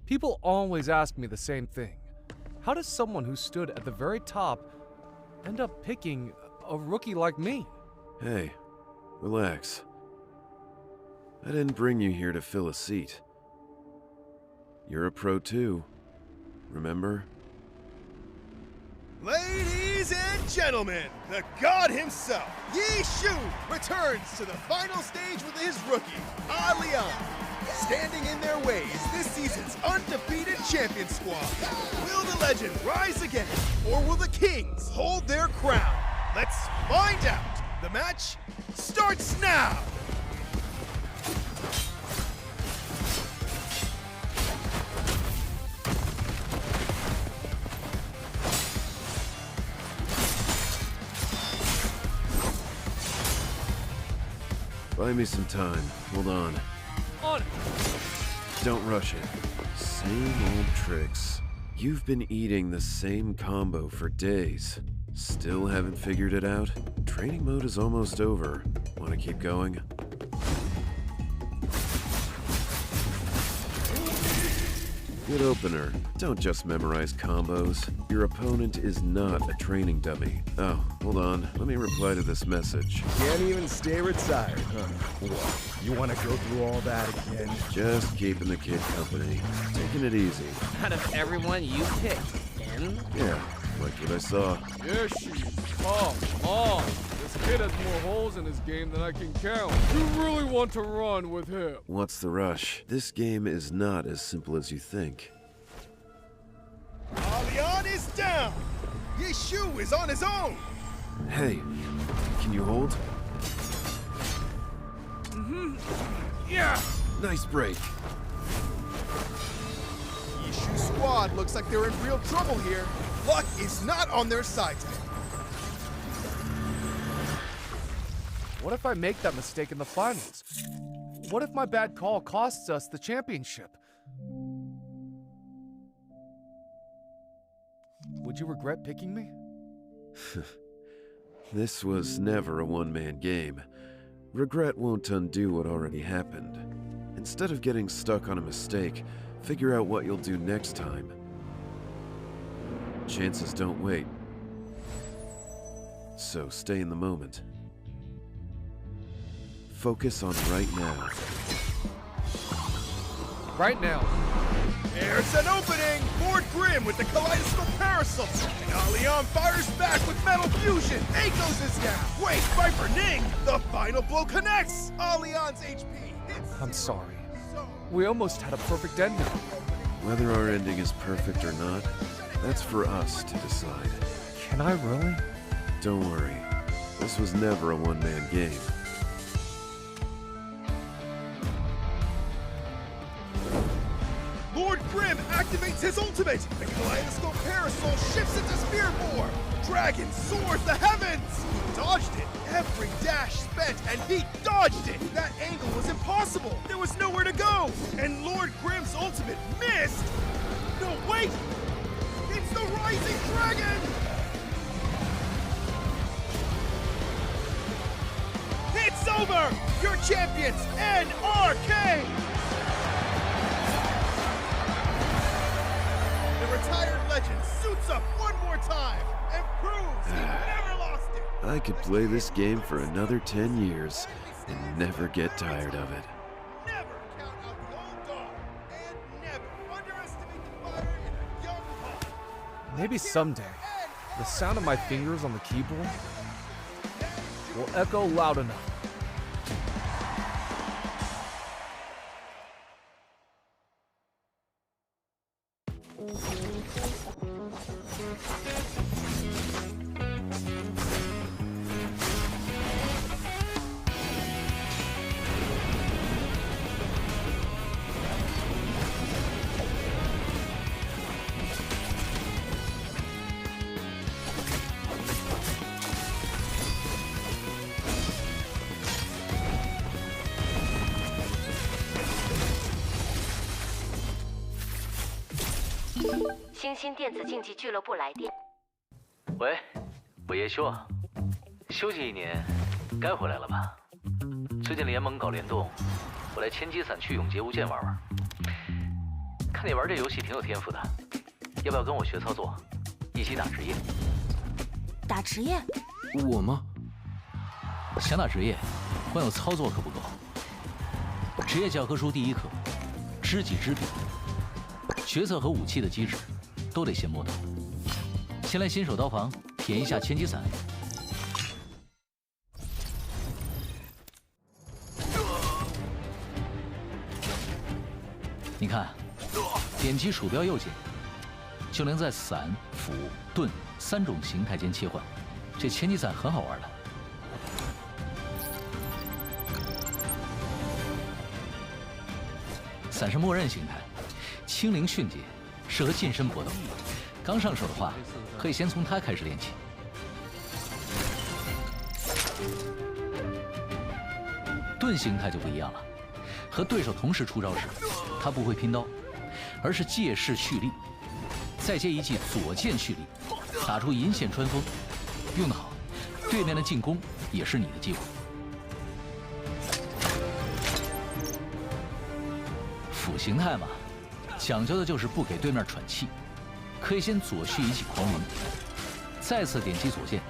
People always ask me the same thing. How does someone who stood at the very top end up picking a rookie like me? Hey, relax. I didn't bring you here to fill a seat. You're a pro too, remember? Ladies and gentlemen, the god himself, Yi Shu, returns to the final stage with his rookie, Leon. Standing in their way is this season's undefeated champion squad. Will the legend rise again, or will the Kings hold their crown? Let's find out. The match starts now. Buy me some time. Hold on. On it. Don't rush it. Same old tricks. You've been eating the same combo for days. Still haven't figured it out? Training mode is almost over. Want to keep going? Good opener. Don't just memorize combos. Your opponent is not a training dummy. Oh, hold on. Let me reply to this message. Can't even stay retired, huh? What? You want to go through all that again? Just keeping the kid company. Taking it easy. Out of everyone you picked, N? Yeah, like what I saw. Yoshi, come on. This kid has more holes in his game than I can count. You really want to run with him? What's the rush? This game is not as simple as you think. Leon is down. Yi Shu is on his own. Hey, can you hold? Yeah. Nice break. Yi Shu squad looks like they're in real trouble here. Luck is not on their side today. What if I make that mistake in the finals? What if my bad call costs us the championship? Would you regret picking me? This was never a one-man game. Regret won't undo what already happened. Instead of getting stuck on a mistake, figure out what you'll do next time. Chances don't wait. So stay in the moment. Focus on right now. Right now. There's an opening! Lord Grimm with the kaleidoscope parasol! And Leon fires back with metal fusion! Eikos is down! Wait, Viper Ning! The final blow connects! Leon's HP hits... I'm sorry. We almost had a perfect ending. Whether our ending is perfect or not, that's for us to decide. Can I really? Don't worry. This was never a one-man game. Lord Grimm activates his ultimate! The kaleidoscope parasol shifts into spear form! Dragon soars the heavens! He dodged it! Every dash spent, and he dodged it! That angle was impossible! There was nowhere to go! And Lord Grimm's ultimate missed! No, wait! It's the Rising Dragon! It's over! Your champions, NRK! The retired legend suits up one more time and proves he never lost it. I could play this game for another 10 years and never get tired of it. Never count out the old dog, and never underestimate the fire in a young heart. Maybe someday, the sound of my fingers on the keyboard will echo loud enough.星星电子竞技俱乐部来电。喂，我叶修啊，休息1年，该回来了吧？最近联盟搞联动，我来千机伞去永劫无间玩玩。看你玩这游戏挺有天赋的，要不要跟我学操作，一起打职业？打职业？我吗？想打职业，光有操作可不够。职业教科书第1课，知己知彼。角色和武器的机制都得先摸透。先来新手刀房体验一下千机伞。你看，点击鼠标右键，就能在伞、斧、盾3种形态间切换。这千机伞很好玩的。伞是默认形态。轻灵迅捷，适合近身搏斗。刚上手的话，可以先从它开始练起。盾形态就不一样了，和对手同时出招时，它不会拼刀，而是借势蓄力，再接一记左键蓄力，打出银线穿锋。用得好，对面的进攻也是你的机会。斧形态嘛。讲究的就是不给对面喘气，可以先左蓄一记狂龙，再次点击左键，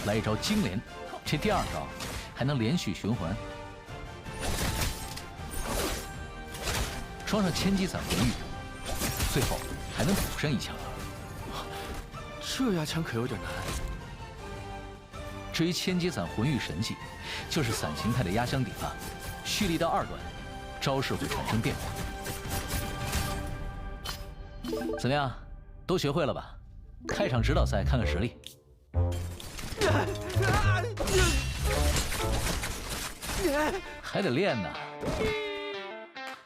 来一招金连，这第2招还能连续循环。装上千机伞魂玉，最后还能补上1枪。这压枪可有点难。至于千机伞魂玉神技，就是伞形态的压箱底啊，蓄力到2段，招式会产生变化。怎么样，都学会了吧？开场指导赛看看实力。还得练呢。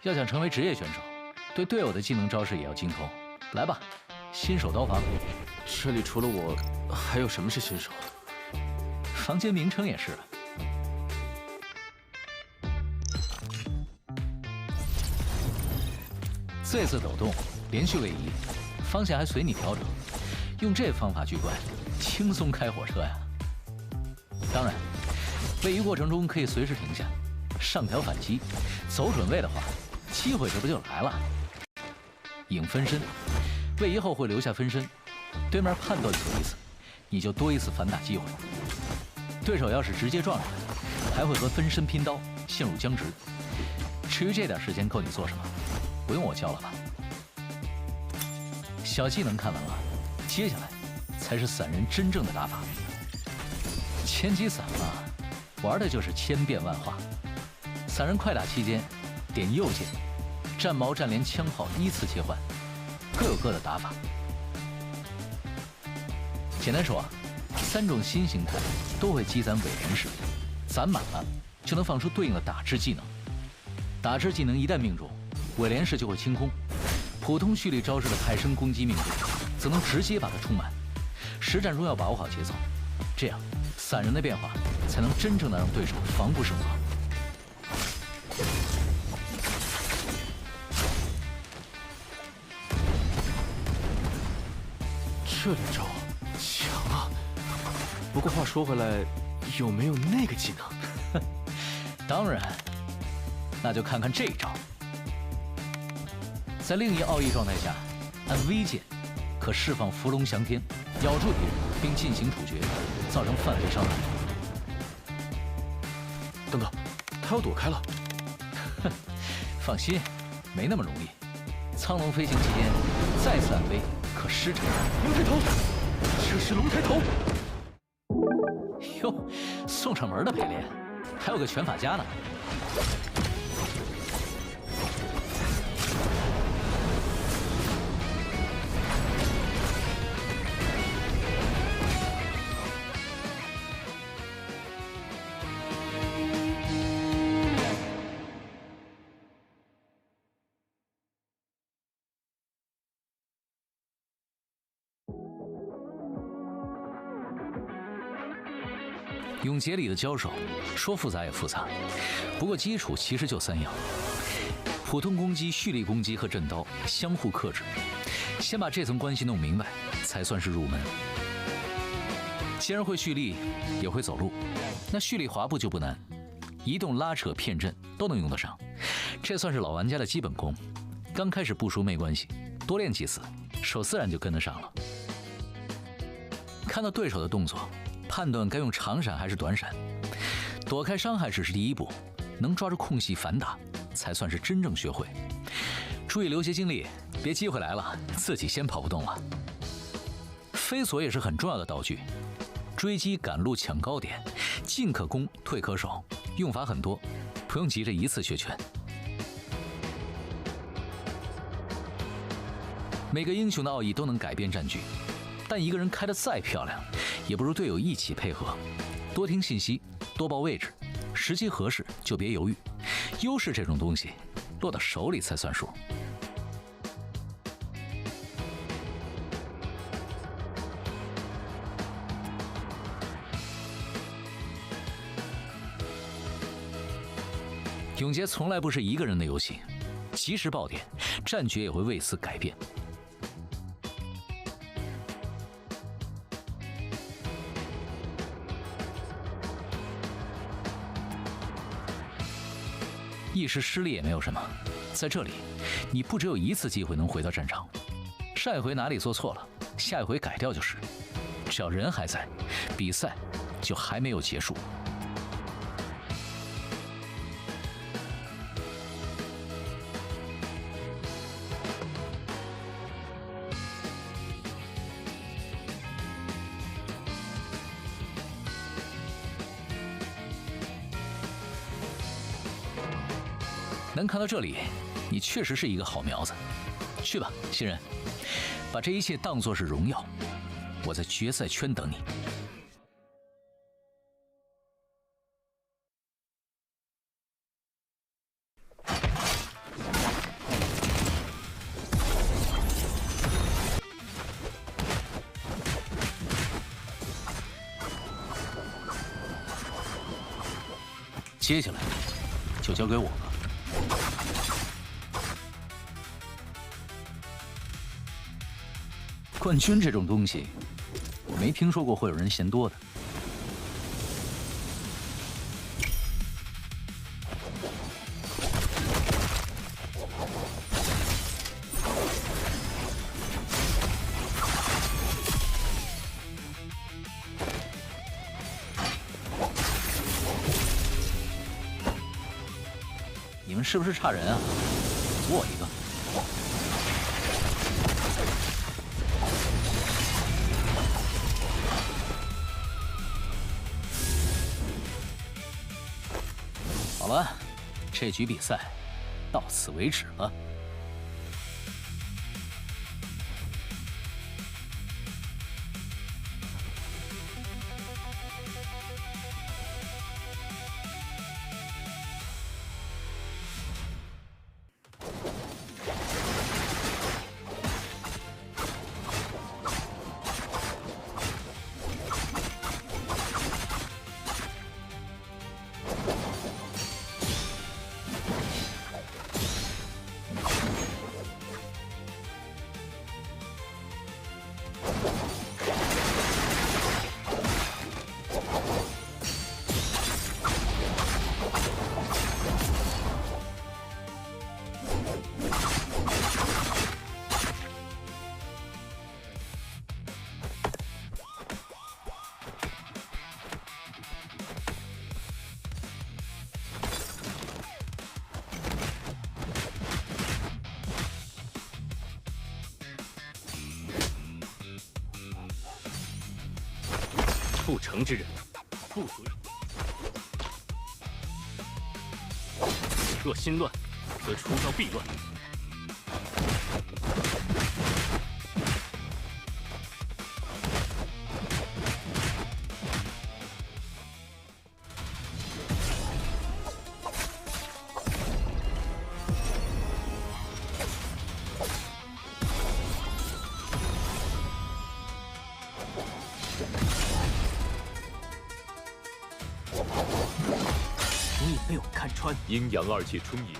要想成为职业选手，对队友的技能招式也要精通。来吧，新手刀房。这里除了我，还有什么是新手？房间名称也是。这次抖动，连续位移，方向还随你调整。用这方法聚怪，轻松开火车呀！当然，位移过程中可以随时停下，上调反击，走准位的话，机会这不就来了？影分身，位移后会留下分身，对面判断错一次，你就多一次反打机会。对手要是直接撞上来，还会和分身拼刀，陷入僵直。至于这点时间够你做什么，不用我教了吧？小技能看完了，接下来才是伞人真正的打法。千机伞嘛，玩的就是千变万化。伞人快打期间，点右键，战矛、战连、枪炮依次切换，各有各的打法。简单说啊，3种新形态都会积攒伪连式，攒满了就能放出对应的打之技能。打之技能一旦命中，伪连式就会清空。普通蓄力招式的泰升攻击命中，则能直接把它充满。实战中要把握好节奏，这样伞人的变化才能真正的让对手防不胜防。这2招强啊！不过话说回来，有没有那个技能？当然，那就看看这一招。在另一奥义状态下，按 V 键可释放伏龙翔天，咬住敌人并进行处决，造成范围伤害。等等，他要躲开了。哼，放心，没那么容易。苍龙飞行期间，再次暗飞可施展。龙抬头，这是龙抬头。哟，送上门的陪练，还有个拳法家呢。永劫里的交手，说复杂也复杂，不过基础其实就3样：普通攻击、蓄力攻击和震刀相互克制。先把这层关系弄明白，才算是入门。既然会蓄力，也会走路，那蓄力滑步就不难，移动、拉扯、骗阵都能用得上。这算是老玩家的基本功。刚开始不熟没关系，多练几次，手自然就跟得上了。看到对手的动作，判断该用长闪还是短闪，躲开伤害只是第一步，能抓住空隙反打，才算是真正学会。注意留些精力，别机会来了自己先跑不动了。飞索也是很重要的道具，追击、赶路、抢高点，进可攻，退可守，用法很多，不用急着一次学全。每个英雄的奥义都能改变战局，但一个人开得再漂亮，也不如队友一起配合。多听信息，多报位置，时机合适就别犹豫。优势这种东西，落到手里才算数。永劫从来不是一个人的游戏，及时爆点，战局也会为此改变。一时失利也没有什么，在这里，你不只有一次机会能回到战场，上一回哪里做错了，下一回改掉就是。只要人还在，比赛就还没有结束。能看到这里，你确实是一个好苗子。去吧，新人，把这一切当作是荣耀。我在决赛圈等你。接下来就交给我了。冠军这种东西，我没听说过会有人嫌多的。你们是不是差人啊？组我一个。好了，这局比赛到此为止了。成之人，不足以。若心乱，则出招必乱。你已被我看穿。阴阳二界冲也。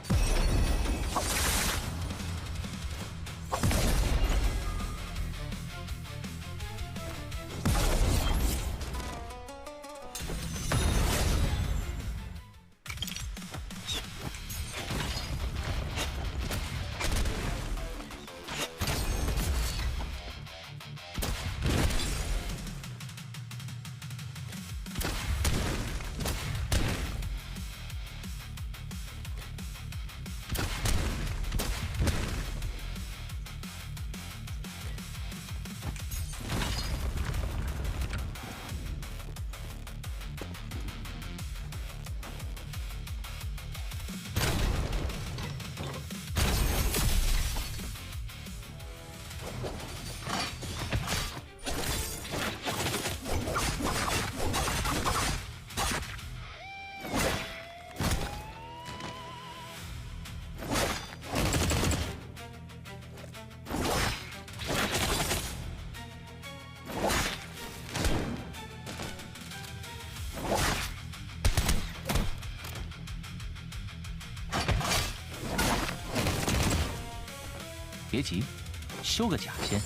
别急，修个甲先。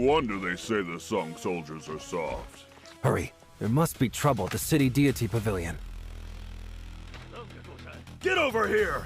wonder they say the Song soldiers are soft. Hurry. There must be trouble at the city deity pavilion. Get over here!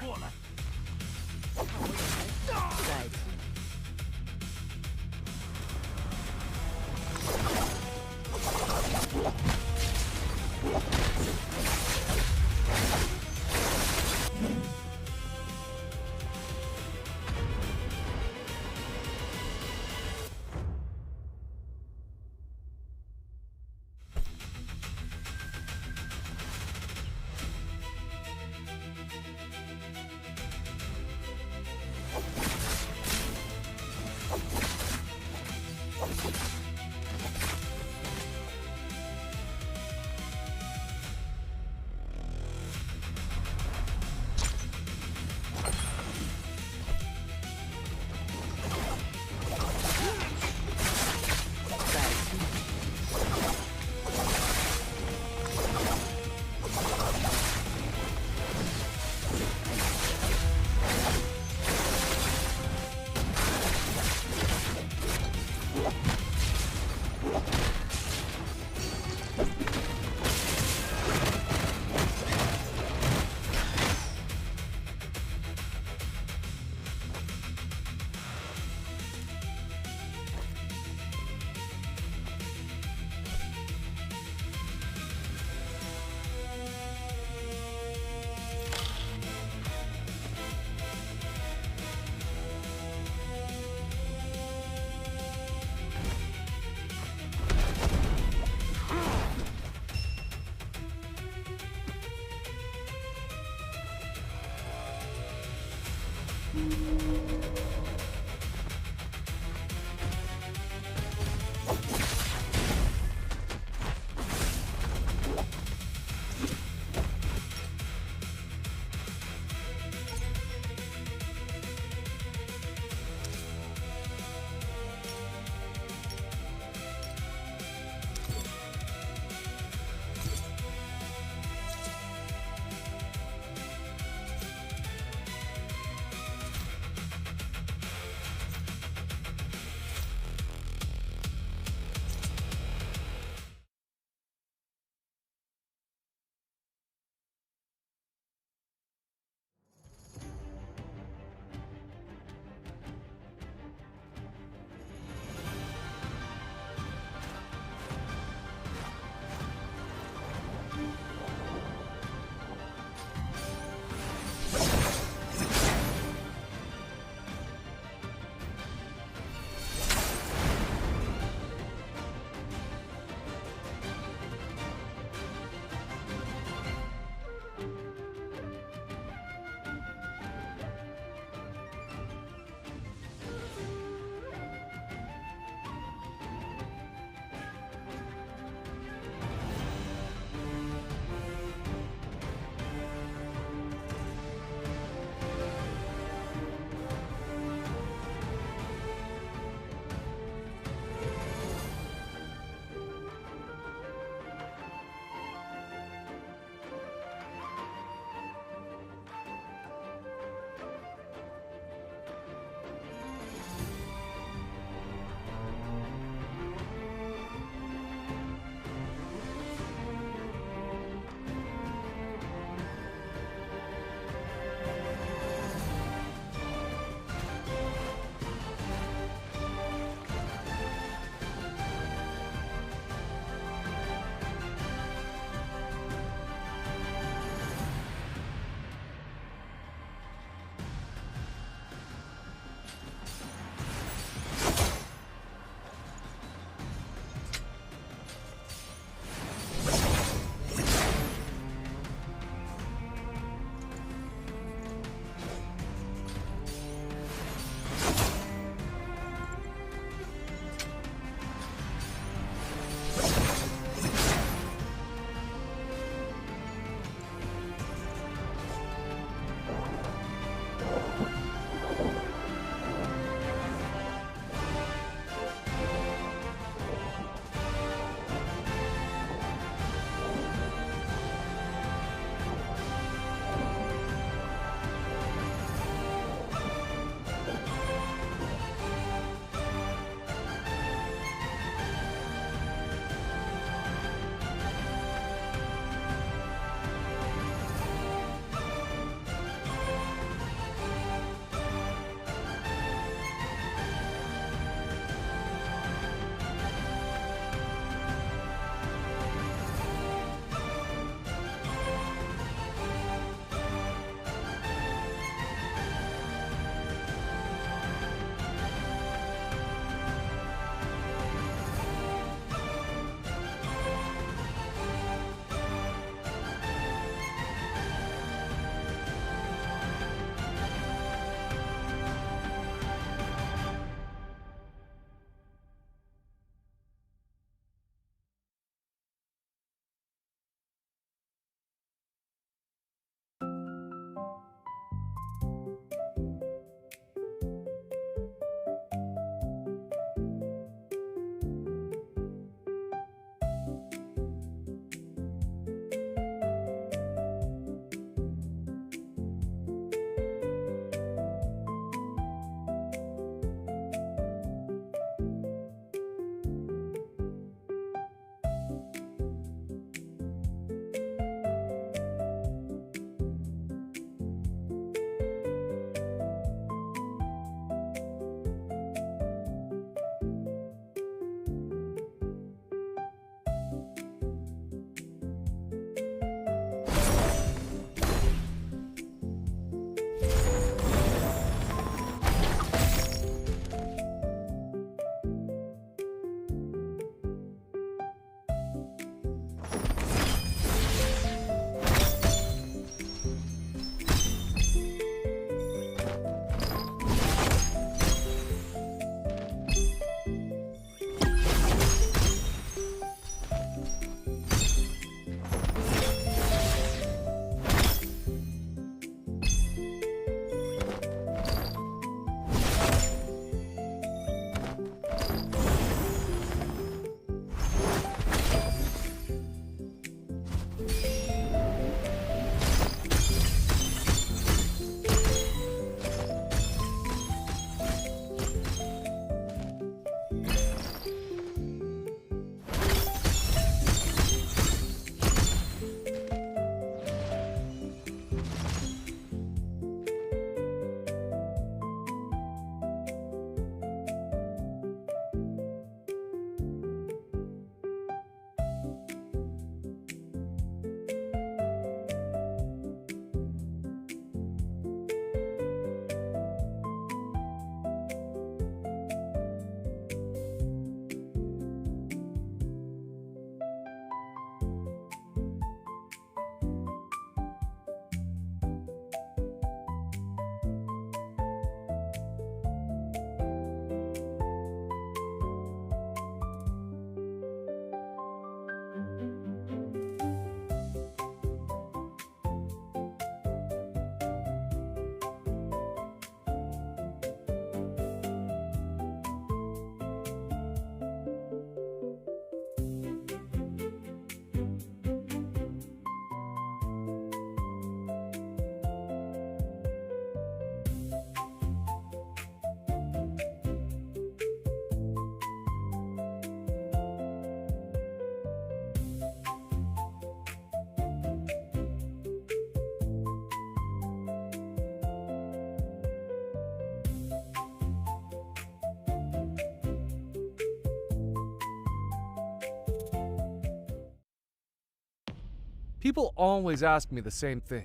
People always ask me the same thing.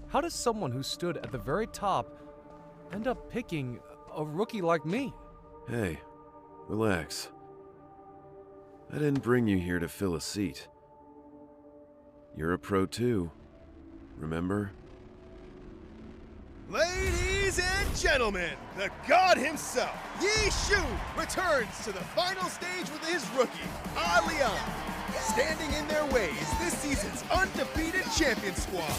How does someone who stood at the very top end up picking a rookie like me? Hey, relax. I didn't bring you here to fill a seat. You're a pro too, remember? Ladies and gentlemen, the god himself, Yi Shu, returns to the final stage with his rookie, Leon. Standing in their way is this season's undefeated champion squad.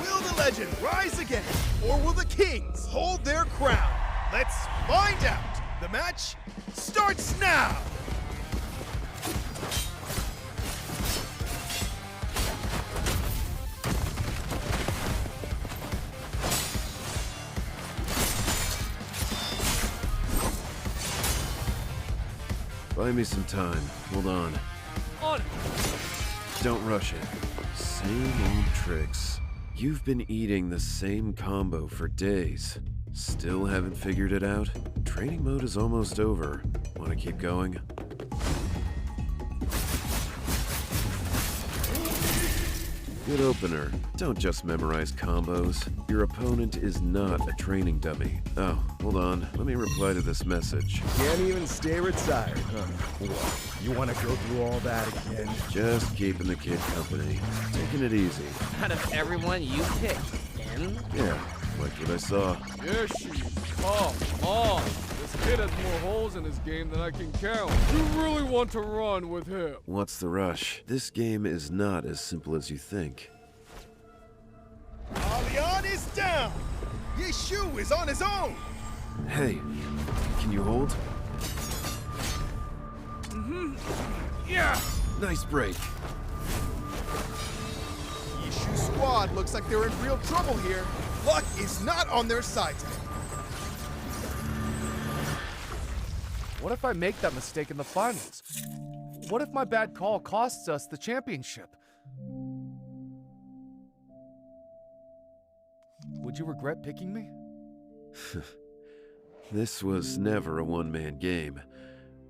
Will the legend rise again, or will the Kings hold their crown? Let's find out. The match starts now. Buy me some time. Hold on. On it. Don't rush it. Same old tricks. You've been eating the same combo for days. Still haven't figured it out? Training mode is almost over. Want to keep going? Good opener. Don't just memorize combos. Your opponent is not a training dummy. Oh, hold on. Let me reply to this message. Can't even stay retired, huh? What? You want to go through all that again? Just keeping the kid company. Taking it easy. Out of everyone you picked, N? Yeah, like what I saw. Yoshi, come on. This kid has more holes in his game than I can count. You really want to run with him? What's the rush? This game is not as simple as you think. Leon is down. Yi Shu is on his own. Hey, can you hold? Yeah. Nice break. Yi Shu squad looks like they're in real trouble here. Luck is not on their side today. What if I make that mistake in the finals? What if my bad call costs us the championship? Would you regret picking me? This was never a one-man game.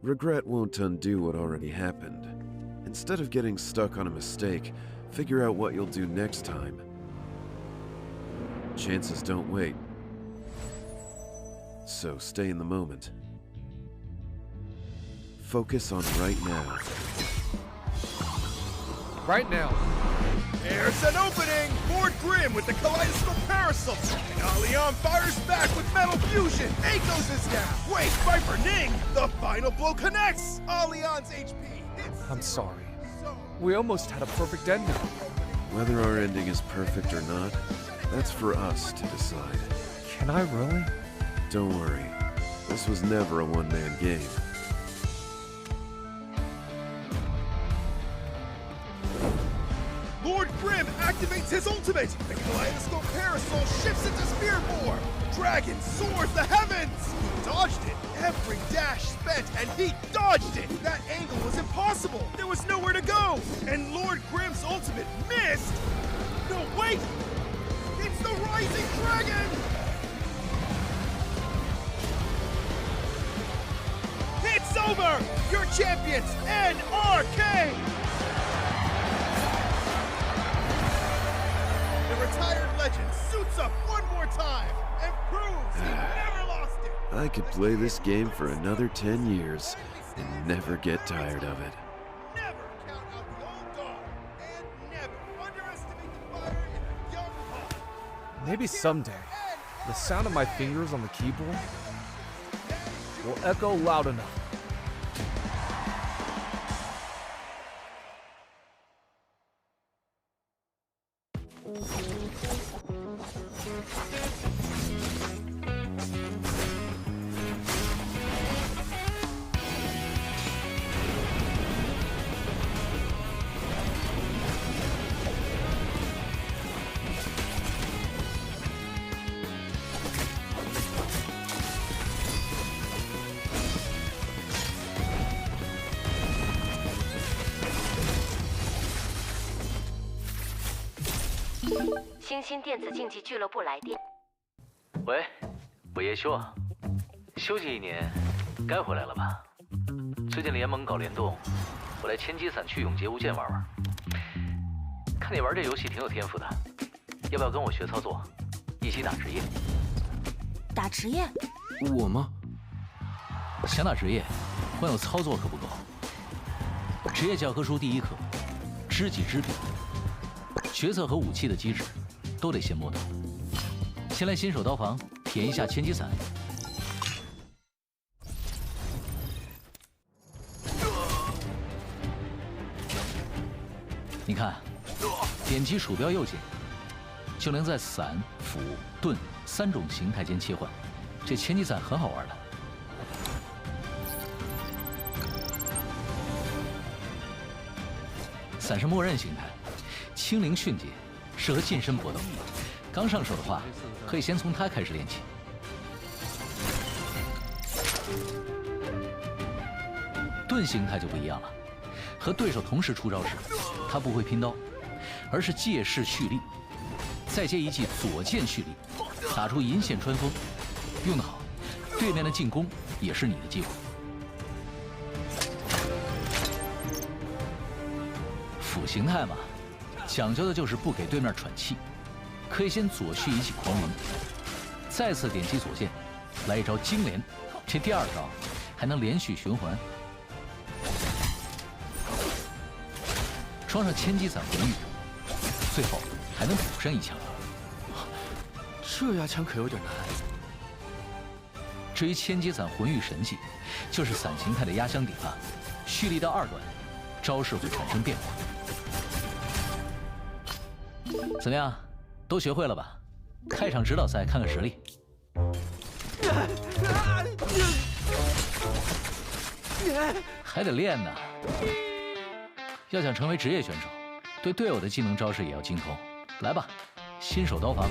Regret won't undo what already happened. Instead of getting stuck on a mistake, figure out what you'll do next time. Chances don't wait. So stay in the moment. Focus on right now. Right now. There's an opening! Lord Grimm with the kaleidoscope parasol! And Leon fires back with metal fusion! Akos is down! Wait, Viper Ning! The final blow connects! Leon's HP hits... I'm sorry. We almost had a perfect ending. Whether our ending is perfect or not, that's for us to decide. Can I really? Don't worry. This was never a one-man game. Lord Grimm activates his ultimate! The kaleidoscope parasol shifts into spear form! Dragon soars the heavens! He dodged it! Every dash spent, and he dodged it! That angle was impossible! There was nowhere to go! And Lord Grimm's ultimate missed! No, wait! It's the Rising Dragon! It's over! Your champions, NRK! The retired legend suits up one more time and proves he never lost it! I could play this game for another 10 years and never get tired of it. Never count out the old dog, and never underestimate the fire in a young heart. Maybe someday, the sound of my fingers on the keyboard will echo loud enough.新兴电子竞技俱乐部来电。喂，我叶修啊，休息1年，该回来了吧？最近联盟搞联动，我来千机散区永劫无间玩玩。看看你玩这游戏挺有天赋的，要不要跟我学操作，一起打职业？打职业？我吗？想打职业，光有操作可不够。职业教科书第1课，知己知彼，角色和武器的机制都得先摸懂。先来新手刀房体验一下千机伞。你看，点击鼠标右键，就能在伞、斧、盾3种形态间切换。这千机伞很好玩的。伞是默认形态，轻灵迅捷，适合近身搏斗。刚上手的话，可以先从它开始练起。盾形态就不一样了，和对手同时出招时，它不会拼刀，而是借势蓄力，再接一记左剑蓄力，打出银线穿锋。用得好，对面的进攻也是你的机会。斧形态嘛，讲究的就是不给对面喘气，可以先左蓄一记狂鸣，再次点击左键，来一招金连，这第2招还能连续循环。装上千机伞魂玉，最后还能补上一枪。这压枪可有点难。至于千机伞魂玉神技，就是伞形态的压箱底了，蓄力到2段，招式会产生变化。怎么样，都学会了吧？开场指导赛看看实力。还得练呢。要想成为职业选手，对队友的技能招式也要精通。来吧，新手刀房。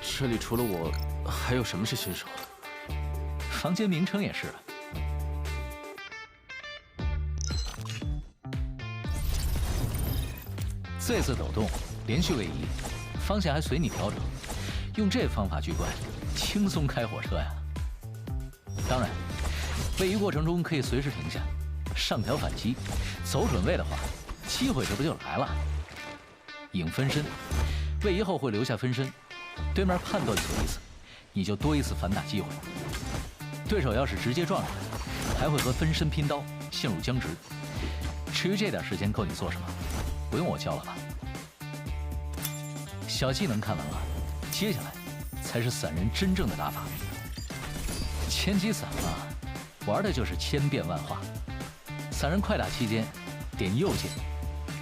这里除了我，还有什么是新手？房间名称也是。这次抖动，连续位移，方向还随你调整。用这方法聚怪，轻松开火车呀！当然，位移过程中可以随时停下，上调反击，走准位的话，机会这不就来了？影分身，位移后会留下分身，对面判断错一次，你就多一次反打机会。对手要是直接撞上来，还会和分身拼刀，陷入僵直。至于这点时间够你做什么，不用我教了吧？小技能看完了，接下来才是伞人真正的打法。千机伞啊，玩的就是千变万化。伞人快打期间，点右键，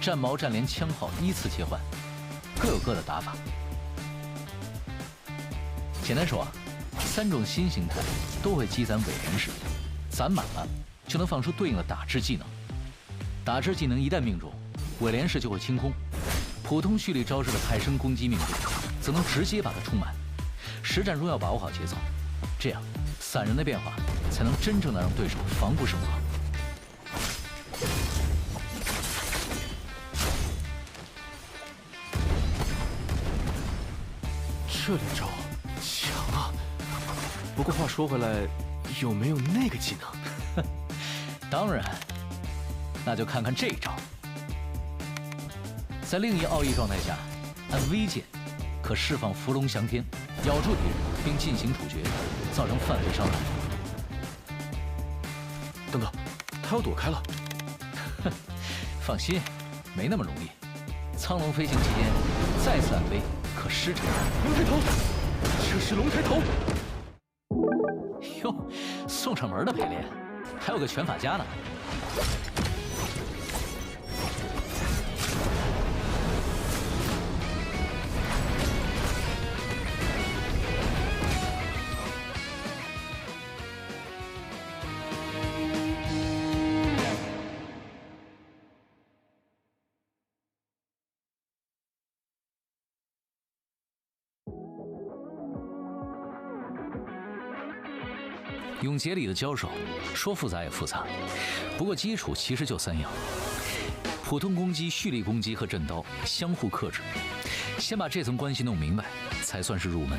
战矛、战连、枪炮依次切换，各有各的打法。简单说啊，3种新形态都会积攒尾连式，攒满了就能放出对应的打制技能。打制技能一旦命中，尾连式就会清空。普通蓄力招式的派生攻击命中，则能直接把它充满。实战中要把握好节奏，这样伞人的变化才能真正的让对手防不胜防。这2招强啊！不过话说回来，有没有那个技能？当然，那就看看这一招。在另一奥义状态下，按 V 键可释放伏龙翔天，咬住敌人并进行处决，造成范围伤害。等等，他要躲开了。放心，没那么容易。苍龙飞行期间再次按 V可施展龙抬头，这是龙抬头。哟，送上门的陪练，还有个拳法家呢。永劫里的交手，说复杂也复杂，不过基础其实就3样：普通攻击、蓄力攻击和震刀相互克制。先把这层关系弄明白，才算是入门。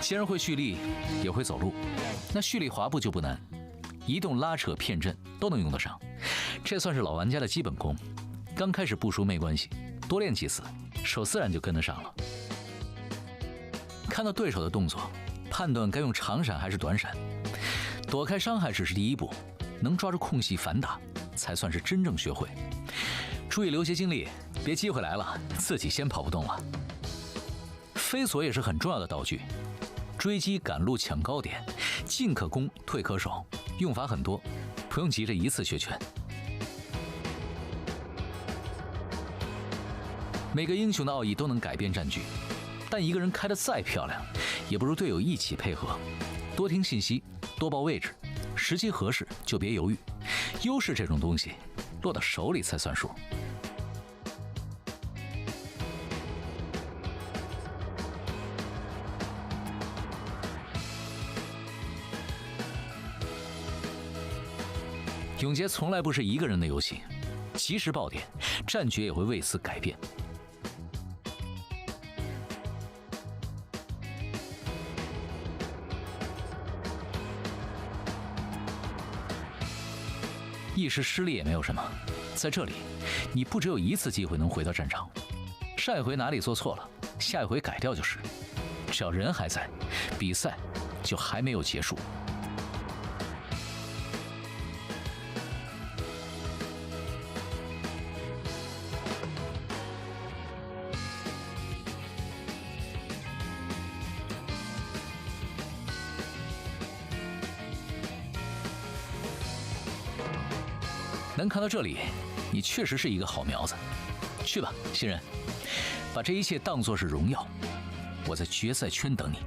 既然会蓄力，也会走路，那蓄力滑步就不难，移动、拉扯、骗阵都能用得上。这算是老玩家的基本功，刚开始不熟没关系，多练几次，手自然就跟得上了。看到对手的动作，判断该用长闪还是短闪，躲开伤害只是第一步，能抓住空隙反打，才算是真正学会。注意留些精力，别机会来了自己先跑不动了。飞索也是很重要的道具，追击、赶路、抢高点，进可攻，退可守，用法很多，不用急着一次学全。每个英雄的奥义都能改变战局，但一个人开得再漂亮，也不如队友一起配合。多听信息，多报位置，时机合适就别犹豫。优势这种东西，落到手里才算数。永劫从来不是一个人的游戏，及时爆点，战局也会为此改变。一时失利也没有什么，在这里，你不只有一次机会能回到战场，上一回哪里做错了，下一回改掉就是。只要人还在，比赛就还没有结束。能看到这里，你确实是一个好苗子。去吧，新人，把这一切当作是荣耀。我在决赛圈等你。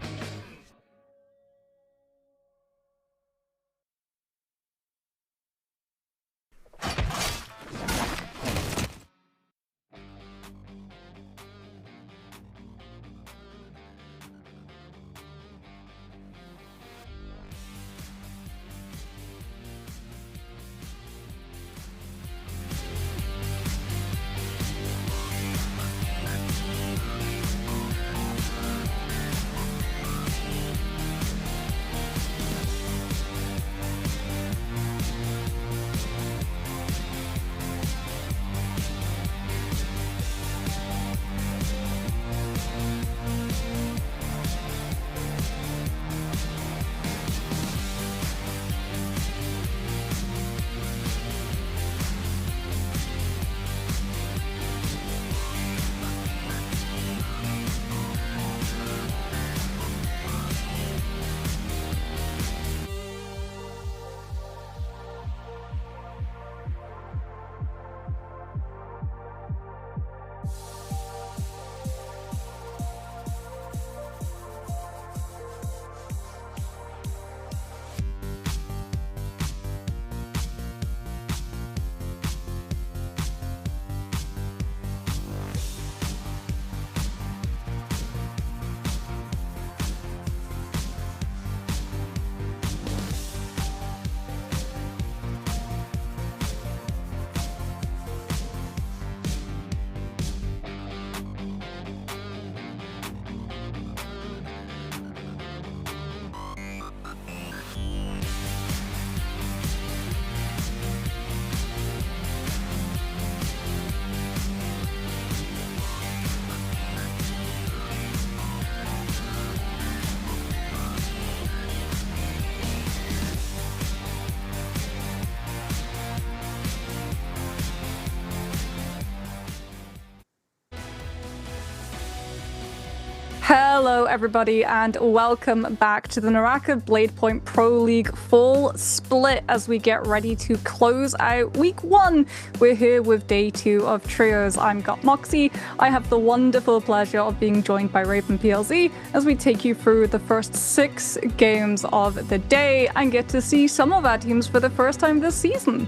Hello everybody and welcome back to the NARAKA BLADEPOINT Pro League full split as we get ready to close out week 1. We're here with day 2 of trios. I'm Got Moxie. I have the wonderful pleasure of being joined by Nbpl as we take you through the first 6 games of the day and get to see some of our teams for the first time this season.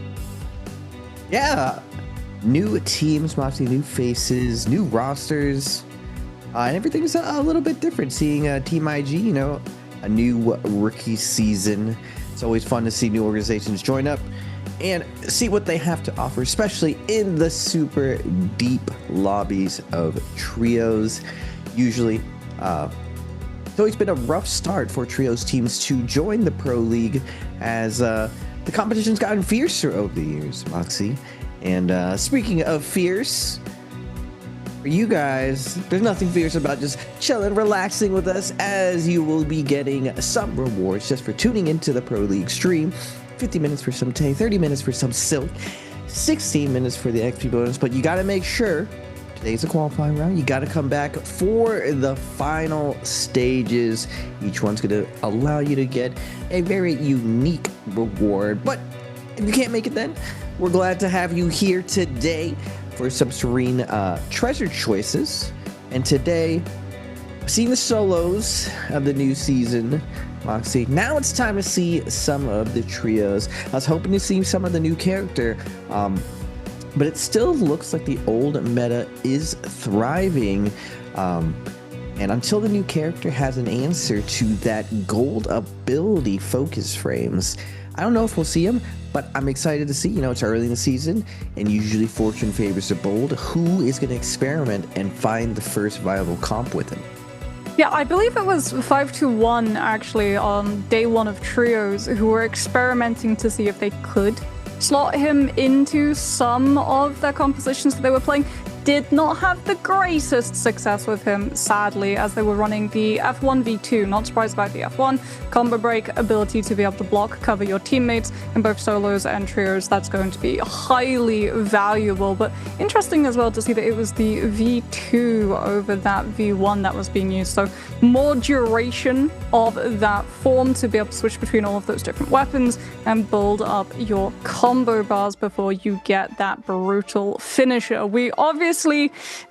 Yeah, new teams, Moxie, new faces, new rosters. And everything's a little bit different. Seeing Team IG, you know, a new rookie season. It's always fun to see new organizations join up and see what they have to offer, especially in the super deep lobbies of trios. Usually, it's always been a rough start for trios teams to join the Pro League as the competition's gotten fiercer over the years, Moxie. And speaking of fierce, for you guys, there's nothing fierce about just chilling, relaxing with us, as you will be getting some rewards just for tuning into the Pro League stream. 50 minutes for some Tay, 30 minutes for some Silk, 16 minutes for the XP bonus. But you got to make sure today's a qualifying round. You got to come back for the final stages. Each one's going to allow you to get a very unique reward. But if you can't make it then, we're glad to have you here today for some serene treasure choices. And today, seeing the solos of the new season, Moxie. Now it's time to see some of the trios. I was hoping to see some of the new character, but it still looks like the old meta is thriving. And until the new character has an answer to that gold ability focus frames, I don't know if we'll see him, but I'm excited to see. You know, it's early in the season, and usually fortune favors the bold. Who is going to experiment and find the first viable comp with him? Yeah, I believe it was 521 actually on day one of trios who were experimenting to see if they could slot him into some of their compositions that they were playing. Did not have the greatest success with him, sadly, as they were running the F1 V2. Not surprised about the F1 combo break, ability to be able to block, cover your teammates in both solos and trios. That's going to be highly valuable, but interesting as well to see that it was the V2 over that V1 that was being used. So more duration of that form to be able to switch between all of those different weapons and build up your combo bars before you get that brutal finisher. We obviously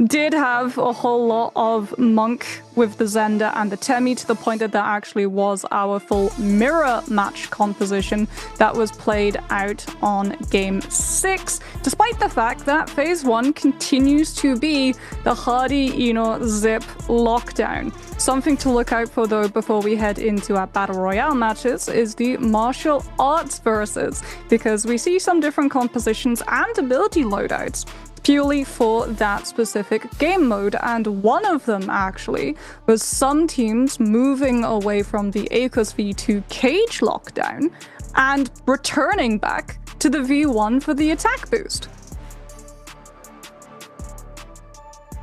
did have a whole lot of Monk with the Zenda and the Temi, to the point that that actually was our full mirror match composition that was played out on game 6, despite the fact that phase 1 continues to be the Hardy Eno Zip lockdown. Something to look out for though before we head into our battle royale matches is the martial arts versus, because we see some different compositions and ability loadouts purely for that specific game mode, and one of them actually was some teams moving away from the Acos V2 cage lockdown and returning back to the V1 for the attack boost.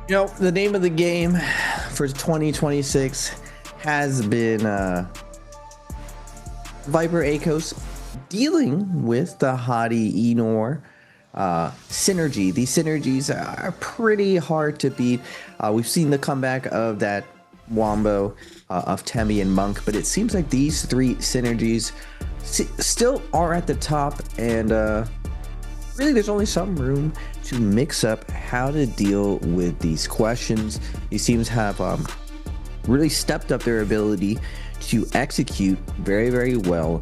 You know, the name of the game for 2026 has been Viper Acos dealing with the Hadi Enor synergy. These synergies are pretty hard to beat. We've seen the comeback of that Wombo of Temi and Monk, but it seems like these three synergies still are at the top, and really there's only some room to mix up how to deal with these questions. These teams have really stepped up their ability to execute very, very well.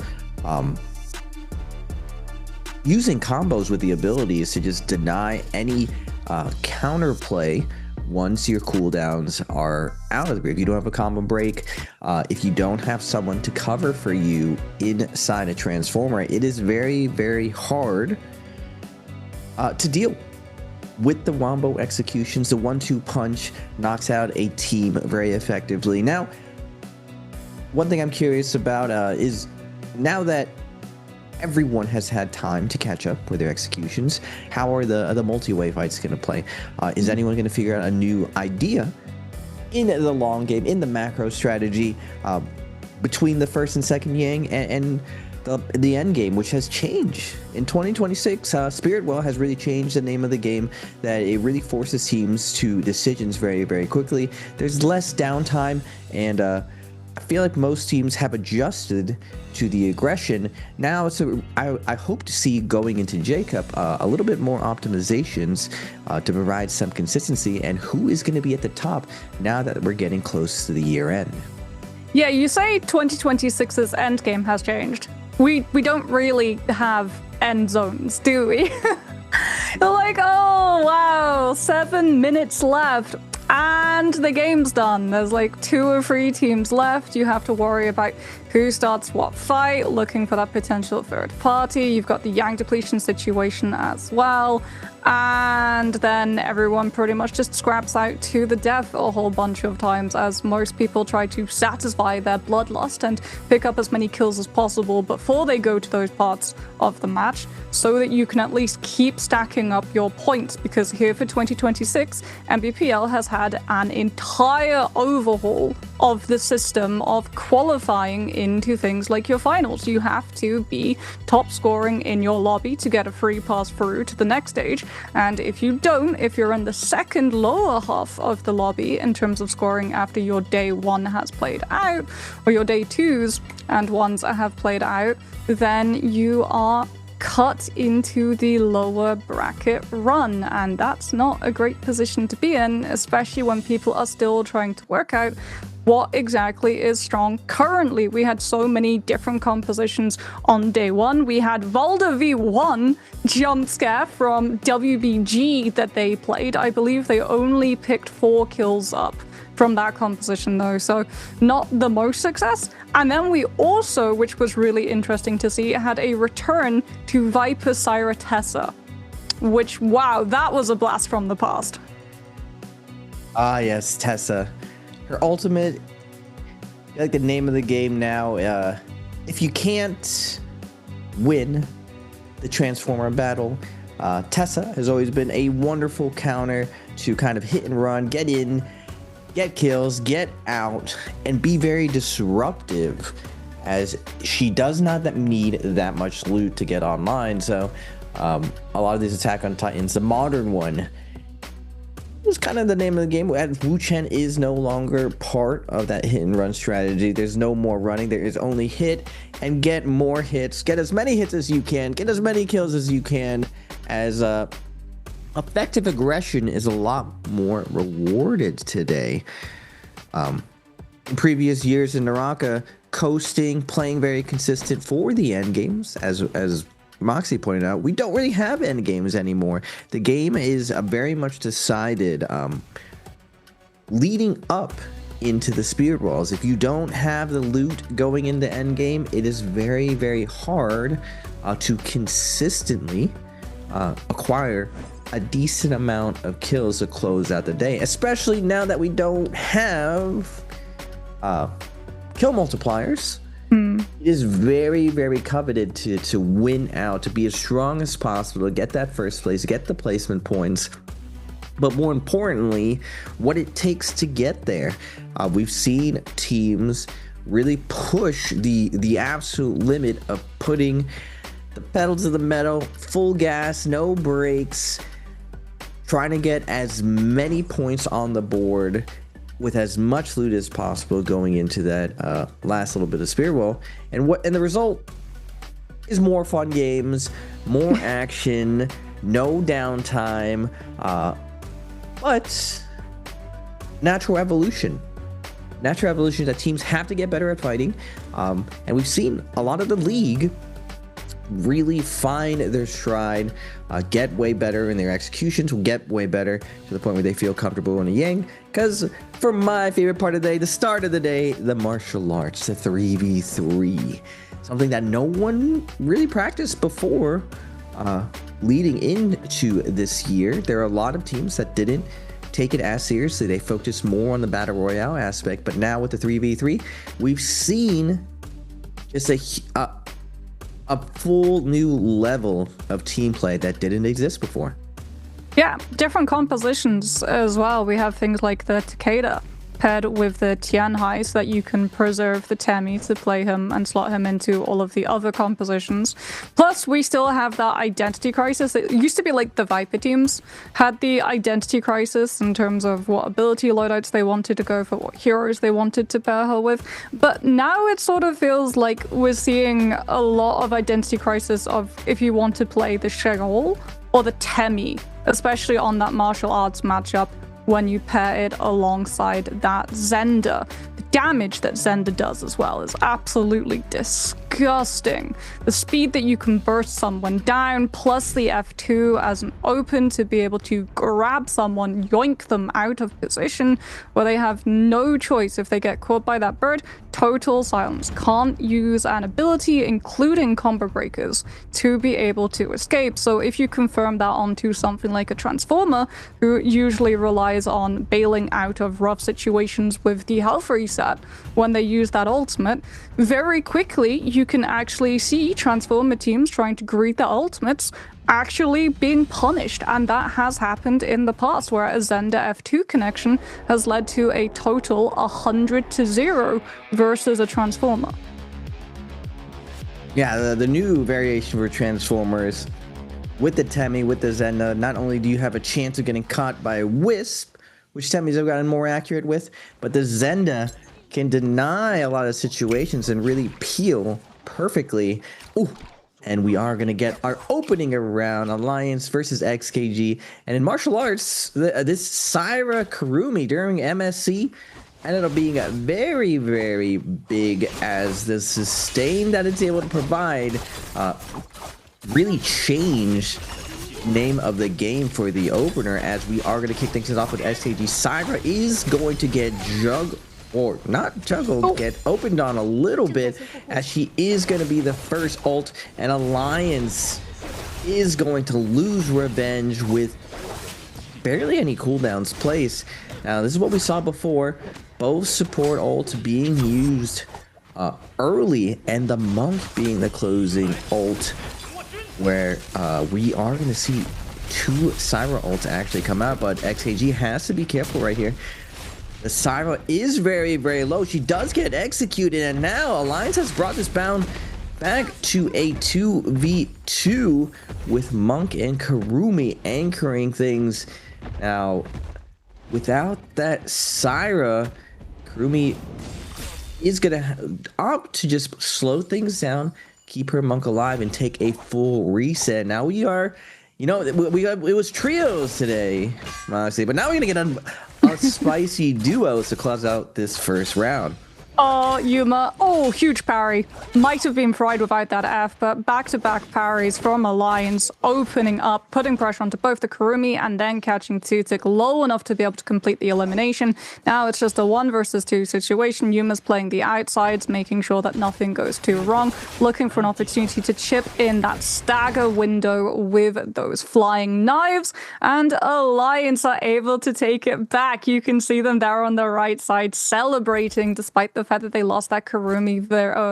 Using combos with the ability is to just deny any counterplay once your cooldowns are out of the grid. If you don't have a combo break, if you don't have someone to cover for you inside a transformer, it is very, very hard to deal with the wombo executions. The 1-2 punch knocks out a team very effectively. Now, one thing I'm curious about is, now that everyone has had time to catch up with their executions, how are the multi-way fights going to play? Is anyone going to figure out a new idea in the long game, in the macro strategy, between the first and second Yang and the end game, which has changed in 2026? Spiritwell has really changed the name of the game, that it really forces teams to decisions very, very quickly. There's less downtime, and I feel like most teams have adjusted to the aggression. Now, so I hope to see going into J-Cup a little bit more optimizations to provide some consistency, and who is going to be at the top now that we're getting close to the year end. Yeah, you say 2026's endgame has changed. We don't really have end zones, do we? They're like, oh wow, 7 minutes left and the game's done. There's like 2 or 3 teams left. You have to worry about who starts what fight, looking for that potential third party. You've got the Yang depletion situation as well. And then everyone pretty much just scraps out to the death a whole bunch of times, as most people try to satisfy their bloodlust and pick up as many kills as possible before they go to those parts of the match, so that you can at least keep stacking up your points, because here for 2026, Nbpl has had an entire overhaul of the system of qualifying into things like your finals. You have to be top scoring in your lobby to get a free pass through to the next stage, and if you don't, if you're in the second lower half of the lobby in terms of scoring after your day 1 has played out, or your day 2s and 1s have played out, then you are cut into the lower bracket run, and that's not a great position to be in, especially when people are still trying to work out what exactly is strong currently. We had so many different compositions on day 1. We had Valda V1 jump scare from WBG that they played. I believe they only picked 4 kills up from that composition though, so not the most success. And then we also, which was really interesting to see, had a return to Viper Syra Tessa, which, wow, that was a blast from the past. Ah, yes, Tessa. Her ultimate, like the name of the game now, if you can't win the Transformer battle, Tessa has always been a wonderful counter to kind of hit and run, get in, get kills, get out, and be very disruptive, as she does not need that much loot to get online. So a lot of these Attack on Titans, the modern one, is kind of the name of the game. Wu Chen is no longer part of that hit and run strategy. There's no more running. There is only hit and get more hits. Get as many hits as you can. Get as many kills as you can, as effective aggression is a lot more rewarded today. In previous years in NARAKA, coasting, playing very consistent for the end games, as Moxie pointed out, we don't really have end games anymore. The game is very much decided leading up into the Spirit Walls. If you don't have the loot going into end game, it is very, very hard to consistently acquire a decent amount of kills to close out the day, especially now that we don't have kill multipliers. It is very, very coveted to win out, to be as strong as possible, to get that first place, get the placement points, but more importantly, what it takes to get there. We've seen teams really push the absolute limit of putting the pedal to the metal, full gas, no brakes, trying to get as many points on the board with as much loot as possible going into that last little bit of Spirit Wall. And the result is more fun games, more action, no downtime, but natural evolution. Natural evolution that teams have to get better at fighting. And we've seen a lot of the league really find their stride, get way better in their executions, will get way better to the point where they feel comfortable in a Yang. Because for my favorite part of the day, the start of the day, the martial arts, the 3v3, something that no one really practiced before leading into this year. There are a lot of teams that didn't take it as seriously. They focused more on the battle royale aspect, but now with the 3v3, we've seen just a full new level of team play that didn't exist before. Yeah, different compositions as well. We have things like the Takeda paired with the Tianhai, so that you can preserve the Temi to play him and slot him into all of the other compositions. Plus, we still have that identity crisis. It used to be like the Viper teams had the identity crisis in terms of what ability loadouts they wanted to go for, what heroes they wanted to pair her with. But now it sort of feels like we're seeing a lot of identity crisis of if you want to play the Sheol or the Temi, especially on that martial arts matchup, when you pair it alongside that Zender. The damage that Zenda does as well is absolutely disgusting. The speed that you can burst someone down, plus the F2 as an open to be able to grab someone, yoink them out of position where they have no choice if they get caught by that bird. Total silence. Can't use an ability, including combo breakers, to be able to escape. So if you confirm that onto something like a Transformer, who usually relies on bailing out of rough situations with the health reset, when they use that ultimate, very quickly you can actually see Transformer teams trying to greet the ultimates actually being punished, and that has happened in the past where a Zenda F2 connection has led to a total 100-0 versus a Transformer. Yeah, the new variation for Transformers with the Temmie, with the Zenda, not only do you have a chance of getting caught by a Wisp, which Temmies have gotten more accurate with, but the Zenda can deny a lot of situations and really peel perfectly. Ooh, and we are going to get our opening round, Alliance versus XKG. And in martial arts, this Syra Kurumi during MSC ended up being very, very big, as the sustain that it's able to provide really changed name of the game for the opener, as we are going to kick things off with XKG. Syra is going to get get opened on a little bit, as she is going to be the first ult, and Alliance is going to lose revenge with barely any cooldowns placed. Now, this is what we saw before, both support ults being used early, and the Monk being the closing ult, where we are going to see two Syra ults actually come out, but XKG has to be careful right here. The Syra is very, very low. She does get executed, and now Alliance has brought this bound back to a 2v2 with Monk and Kurumi anchoring things. Now, without that Syra, Kurumi is going to opt to just slow things down, keep her Monk alive, and take a full reset. Now we are, you know, it was trios today, honestly, but now we're going to get a spicy duos to close out this first round. Oh, Yuma. Oh, huge parry. Might have been fried without that F, but back-to-back parries from Alliance, opening up, putting pressure onto both the Kurumi, and then catching Tutik low enough to be able to complete the elimination. Now it's just a 1 versus 2 situation. Yuma's playing the outsides, making sure that nothing goes too wrong, looking for an opportunity to chip in that stagger window with those flying knives, and Alliance are able to take it back. You can see them there on the right side celebrating, despite the fact that they lost that Kurumi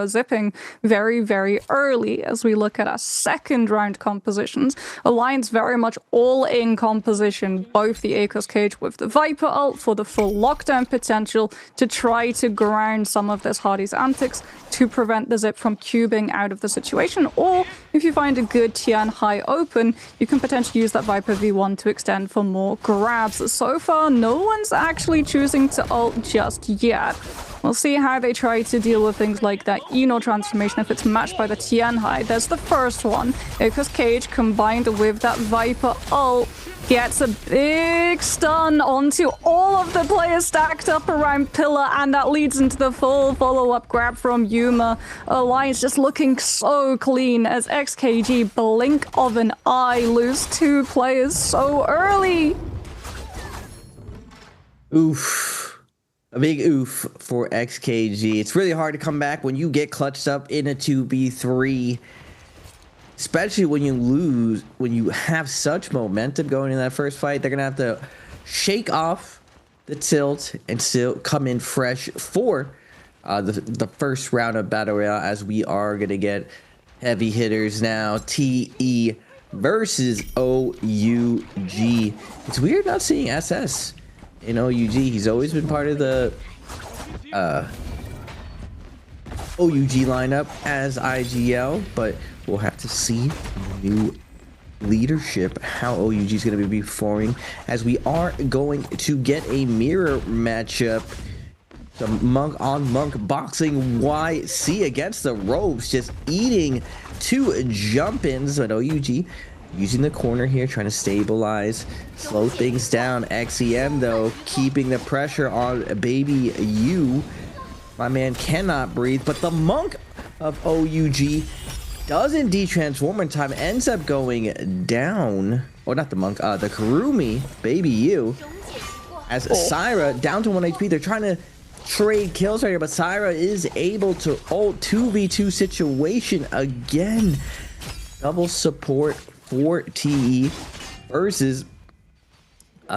zipping very, very early. As we look at our second round compositions, Alliance very much all in composition, both the Akos Cage with the Viper ult for the full lockdown potential to try to ground some of this Hardy's antics to prevent the zip from cubing out of the situation, or if you find a good Tian high open, you can potentially use that Viper V1 to extend for more grabs. So far, no one's actually choosing to ult just yet. We'll see how they try to deal with things like that Eno transformation if it's matched by the Tian high. There's the first one. Akos Cage combined with that Viper ult gets a big stun onto all of the players stacked up around Pillar, and that leads into the full follow-up grab from Yuma. Alliance just looking so clean as XKG blink of an eye lose 2 players so early. Oof. A big oof for XKG. It's really hard to come back when you get clutched up in a 2v3. Especially when you lose, when you have such momentum going in that first fight. They're going to have to shake off the tilt and still come in fresh for the first round of Battle Royale, as we are going to get heavy hitters now. TE versus OUG. It's weird not seeing SS in OUG. He's always been part of the OUG lineup as IGL, but we'll have to see new leadership, how OUG is going to be performing, as we are going to get a mirror matchup. Some Monk on Monk boxing YC against the ropes, just eating 2 jump-ins, but OUG using the corner here, trying to stabilize, slow things down. XEM, though, keeping the pressure on Baby U. My man cannot breathe, but the Monk of OUG does indeed transform in time, ends up going down. Oh, not the Monk, the Kurumi, baby you. As Syra down to 1 HP, they're trying to trade kills right here, but Syra is able to ult 2v2 situation again. Double support for TE versus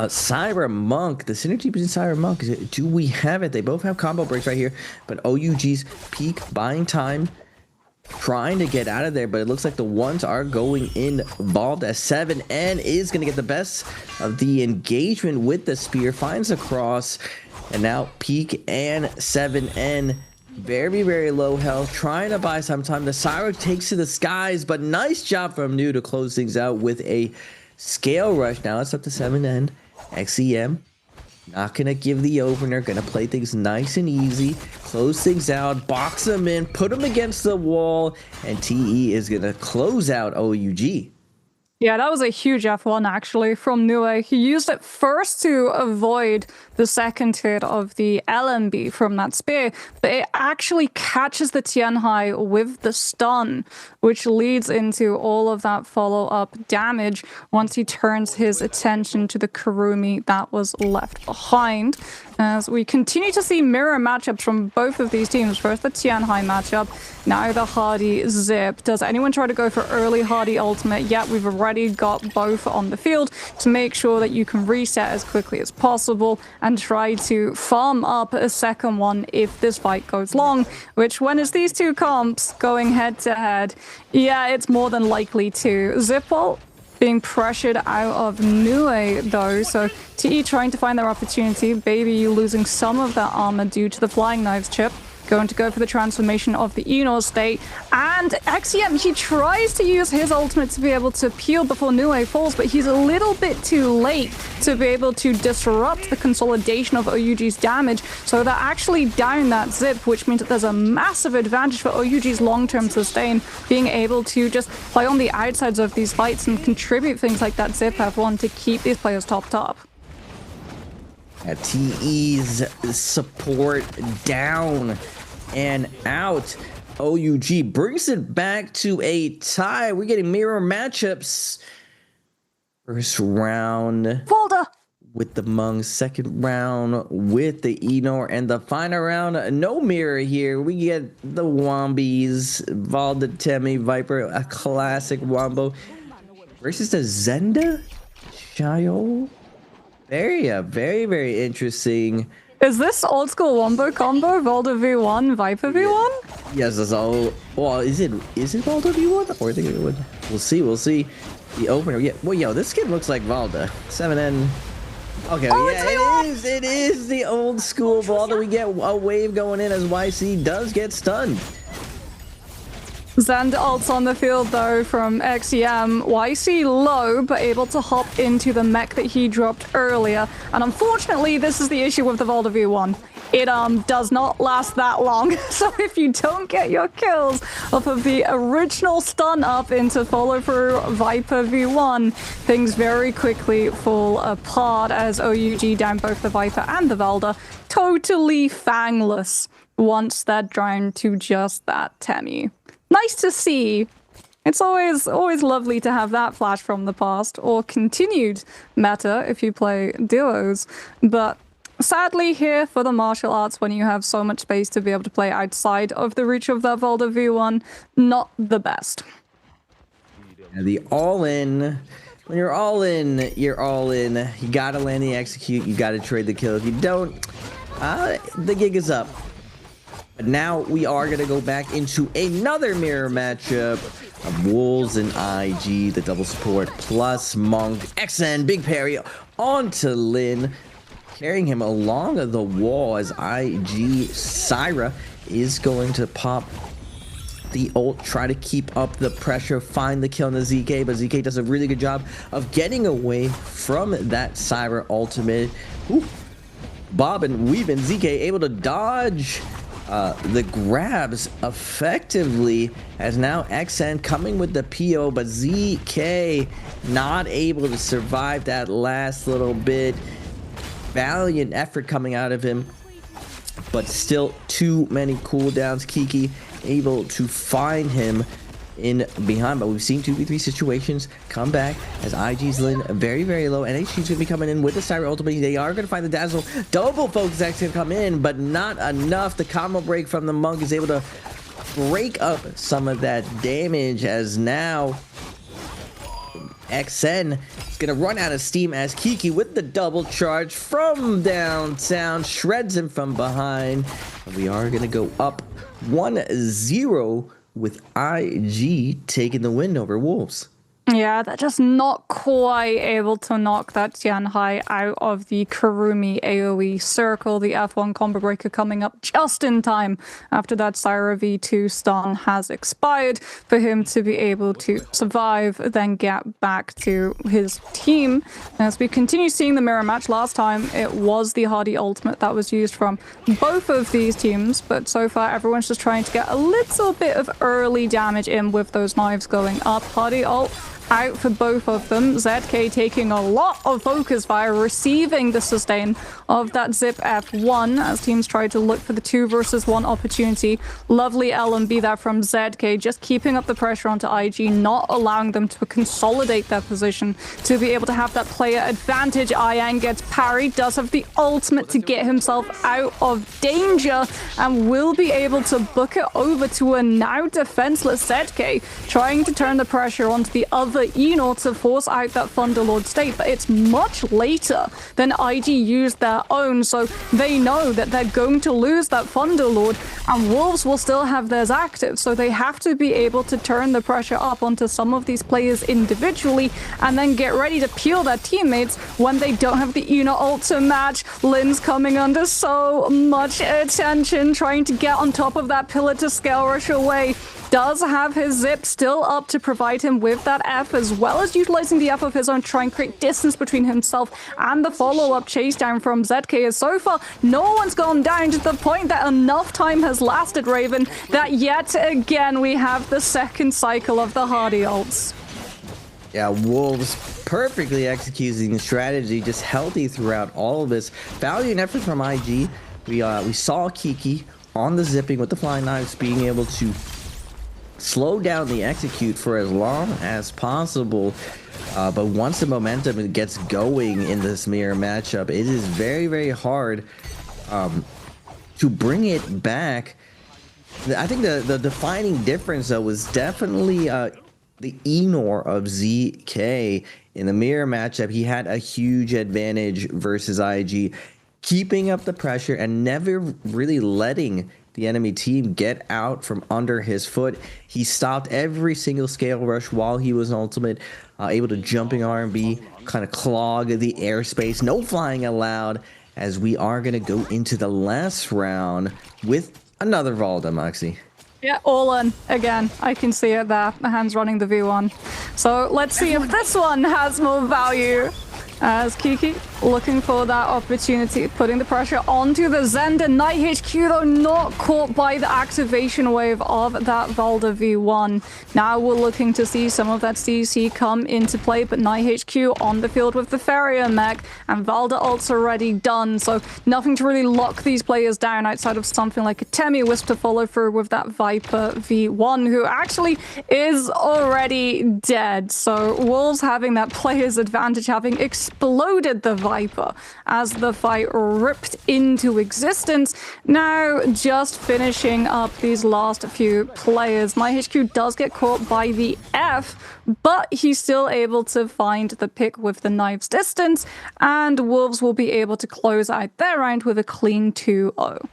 Syra Monk. The synergy between Syra Monk, do we have it? They both have combo breaks right here, but OUG's peak buying time, trying to get out of there, but it looks like the ones are going involved as 7N is going to get the best of the engagement with the spear, finds a cross, and now Peak and 7N very, very low health, trying to buy some time. The Syra takes to the skies, but nice job from New to close things out with a scale rush. Now it's up to 7N. XEM not gonna give the opener, gonna play things nice and easy, close things out, box them in, put them against the wall, and TE is gonna close out OUG. Yeah, that was a huge F1 actually from Nue. He used it first to avoid the second hit of the LMB from that spear, but it actually catches the Tianhai with the stun, which leads into all of that follow-up damage once he turns his attention to the Kurumi that was left behind. As we continue to see mirror matchups from both of these teams. First the Tianhai matchup, now the Hardy Zip. Does anyone try to go for early Hardy ultimate? Yet we've already got both on the field to make sure that you can reset as quickly as possible and try to farm up a second one if this fight goes long, which when it's these two comps going head to head, yeah, it's more than likely to. Zip ult being pressured out of Nue though, so TE trying to find their opportunity. Baby you losing some of that armor due to the flying knives chip. Going to go for the transformation of the Enor state, and XEM, he tries to use his ultimate to be able to peel before Nue falls, but he's a little bit too late to be able to disrupt the consolidation of OUG's damage, so they're actually down that Zip, which means that there's a massive advantage for OUG's long-term sustain, being able to just play on the outsides of these fights and contribute things like that Zip F1 to keep these players topped up. TE's support down and out. OUG brings it back to a tie. We're getting mirror matchups. First round Volda with the Monks, second round with the Enor, and the final round, no mirror here. We get the Wombies, Valda, Temi, Viper, a classic Wombo versus the Zenda Shiol. Very, very interesting. Is this old school Wombo combo? Volda V1, Viper V1? Yes, that's all. Well, is it Volda V1? Or I think it would. We'll see. The opener. Yeah. Well, yo, this kid looks like Valda. 7N. Okay, oh, yeah, it is the old school Valda. We get a wave going in as YC does get stunned. Zend ults on the field though from XEM. YC low, but able to hop into the mech that he dropped earlier. And unfortunately, this is the issue with the Volda V1. It does not last that long. So if you don't get your kills off of the original stun up into follow through Viper V1, things very quickly fall apart as OUG down both the Viper and the Volda. Totally fangless once they're down to just that Temi. Nice to see. It's always lovely to have that flash from the past, or continued meta if you play duos. But sadly here for the martial arts, when you have so much space to be able to play outside of the reach of that Volda V1, not the best. And the all-in, when you're all in, you're all in. You gotta land the execute, you gotta trade the kill. If you don't, the gig is up. But now we are going to go back into another mirror matchup of Wolves and IG, the double support, plus Monk, XN, big parry onto Lin, carrying him along the wall as IG Syra is going to pop the ult, try to keep up the pressure, find the kill on the ZK, but ZK does a really good job of getting away from that Syra ultimate. Ooh. Bob and weaving, ZK able to dodge the grabs effectively, as now XN coming with the PO, but ZK not able to survive that last little bit. Valiant effort coming out of him. but still too many cooldowns. Kiki able to find him in behind, but we've seen 2v3 situations come back as IG's Lin very, very low. NHG's going to be coming in with the Cyber ultimate. They are going to find the Dazzle. Double focus X going to come in, but not enough. The combo break from the Monk is able to break up some of that damage, as now XN is going to run out of steam as Kiki with the double charge from downtown shreds him from behind. And we are going to go up 1-0 with IG taking the win over Wolves. Yeah, they're just not quite able to knock that Tianhai out of the Kurumi AoE circle. The F1 combo breaker coming up just in time after that Syra V2 stun has expired for him to be able to survive, then get back to his team. As we continue seeing the mirror match, last time it was the Hardy ultimate that was used from both of these teams, but so far everyone's just trying to get a little bit of early damage in with those knives going up. Hardy ult out for both of them. ZK taking a lot of focus via receiving the sustain of that Zip F1 as teams try to look for the 2 versus 1 opportunity. Lovely LMB there from ZK, just keeping up the pressure onto IG, not allowing them to consolidate their position to be able to have that player advantage. Ian gets parried, does have the ultimate to get himself out of danger, and will be able to book it over to a now defenseless ZK, trying to turn the pressure onto the other Enor to force out that Thunderlord state, but it's much later than IG used their own, so they know that they're going to lose that Thunderlord, and Wolves will still have theirs active, so they have to be able to turn the pressure up onto some of these players individually, and then get ready to peel their teammates when they don't have the Enor ult to match. Lin's coming under so much attention, trying to get on top of that pillar to scale rush away. Does have his Zip still up to provide him with that F, as well as utilizing the F of his own to try and create distance between himself and the follow-up chase down from ZK. As so far, no one's gone down, to the point that enough time has lasted, Raven, that yet again we have the second cycle of the Hardy ults. Yeah, Wolves perfectly executing the strategy, just healthy throughout all of this. Valiant effort from IG. We saw Kiki on the zipping with the flying knives, being able to slow down the execute for as long as possible, but once the momentum gets going in this mirror matchup, it is very, very hard to bring it back. I think the defining difference, though, was definitely the Enor of ZK in the mirror matchup. He had a huge advantage versus IG, keeping up the pressure and never really letting the enemy team get out from under his foot. He stopped every single scale rush while he was ultimate, able to jumping R&B, kind of clog the airspace. No flying allowed, as we are going to go into the last round with another Valda, Moxie. Yeah, all in again. I can see it there. My hand's running the V1. So let's see if this one has more value. As Kiki looking for that opportunity, putting the pressure onto the Zenda. Night HQ, though, not caught by the activation wave of that Valda V1. Now we're looking to see some of that CC come into play, but Night HQ on the field with the Farrier mech, and Valda ult's already done, so nothing to really lock these players down outside of something like a Temi Wisp to follow through with that Viper V1, who actually is already dead. So Wolves having that player's advantage, having exploded the Viper as the fight ripped into existence. Now just finishing up these last few players. My HQ does get caught by the F, but he's still able to find the pick with the knife's distance, and Wolves will be able to close out their round with a clean 2-0.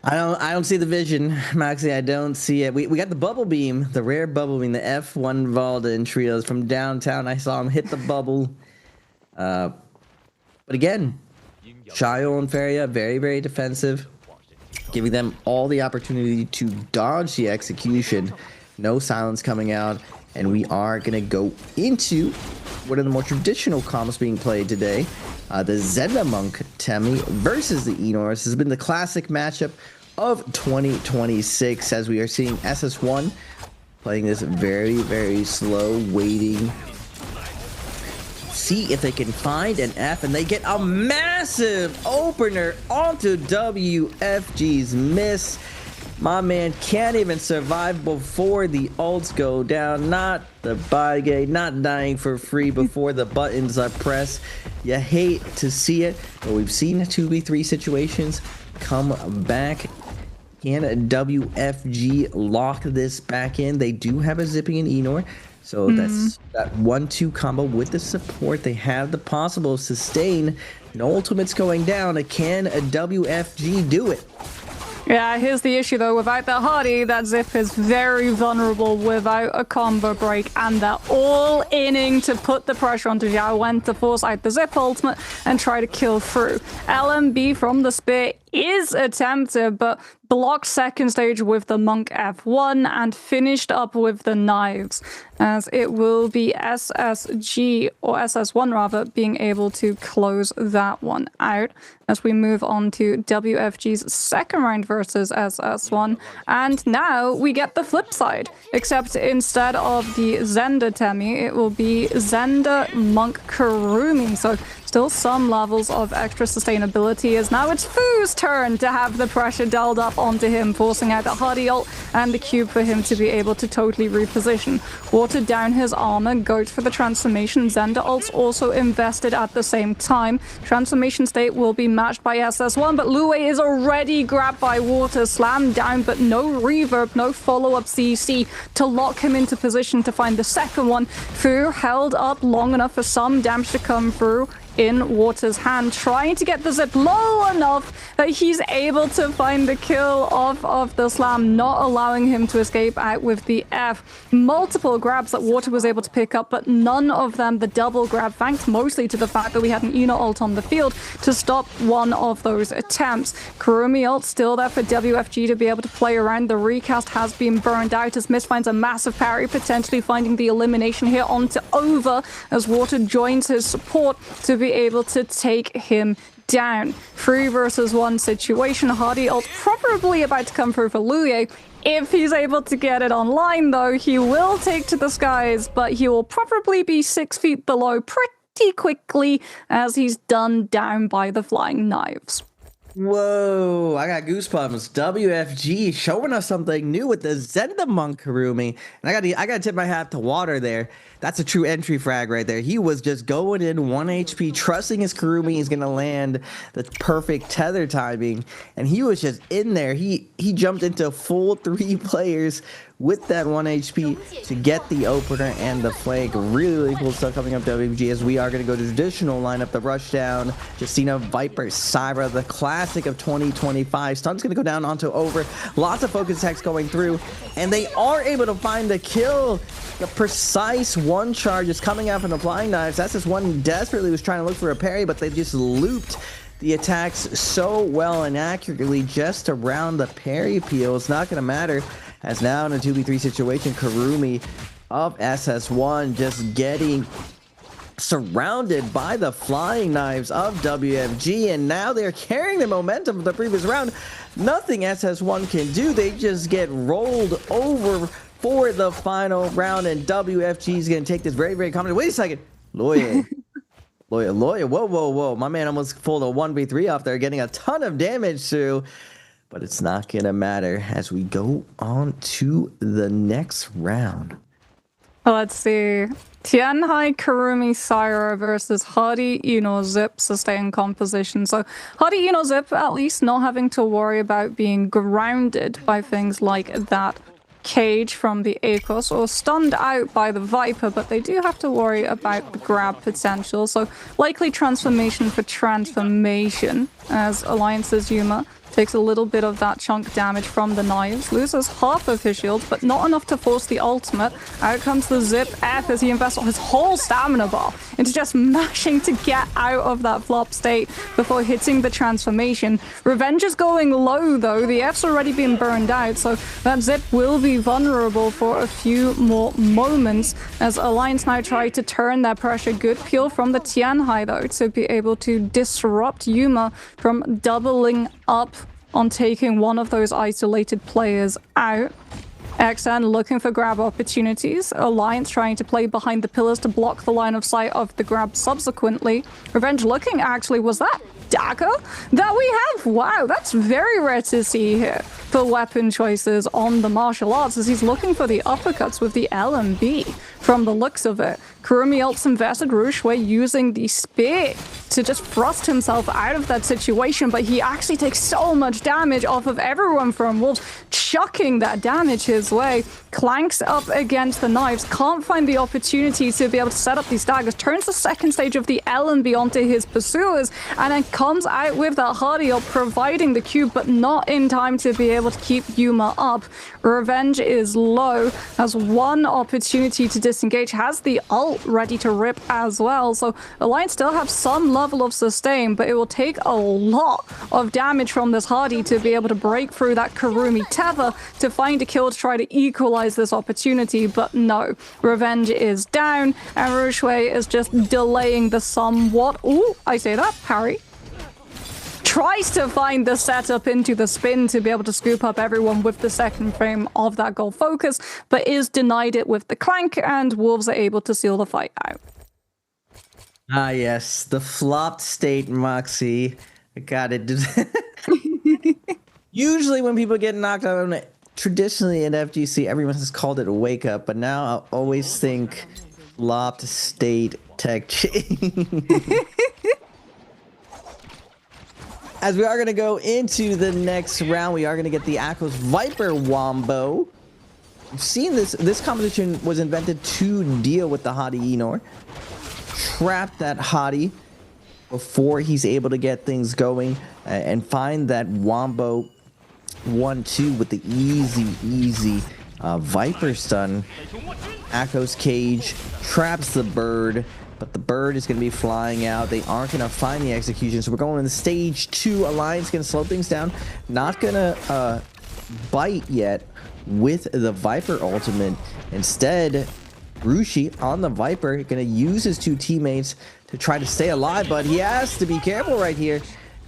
I don't see the vision, Moxie. I don't see it. We got the bubble beam, the rare bubble beam, the F1 Valda in trios from downtown. I saw him hit the bubble. But again, Shayo and Feria, very, very defensive, giving them all the opportunity to dodge the execution. No silence coming out, and we are going to go into one of the more traditional comps being played today. The Zenda Monk Temi versus the Enor. This has been the classic matchup of 2026, as we are seeing SS1 playing this very, very slow, waiting, see if they can find an F, and they get a massive opener onto WFG's miss. My man can't even survive before the ults go down. Not the Baige, not dying for free before the buttons are pressed. You hate to see it, but we've seen 2v3 situations come back. Can WFG lock this back in? They do have a Zipping and Enor, so that's that 1-2 combo with the support. They have the possible sustain. No ultimates going down. Can a WFG do it? Yeah, here's the issue though. Without the Hardy, that Zip is very vulnerable without a combo break, and they're all inning to put the pressure onto Xiao Wen to force out the Zip ultimate and try to kill through. LMB from the Spear is attempted, but blocked second stage with the Monk F1 and finished up with the knives, as it will be SSG, or SS1 rather, being able to close that one out as we move on to WFG's second round versus SS1. And now we get the flip side, except instead of the Zenda Temi, it will be Zenda Monk Kurumi. So still some levels of extra sustainability, as now it's Fu's turn to have the pressure dialed up onto him, forcing out the Hardy ult and the cube for him to be able to totally reposition. Water down his armor, goes for the transformation. Zenda ult's also invested at the same time. Transformation state will be matched by SS1, but Lue is already grabbed by Water, slammed down, but no reverb, no follow-up CC to lock him into position to find the second one. Fu held up long enough for some damage to come through in Water's hand, trying to get the Zip low enough that he's able to find the kill off of the slam, not allowing him to escape out with the F. Multiple grabs that Water was able to pick up, but none of them the double grab, thanks mostly to the fact that we had an Eno ult on the field to stop one of those attempts. Kurumi ult still there for WFG to be able to play around. The recast has been burned out as Mist finds a massive parry, potentially finding the elimination here onto Over as Water joins his support to be able to take him down. 3 versus 1 situation. Hardy ult probably about to come through for Luye. If he's able to get it online though, he will take to the skies, but he will probably be 6 feet below pretty quickly as he's done down by the flying knives. Whoa, I got goosebumps. WFG showing us something new with the Zenda Monk Kurumi. And I gotta tip my hat to Water there. That's a true entry frag right there. He was just going in 1 HP, trusting his Kurumi is gonna land the perfect tether timing. And he was just in there. He jumped into full 3 players with that 1 HP to get the opener and the flank. Really cool stuff coming up WFG, as we are going to go to traditional lineup, the rushdown, Justina, Viper, Syra, the classic of 2025. Stun's going to go down onto Over. Lots of focus attacks going through, and they are able to find the kill. The precise one charge is coming out from the flying knives. That's just one desperately was trying to look for a parry, but they just looped the attacks so well and accurately just around the parry peel. It's not going to matter, as now in a 2v3 situation, Kurumi of SS1 just getting surrounded by the flying knives of WFG, and now they're carrying the momentum of the previous round. Nothing SS1 can do. They just get rolled over for the final round, and WFG is going to take this very, very confident. Wait a second. Lawyer. Whoa. My man almost pulled a 1v3 off there, getting a ton of damage through. But it's not going to matter as we go on to the next round. Let's see. Tianhai, Kurumi, Syra versus Hardy, Eno, Zip, sustain composition. So Hardy, Eno, Zip, at least not having to worry about being grounded by things like that cage from the Akos or stunned out by the Viper, but they do have to worry about the grab potential. So likely transformation for transformation, as Alliance's Yuma takes a little bit of that chunk damage from the knives, loses half of his shield, but not enough to force the ultimate. Out comes the Zip F as he invests his whole stamina bar into just mashing to get out of that flop state before hitting the transformation. Revenge is going low though, the F's already been burned out, so that Zip will be vulnerable for a few more moments as Alliance now try to turn their pressure. Good peel from the Tianhai though to be able to disrupt Yuma from doubling up on taking one of those isolated players out. XN looking for grab opportunities. Alliance trying to play behind the pillars to block the line of sight of the grab subsequently. Revenge looking, actually, was that dagger that we have? Wow, that's very rare to see here for weapon choices on the martial arts, as he's looking for the uppercuts with the L and B from the looks of it. Kurumi ults invested, Rushway using the spear to just thrust himself out of that situation, but he actually takes so much damage off of everyone from Wolves, chucking that damage his way. Clanks up against the knives, can't find the opportunity to be able to set up these daggers, turns the second stage of the L and B onto his pursuers, and then comes out with that hardy ult, providing the cube, but not in time to be able to keep Yuma up. Revenge is low, has one opportunity to disengage, has the ult ready to rip as well, so Alliance still have some level of sustain, but it will take a lot of damage from this hardy to be able to break through that Kurumi tether to find a kill to try to equalize this opportunity, but no. Revenge is down, and Rushway is just delaying the somewhat, ooh, I say that, parry. Tries to find the setup into the spin to be able to scoop up everyone with the second frame of that goal focus, but is denied it with the clank, and Wolves are able to seal the fight out. Ah, yes, the flopped state, Moxie. I got it. Usually when people get knocked out, traditionally in FGC, everyone has called it a wake up, but now I always think flopped state tech change. As we are going to go into the next round, we are going to get the Akos Viper Wombo. We've seen this. This composition was invented to deal with the Hottie Enor. Trap that Hottie before he's able to get things going and find that Wombo 1-2 with the easy Viper stun. Akos Cage traps the bird, but the bird is going to be flying out. They aren't going to find the execution, so we're going into stage 2. Alliance going to slow things down. Not going to bite yet with the Viper ultimate. Instead, Rushi on the Viper going to use his 2 teammates to try to stay alive, but he has to be careful right here.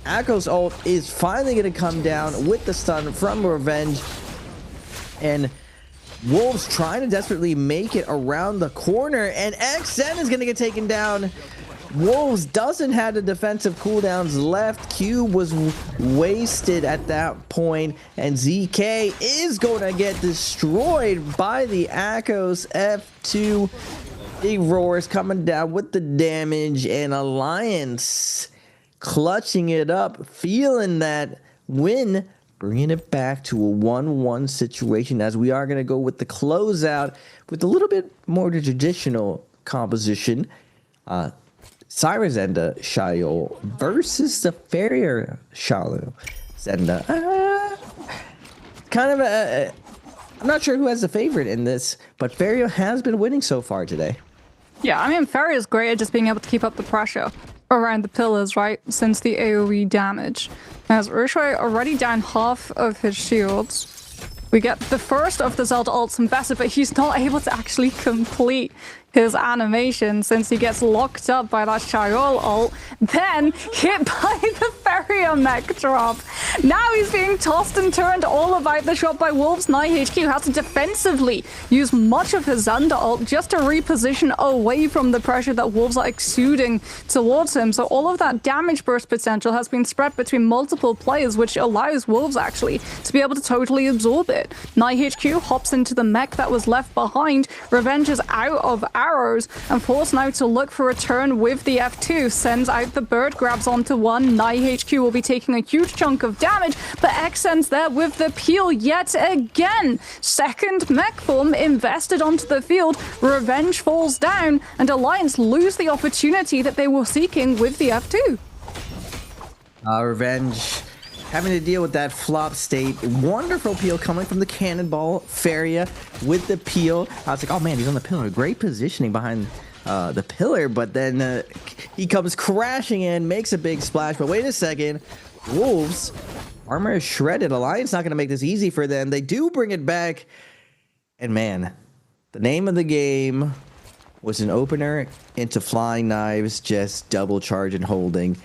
Akos ult is finally going to come down with the stun from Revenge, and Wolves trying to desperately make it around the corner, and XN is going to get taken down. Wolves doesn't have the defensive cooldowns left. Cube was wasted at that point, and ZK is going to get destroyed by the Akos F2. Big Roars coming down with the damage, and Alliance clutching it up, feeling that win, bringing it back to a 1-1 situation, as we are going to go with the closeout with a little bit more traditional composition. Cyrus Zenda Shayo versus the Farrier Shayo Zenda. Kind of a... I'm not sure who has the favorite in this, but Farrier has been winning so far today. Yeah, I mean, Farrier is great at just being able to keep up the pressure around the pillars, right, since the AoE damage. As Urshui already down half of his shields. We get the first of the Zelda ults invested, but he's not able to actually complete his animation since he gets locked up by that Shayol ult, then hit by the Farrier mech drop. Now he's being tossed and turned all about the shot by Wolves. NiHQ has to defensively use much of his Thunder ult just to reposition away from the pressure that Wolves are exuding towards him. So all of that damage burst potential has been spread between multiple players, which allows Wolves actually to be able to totally absorb it. NiHQ hops into the mech that was left behind. Revenge is out of arrows and forced now to look for a turn with the F2. Sends out the bird, grabs onto one. NiHQ will be taking a huge chunk of damage, but XN's there with the peel yet again. Second mech form invested onto the field. Revenge falls down, and Alliance lose the opportunity that they were seeking with the F2. Revenge having to deal with that flop state. Wonderful peel coming from the cannonball. Faria with the peel. I was like, oh man, he's on the pillar. Great positioning behind the pillar, but then he comes crashing in, makes a big splash. But wait a second. Wolves, armor is shredded. Alliance not going to make this easy for them. They do bring it back. And man, the name of the game was an opener into flying knives, just double charge and holding.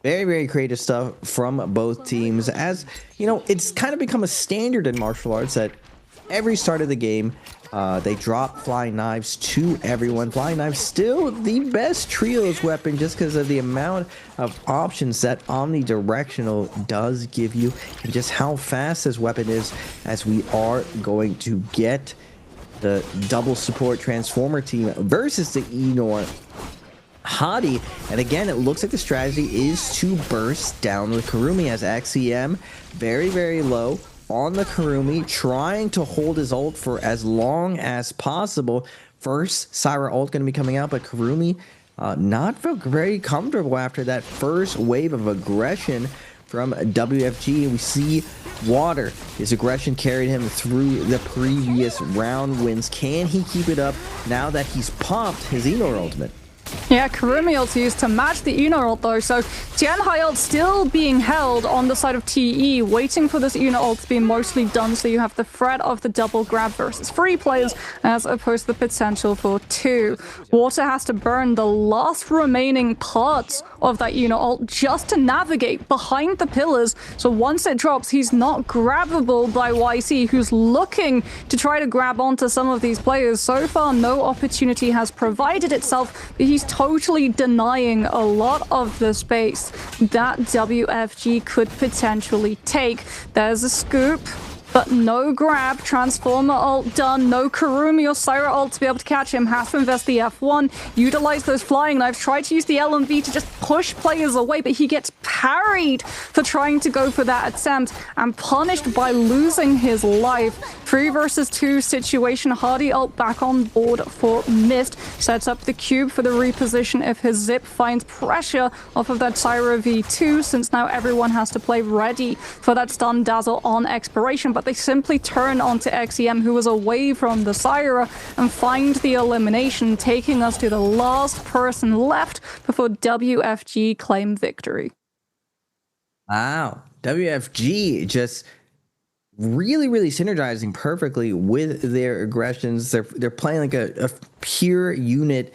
Very, very creative stuff from both teams. As you know, it's kind of become a standard in martial arts that every start of the game. They drop flying knives to everyone. Flying knives still the best trios weapon just because of the amount of options that omnidirectional does give you and just how fast this weapon is, as we are going to get the double support transformer team versus the Enor Hadi. And again, it looks like the strategy is to burst down the Kurumi as XEM very, very low on the Kurumi, trying to hold his ult for as long as possible. First Syra ult going to be coming out, but Kurumi not felt very comfortable after that first wave of aggression from WFG. We see Water, his aggression carried him through the previous round wins. Can he keep it up now that he's popped his Enor ultimate? Yeah, Kurumi ult's used to match the Una ult though, so Tianhai ult still being held on the side of TE, waiting for this Una ult to be mostly done, so you have the threat of the double grab versus 3 players as opposed to the potential for 2. Water has to burn the last remaining parts of that Una ult just to navigate behind the pillars, so once it drops, he's not grabbable by YC, who's looking to try to grab onto some of these players. So far, no opportunity has provided itself, but he's totally denying a lot of the space that WFG could potentially take. There's a scoop, but no grab. Transformer ult done. No Kurumi or Syra ult to be able to catch him. Has to invest the F1. Utilize those flying knives. Try to use the LMV to just push players away, but he gets parried for trying to go for that attempt and punished by losing his life. 3 versus 2 situation. Hardy ult back on board for Mist. Sets up the cube for the reposition if his zip finds pressure off of that Syra V2, since now everyone has to play ready for that stun dazzle on expiration. But they simply turn onto XEM, who was away from the Syra, and find the elimination, taking us to the last person left before WFG claim victory. Wow, WFG just really synergizing perfectly with their aggressions. They're playing like a pure unit.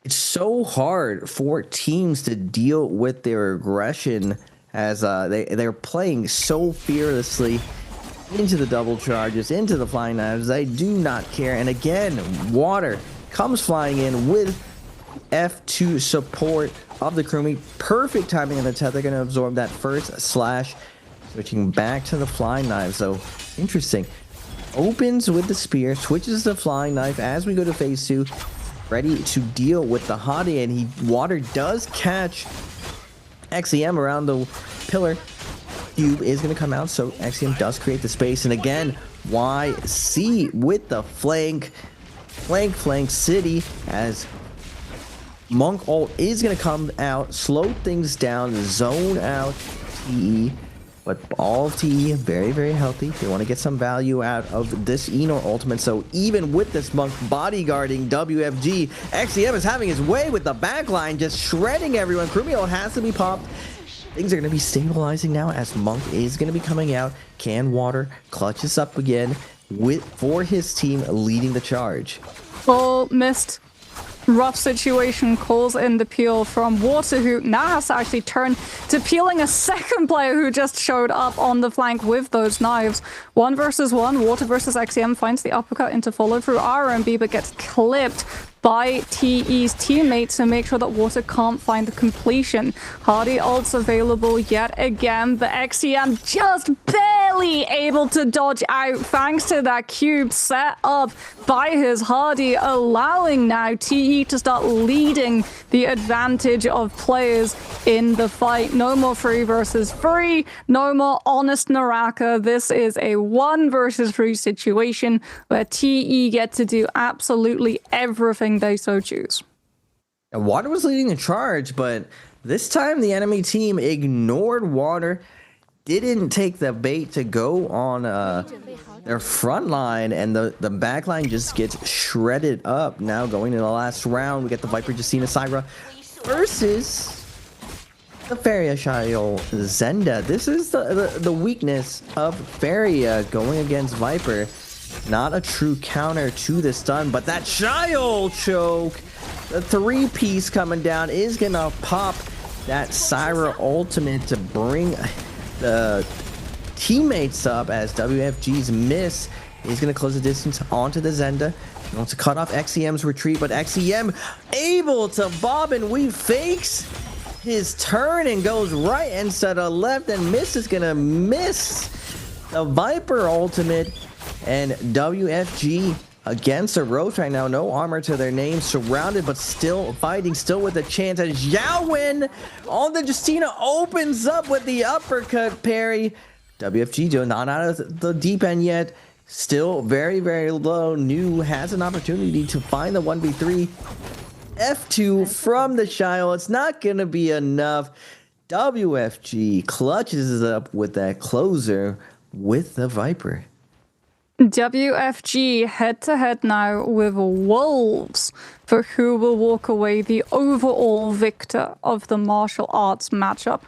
It's so hard for teams to deal with their aggression, as they're playing so fearlessly into the double charges, into the flying knives. They do not care. And again, Water comes flying in with F2 support of the Kurumi. Perfect timing on the Tether. Going to absorb that first slash. Switching back to the flying knife. So interesting. Opens with the spear, switches the flying knife as we go to phase 2. Ready to deal with the Hadi, and Water does catch XEM around the pillar. Cube is going to come out, so XEM does create the space. And again, YC with the flank city, as Monk ult is going to come out, slow things down, zone out TE. But all of TE very healthy. They want to get some value out of this Enor ultimate. So even with this Monk bodyguarding WFG, XEM is having his way with the backline, just shredding everyone. Kurumi has to be popped. Things are going to be stabilizing now as Monk is going to be coming out. Can Water clutches up again for his team leading the charge. Well, Mist. Rough situation calls in the peel from Water, who now has to actually turn to peeling a second player who just showed up on the flank with those knives. 1 versus 1, Water versus XEM finds the uppercut into follow through RMB, but gets clipped by TE's teammates to make sure that Water can't find the completion. Hardy ults available yet again, but XEM just barely able to dodge out thanks to that cube set up by his Hardy, allowing now TE to start leading the advantage of players in the fight. No more 3 versus 3, no more honest Naraka. This is a 1 versus 3 situation where TE get to do absolutely everything they so choose. Water was leading the charge, but this time the enemy team ignored Water, didn't take the bait to go on their front line, and the back line just gets shredded up. Now going to the last round, we get the Viper Justina Syra versus the Feria Shayol Zenda. This is the weakness of Feria going against Viper. Not a true counter to the stun, but that Shayol choke, the 3-piece coming down, is gonna pop that Syra ultimate to bring the teammates up as WFG's miss is going to close the distance onto the Zenda. He wants to cut off XEM's retreat, but XEM able to bob and weave, fakes his turn and goes right instead of left, and Miss is going to miss the Viper ultimate. And WFG against the ropes right now. No armor to their name. Surrounded, but still fighting. Still with a chance. As Xiaowin on the Justina opens up with the uppercut parry. WFG doing not out of the deep end yet. Still very, very low. New has an opportunity to find the 1v3. F2 from the Shio. It's not going to be enough. WFG clutches up with that closer with the Viper. WFG head-to-head now with Wolves for who will walk away the overall victor of the martial arts matchup.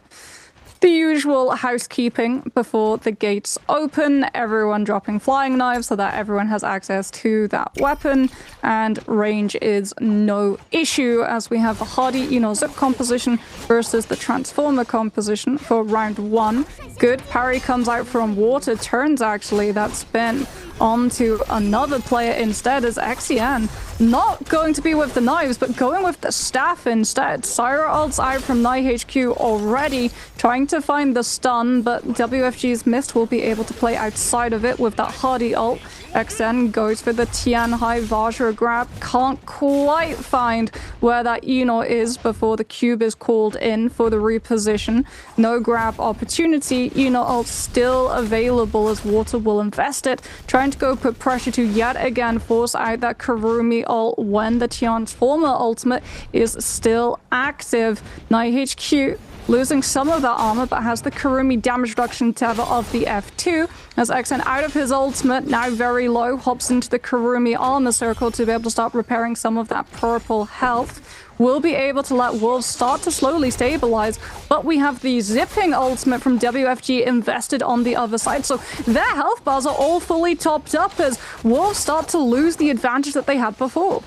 The usual housekeeping before the gates open, everyone dropping flying knives so that everyone has access to that weapon, and range is no issue as we have the Hardy Eno Zip composition versus the Transformer composition for round 1. Good parry comes out from Water, turns actually that spin onto another player instead as XEN not going to be with the knives but going with the staff instead. Syra ults out from NiHQ already, trying to find the stun, but WFG's Mist will be able to play outside of it with that Hardy ult. XN goes for the Tianhai Vajra grab, can't quite find where that Eno is before the cube is called in for the reposition. No grab opportunity, Eno ult still available as Water will invest it, trying to go put pressure to yet again force out that Karumi ult when the Transformer ultimate is still active. NiHQ losing some of that armor, but has the Karumi damage reduction tether of the F2 as XN out of his ultimate, now very low, hops into the Karumi armor circle to be able to start repairing some of that purple health. Will be able to let Wolves start to slowly stabilize, but we have the zipping ultimate from WFG invested on the other side, so their health bars are all fully topped up as Wolves start to lose the advantage that they had before.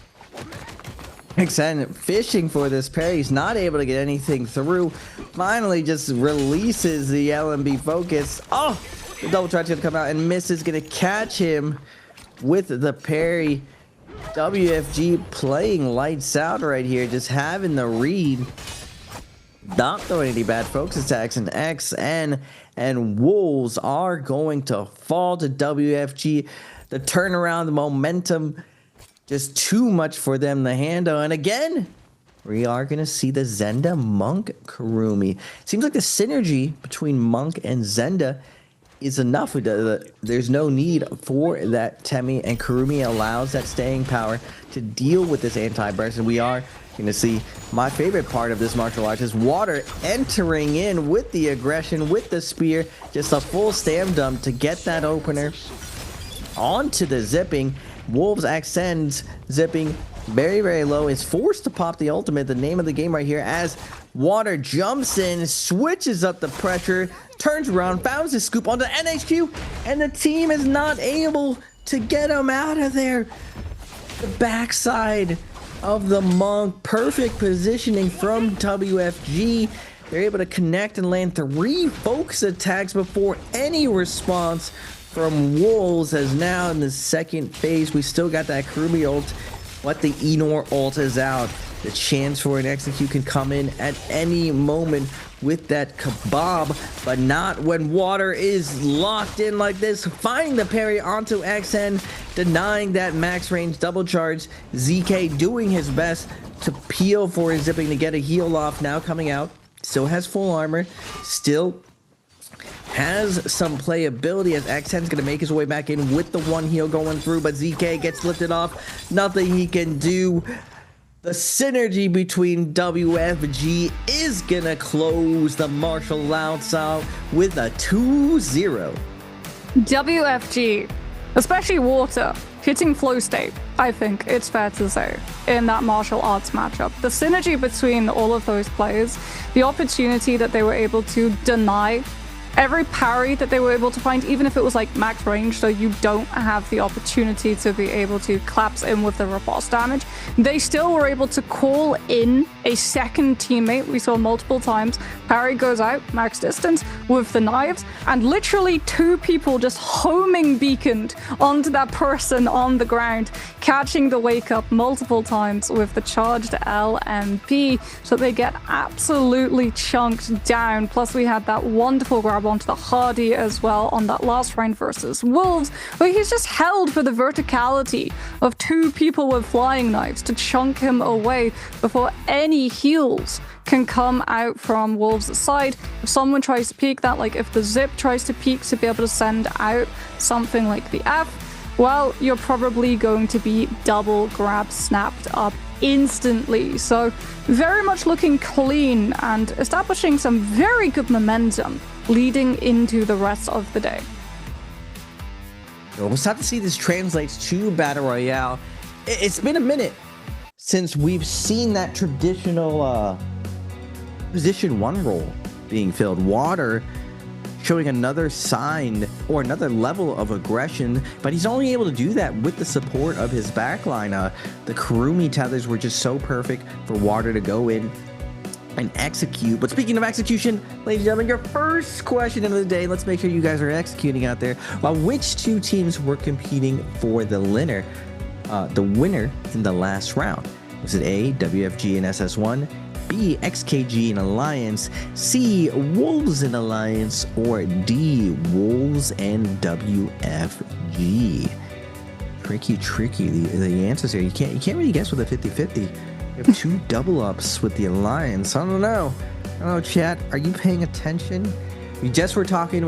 XN fishing for this parry. He's not able to get anything through. Finally just releases the LMB focus. Oh, the double try's gonna come out and Miss is gonna catch him with the parry. WFG playing lights out right here, just having the read, not throwing any bad focus attacks, and XN and Wolves are going to fall to WFG. The turnaround, the momentum, just too much for them to handle. And again, we are going to see the Zenda Monk Karumi. Seems like the synergy between Monk and Zenda is enough. There's no need for that Temi, and Karumi allows that staying power to deal with this anti-burst. And we are going to see my favorite part of this martial arts is Water entering in with the aggression, with the spear, just a full stam dump to get that opener onto the zipping. Wolves accents zipping very, very low, is forced to pop the ultimate, the name of the game right here, as Water jumps in, switches up the pressure, turns around, founds his scoop onto NHQ, and the team is not able to get him out of there. The backside of the Monk, perfect positioning from WFG. They're able to connect and land 3 focus attacks before any response from Wolves, as now in the second phase we still got that Karumi ult, but the Enor ult is out. The chance for an execute can come in at any moment with that kebab, but not when Water is locked in like this. Finding the parry onto XN, denying that max range double charge. ZK doing his best to peel for his zipping to get a heal off, now coming out. Still has full armor, still has some playability as XN's gonna make his way back in with the 1 heal going through, but ZK gets lifted off. Nothing he can do. The synergy between WFG is gonna close the martial arts out with a 2-0. WFG, especially Water, hitting flow state, I think it's fair to say, in that martial arts matchup. The synergy between all of those players, the opportunity that they were able to deny every parry that they were able to find, even if it was like max range, so you don't have the opportunity to be able to collapse in with the riposte damage, they still were able to call in a second teammate. We saw multiple times. Parry goes out, max distance, with the knives, and literally 2 people just homing beaconed onto that person on the ground, catching the wake up multiple times with the charged LMP, so they get absolutely chunked down. Plus we had that wonderful grab onto the Hardy as well on that last round versus Wolves, where he's just held for the verticality of 2 people with flying knives to chunk him away before any heals can come out from Wolves' side. If someone tries to peek that, like if the Zip tries to peek to be able to send out something like the F, well, you're probably going to be double grab snapped up instantly. So very much looking clean and establishing some very good momentum leading into the rest of the day. We'll have to see this translates to Battle Royale. It's been a minute since we've seen that traditional position 1 role being filled. Water showing another sign or another level of aggression, but he's only able to do that with the support of his backline. The Kurumi tethers were just so perfect for Water to go in and execute. But speaking of execution, ladies and gentlemen, your first question of the day, let's make sure you guys are executing out there. Which 2 teams were competing for the winner in the last round? Was it A, WFG and SS1, B, XKG and Alliance, C, Wolves and Alliance, or D, Wolves and WFG? Tricky. The answers here, you can't really guess with a 50-50. You have 2 double ups with the Alliance. I don't know, chat. Are you paying attention? We're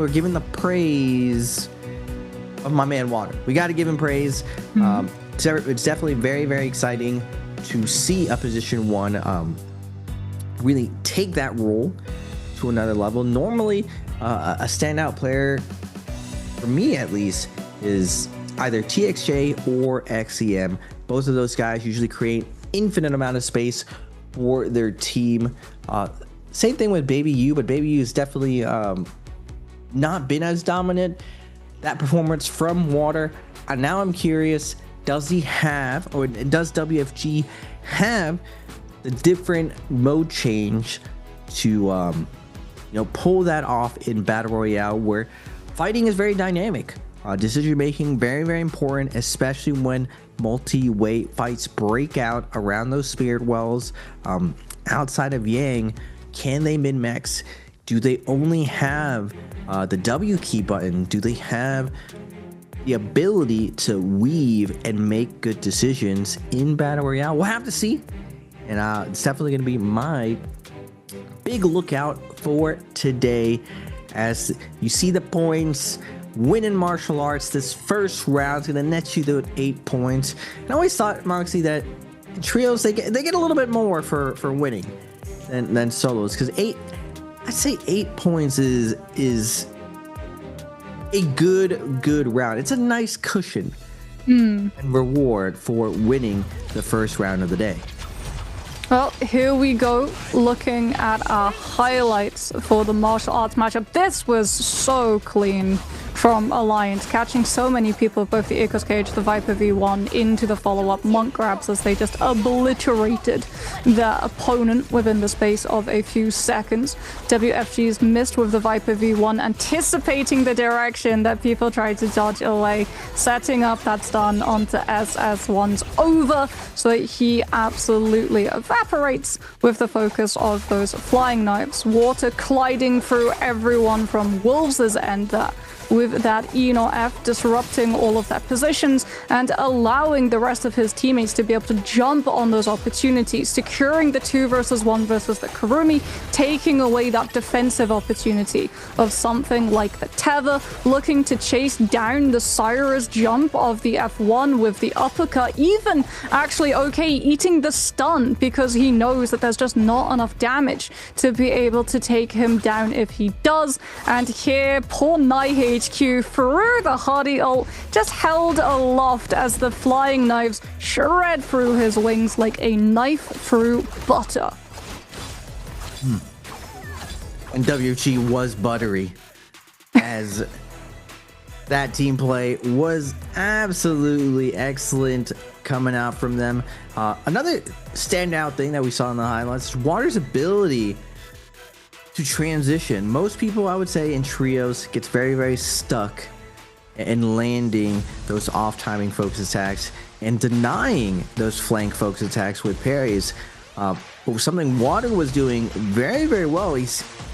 giving the praise of my man Water. We got to give him praise. It's definitely very, very exciting to see a position 1 really take that role to another level. Normally, a standout player, for me at least, is either TXJ or XEM. Both of those guys usually create infinite amount of space for their team. Same thing with Baby U, but Baby U has definitely not been as dominant. That performance from Water. And now I'm curious, does WFG have the different mode change to pull that off in Battle Royale, where fighting is very dynamic, decision making very, very important, especially when multi-weight fights break out around those spirit wells. Outside of Yang, can they min-max? Do they only have the W key button? Do they have the ability to weave and make good decisions in Battle Royale? We'll have to see. And it's definitely going to be my big lookout for today. As you see the points, winning martial arts, this first round is going to net you to 8 points. And I always thought, Moxie, that trios, they get a little bit more for winning than solos. Because I'd say 8 points is a good round. It's a nice cushion and reward for winning the first round of the day. Well, here we go, looking at our highlights for the martial arts matchup. This was so clean from Alliance, catching so many people, both the Icarus Cage, the Viper V1, into the follow-up monk grabs as they just obliterated their opponent within the space of a few seconds. WFG's missed with the Viper V1, anticipating the direction that people tried to dodge away, setting up that stun onto SS1's over, so that he absolutely evaporates with the focus of those flying knives. Water colliding through everyone from Wolves' end there, with that E nor F disrupting all of their positions and allowing the rest of his teammates to be able to jump on those opportunities, securing the 2 versus 1 versus the Kurumi, taking away that defensive opportunity of something like the Tether, looking to chase down the Cyrus jump of the F1 with the uppercut, even actually eating the stun because he knows that there's just not enough damage to be able to take him down if he does. And here, poor Nai HQ through the Hardy ult, just held aloft as the flying knives shred through his wings like a knife through butter. And WFG was buttery. as that team play was absolutely excellent coming out from them. Another standout thing that we saw in the highlights, Water's ability to transition. Most people, I would say, in trios gets very, very stuck in landing those off-timing focus attacks and denying those flank focus attacks with parries. But something Water was doing very, very well.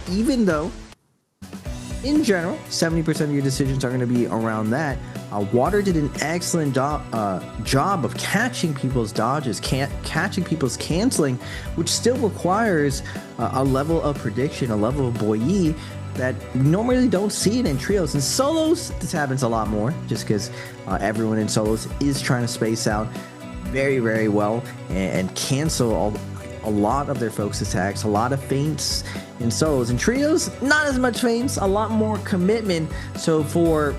Even though, in general, 70% of your decisions are going to be around that, Water did an excellent job of catching people's dodges, catching people's canceling, which still requires a level of prediction, a level of Boyi that we normally don't see it in trios. In solos, this happens a lot more, just because everyone in solos is trying to space out very, very well and cancel a lot of their focus attacks, a lot of feints in solos. In trios, not as much feints, a lot more commitment. So for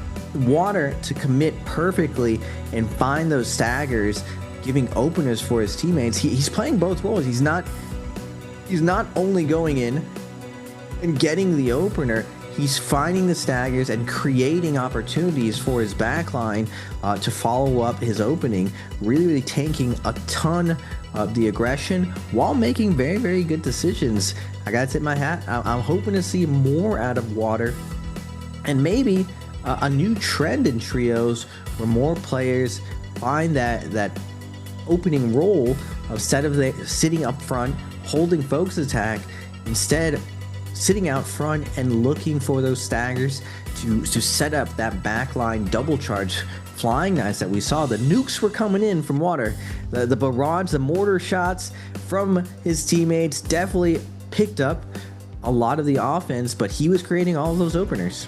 Water to commit perfectly and find those staggers, giving openers for his teammates, he's playing both roles. He's not only going in and getting the opener, he's finding the staggers and creating opportunities for his backline to follow up his opening, really tanking a ton of the aggression while making very, very good decisions. I gotta tip my hat. I'm hoping to see more out of Water, and maybe a new trend in trios where more players find that opening role of instead of sitting up front holding focus attack, instead sitting out front and looking for those staggers to set up that backline double charge flying knives that we saw. The nukes were coming in from Water. The barrage, the mortar shots from his teammates definitely picked up a lot of the offense, but he was creating all of those openers.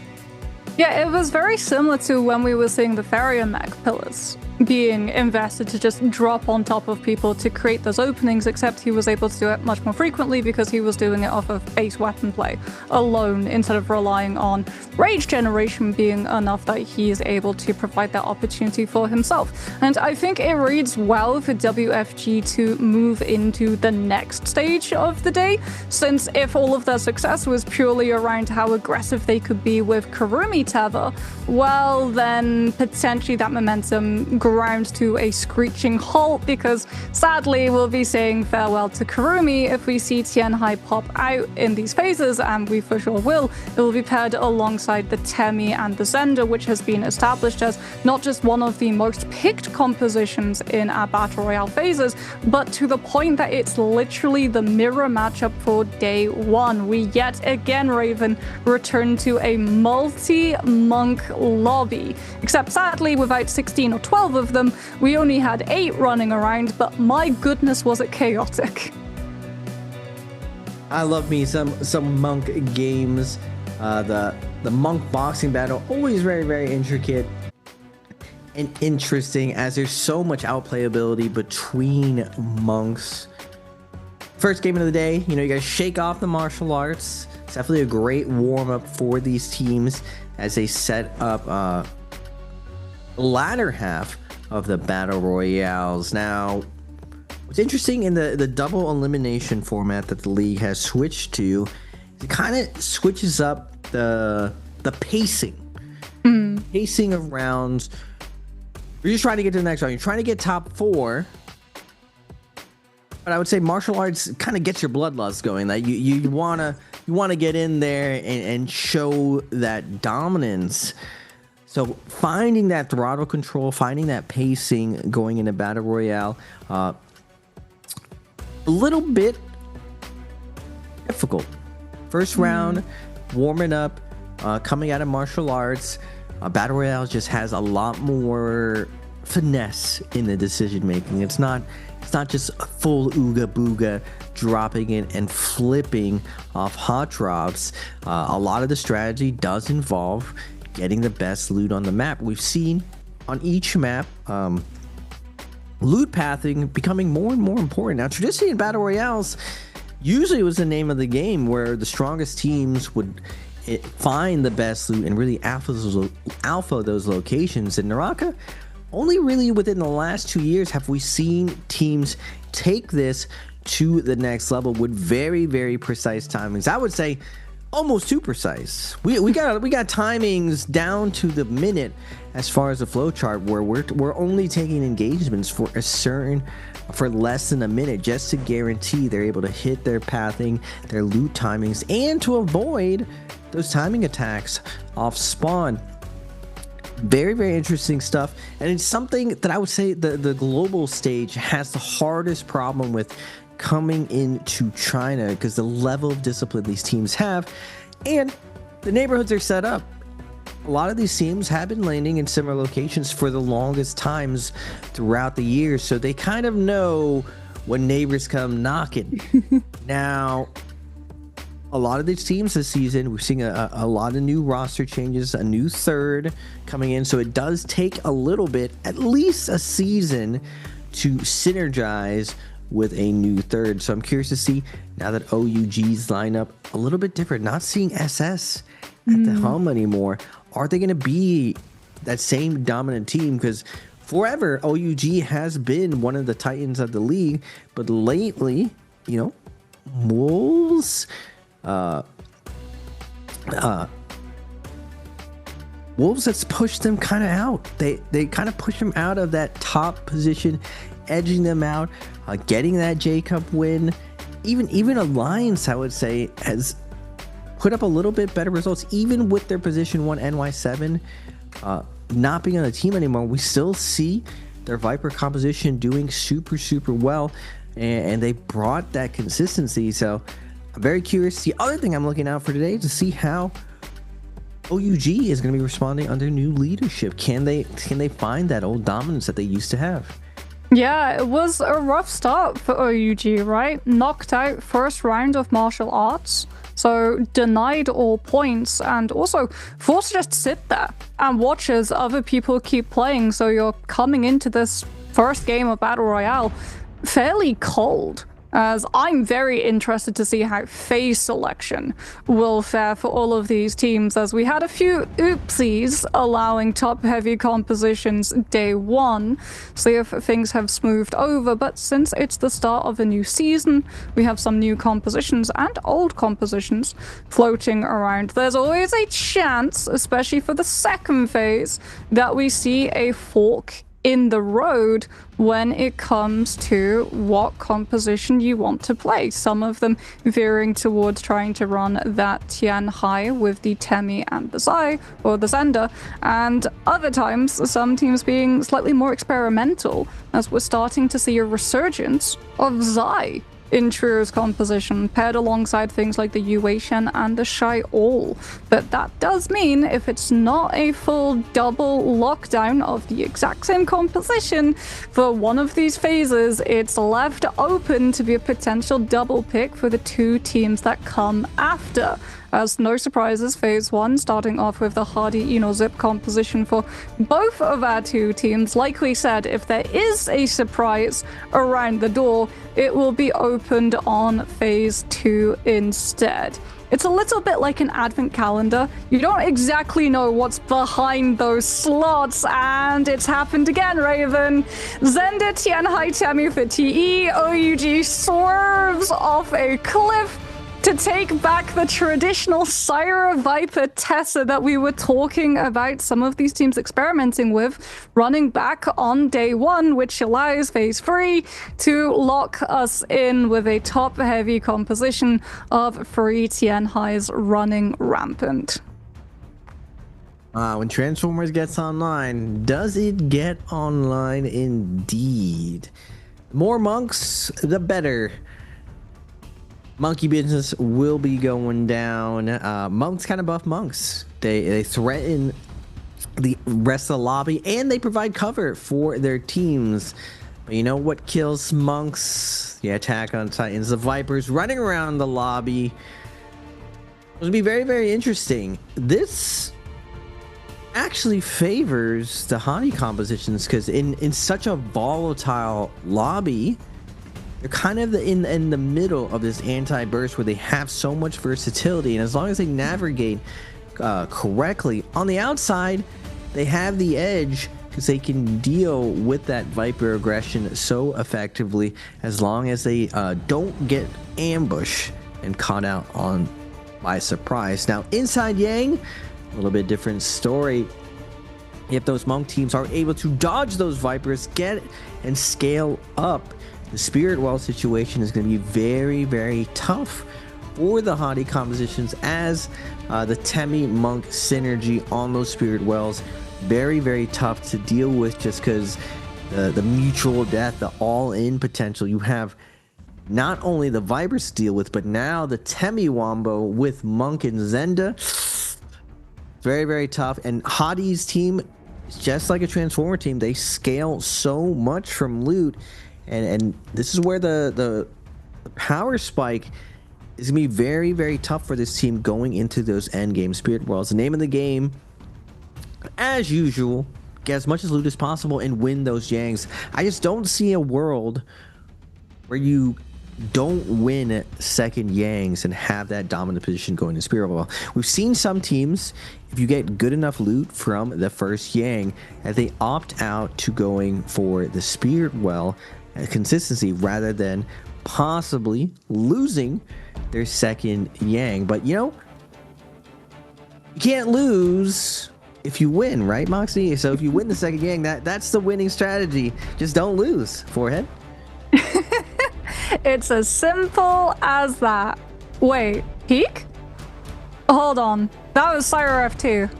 Yeah, it was very similar to when we were seeing the Farrier mech pillars being invested to just drop on top of people to create those openings, except he was able to do it much more frequently because he was doing it off of base weapon play alone instead of relying on rage generation being enough that he is able to provide that opportunity for himself. And I think it reads well for WFG to move into the next stage of the day, since if all of their success was purely around how aggressive they could be with Kurumi Tether, well then potentially that momentum ground to a screeching halt, because sadly we'll be saying farewell to Kurumi if we see Tianhai pop out in these phases, and we for sure will. It will be paired alongside the Temi and the Zender, which has been established as not just one of the most picked compositions in our Battle Royale phases, but to the point that it's literally the mirror matchup for day one. We yet again, Raven, return to a multi-monk lobby, except sadly without 16 or 12 of them. We only had 8 running around, but my goodness was it chaotic. I love me some monk games. The monk boxing battle, always very, very intricate and interesting, as there's so much outplayability between monks. First game of the day, you gotta shake off the martial arts. It's definitely a great warm-up for these teams as they set up the latter half of the battle royales. Now, what's interesting in the double elimination format that the league has switched to, it kind of switches up the pacing. Pacing of rounds. You're just trying to get to the next round. You're trying to get top 4. But I would say martial arts kind of gets your bloodlust going. That you wanna get in there and show that dominance. So finding that throttle control, finding that pacing going into Battle Royale, a little bit difficult. First round, warming up, coming out of martial arts, Battle Royale just has a lot more finesse in the decision making. It's not just a full ooga booga dropping in and flipping off hot drops. A lot of the strategy does involve getting the best loot on the map. We've seen on each map loot pathing becoming more and more important. Now, traditionally in Battle Royales, usually it was the name of the game where the strongest teams would find the best loot and really alpha those locations. In NARAKA, only really within the last 2 years have we seen teams take this to the next level with very, very precise timings. I would say almost too precise. We got timings down to the minute as far as the flow chart, where we're only taking engagements for less than a minute, just to guarantee they're able to hit their pathing, their loot timings, and to avoid those timing attacks off spawn. Very, very interesting stuff, and it's something that I would say the global stage has the hardest problem with coming into China, because the level of discipline these teams have and the neighborhoods are set up. A lot of these teams have been landing in similar locations for the longest times throughout the year, so they kind of know when neighbors come knocking. Now, a lot of these teams this season, we're seeing a lot of new roster changes, a new third coming in, so it does take a little bit, at least a season, to synergize with a new third. So I'm curious to see, now that OUG's line up a little bit different, not seeing SS at the helm anymore, are they going to be that same dominant team? Because forever OUG has been one of the titans of the league, but lately, you know, Wolves has pushed them kind of out. They kind of push them out of that top position, edging them out, getting that J Cup win. Even Alliance, I would say, has put up a little bit better results, even with their position 1 NY7 not being on the team anymore. We still see their Viper composition doing super well, and they brought that consistency. So I'm very curious. The other thing I'm looking out for today is to see how OUG is going to be responding under new leadership. Can they find that old dominance that they used to have? Yeah, it was a rough start for OUG, right? Knocked out first round of martial arts, so denied all points, and also forced to just sit there and watch as other people keep playing. So you're coming into this first game of Battle Royale fairly cold, as I'm very interested to see how phase selection will fare for all of these teams, as we had a few oopsies allowing top-heavy compositions day one. See if things have smoothed over, but since it's the start of a new season, we have some new compositions and old compositions floating around. There's always a chance, especially for the second phase, that we see a fork in the road when it comes to what composition you want to play. Some of them veering towards trying to run that Tian Hai with the Temi and the Zai, or the Zender, and other times some teams being slightly more experimental, as we're starting to see a resurgence of Zai in Trio's composition, paired alongside things like the Yue Shen and the Shai All. But that does mean if it's not a full double lockdown of the exact same composition for one of these phases, it's left open to be a potential double pick for the two teams that come after. As no surprises, phase one starting off with the Hardy Zip composition for both of our two teams. Like we said, if there is a surprise around the door, it will be opened on phase two instead. It's a little bit like an advent calendar. You don't exactly know what's behind those slots, and it's happened again, Raven. Zender Tianhai Temi for TE, OUG swerves off a cliff to take back the traditional Syra Viper Tessa that we were talking about some of these teams experimenting with, running back on day one, which allows phase 3 to lock us in with a top-heavy composition of 3 Tianhais running rampant. When Transformers gets online, does it get online indeed? More monks, the better. Monkey business will be going down. Monks kind of buff monks. They threaten the rest of the lobby, and they provide cover for their teams. But you know what kills monks? The attack on Titans. The Vipers running around the lobby. It's going to be very, very interesting. This actually favors the Hani compositions, because in such a volatile lobby, they're kind of in the middle of this anti-burst where they have so much versatility, and as long as they navigate correctly on the outside, they have the edge, because they can deal with that Viper aggression so effectively, as long as they don't get ambushed and caught out on by surprise. Now, inside Yang, a little bit different story. If those Monk teams are able to dodge those Vipers, get and scale up, the Spirit Well situation is going to be very, very tough for the Hottie compositions, as the Temmie Monk synergy on those Spirit Wells, very, very tough to deal with, just because the mutual death, the all-in potential. You have not only the Vipers to deal with, but now the Temmie Wombo with Monk and Zenda. Very, very tough. And Hottie's team is just like a Transformer team. They scale so much from loot. And this is where the power spike is going to be very, very tough for this team going into those endgame Spirit Worlds. The name of the game, as usual, get as much as loot as possible and win those Yangs. I just don't see a world where you don't win second Yangs and have that dominant position going to Spirit Well. We've seen some teams, if you get good enough loot from the first Yang, that they opt out to going for the Spirit Well consistency rather than possibly losing their second Yang. But you know, you can't lose if you win, right, Moxie? So if you win the second Yang, that's the winning strategy. Just don't lose. Forehead. It's as simple as that. Wait, peek? Hold on. That was Syra F2.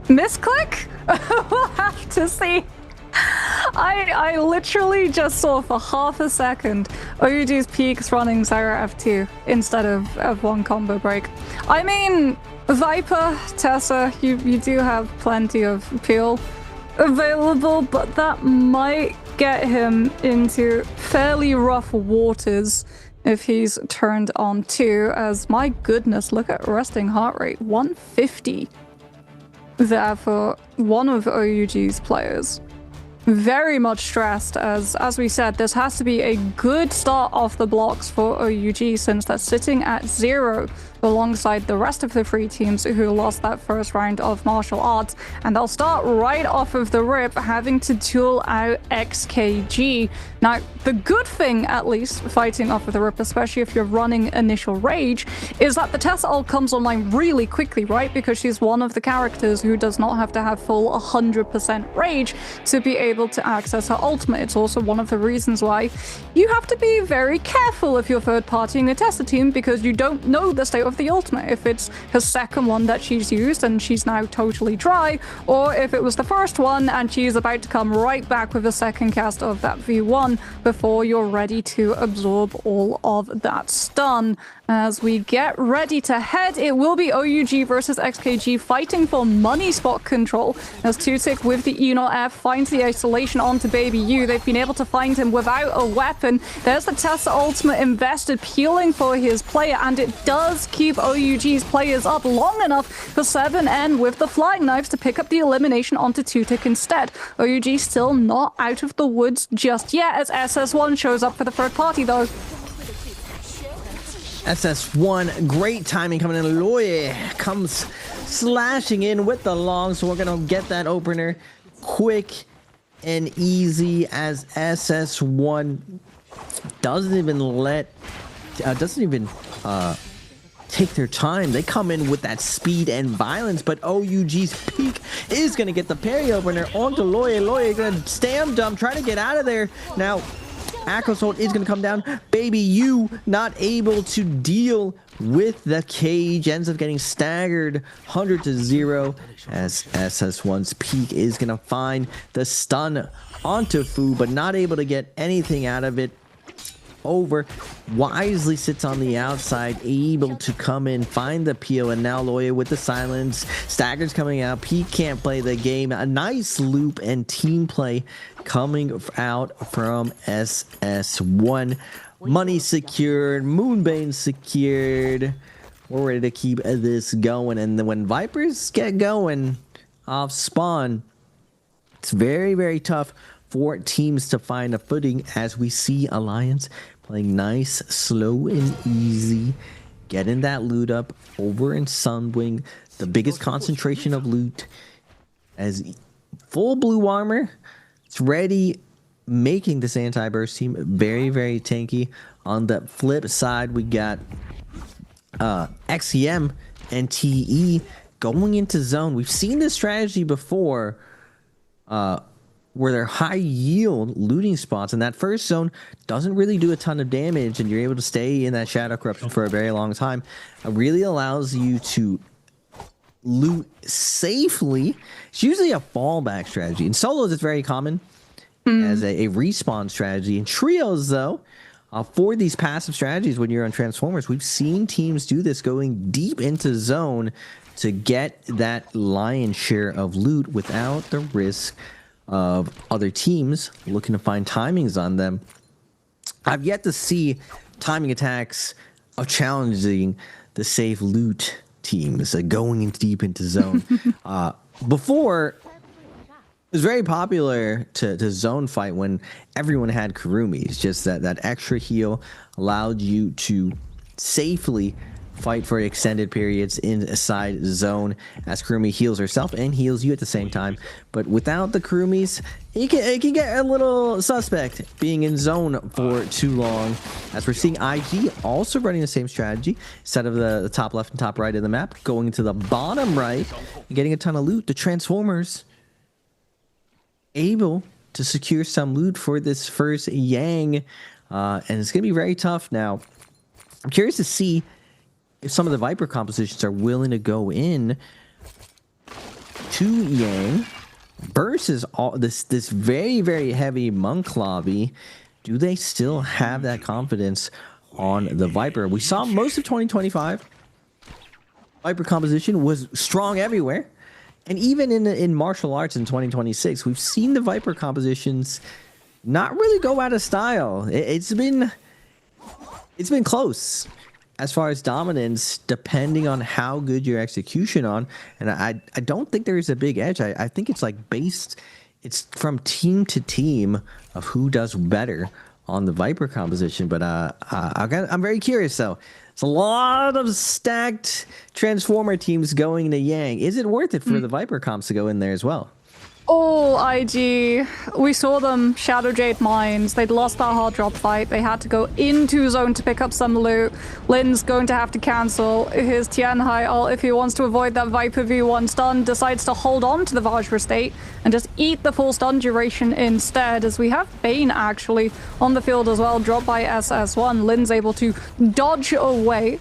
Misclick? We'll have to see. I literally just saw for half a second OUG's peaks running Syra F2 instead of one combo break. I mean, Viper, Tessa, you do have plenty of peel available, but that might get him into fairly rough waters if he's turned on too, as my goodness, look at resting heart rate, 150 there for one of OUG's players. Very much stressed, as we said, this has to be a good start off the blocks for OUG, since they're sitting at 0 alongside the rest of the 3 teams who lost that first round of martial arts, and they'll start right off of the rip having to duel out XKG. Now, the good thing, at least, fighting off of the rip, especially if you're running initial rage, is that the Tessa ult comes online really quickly, right? Because she's one of the characters who does not have to have full 100% rage to be able to access her ultimate. It's also one of the reasons why you have to be very careful if you're third-partying a Tessa team, because you don't know the state of the ultimate. If it's her second one that she's used and she's now totally dry, or if it was the first one and she's about to come right back with a second cast of that V1 before you're ready to absorb all of that stun. As we get ready to head, it will be OUG versus XKG fighting for money spot control, as Tutik with the E0F finds the isolation onto Baby U. They've been able to find him without a weapon. There's the Tessa ultimate invested, peeling for his player, and it does keep OUG's players up long enough for 7N with the flying knives to pick up the elimination onto Tutik instead. OUG still not out of the woods just yet, as SS1 shows up for the third party though. SS1, great timing coming in. Loye comes slashing in with the long, so we're gonna get that opener quick and easy, as SS1 doesn't even take their time. They come in with that speed and violence, but OUG's peak is gonna get the parry opener onto Loye. Loye gonna stam dump, trying to get out of there. Now Akko's ult is going to come down. Baby U not able to deal with the cage, ends up getting staggered 100-0, as SS1's peak is going to find the stun onto Fu, but not able to get anything out of it. Over wisely sits on the outside, able to come in, find the peel, and now Loya with the silence. Stagger's coming out. Pete can't play the game. A nice loop and team play coming out from SS1. Money secured, Moonbane secured. We're ready to keep this going, and then when Vipers get going off spawn, it's very, very tough for teams to find a footing, as we see Alliance playing nice, slow and easy, getting that loot up over in Sunwing, the biggest concentration of loot, as full blue armor. It's ready, making this anti-burst team very, very tanky. On the flip side, we got XEM and TE going into zone. We've seen this strategy before where they're high yield looting spots, and that first zone doesn't really do a ton of damage, and you're able to stay in that shadow corruption for a very long time. It really allows you to loot safely. It's usually a fallback strategy. In solos, it's very common as a respawn strategy. In trios, though, for these passive strategies when you're on Transformers, we've seen teams do this, going deep into zone to get that lion's share of loot without the risk of other teams looking to find timings on them. I've yet to see timing attacks of challenging the safe loot teams going deep into zone. Before, it was very popular to zone fight when everyone had Kurumis. Just that extra heal allowed you to safely fight for extended periods inside zone as Kurumi heals herself and heals you at the same time. But without the Kurumis, it can get a little suspect being in zone for too long, as we're seeing IG also running the same strategy. Instead of the top left and top right of the map, going to the bottom right and getting a ton of loot. The Transformers able to secure some loot for this first Yang, and it's going to be very tough. Now, I'm curious to see if some of the Viper compositions are willing to go in to Yang versus all this very, very heavy Monk lobby. Do they still have that confidence on the Viper? We saw most of 2025. Viper composition was strong everywhere. And even in martial arts in 2026, we've seen the Viper compositions not really go out of style. It's been close as far as dominance, depending on how good your execution on. And I don't think there is a big edge. I think it's like it's from team to team of who does better on the Viper composition. But I'm very curious though. It's a lot of stacked Transformer teams going to Yang. Is it worth it for the Viper comps to go in there as well? Oh, IG. We saw them Shadow Jade Mines. They'd lost that hard drop fight. They had to go into zone to pick up some loot. Lin's going to have to cancel his Tianhai ult if he wants to avoid that Viper V1 stun. Decides to hold on to the Vajra state and just eat the full stun duration instead, as we have Bane actually on the field as well, dropped by SS1. Lin's able to dodge away,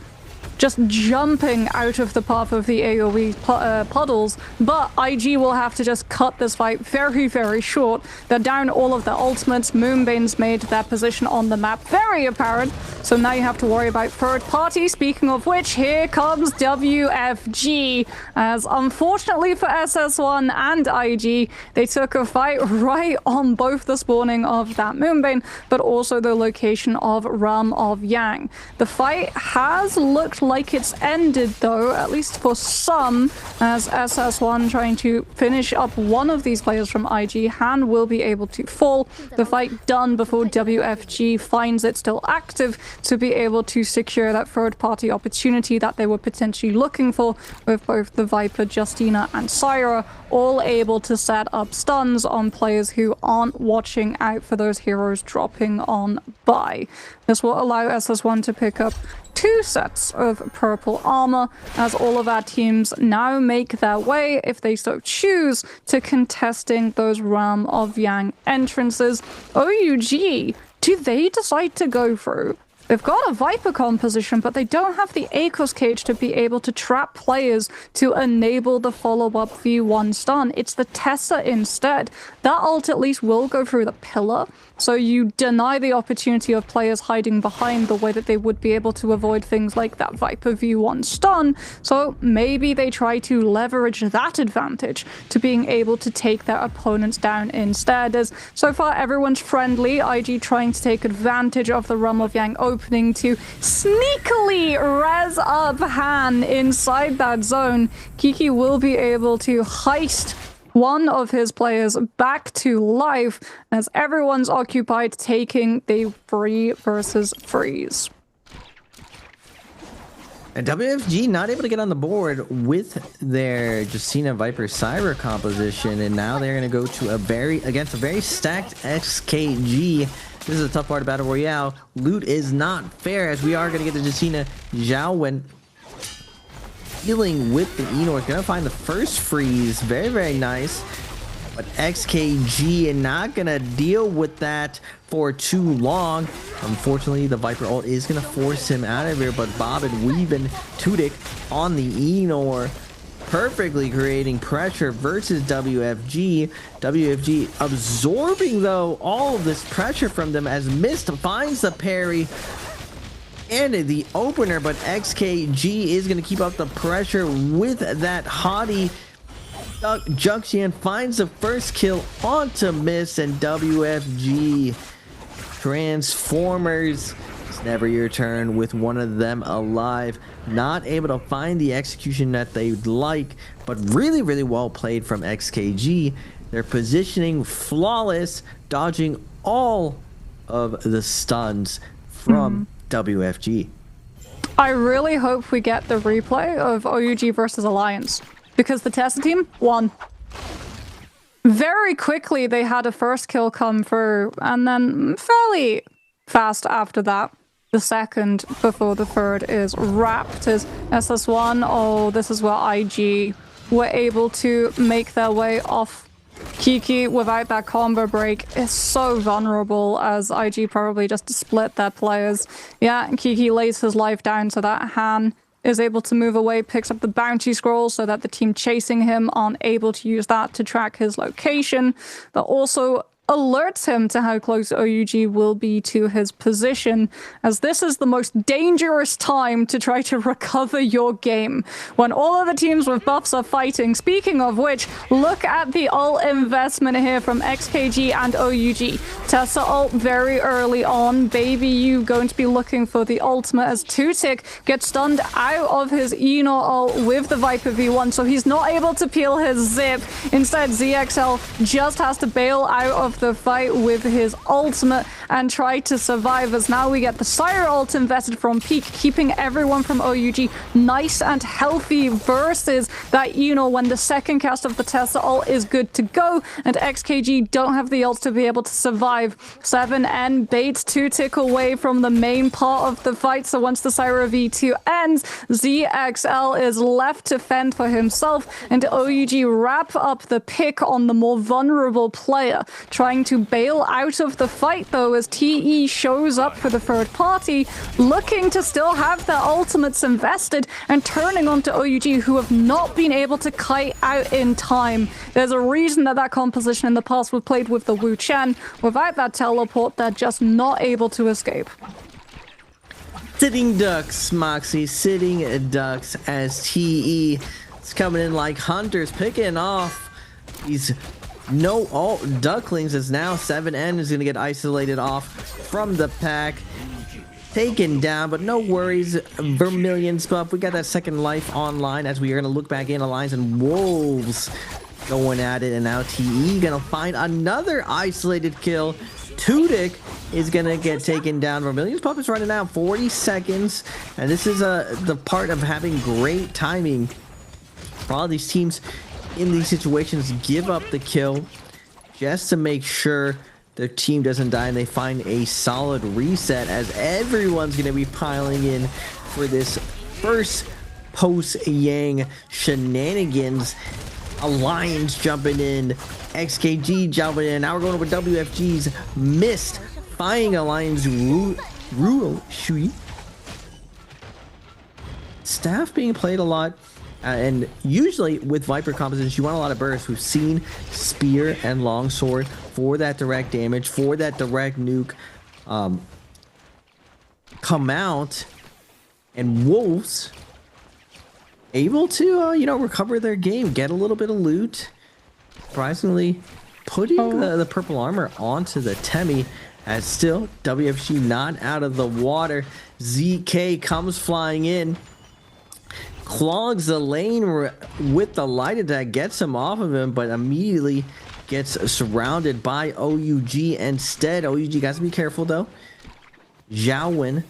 just jumping out of the path of the AoE puddles, but IG will have to just cut this fight very, very short. They're down all of their ultimates. Moonbane's made their position on the map very apparent, so now you have to worry about third party. Speaking of which, here comes WFG, as unfortunately for SS1 and IG, they took a fight right on both the spawning of that Moonbane, but also the location of Realm of Yang. The fight has looked like it's ended though, at least for some, as SS1 trying to finish up one of these players from IG. Han will be able to fall. The fight done before WFG finds it still active to be able to secure that third party opportunity that they were potentially looking for, with both the Viper, Justina and Syra all able to set up stuns on players who aren't watching out for those heroes dropping on by. This will allow SS1 to pick up 2 sets of purple armor, as all of our teams now make their way, if they so choose, to contesting those Realm of Yang entrances. OUG, do they decide to go through? They've got a Viper composition, but they don't have the Akos cage to be able to trap players to enable the follow-up V1 stun. It's the Tessa instead. That ult at least will go through the pillar, so you deny the opportunity of players hiding behind the way that they would be able to avoid things like that Viper V1 stun. So maybe they try to leverage that advantage to being able to take their opponents down instead, as so far everyone's friendly. IG trying to take advantage of the Realm of Yang opening to sneakily res up Han inside that zone. Kiki will be able to heist one of his players back to life, as everyone's occupied taking the 3 versus 3s. And WFG not able to get on the board with their Justina Viper Syra composition, and now they're going to go to against a very stacked XKG. This is a tough part of Battle Royale. Loot is not fair, as we are going to get the Justina Zhaowen dealing with the Enor. Going to find the first freeze. Very, very nice. But XKG not going to deal with that for too long. Unfortunately, the Viper ult is going to force him out of here, but Bob and Weavin Tudyk on the Enor, perfectly creating pressure versus WFG. WFG absorbing, though, all of this pressure from them as Mist finds the parry and the opener, but XKG is going to keep up the pressure with that hottie. Junction finds the first kill onto Mist, and WFG Transformers, it's never your turn with one of them alive. Not able to find the execution that they'd like, but really, really well played from XKG. Their positioning flawless, dodging all of the stuns from WFG. I really hope we get the replay of OUG versus Alliance, because the Tesla team won. Very quickly, they had a first kill come through, and then fairly fast after that, the second before the third is wrapped as SS1. Oh, this is where IG were able to make their way off Kiki without that combo break. Is so vulnerable, as IG probably just split their players. Yeah, Kiki lays his life down so that Han is able to move away, picks up the bounty scroll so that the team chasing him aren't able to use that to track his location. That also alerts him to how close OUG will be to his position, as this is the most dangerous time to try to recover your game when all of the teams with buffs are fighting. Speaking of which, look at the ult investment here from XKG and OUG. Tessa ult very early on. Baby you going to be looking for the ultimate as Tudyk gets stunned out of his Enor ult with the Viper V1, so he's not able to peel his zip. Instead, ZXL just has to bail out of the fight with his ultimate and try to survive, as now we get the Syra ult invested from Peak, keeping everyone from OUG nice and healthy versus that Enor when the second cast of the Tesla ult is good to go, and XKG don't have the ult to be able to survive. 7N baits Tudyk away from the main part of the fight, so once the Syra V2 ends, ZXL is left to fend for himself, and OUG wrap up the pick on the more vulnerable player. Trying to bail out of the fight, though, as TE shows up for the third party, looking to still have their ultimates invested and turning onto OUG, who have not been able to kite out in time. There's a reason that that composition in the past was played with the Wu Chen. Without that teleport, they're just not able to escape. Sitting ducks, Moxie, sitting ducks, as TE is coming in like hunters, picking off these no ult ducklings, as now 7N is going to get isolated off from the pack. Taken down, but no worries. Vermilion's buff. We got that second life online, as we are going to look back in Alliance and Wolves going at it. And now TE going to find another isolated kill. Tudyk is going to get taken down. Vermilion's buff is running out 40 seconds. And this is the part of having great timing. All these teams in these situations give up the kill just to make sure their team doesn't die, and they find a solid reset, as everyone's going to be piling in for this first post-Yang shenanigans. Alliance jumping in, XKG jumping in. Now we're going over WFG's Mist, finding Alliance Ruo Shui. Staff being played a lot. And usually with Viper compositions, you want a lot of bursts. We've seen Spear and Longsword for that direct damage, for that direct nuke come out. And Wolves able to, recover their game, get a little bit of loot. Surprisingly, putting the purple armor onto the Temi, as still WFG not out of the water. ZK comes flying in. Clogs the lane with the light attack, gets him off of him, but immediately gets surrounded by OUG instead. OUG got to be careful, though. Zhaowen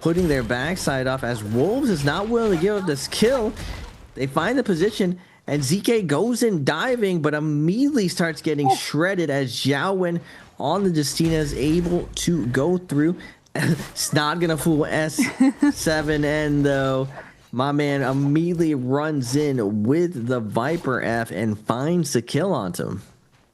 putting their backside off as Wolves is not willing to give up this kill. They find the position and ZK goes in diving, but immediately starts getting shredded as Xiaowen on the Justina is able to go through. It's not gonna fool S7N though. My man immediately runs in with the Viper F and finds the kill onto him.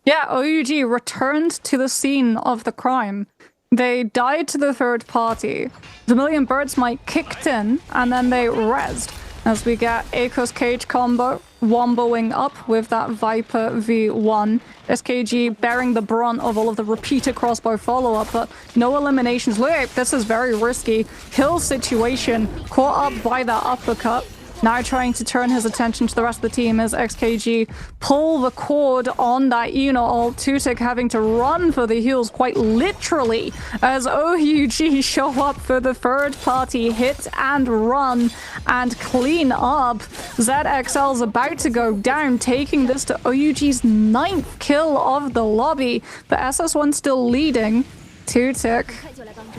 Yeah, OUG returned to the scene of the crime. They died to the third party. The Million Birds might kicked in, and then they rezzed. As we get Akos Cage combo, womboing up with that Viper V1. SKG bearing the brunt of all of the repeated crossbow follow-up, but no eliminations. Look, this is very risky. Kill situation, caught up by that uppercut. Now trying to turn his attention to the rest of the team as XKG pull the cord on that Eno ult. Tutik having to run for the heals quite literally as OUG show up for the third party hit and run and clean up. ZXL's about to go down, taking this to OUG's 9th kill of the lobby. The SS1 still leading. Tutik,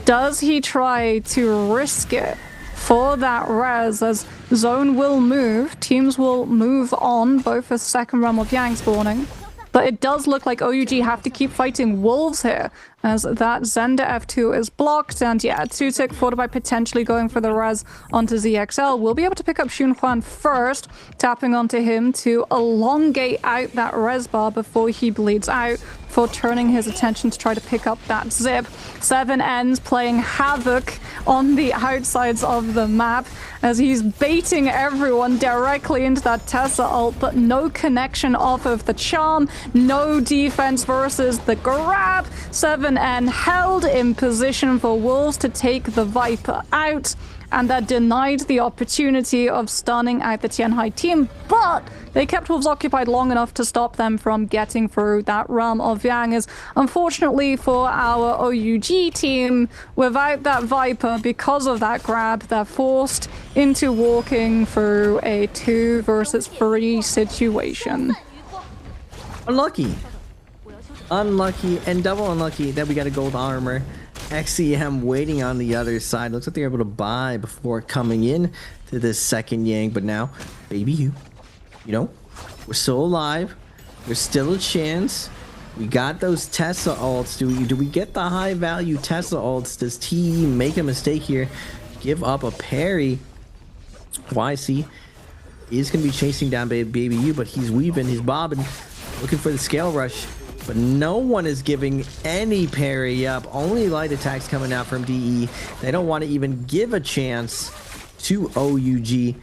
does he try to risk it for that res as zone will move, teams will move on, both a second realm of Yang spawning. But it does look like OUG have to keep fighting wolves here, as that Zenda F2 is blocked, and yeah, Tutik thought about potentially going for the res onto ZXL. We'll be able to pick up Xunhuan first, tapping onto him to elongate out that res bar before he bleeds out, for turning his attention to try to pick up that zip. 7N's playing havoc on the outsides of the map as he's baiting everyone directly into that Tessa ult, but no connection off of the charm, no defense versus the grab. 7N held in position for Wolves to take the Viper out, and that denied the opportunity of stunning out the Tianhai team, but they kept Wolves occupied long enough to stop them from getting through that realm of Yang. As unfortunately for our OUG team, without that Viper, because of that grab, they're forced into walking through a 2 versus 3 situation. Unlucky and double unlucky that we got a gold armor. XCM waiting on the other side. Looks like they're able to buy before coming in to this second Yang, but now, baby, you know, we're still alive. There's still a chance. We got those Tesla ults. Do we get the high value Tesla ults? Does T make a mistake here? Give up a parry. YC is going to be chasing down baby you, but he's weaving, he's bobbing, looking for the scale rush. But no one is giving any parry up. Only light attacks coming out from DE. They don't want to even give a chance to OUG.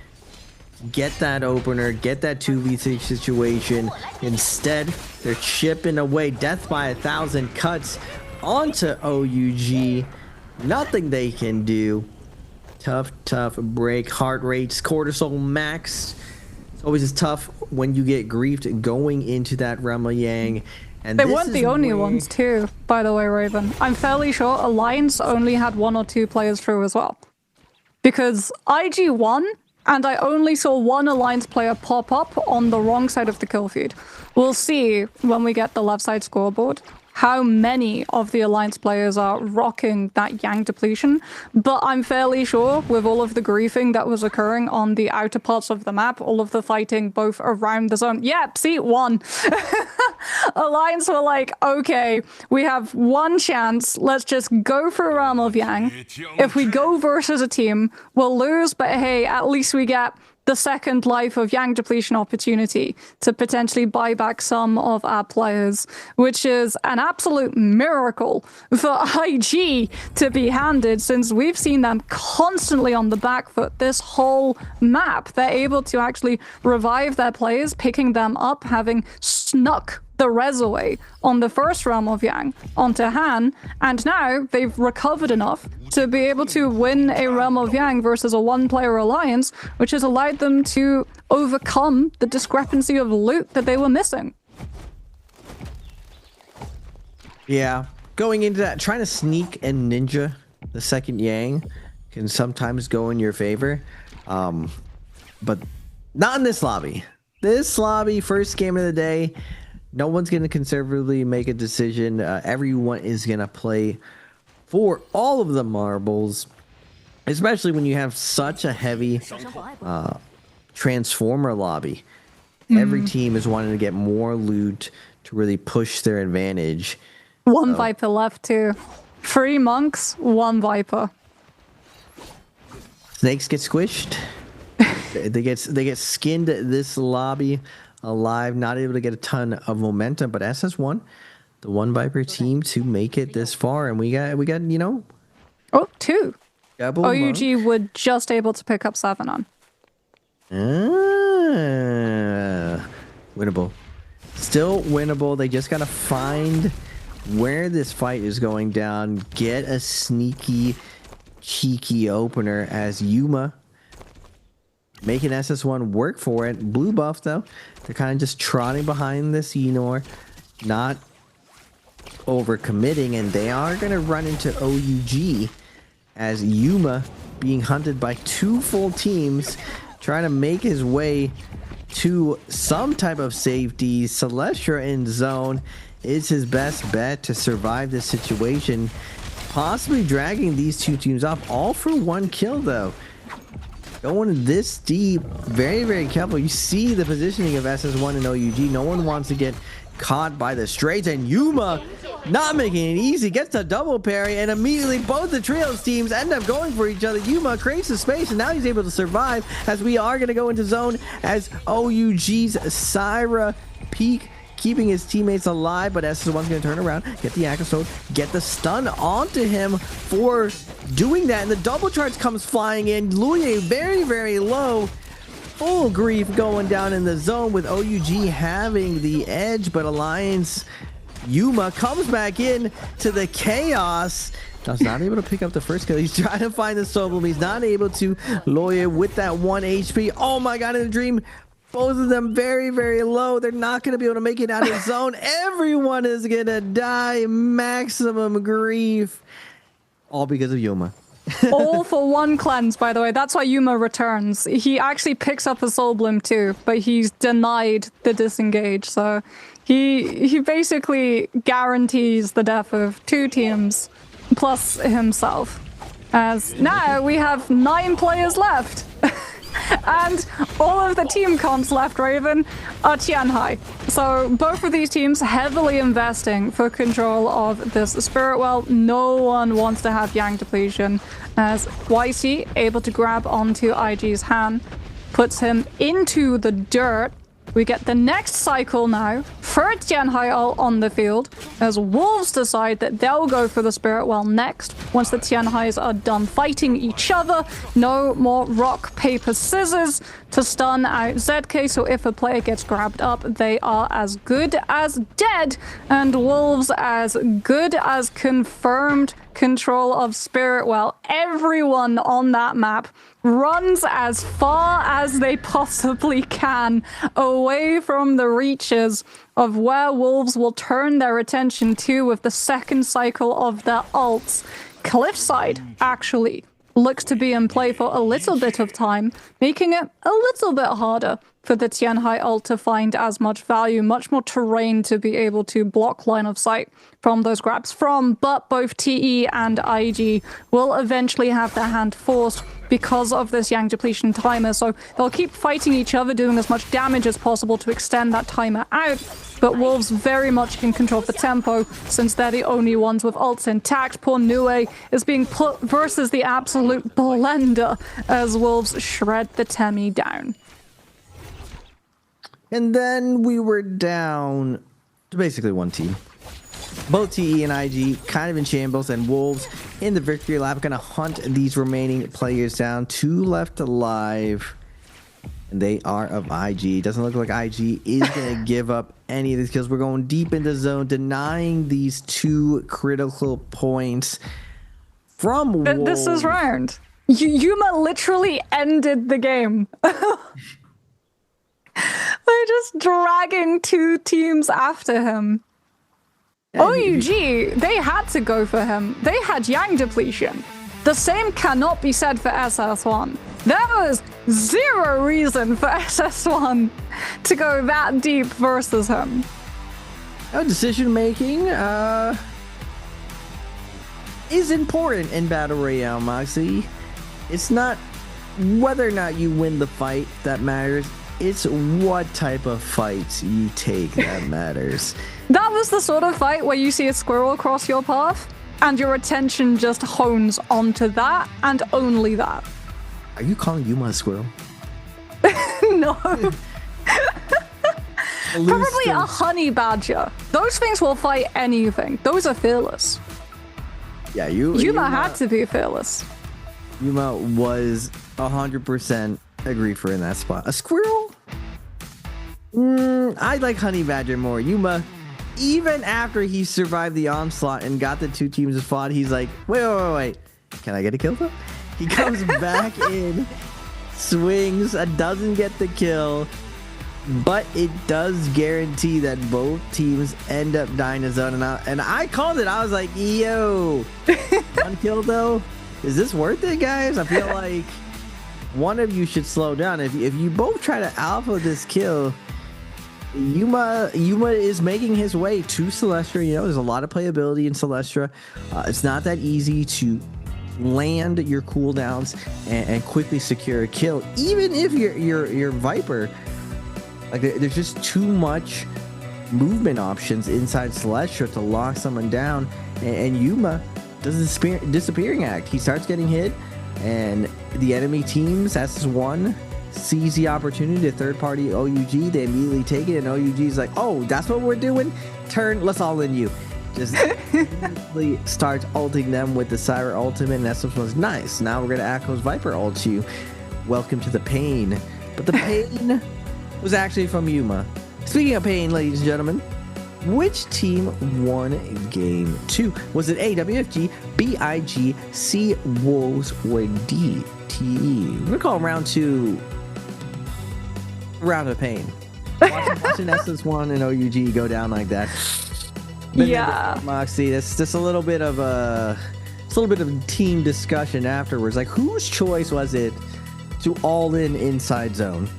Get that opener, get that 2v3 situation. Instead, they're chipping away. Death by 1,000 cuts onto OUG. Nothing they can do. Tough break. Heart rates, cortisol maxed. It's always tough when you get griefed going into that realm of Yang. And they weren't the only ones too, by the way, Raven. I'm fairly sure Alliance only had 1 or 2 players through as well. Because IG won, and I only saw 1 Alliance player pop up on the wrong side of the kill feed. We'll see when we get the left side scoreboard how many of the Alliance players are rocking that Yang depletion, but I'm fairly sure with all of the griefing that was occurring on the outer parts of the map, all of the fighting both around the zone, yeah, see, 1. Alliance were like, okay, we have 1 chance, let's just go for a realm of Yang. If we go versus a team, we'll lose, but hey, at least we get the second life of Yang depletion opportunity to potentially buy back some of our players, which is an absolute miracle for IG to be handed, since we've seen them constantly on the back foot this whole map. They're able to actually revive their players, picking them up, having snuck the res away on the first realm of Yang onto Han, and now they've recovered enough to be able to win a realm of Yang versus a 1-player alliance, which has allowed them to overcome the discrepancy of loot that they were missing. Yeah, going into that, trying to sneak and ninja the second Yang can sometimes go in your favor, but not in this lobby. This lobby, first game of the day, no one's going to conservatively make a decision. Everyone is going to play for all of the marbles. especially when you have such a heavy transformer lobby. Every team is wanting to get more loot to really push their advantage. One Viper left too. 3 monks, 1 Viper. Snakes get squished. they get skinned this lobby alive, not able to get a ton of momentum. But SS1, the 1 Viper team to make it this far, and we got 2. OUG were just able to pick up 7 on. Winnable. Still winnable. They just gotta find where this fight is going down. Get a sneaky, cheeky opener as Yuma making SS1 work for it. Blue buff though. They're kind of just trotting behind this Enor, not overcommitting, and they are gonna run into OUG as Yuma being hunted by 2 full teams, trying to make his way to some type of safety. Celestia in zone is his best bet to survive this situation, possibly dragging these 2 teams off, all for 1 kill though. Going this deep, very, very careful. You see the positioning of SS1 and OUG. No one wants to get caught by the straights, and Yuma not making it easy, gets a double parry, and immediately both the trios teams end up going for each other. Yuma creates the space, and now he's able to survive as we are going to go into zone as OUG's Syra peak, keeping his teammates alive, but SS1's going to turn around, get the Akasode, get the stun onto him for doing that, and the double charge comes flying in. Luye very, very low. Full grief going down in the zone with OUG having the edge, but Alliance Yuma comes back in to the chaos. Just not able to pick up the first kill. He's trying to find the Sobel. He's not able to. Loya with that 1 HP. Oh my god, in the dream. Both of them very, very low. They're not going to be able to make it out of zone. Everyone is going to die. Maximum grief. All because of Yuma. All for 1 cleanse, by the way. That's why Yuma returns. He actually picks up a Soul Bloom too, but he's denied the disengage. So he basically guarantees the death of 2 teams plus himself. As now we have 9 players left. And all of the team comps left, Raven, are Tianhai. So both of these teams heavily investing for control of this Spirit Well. No one wants to have Yang depletion, as YC able to grab onto IG's hand, puts him into the dirt. We get the next cycle now for Tianhai ult on the field, as Wolves decide that they'll go for the Spirit Well next. Once the Tianhais are done fighting each other, no more rock, paper, scissors to stun out ZK. So if a player gets grabbed up, they are as good as dead, and Wolves as good as confirmed control of Spirit Well. Everyone on that map runs as far as they possibly can away from the reaches of where Wolves will turn their attention to with the second cycle of their ults. Cliffside actually looks to be in play for a little bit of time, making it a little bit harder for the Tianhai ult to find as much value, much more terrain to be able to block line of sight from those grabs from, but both TE and IG will eventually have their hand forced because of this Yang depletion timer, so they'll keep fighting each other, doing as much damage as possible to extend that timer out, but Wolves very much in control of the tempo since they're the only ones with ults intact. Poor Nue is being put versus the absolute blender as Wolves shred the Temi down. And then we were down to basically 1 team. Both TE and IG kind of in shambles, and Wolves in the victory lap going to hunt these remaining players down. 2 left alive, and they are of IG. Doesn't look like IG is going to give up any of these kills. We're going deep into zone, denying these 2 critical points from Wolves. This is round. Yuma literally ended the game. They're just dragging 2 teams after him. OUG, they had to go for him. They had Yang depletion. The same cannot be said for SS1. There was 0 reason for SS1 to go that deep versus him. Decision making is important in Battle Royale, Moxie. it's not whether or not you win the fight that matters. It's what type of fights you take that matters. That was the sort of fight where you see a squirrel cross your path and your attention just hones onto that and only that. Are you calling Yuma a squirrel? No. Probably a honey badger. Those things will fight anything. Those are fearless. Yeah, Yuma had to be fearless. Yuma was 100% agreed for in that spot. A squirrel? I like honey badger more. Yuma, even after he survived the onslaught and got the two teams to fought, he's like, wait. Can I get a kill though? He comes back in, swings, doesn't get the kill, but it does guarantee that both teams end up dying to zone out. And I called it. I was like, yo, one kill though? Is this worth it, guys? I feel like one of you should slow down. If you both try to alpha this kill, Yuma is making his way to Celestra. You know, there's a lot of playability in Celestra. It's not that easy to land your cooldowns and quickly secure a kill, even if you're Viper. Like, there's just too much movement options inside Celestra to lock someone down, and Yuma does a disappearing act. He starts getting hit, and the enemy teams, SS1, sees the opportunity to third-party OUG. They immediately take it, and OUG's like, oh, that's what we're doing? Turn, let's all in you. Just immediately starts ulting them with the Syra ultimate, and SS1 was nice. Now we're going to Akko's Viper ult you. Welcome to the pain. But the pain was actually from Yuma. Speaking of pain, ladies and gentlemen, which team won game 2? Was it A, WFG, B, IG, C, Wolves, or D, TE? We're going to call round 2 round of pain. Watching SS1 and OUG go down like that. Yeah. Moxie, that's just a little bit of team discussion afterwards. Like, whose choice was it to all in inside zone?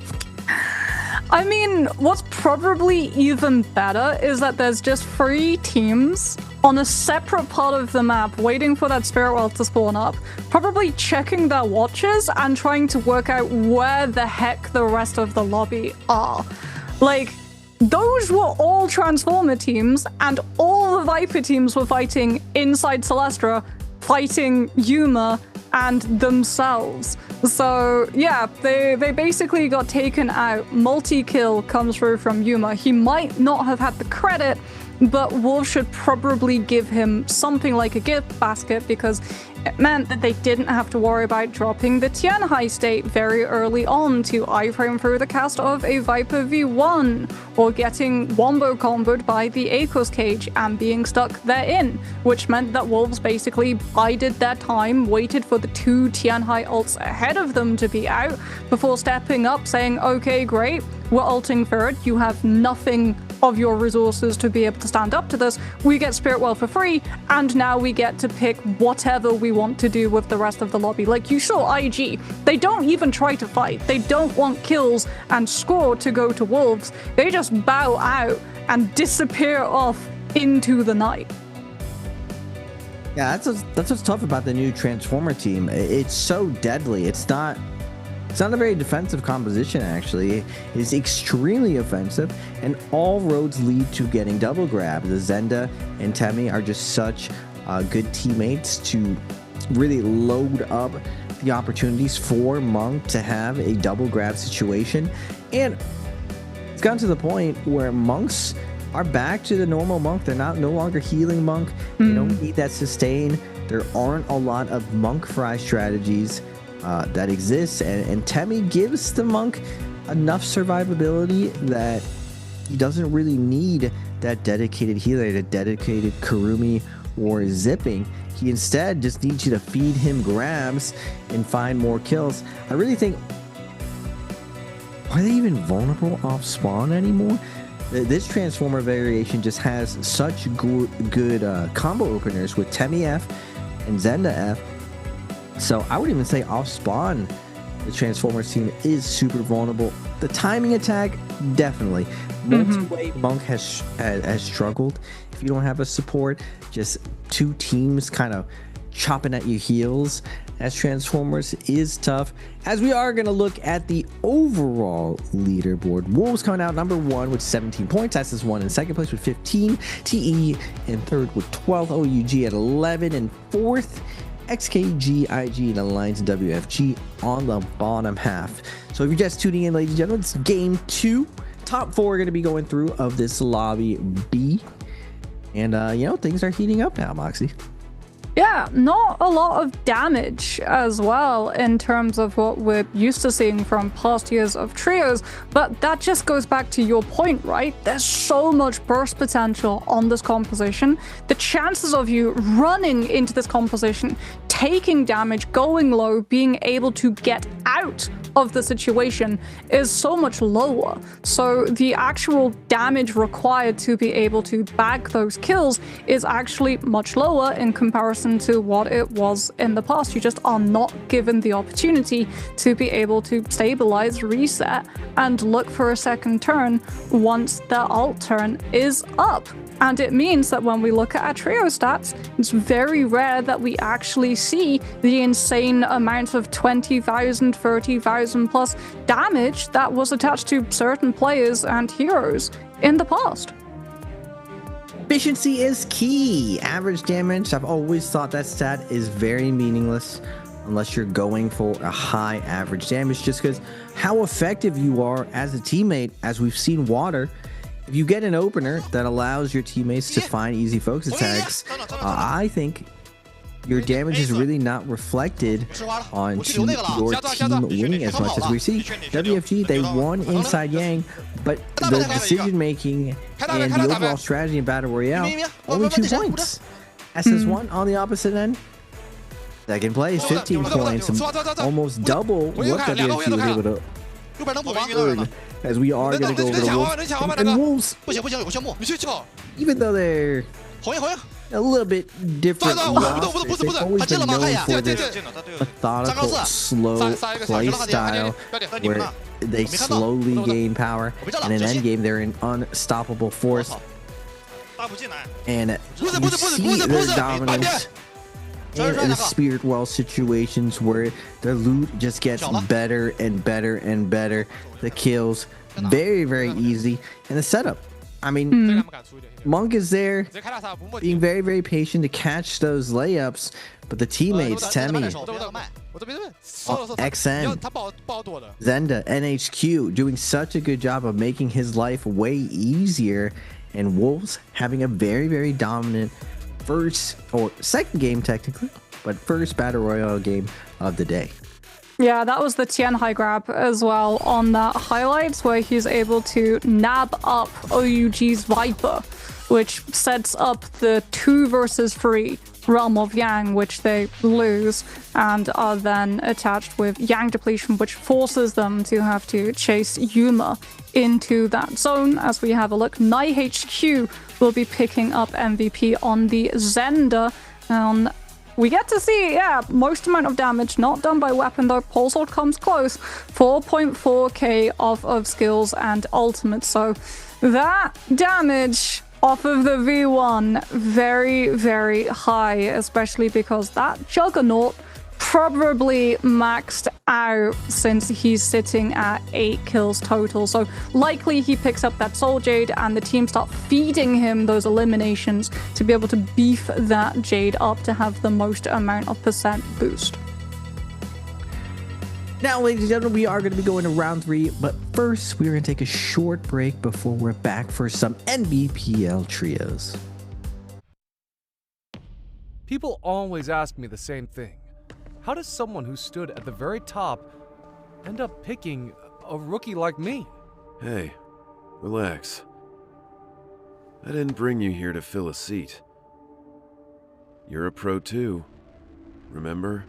I mean, what's probably even better is that there's just 3 teams on a separate part of the map waiting for that spirit world to spawn up, probably checking their watches and trying to work out where the heck the rest of the lobby are. Like, those were all Transformer teams, and all the Viper teams were fighting inside Celestra, fighting Yuma and themselves. So yeah, they basically got taken out. Multi-kill comes through from Yuma. He might not have had the credit, but Wolf should probably give him something like a gift basket, because it meant that they didn't have to worry about dropping the Tianhai state very early on to iframe through the cast of a Viper v1, or getting wombo comboed by the Akos cage and being stuck therein, which meant that Wolves basically bided their time, waited for the 2 Tianhai ults ahead of them to be out, before stepping up saying, okay, great, we're ulting third, you have nothing of your resources to be able to stand up to this, we get Spirit Well for free, and now we get to pick whatever we want to do with the rest of the lobby. Like, you saw IG, they don't even try to fight, they don't want kills and score to go to Wolves, they just bow out and disappear off into the night. Yeah, that's what's tough about the new Transformer team. It's so deadly. It's not a very defensive composition, actually. It's extremely offensive, and all roads lead to getting double grab. The Zenda and Temi are just such good teammates to really load up the opportunities for Monk to have a double grab situation. And it's gotten to the point where Monks are back to the normal Monk. They're no longer healing Monk. They don't need that sustain. There aren't a lot of Monk fry strategies that exists, and Temi gives the Monk enough survivability that he doesn't really need that dedicated healer, that dedicated Kurumi or Zipping. He instead just needs you to feed him grabs and find more kills. I really think, are they even vulnerable off spawn anymore? This Transformer variation just has such good combo openers with Temi F and Zenda F. So I would even say off spawn, the Transformers team is super vulnerable. The timing attack, definitely. Multi-way Monk has struggled. If you don't have a support, just 2 teams kind of chopping at your heels as Transformers is tough. As we are going to look at the overall leaderboard, Wolves coming out number 1 with 17 points. That's his 1 in second place with 15. TE in third with 12. OUG at 11 and fourth. XKG, IG, and Alliance and WFG on the bottom half. So if you're just tuning in, ladies and gentlemen, it's game 2. Top 4 are going to be going through of this lobby B. And, you know, things are heating up now, Moxie. Yeah, not a lot of damage as well in terms of what we're used to seeing from past years of trios, but that just goes back to your point, right? There's so much burst potential on this composition. The chances of you running into this composition, taking damage, going low, being able to get out of the situation is so much lower. So the actual damage required to be able to bag those kills is actually much lower in comparison to what it was in the past. You just are not given the opportunity to be able to stabilize, reset, and look for a second turn once the alt turn is up. And it means that when we look at our trio stats, it's very rare that we actually see the insane amount of 20,000, 30,000 plus damage that was attached to certain players and heroes in the past. Efficiency is key. Average damage, I've always thought that stat is very meaningless unless you're going for a high average damage, just because how effective you are as a teammate, as we've seen Water. If you get an opener that allows your teammates to find easy focus attacks, I think your damage is really not reflected onto your team winning as much as we see. WFG, they won inside Yang, but the decision making and the overall strategy in Battle Royale, only 2 points. SS1 on the opposite end, second place, 15 points, almost double what WFG was able to earn. As we are going to go over the Wolves. And Wolves, even though they're a little bit different rosters, they've always been known for this methodical, slow play style where they slowly gain power, and in endgame they're an unstoppable force. And you see their dominance in the Spirit Well situations where their loot just gets better and better and better. The kills very, very easy, and the setup. I mean, Monk is there being very, very patient to catch those layups, but the teammates, Temi, XN, Zenda, NHQ, doing such a good job of making his life way easier, and Wolves having a very, very dominant first or second game technically, but first Battle Royale game of the day. Yeah, that was the Tian high grab as well on that highlights, where he's able to nab up OUG's Viper, which sets up the 2 versus 3 Realm of Yang, which they lose, and are then attached with Yang depletion, which forces them to have to chase Yuma into that zone. As we have a look, NiHQ will be picking up MVP on the Zenda. We get to see, yeah, most amount of damage not done by weapon though. Pole Sword comes close. 4.4k off of skills and ultimate. So that damage off of the V1, very, very high, especially because that Juggernaut probably maxed out since he's sitting at 8 kills total. So likely he picks up that Soul Jade and the team start feeding him those eliminations to be able to beef that Jade up to have the most amount of percent boost. Now, ladies and gentlemen, we are going to be going to round 3, but first we're going to take a short break before we're back for some NBPL trios. People always ask me the same thing. How does someone who stood at the very top end up picking a rookie like me? Hey, relax. I didn't bring you here to fill a seat. You're a pro too, remember?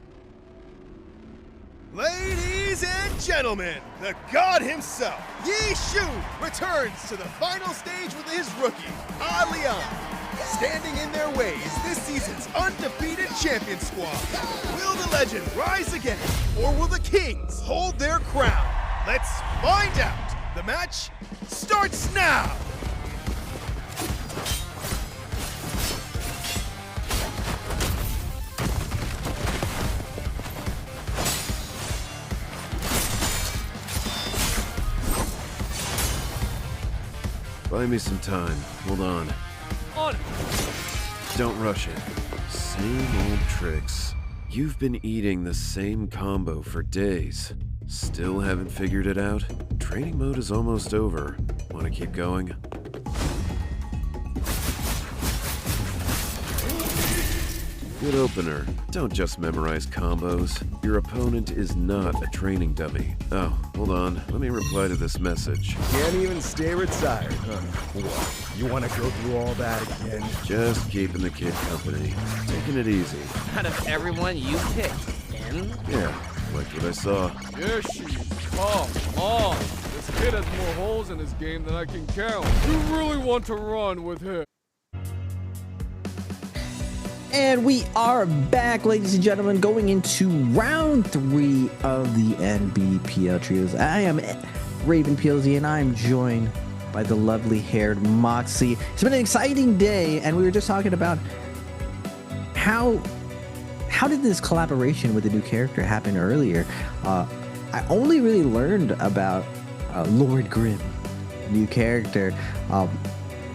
Ladies and gentlemen, the god himself, Yi Shu, returns to the final stage with his rookie, Leon. Standing in their way is this season's undefeated champion squad. Will the legend rise again, or will the Kings hold their crown? Let's find out. The match starts now. Buy me some time. Hold on. On. Don't rush it. Same old tricks. You've been eating the same combo for days. Still haven't figured it out? Training mode is almost over. Want to keep going? Good opener. Don't just memorize combos. Your opponent is not a training dummy. Oh, hold on. Let me reply to this message. Can't even stay retired, huh? What? You want to go through all that again? Just keeping the kid company. Taking it easy. Out of everyone you picked, N? Yeah, liked what I saw. Yoshi, come on. This kid has more holes in his game than I can count. You really want to run with him. And we are back, ladies and gentlemen, going into round 3 of the NBPL trios. I am Raven PLZ, and I'm joined by the lovely haired Moxie. It's been an exciting day, and we were just talking about how did this collaboration with the new character happen earlier. I only really learned about Lord Grimm, new character,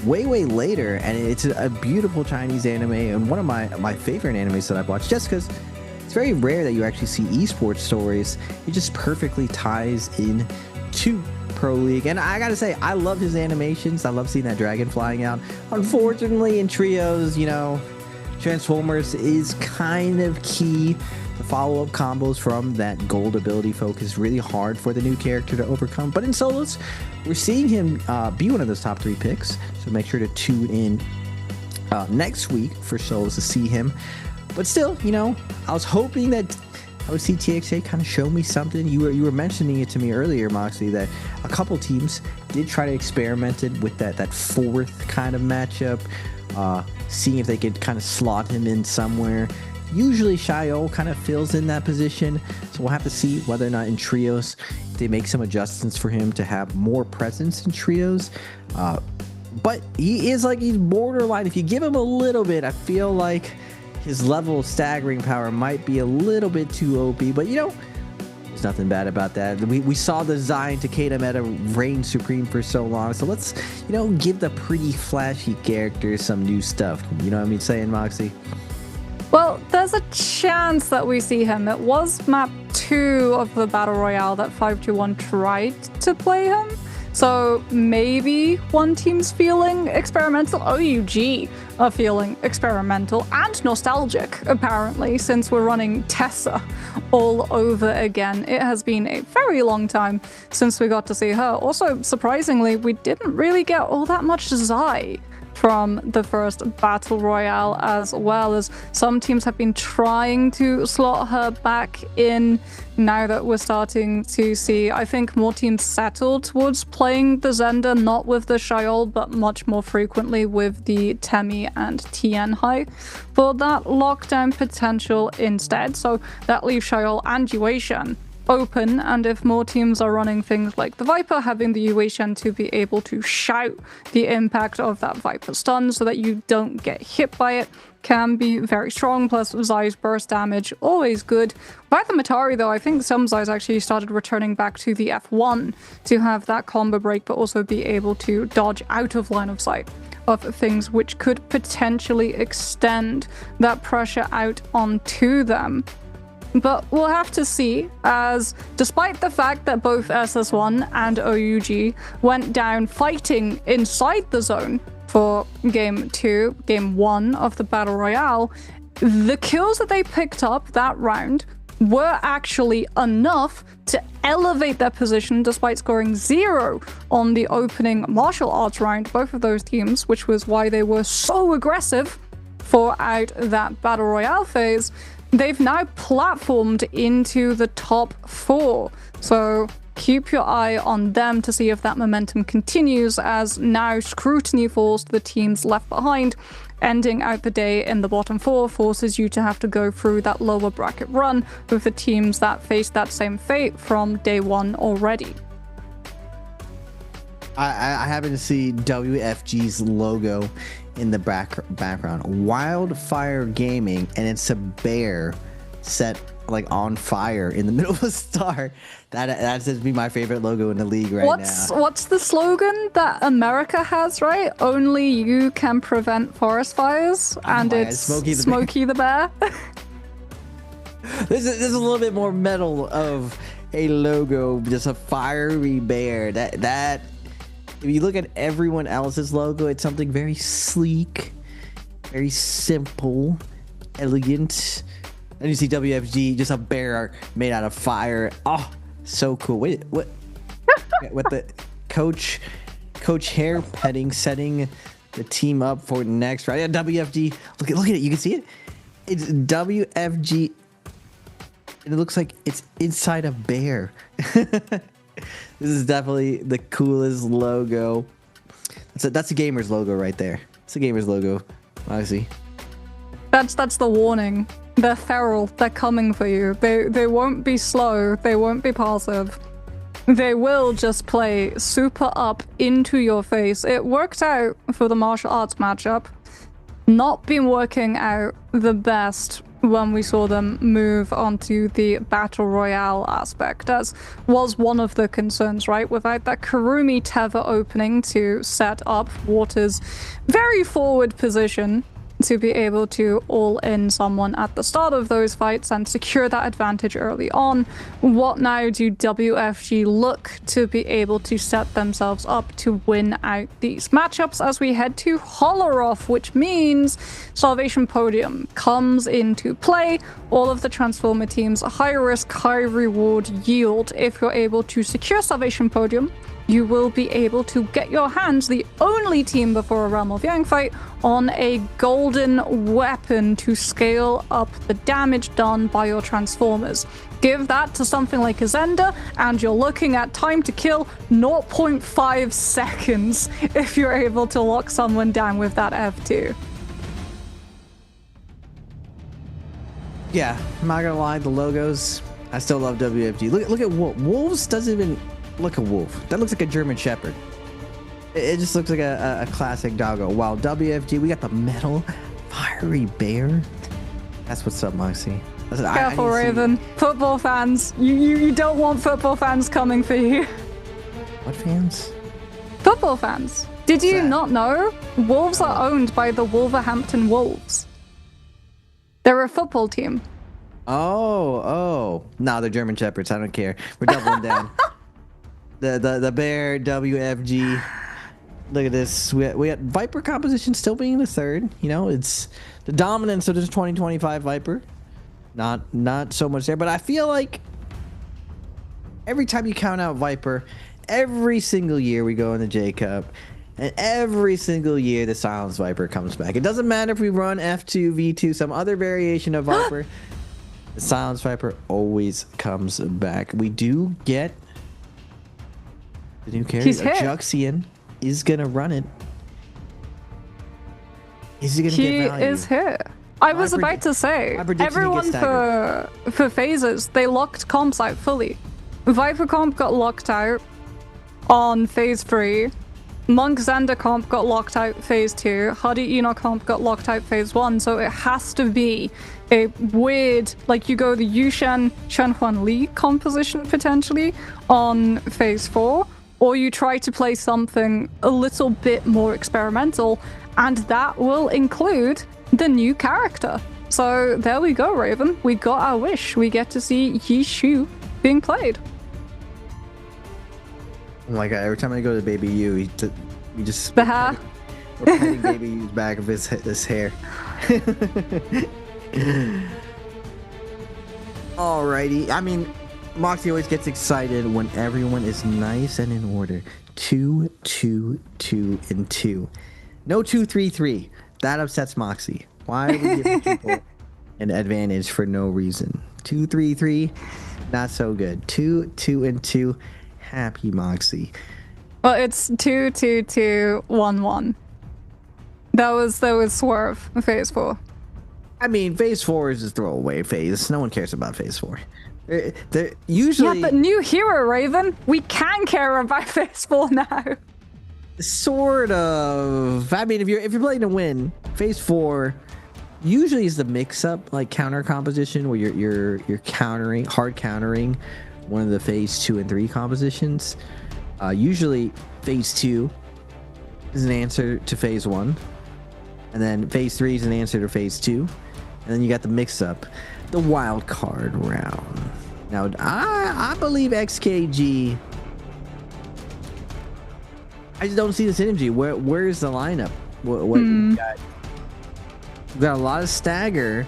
way later, and it's a beautiful Chinese anime and one of my favorite animes that I've watched, just because it's very rare that you actually see esports stories. It just perfectly ties in to Pro League, and I gotta say, I love his animations. I love seeing that dragon flying out. Unfortunately, in trios, you know, Transformers is kind of key. The follow-up combos from that gold ability focus really hard for the new character to overcome. But in solos, we're seeing him be one of those top 3 picks. So make sure to tune in next week for solos to see him. But still, you know, I was hoping that I would see TXA kind of show me something. You were mentioning it to me earlier, Moxley, that a couple teams did try to experiment it with that 4th kind of matchup, seeing if they could kind of slot him in somewhere. Usually Xiao kind of fills in that position, so we'll have to see whether or not in trios they make some adjustments for him to have more presence in trios. But he's borderline. If you give him a little bit, I feel like his level of staggering power might be a little bit too OP, but you know, there's nothing bad about that. We saw the Zion Takeda meta reign supreme for so long, so let's, you know, give the pretty flashy characters some new stuff. You know what I mean saying, Moxie? Well, there's a chance that we see him. It was map 2 of the Battle Royale that 521 tried to play him. So maybe one team's feeling experimental. OUG are feeling experimental and nostalgic, apparently, since we're running Tessa all over again. It has been a very long time since we got to see her. Also, surprisingly, we didn't really get all that much Zai from the first Battle Royale, as well as some teams have been trying to slot her back in. Now that we're starting to see, I think, more teams settle towards playing the Zenda, not with the Xiaol, but much more frequently with the Temi and Tianhai for that lockdown potential instead. So that leaves Xiaol and Yueishan open, and if more teams are running things like the Viper, having the Yueishan to be able to shout the impact of that Viper stun so that you don't get hit by it can be very strong, plus Zai's burst damage, always good. By the Matari though, I think some Zais actually started returning back to the F1 to have that combo break, but also be able to dodge out of line of sight of things which could potentially extend that pressure out onto them. But we'll have to see, as despite the fact that both SS1 and OUG went down fighting inside the zone for game 1 of the Battle Royale, the kills that they picked up that round were actually enough to elevate their position despite scoring 0 on the opening martial arts round, both of those teams, which was why they were so aggressive for out that Battle Royale phase. They've now platformed into the top 4, so keep your eye on them to see if that momentum continues, as now scrutiny falls to the teams left behind. Ending out the day in the bottom 4 forces you to have to go through that lower bracket run with the teams that face that same fate from day 1 already. I happen to see WFG's logo in the background. Wildfire Gaming, and it's a bear set like on fire in the middle of a star. That's just be my favorite logo in the league right now. What's the slogan that America has, right? Only you can prevent forest fires, and it's Smokey the Bear. This is a little bit more metal of a logo, just a fiery bear. That if you look at everyone else's logo, it's something very sleek, very simple, elegant. And you see WFG, just a bear made out of fire. Oh, so cool. Wait, what? With the coach hair petting, setting the team up for next, right? Yeah, WFG. Look at it. You can see it. It's WFG. And it looks like it's inside a bear. This is definitely the coolest logo. That's a gamer's logo right there. It's a gamer's logo, obviously. That's the warning. They're feral. They're coming for you. They won't be slow. They won't be passive. They will just play super up into your face. It worked out for the martial arts matchup. Not been working out the best when we saw them move onto the battle royale aspect, as was one of the concerns, right? Without that Kurumi tether opening to set up Water's very forward position to be able to all-in someone at the start of those fights and secure that advantage early on. What now do WFG look to be able to set themselves up to win out these matchups as we head to Holleroff, which means Salvation Podium comes into play. All of the Transformer teams, high risk, high reward yield. If you're able to secure Salvation Podium, you will be able to get your hands, the only team before a Realm of Yang fight, on a golden weapon to scale up the damage done by your Transformers. Give that to something like a Zenda, and you're looking at time to kill 0.5 seconds if you're able to lock someone down with that F2. Yeah, I'm not gonna lie, the logos, I still love WFG. Look at Wolves doesn't even look a wolf. That looks like a German Shepherd. It just looks like a classic doggo. While WFG, we got the metal fiery bear. That's what's up, Moxie. Careful, Raven. Football fans. You don't want football fans coming for you. What fans? Football fans. Did you not know? Wolves are owned by the Wolverhampton Wolves. They're a football team. Oh. No, they're German Shepherds. I don't care. We're doubling down. The bear, WFG. Look at this. We got Viper composition still being the third. You know, it's the dominance of this 2025 Viper. Not so much there, but I feel like every time you count out Viper, every single year we go in the J Cup, and every single year the Silence Viper comes back. It doesn't matter if we run F2, V2, some other variation of Viper. The Silence Viper always comes back. We do get the new character. Juxian is gonna run it. Is he gonna get value? He is here. I was about to say, everyone for phases, they locked comps out fully. Viper comp got locked out on phase 3. Monk Xander comp got locked out phase 2. Huddy Enoch comp got locked out phase 1. So it has to be a weird, like you go the Yushan Chenhuan Li composition potentially on phase 4. Or you try to play something a little bit more experimental, and that will include the new character. So there we go, Raven. We got our wish. We get to see Yishu being played. Oh my god, every time I go to Baby U, we just... The hair? We're petting Baby U's back of his hair. Alrighty, I mean... Moxie always gets excited when everyone is nice and in order. 2, 2, 2, and 2. No 2, 3, 3. That upsets Moxie. Why are we giving people an advantage for no reason? 2, 3, 3. Not so good. 2, 2, and 2. Happy Moxie. Well, it's 2, 2, 2, 1, 1. That was Swerve phase 4. I mean, phase 4 is a throwaway phase. No one cares about phase 4. They're usually... Yeah, but new hero, Raven. We can care about phase 4 now. Sort of. I mean, if you're playing to win, phase 4 usually is the mix-up like counter composition where you're hard countering one of the phase 2 and 3 compositions. Usually phase 2 is an answer to phase 1, and then phase 3 is an answer to phase 2, and then you got the mix-up, the wild card round. Now I believe XKG. I just don't see the synergy. Where's the lineup? What we got a lot of stagger,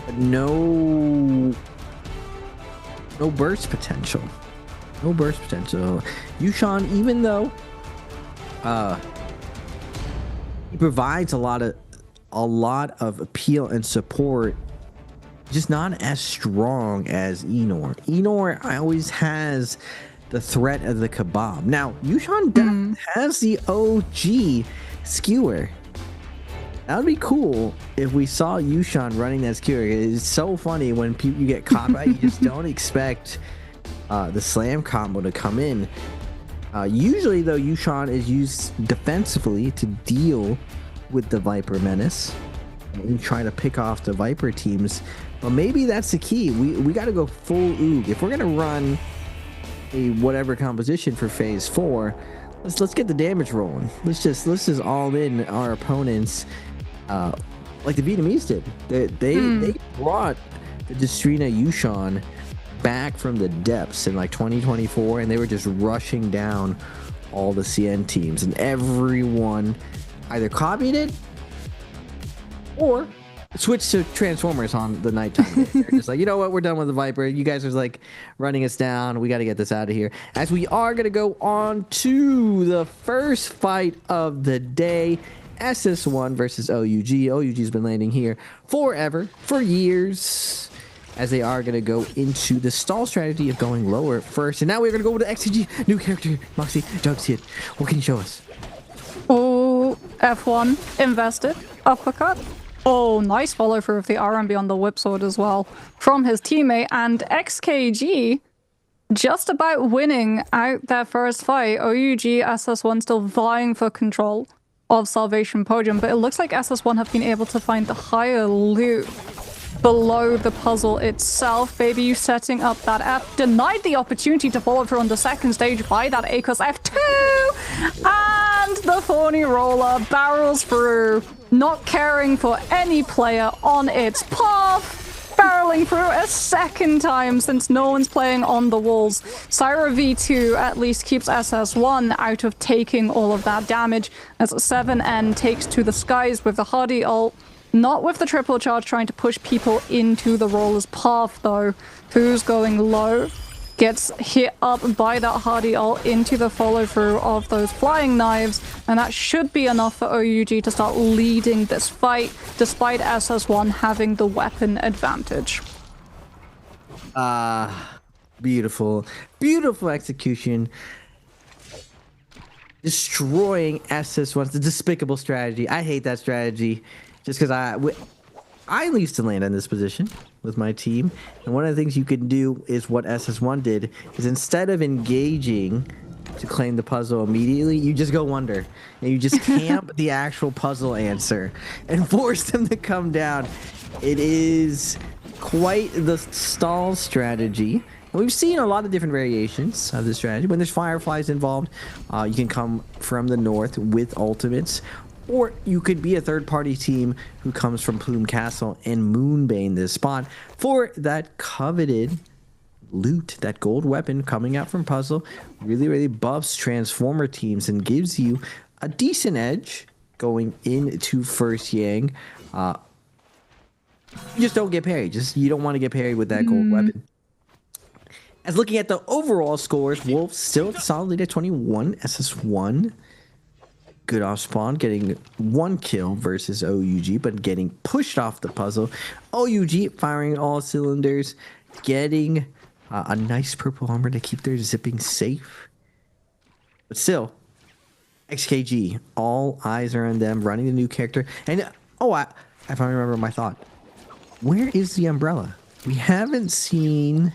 but no burst potential. No burst potential. Yushan, even though he provides a lot of appeal and support, just not as strong as Enor. Enor always has the threat of the kebab. Now, Yushan has the OG skewer. That would be cool if we saw Yushan running that skewer. It's so funny when you get caught by it, you just don't expect the slam combo to come in. Usually, though, Yushan is used defensively to deal with the Viper menace and try to pick off the Viper teams. But maybe that's the key. We got to go full Oog. If we're going to run a whatever composition for phase 4, let's get the damage rolling. Let's just all in our opponents, like the Vietnamese did. They brought the Destrina Yushan back from the depths in like 2024, and they were just rushing down all the CN teams, and everyone either copied it or switch to Transformers on the nighttime. They're just like, you know what, we're done with the Viper. You guys are like running us down. We got to get this out of here. As we are going to go on to the first fight of the day, SS1 versus OUG. OUG's been landing here forever, for years, as they are going to go into the stall strategy of going lower first. And now we're going to go to XCG, new character, Moxie, Jugseed. What can you show us? Oh, F1, invested, uppercut. Oh, nice follow through of the RMB on the whip sword as well from his teammate. And XKG just about winning out their first fight. OUG, SS1 still vying for control of Salvation Podium, but it looks like SS1 have been able to find the higher loot below the puzzle itself. Baby, you setting up that F. Denied the opportunity to follow through on the second stage by that Akos F2. And the Thorny Roller barrels through, not caring for any player on its path. Barreling through a second time since no one's playing on the walls. Syra V2 at least keeps SS1 out of taking all of that damage as 7N takes to the skies with the Hardy ult. Not with the triple charge, trying to push people into the roller's path though. Who's going low? Gets hit up by that Hardy ult into the follow through of those flying knives, and that should be enough for OUG to start leading this fight despite SS1 having the weapon advantage. Beautiful execution, destroying SS1. It's a despicable strategy. I hate that strategy just because I used to land in this position with my team, and one of the things you can do is what SS1 did, is instead of engaging to claim the puzzle immediately, you just go under and you just camp the actual puzzle answer and force them to come down. It is quite the stall strategy. And we've seen a lot of different variations of this strategy. When there's fireflies involved, you can come from the north with ultimates, or you could be a third-party team who comes from Plume Castle and moonbane this spot for that coveted loot, that gold weapon coming out from puzzle. Really buffs Transformer teams and gives you a decent edge going into first Yang. You just don't get parried. You don't want to get parried with that gold weapon. As looking at the overall scores, Wolf still solidly at 21, SS1. Good off spawn, getting 1 kill versus OUG, but getting pushed off the puzzle. OUG firing all cylinders, getting a nice purple armor to keep their zipping safe. But still, XKG, all eyes are on them, running the new character. And, I finally remember my thought. Where is the umbrella? We haven't seen...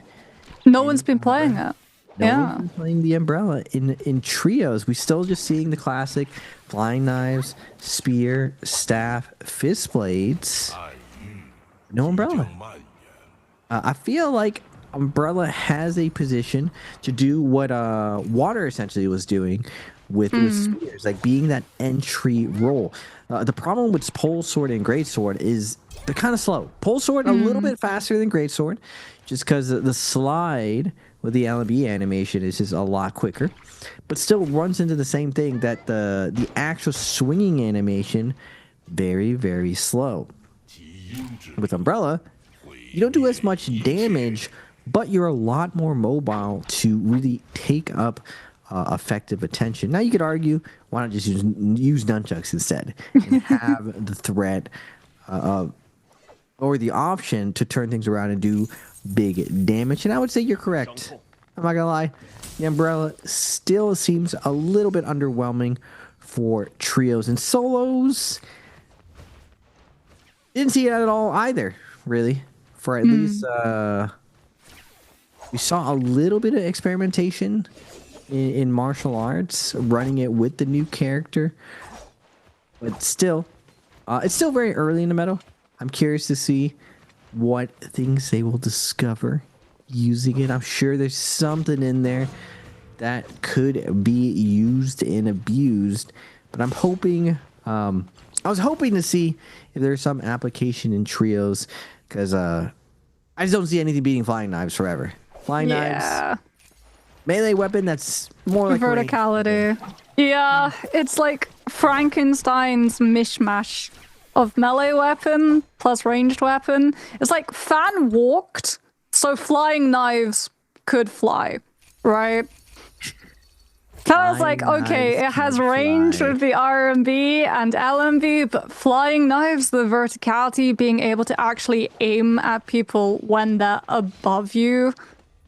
No one's been playing it. Yeah. Nobody's playing the umbrella in trios. We still just seeing the classic flying knives, spear, staff, fist blades. No umbrella. I feel like umbrella has a position to do what water essentially was doing with spears, like being that entry role. The problem with pole sword and great sword is they're kind of slow. Pole sword a little bit faster than great sword, just because the slide with the LB animation is just a lot quicker, but still runs into the same thing that the actual swinging animation very, very slow. With umbrella, you don't do as much damage, but you're a lot more mobile to really take up effective attention. Now you could argue, why not just use nunchucks instead and have the threat or the option to turn things around and do big damage. And I would say you're correct. I'm not gonna lie, the umbrella still seems a little bit underwhelming for trios and solos. Didn't see it at all either, really. For at least we saw a little bit of experimentation in martial arts, running it with the new character, but still, it's still very early in the meta. I'm curious to see what things they will discover using it. I'm sure there's something in there that could be used and abused, but I'm hoping, I was hoping to see if there's some application in trios, because I just don't see anything beating flying knives forever. Flying knives, melee weapon that's more like verticality. Yeah, it's like Frankenstein's mishmash of melee weapon plus ranged weapon. It's like fan walked, so flying knives could fly, right? Kind of like, okay, it has range with the RMB and LMB, but flying knives, the verticality, being able to actually aim at people when they're above you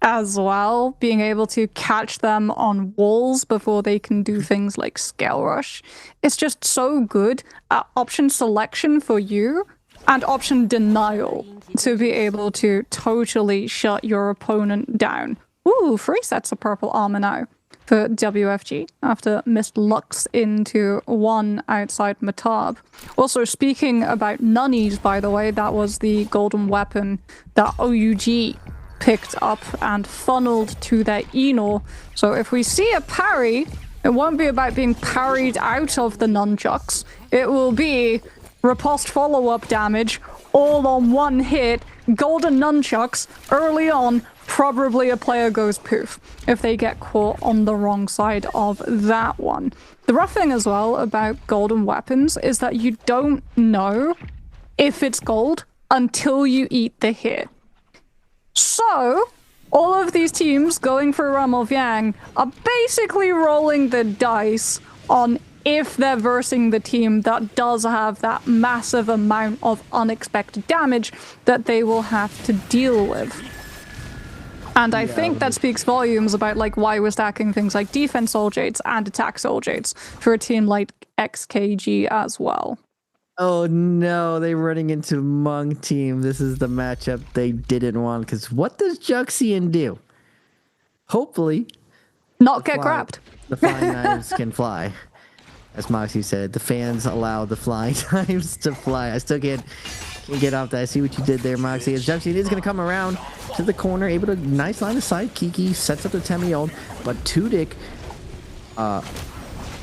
as well, being able to catch them on walls before they can do things like scale rush. It's just so good at option selection for you and option denial to be able to totally shut your opponent down. Ooh, 3 sets of purple armor now for WFG after missed Lux into 1 outside Matab. Also, speaking about nunnies, by the way, that was the golden weapon that OUG picked up and funneled to their Enor. So if we see a parry, it won't be about being parried out of the nunchucks. It will be riposte follow-up damage, all on one hit, golden nunchucks, early on, probably a player goes poof if they get caught on the wrong side of that one. The rough thing as well about golden weapons is that you don't know if it's gold until you eat the hit. So, all of these teams going for Realm of Yang are basically rolling the dice on if they're versing the team that does have that massive amount of unexpected damage that they will have to deal with. And I think that speaks volumes about like why we're stacking things like defense soul jades and attack soul jades for a team like XKG as well. Oh no, they're running into Monk team. This is the matchup they didn't want, because what does Juxian do? Hopefully not get grabbed. The flying knives can fly. As Moxie said, the fans allow the flying knives to fly. I still can't get off that. I see what you did there, Moxie. As Juxian is going to come around to the corner, able to nice line of sight. Kiki sets up the Temion, but Tudyk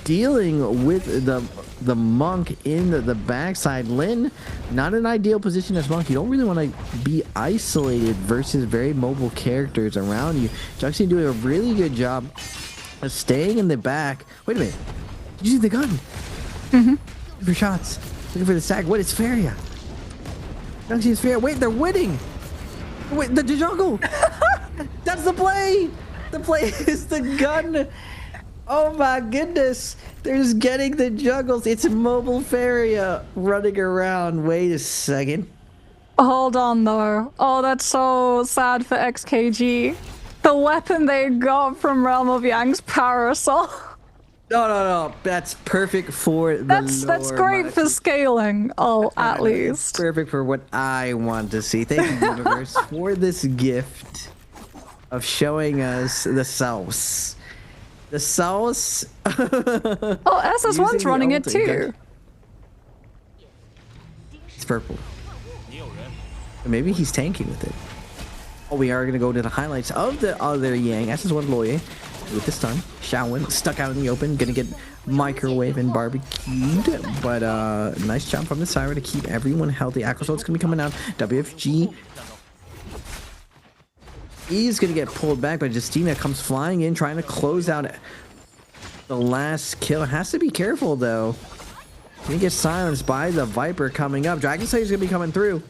dealing with the Monk in the backside. Lin, not an ideal position as Monk. You don't really want to be isolated versus very mobile characters around you. Juxian doing a really good job of staying in the back. Wait a minute. Did you see the gun? Looking for shots. Looking for the sag. What is Feria? Juxian's Feria. Wait, they're winning. Wait, the jungle. That's the play. The play is the gun. Oh my goodness. They're just getting the juggles. It's mobile Feria running around. Wait a second. Hold on though. Oh, that's so sad for XKG. The weapon they got from Realm of Yang's Parasol. No. That's perfect for the That's great for scaling. Oh, at least. Perfect for what I want to see. Thank you, Universe, for this gift. of showing us the sauce. The sauce. Oh, SS1's running it too. It's purple. Maybe he's tanking with it. Oh, we are going to go to the highlights of the other Yang. SS1 Loye with the stun. Shaolin stuck out in the open. Going to get microwave and barbecued. But nice job from the Syra to keep everyone healthy. Aquasolt's going to be coming out. WFG. He's going to get pulled back, but Justina comes flying in, trying to close out the last kill. Has to be careful, though. He gets silenced by the Viper coming up. Dragon Slayer's going to be coming through.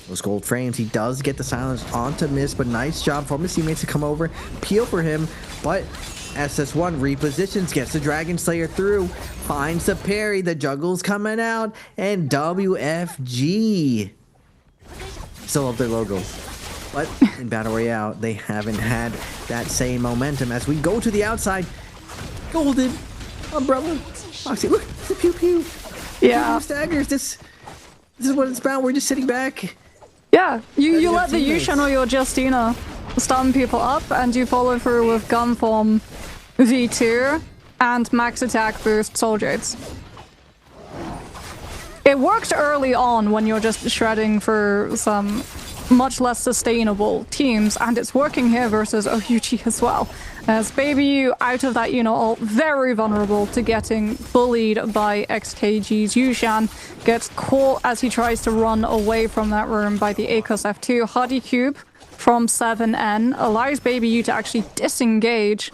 Those gold frames. He does get the silence onto Miss, but nice job from his teammates to come over, peel for him. But SS1 repositions, gets the Dragon Slayer through, finds the parry. The juggle's coming out, and WFG. Still love their logo. But in Battle Royale, they haven't had that same momentum. As we go to the outside, golden umbrella. Foxy, look, the pew pew. Yeah. Staggers. This is what it's about. We're just sitting back. Yeah, you let the Yushan or your Justina stun people up, and you follow through with gun form V2 and max attack boost Soul Jades. It worked early on when you're just shredding for some much less sustainable teams, and it's working here versus OUG as well. As Baby U out of that ult, very vulnerable to getting bullied by XKG's Yushan, gets caught as he tries to run away from that room by the Akos F2. Hardy Cube from 7N allows Baby U to actually disengage,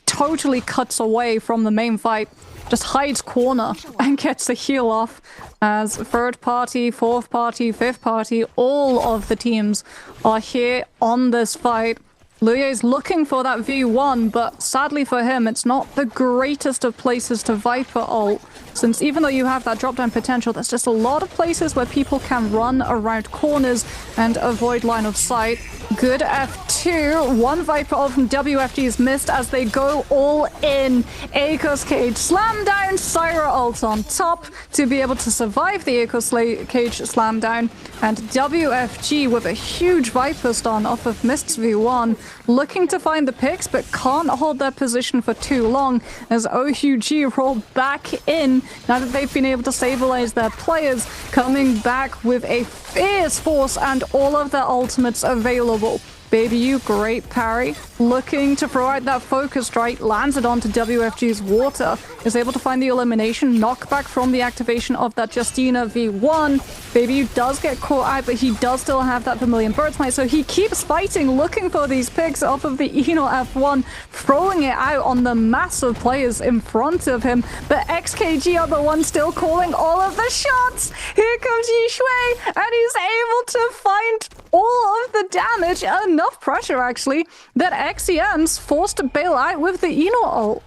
totally cuts away from the main fight, just hides corner and gets the heal off. As third party, fourth party, fifth party, all of the teams are here on this fight. Luye's looking for that V1, but sadly for him, it's not the greatest of places to Viper ult, since even though you have that drop down potential, there's just a lot of places where people can run around corners and avoid line of sight. Good F2, one Viper ult from WFG is missed as they go all in. Akos Cage slam down, Syra ult on top to be able to survive the Akos Cage slam down, and WFG with a huge Viper stun off of Mist's V1, looking to find the picks but can't hold their position for too long as OUG roll back in now that they've been able to stabilize their players, coming back with a fierce force and all of their ultimates available. Baby U, great parry, looking to throw out that focus strike, lands it onto WFG's water, is able to find the elimination, knockback from the activation of that Justina V1. Baby U does get caught out, but he does still have that Vermilion Bird Smite, so he keeps fighting, looking for these picks off of the Eno F1, throwing it out on the massive players in front of him, but XKG are the ones still calling all of the shots. Here comes Yishui, and he's able to find all of the damage, enough pressure actually, that XEM's forced to bail out with the Eno ult.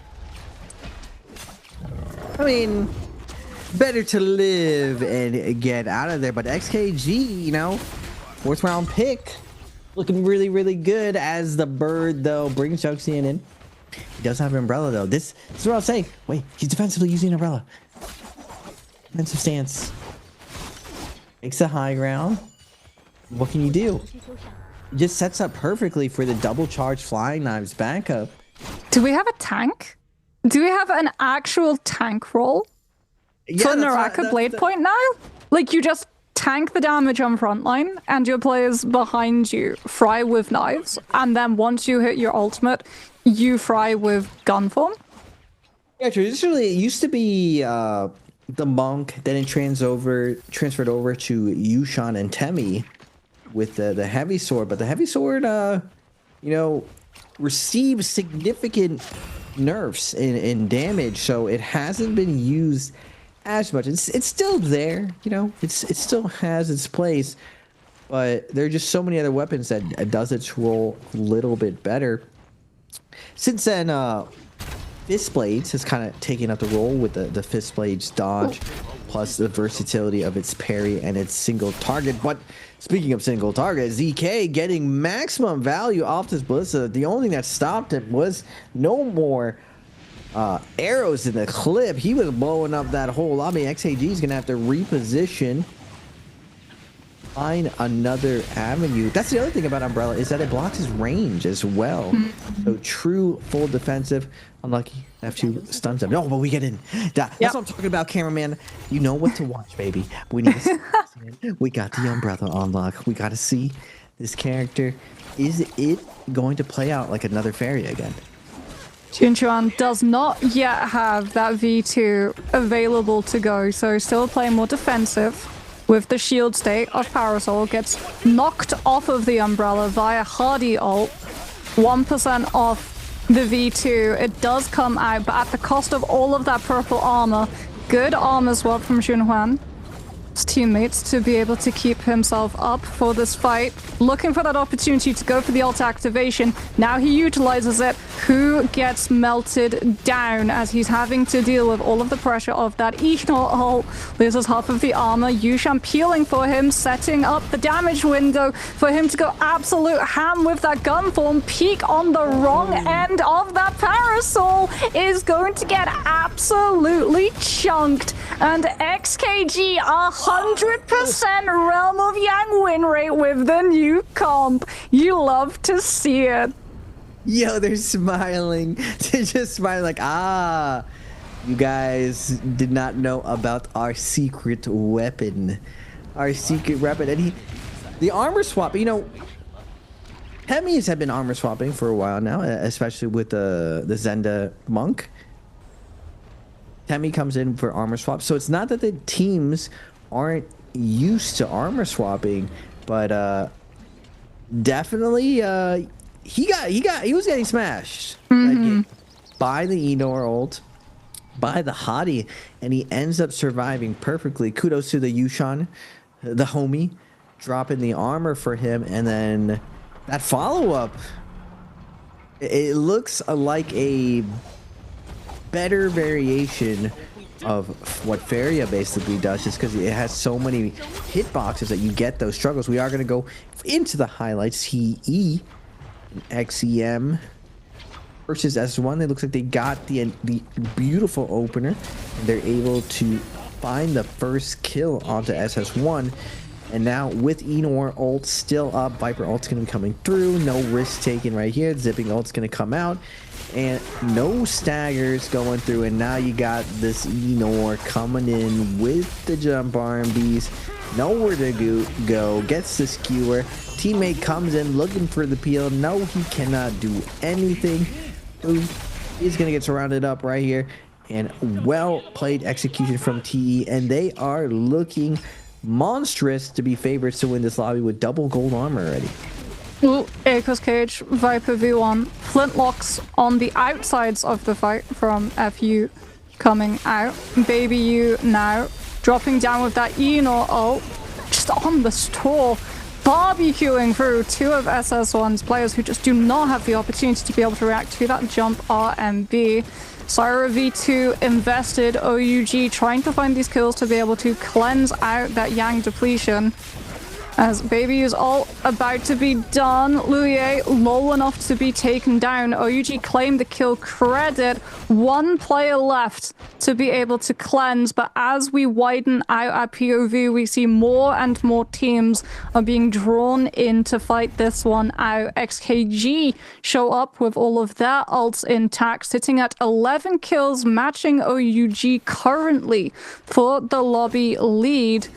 I mean, better to live and get out of there, but XKG, you know, fourth round pick, looking really, really good as the bird, though, brings Juxian in. He does have an umbrella, though. This is what I'll say. Wait, he's defensively using an umbrella. Defensive stance. Makes the high ground. What can you do? It just sets up perfectly for the double charge flying knives backup. Do we have a tank? Do we have an actual tank role for NARAKA BLADEPOINT now? Like, you just tank the damage on frontline and your players behind you fry with knives, and then once you hit your ultimate, you fry with gun form? Yeah, traditionally it used to be the monk, then it transferred over to Yushan and Temi with the heavy sword, but the heavy sword, you know, receives significant nerfs in damage, so it hasn't been used as much. It's still there, you know, it still has its place, but there are just so many other weapons that does its role a little bit better. Since then, Fist Blades has kind of taken up the role with the Fist Blades dodge, plus the versatility of its parry and its single target. But speaking of single target, ZK getting maximum value off this Ballista. The only thing that stopped him was no more arrows in the clip. He was blowing up that whole lobby. XAG is going to have to reposition. find another avenue. That's the other thing about Umbrella, is that it blocks his range as well. So true full defensive. Unlucky. F2 stuns him. No, but we get in. That's what I'm talking about, cameraman. You know what to watch, baby. We need to see we got the Umbrella unlock. We got to see this character. Is it going to play out like another fairy again? Junchuan does not yet have that V2 available to go, so still playing more defensive with the shield state of Parasol. Gets knocked off of the Umbrella via Hardy ult. 1% off the V2. It does come out, but at the cost of all of that purple armor. Good armor swap from Junhuan. His teammates to be able to keep himself up for this fight. Looking for that opportunity to go for the ult activation. Now he utilizes it. Who gets melted down as he's having to deal with all of the pressure of that Ignore ult. Loses half of the armor. Yushan peeling for him, setting up the damage window for him to go absolute ham with that gun form. Peek on the wrong end of that Parasol is going to get absolutely chunked. And XKG 100% Realm of Yang win rate with the new comp. You love to see it. Yo, they're smiling. They're just smiling like, you guys did not know about our secret weapon. Our secret weapon. And the armor swap, you know, Hemis have been armor swapping for a while now, especially with the Zenda monk. Hemi comes in for armor swap. So it's not that the teams aren't used to armor swapping, but definitely he was getting smashed by the Enor ult, by the Hadi, and he ends up surviving perfectly. Kudos to the Yushan, the homie, dropping the armor for him, and then that follow-up, it looks like a better variation of what Feria basically does, just because it has so many hitboxes that you get those struggles. We are going to go into the highlights. HE and XEM versus S1. It looks like they got the beautiful opener, and they're able to find the first kill onto SS1. And now with Enor ult still up, Viper ult's going to be coming through. No risk taken right here. Zipping ult's going to come out. And no staggers going through. And now you got this Enor coming in with the jump RMBs. Nowhere to go. Gets the skewer. Teammate comes in looking for the peel. No, he cannot do anything. Ooh, he's going to get surrounded up right here. And well played execution from TE. And they are looking monstrous to be favorites to win this lobby with double gold armor already. Ooh, Echo's Cage, Viper V1, Flintlocks on the outsides of the fight from FU coming out. Baby U now dropping down with that Enor ult, just on the stall, barbecuing through two of SS1's players who just do not have the opportunity to be able to react to that jump RMB. Syra V2 invested, OUG trying to find these kills to be able to cleanse out that Yang depletion. As Baby is all about to be done. Luye low enough to be taken down. OUG claimed the kill credit. One player left to be able to cleanse, but as we widen out our POV, we see more and more teams are being drawn in to fight this one out. XKG show up with all of their ults intact, sitting at 11 kills, matching OUG currently for the lobby lead.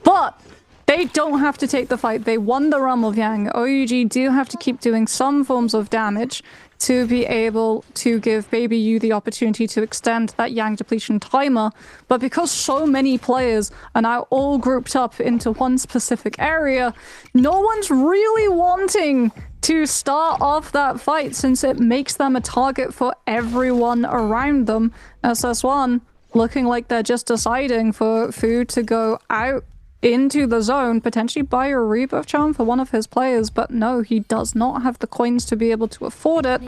But they don't have to take the fight. They won the Realm of Yang. OUG do have to keep doing some forms of damage to be able to give Baby U the opportunity to extend that Yang depletion timer. But because so many players are now all grouped up into one specific area, no one's really wanting to start off that fight, since it makes them a target for everyone around them. SS1 looking like they're just deciding for Fu to go out into the zone, potentially buy a rebirth charm for one of his players, but no, he does not have the coins to be able to afford it,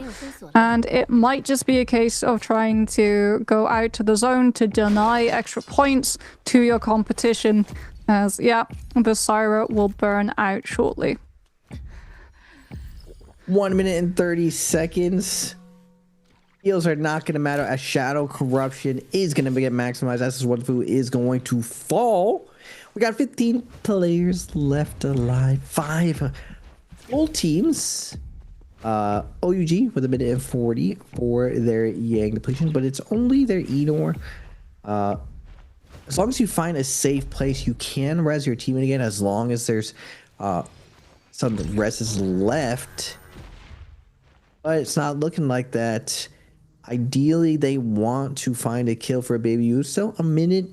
and it might just be a case of trying to go out to the zone to deny extra points to your competition, as the Syra will burn out shortly. 1 minute and 30 seconds. Heals are not going to matter as Shadow Corruption is going to get maximized. SS1 Fu is going to fall. We got 15 players left alive. 5 full teams. OUG with a minute and 40 for their Yang depletion, but it's only their Enor. As long as you find a safe place, you can res your team again, as long as there's some reses left. But it's not looking like that. Ideally, they want to find a kill for a Baby U. Still a minute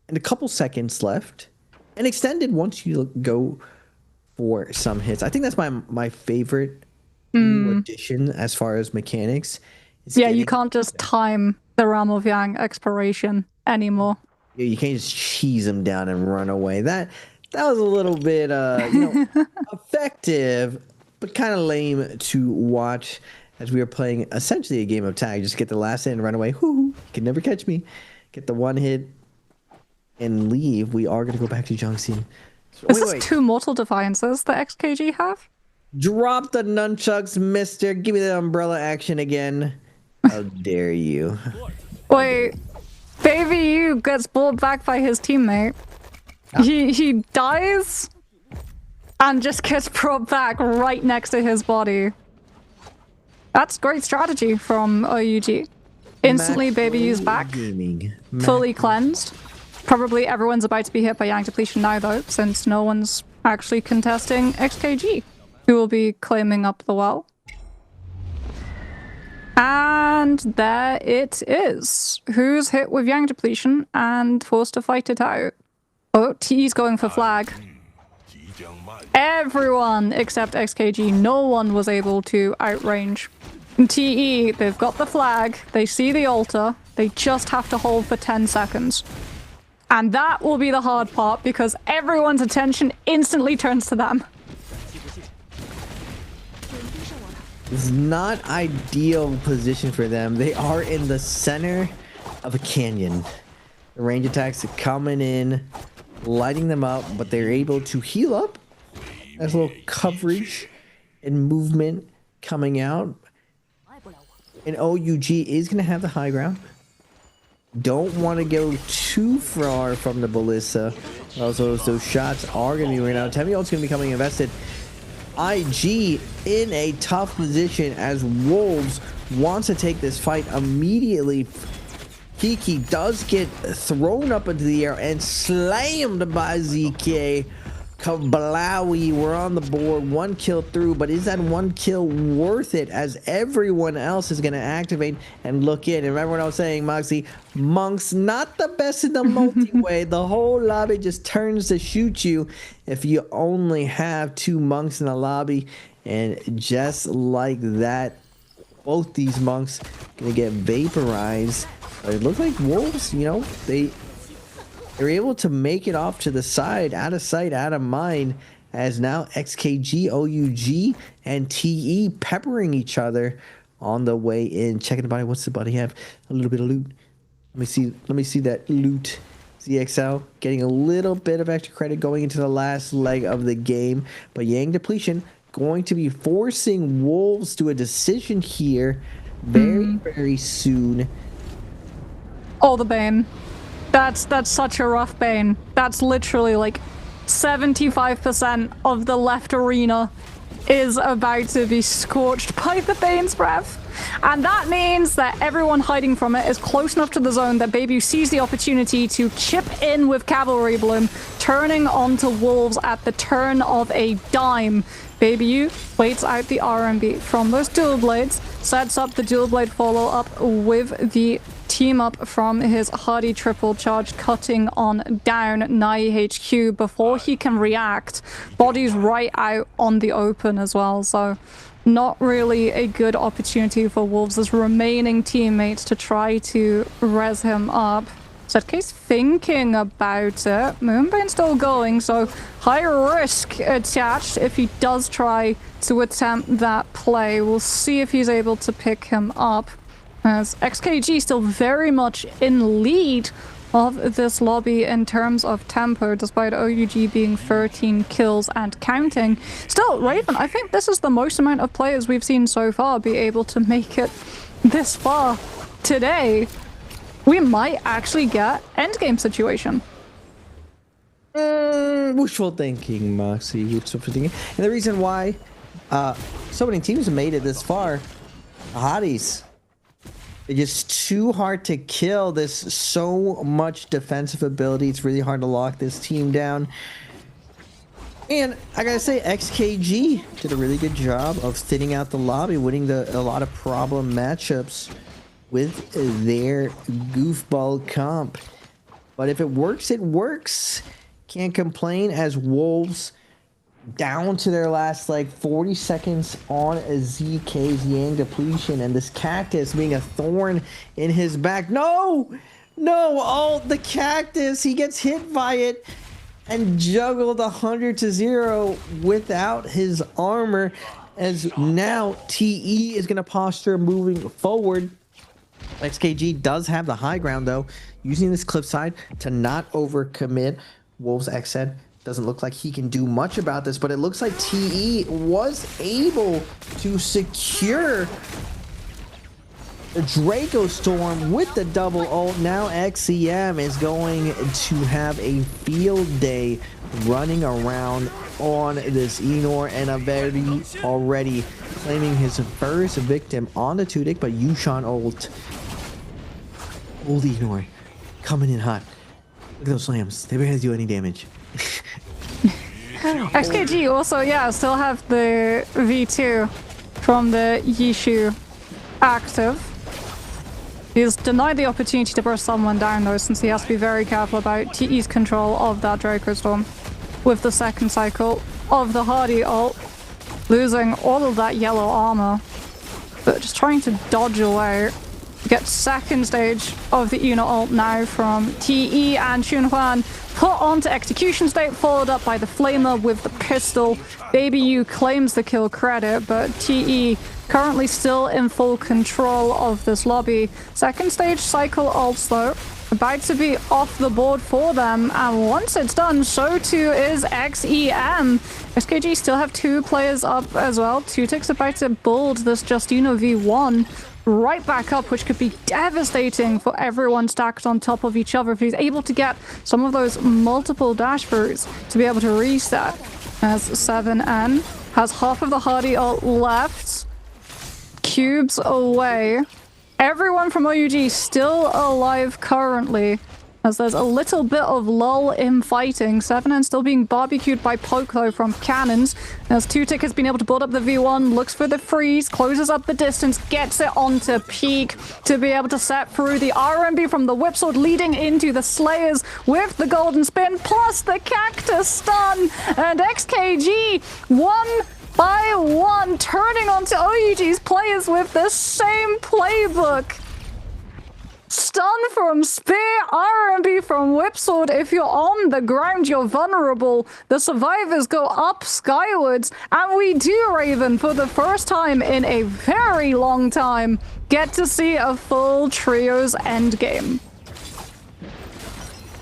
and a couple seconds left. And extended once you go for some hits. I think that's my favorite new addition as far as mechanics. Yeah, you can't just time the Ram of Yang expiration anymore. Yeah, you can't just cheese them down and run away. That was a little bit effective, but kind of lame to watch as we were playing essentially a game of tag. Just get the last hit and run away. Whoo, you can never catch me. Get the one hit and leave. We are going to go back to Junction. So, Is this 2 Mortal Defiances that XKG have? Drop the nunchucks, mister. Give me the umbrella action again. How dare you? Wait, Baby U gets brought back by his teammate. He dies and just gets brought back right next to his body. That's great strategy from OUG. Instantly, Baby U's back. Fully cleansed. Probably everyone's about to be hit by Yang depletion now, though, since no one's actually contesting XKG, who will be claiming up the well. And there it is. Who's hit with Yang depletion and forced to fight it out? Oh, T's going for flag. Everyone except XKG. No one was able to outrange. TE, they've got the flag. They see the altar. They just have to hold for 10 seconds. And that will be the hard part because everyone's attention instantly turns to them. It's not ideal position for them. They are in the center of a canyon. The range attacks are coming in, lighting them up, but they're able to heal up. There's a little coverage and movement coming out. And OUG is going to have the high ground. Don't want to go too far from the ballista. Also, those shots are going to be ringing out. 10 volts going to be coming invested. IG in a tough position as Wolves wants to take this fight immediately. Kiki does get thrown up into the air and slammed by ZK. Kablawi, we're on the board. 1 kill through, but is that 1 kill worth it as everyone else is going to activate and look in? And remember what I was saying, Moxie, Monk's not the best in the multi-way. The whole lobby just turns to shoot you if you only have 2 monks in the lobby. And just like that, both these monks going to get vaporized. But it looks like Wolves, you know, they're able to make it off to the side, out of sight, out of mind, as now XKG, OUG, and TE peppering each other on the way in. Checking the body. What's the body have? A little bit of loot. Let me see that loot. ZXL getting a little bit of extra credit going into the last leg of the game. But Yang depletion going to be forcing Wolves to a decision here very, very soon. Oh, the Bane. That's such a rough Bane. That's literally like 75% of the left arena is about to be scorched by the Bane's breath. And that means that everyone hiding from it is close enough to the zone that Baby sees the opportunity to chip in with Cavalry Bloom, turning onto Wolves at the turn of a dime. Baby U waits out the RMB from those dual blades, sets up the dual blade follow-up with the team up from his hardy triple charge, cutting on down Nai HQ before he can react. Body's right out on the open as well, so not really a good opportunity for Wolves' remaining teammates to try to res him up. Zedk's thinking about it. Moonbane still going, so high risk attached if he does try to attempt that play. We'll see if he's able to pick him up, as XKG still very much in lead of this lobby in terms of tempo, despite OUG being 13 kills and counting. Still, Raven, I think this is the most amount of players we've seen so far be able to make it this far today. We might actually get endgame situation. Wishful thinking, Moxie. Wishful thinking. And the reason why so many teams have made it this far, the hotties. It's just too hard to kill. There's so much defensive ability. It's really hard to lock this team down. And I gotta say, XKG did a really good job of thinning out the lobby, winning a lot of problem matchups with their goofball comp. But if it works, it works. Can't complain as Wolves down to their last like 40 seconds on a ZK's Yang depletion, and this cactus being a thorn in his back. No! Oh, the cactus! He gets hit by it and juggled 100-0 without his armor, as now TE is going to posture moving forward. XKG does have the high ground though, using this cliffside to not overcommit. Wolves X said doesn't look like he can do much about this, but it looks like TE was able to secure the Draco Storm with the double ult. Now XEM is going to have a field day running around on this Enor, and Averi already claiming his first victim on the Tudik, but Yushan ult. Old Enor coming in hot. Look at those slams. They barely do any damage. XKG also, yeah, still have the V2 from the Yishu active. He's denied the opportunity to burst someone down though, since he has to be very careful about TE's control of that Draco Storm with the second cycle of the Hardy ult, losing all of that yellow armor, but just trying to dodge away. Get second stage of the Una ult now from TE, and Xunhuan put onto execution state, followed up by the Flamer with the pistol. Baby U claims the kill credit, but TE currently still in full control of this lobby. Second stage cycle ults though, about to be off the board for them, and once it's done, so too is XEM. XKG still have 2 players up as well. Tutik's about to build this Justino V1 right back up, which could be devastating for everyone stacked on top of each other if he's able to get some of those multiple dash throughs to be able to reset. As 7N has half of the Hardy ult left, cubes away. Everyone from OUG still alive currently, as there's a little bit of lull in fighting. 7N still being barbecued by Poke though from cannons, as Tutik has been able to build up the V1, looks for the freeze, closes up the distance, gets it onto peak to be able to set through the RMB from the Whipsword, leading into the Slayers with the golden spin, plus the cactus stun, and XKG one by one turning onto OUG's players with the same playbook. Stun from Spear, RMB from Whipsword. If you're on the ground, you're vulnerable. The survivors go up skywards, and we do, Raven, for the first time in a very long time, get to see a full trios endgame.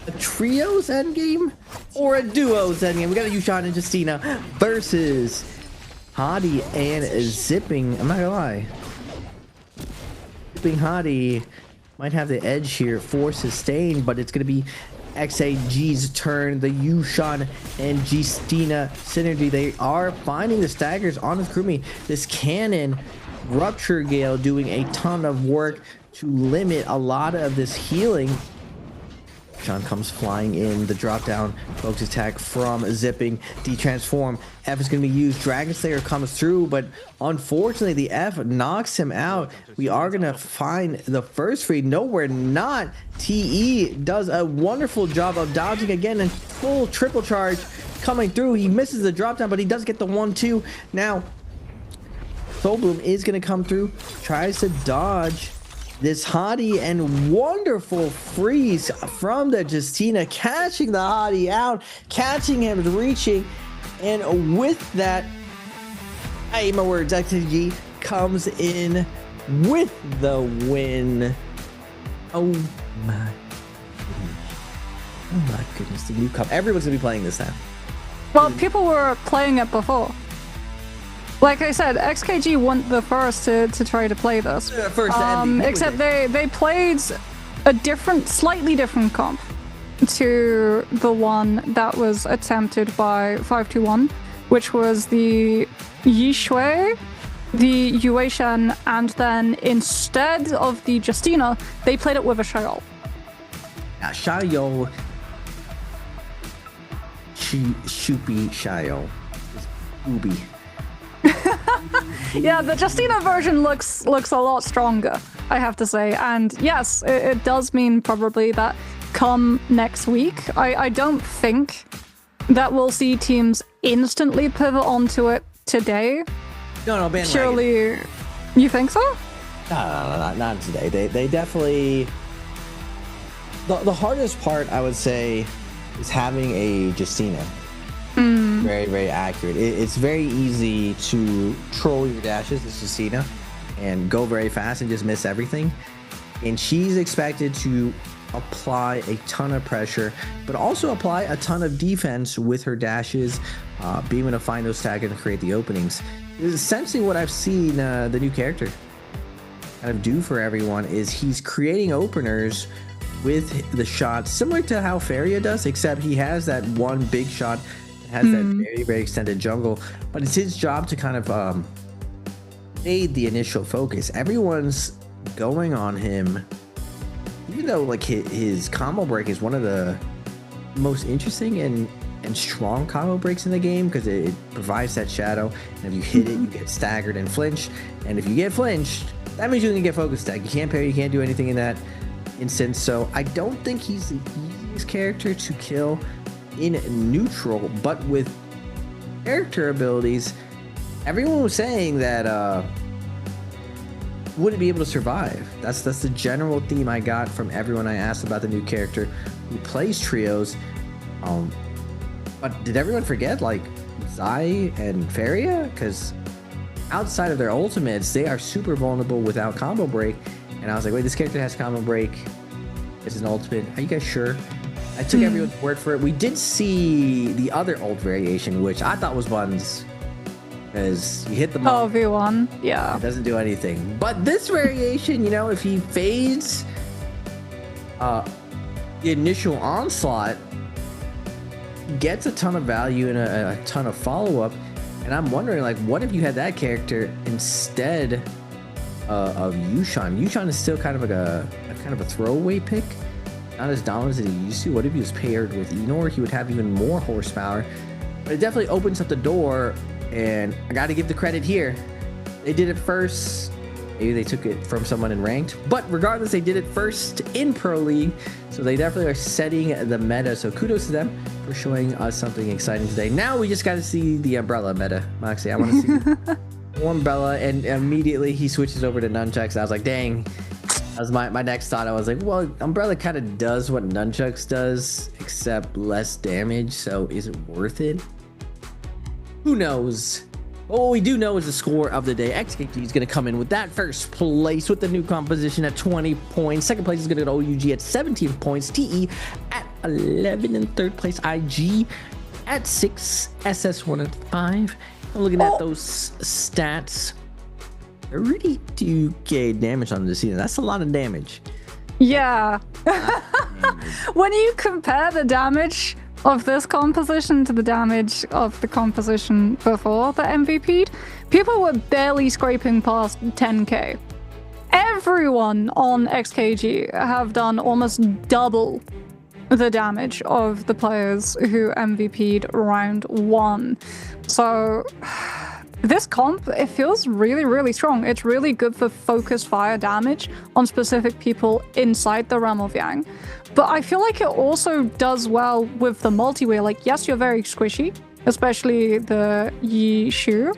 A trios endgame? Or a duos endgame? We got a Yushan and Justina versus Hottie and Zipping. I'm not gonna lie. Zipping Hottie might have the edge here for sustain, but it's going to be XAG's turn. The Yushan and Justina synergy. They are finding the staggers on the Krumi. This cannon, Rupture Gale, doing a ton of work to limit a lot of this healing. Sean comes flying in, the drop down, focus attack from Zipping, detransform. F is going to be used. Dragon Slayer comes through, but unfortunately the F knocks him out. We are going to find the first free. No, we're not. TE does a wonderful job of dodging again, and full triple charge coming through. He misses the drop down, but he does get the 1-2. Now, Soul Bloom is going to come through, tries to dodge this Hottie, and wonderful freeze from the Justina, catching the Hottie out, catching him reaching, and with that, I ate my words, XG comes in with the win. Oh my goodness, the new cup. Everyone's gonna be playing this now. Well, people were playing it before. Like I said, XKG weren't the first to try to play this. First except they played a slightly different comp. to the one that was attempted by 521, which was the Yi Shui, the Yue Shen, and then instead of the Justina, they played it with a Xiao. Now, Xiao, Shupi Xiao, Ubi. Yeah, the Justina version looks a lot stronger, I have to say. And yes, it does mean probably that come next week, I don't think that we'll see teams instantly pivot onto it today. No, bandwagon. Surely, you think so? No, not today. They definitely. The hardest part, I would say, is having a Justina. Very, very accurate. It's very easy to troll your dashes, this Justina, and go very fast and just miss everything. And she's expected to apply a ton of pressure, but also apply a ton of defense with her dashes, being able to find those tags and create the openings. Essentially what I've seen the new character kind of do for everyone is he's creating openers with the shots similar to how Faria does, except he has that one big shot that has that very, very extended jungle, but it's his job to kind of aid the initial focus. Everyone's going on him, even though like his combo break is one of the most interesting and strong combo breaks in the game, because it provides that shadow, and if you hit it, you get staggered and flinched, and if you get flinched, that means you're gonna get focus tag. You can't parry, you can't do anything in that instance. So I don't think he's the easiest character to kill in neutral, but with character abilities, everyone was saying that wouldn't be able to survive. That's the general theme I got from everyone I asked about the new character who plays trios. But did everyone forget like Zai and Faria? Because outside of their ultimates, they are super vulnerable without combo break. And I was like, wait, this character has combo break. It's an ultimate. Are you guys sure? I took everyone's word for it. We did see the other ult variation, which I thought was buns. Because you hit the ball. Oh, V1, yeah. It doesn't do anything. But this variation, you know, if he fades the initial onslaught, gets a ton of value and a ton of follow-up. And I'm wondering, like, what if you had that character instead of Yushan? Yushan is still kind of like a throwaway pick, not as dominant as he used to. What if he was paired with Enor? He would have even more horsepower. But it definitely opens up the door, and I got to give the credit here. They did it first. Maybe they took it from someone in ranked, but regardless, they did it first in Pro League, so they definitely are setting the meta. So kudos to them for showing us something exciting today. Now we just got to see the Umbrella meta. Moxie, I want to see Umbrella, and immediately he switches over to Nunchucks. I was like, dang. That was my next thought. I was like, well, Umbrella kind of does what Nunchucks does, except less damage, so is it worth it? Who knows? What we do know is the score of the day. XKG is going to come in with that first place with the new composition at 20 points. Second place is going to go to OUG at 17 points. TE at 11. And third place, IG at 6. SS1 at 5. And looking at those stats, 32k damage on the season. That's a lot of damage. Yeah. When you compare the damage of this composition to the damage of the composition before the MVP'd, people were barely scraping past 10k. Everyone on XKG have done almost double the damage of the players who MVP'd round 1. So this comp, it feels really, really strong. It's really good for focused fire damage on specific people inside the realm of Yang. But I feel like it also does well with the multi-way. Like, yes, you're very squishy, especially the Yi Shu.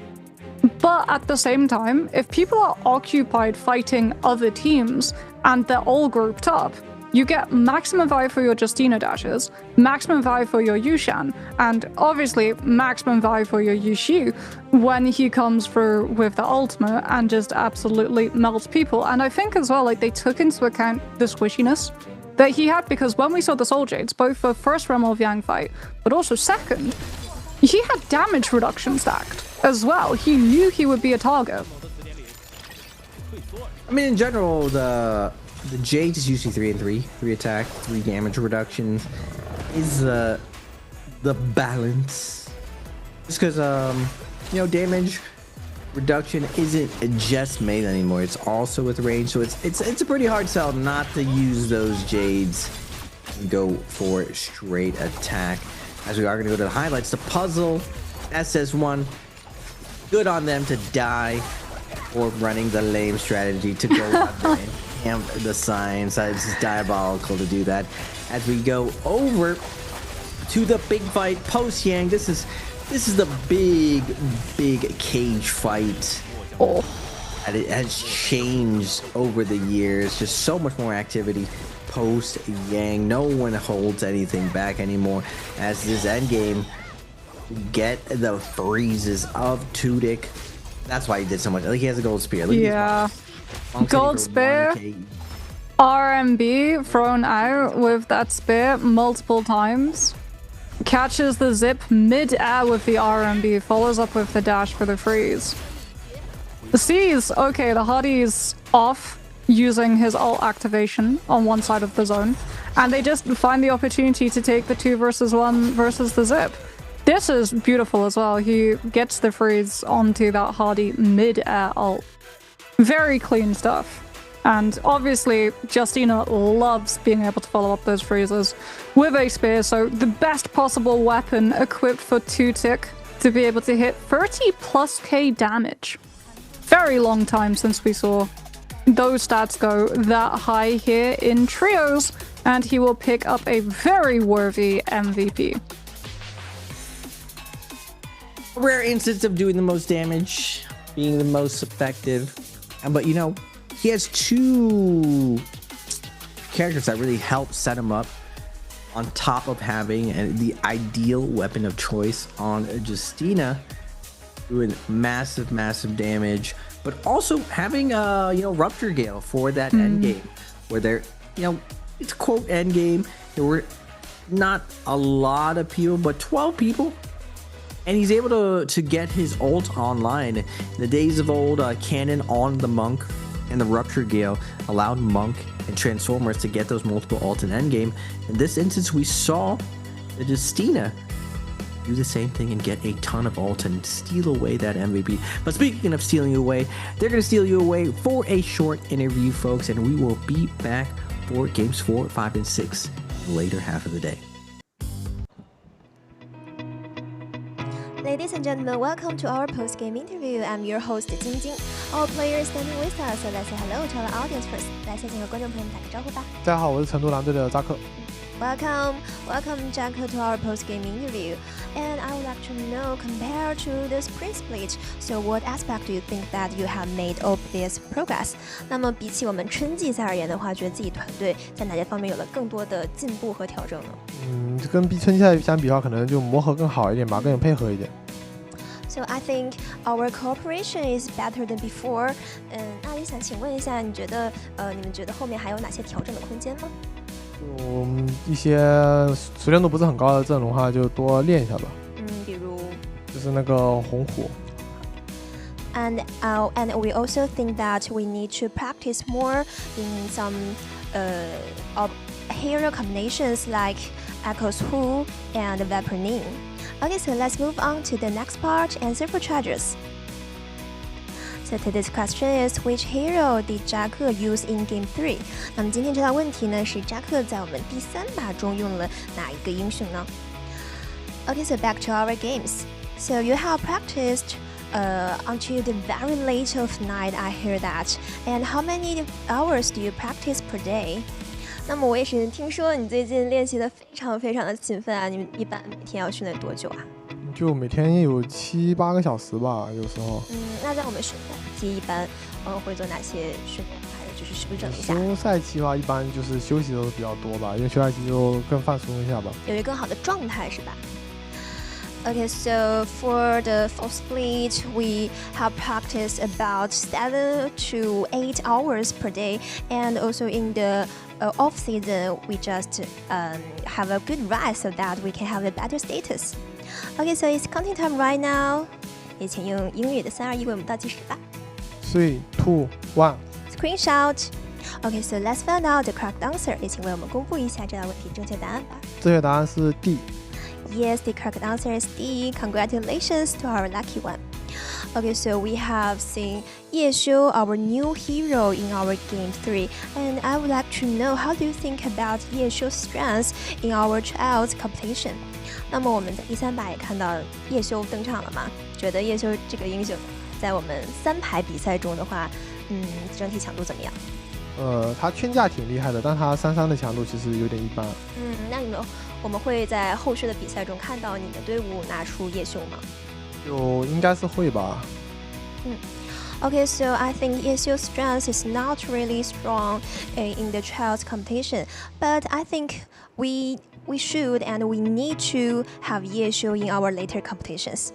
But at the same time, if people are occupied fighting other teams and they're all grouped up, you get maximum value for your Justina dashes, maximum value for your Yushan, and obviously maximum value for your Yushu when he comes through with the ultimate and just absolutely melts people. And I think as well, like, they took into account the squishiness that he had, because when we saw the Soul Jades, both for first Realm of Yang fight, but also second, he had damage reduction stacked as well. He knew he would be a target. I mean, in general, the Jades is usually 3 and 3 attack, 3 damage reductions. is the balance. Just because damage reduction isn't just melee anymore. It's also with range, so it's a pretty hard sell not to use those Jades and go for straight attack. As we are going to go to the highlights, the puzzle SS1. Good on them to die for running the lame strategy to go out there and camp the signs. It's just diabolical to do that. As we go over to the big fight post Yang, this is the big cage fight. And it has changed over the years. Just so much more activity post Yang. No one holds anything back anymore. As this end game, get the freezes of Tudyk. That's why he did so much. I think he has a gold spear. Yeah. Gold spear. RMB thrown out with that spear multiple times. Catches the zip mid-air with the RMB. Follows up with the dash for the freeze. The C's. Okay, the Hardy's off using his ult activation on one side of the zone. And they just find the opportunity to take the 2 versus 1 versus the zip. This is beautiful as well. He gets the freeze onto that Hardy mid-air ult. Very clean stuff. And obviously, Justina loves being able to follow up those freezes with a spear. So the best possible weapon equipped for Tudyk to be able to hit 30+K damage. Very long time since we saw those stats go that high here in trios. And he will pick up a very worthy MVP. Rare instance of doing the most damage, being the most effective. But he has 2 characters that really help set him up on top of having the ideal weapon of choice on Justina, doing massive damage, but also having Rupture Gale for that end game where they're it's quote end game. There were not a lot of people, but 12 people. And he's able to get his ult online. In the days of old, Cannon on the Monk and the Rupture Gale allowed Monk and Transformers to get those multiple ults in endgame. In this instance, we saw the Justina do the same thing and get a ton of ults and steal away that MVP. But speaking of stealing away, they're going to steal you away for a short interview, folks, and we will be back for games 4, 5, and 6 in the later half of the day. Ladies and gentlemen, welcome to our post-game interview. I'm your host, Jing Jing. All players standing with us, so let's say hello to our audience first. 来，先和观众朋友们打个招呼吧。大家好，我是成都狼队的扎克。Welcome, Jack, to our post-game interview. And I would like to know, compared to the sprint split, so what aspect do you think that you have made of this progress? 那么比起我们春季赛而言的话，觉得自己团队在哪些方面有了更多的进步和调整呢？跟比春季赛相比的话，可能就磨合更好一点吧，更有配合一点。So I think our cooperation is better than before. 那也想请问一下，你们觉得后面还有哪些调整的空间吗？一些熟练度不是很高的阵容的话，就多练一下吧。比如就是那个红虎。And we also think that we need to practice more in some hero combinations like Echo's Hu and Viper Ning. Okay, so let's move on to the next part, answer for chargers. So today's question is, which hero did Jack use in Game 3? 那么今天这道问题呢，是 Jack 在我们第3把中用了哪一个英雄呢？ Okay, so back to our games. So you have practiced until the very late of night, I hear that. And how many hours do you practice per day? 那么我也是听说你最近练习的非常的勤奋啊，你们一般每天要训练多久啊？就每天有7、8个小时吧，有时候。那在我们休赛期一般会做哪些训练？还有就是休整一下。休赛期的话，一般就是休息都比较多吧，因为休赛期就更放松一下吧。有一个更好的状态是吧？Okay, so for the full split, we have practiced about 7 to 8 hours per day, and also in the off season, we just have a good rest so that we can have a better status. Okay, so it's counting time right now. 也请用英语的3、2、1为我们倒计时吧。3, 2, 1. Screenshot. Okay, so let's find out the correct answer. 也请为我们公布一下这道问题正确答案吧。正确答案是 D。 Yes, the correct answer is D. Congratulations to our lucky one. Okay, so we have seen Ye Xiu, our new hero in our game 3, and I would like to know how do you think about Ye Xiu's strengths in our trials competition? 那么我们在第3把也看到叶修登场了嘛？觉得叶修这个英雄在我们3排比赛中的话，整体强度怎么样？他圈架挺厉害的，但他3-3的强度其实有点一般。那我们会在后续的比赛中看到你的队伍拿出叶修吗？应该是会吧。Okay, so I think Ye Xiu's strength is not really strong in the trials competition, but I think we should and we need to have Ye Xiu in our later competitions.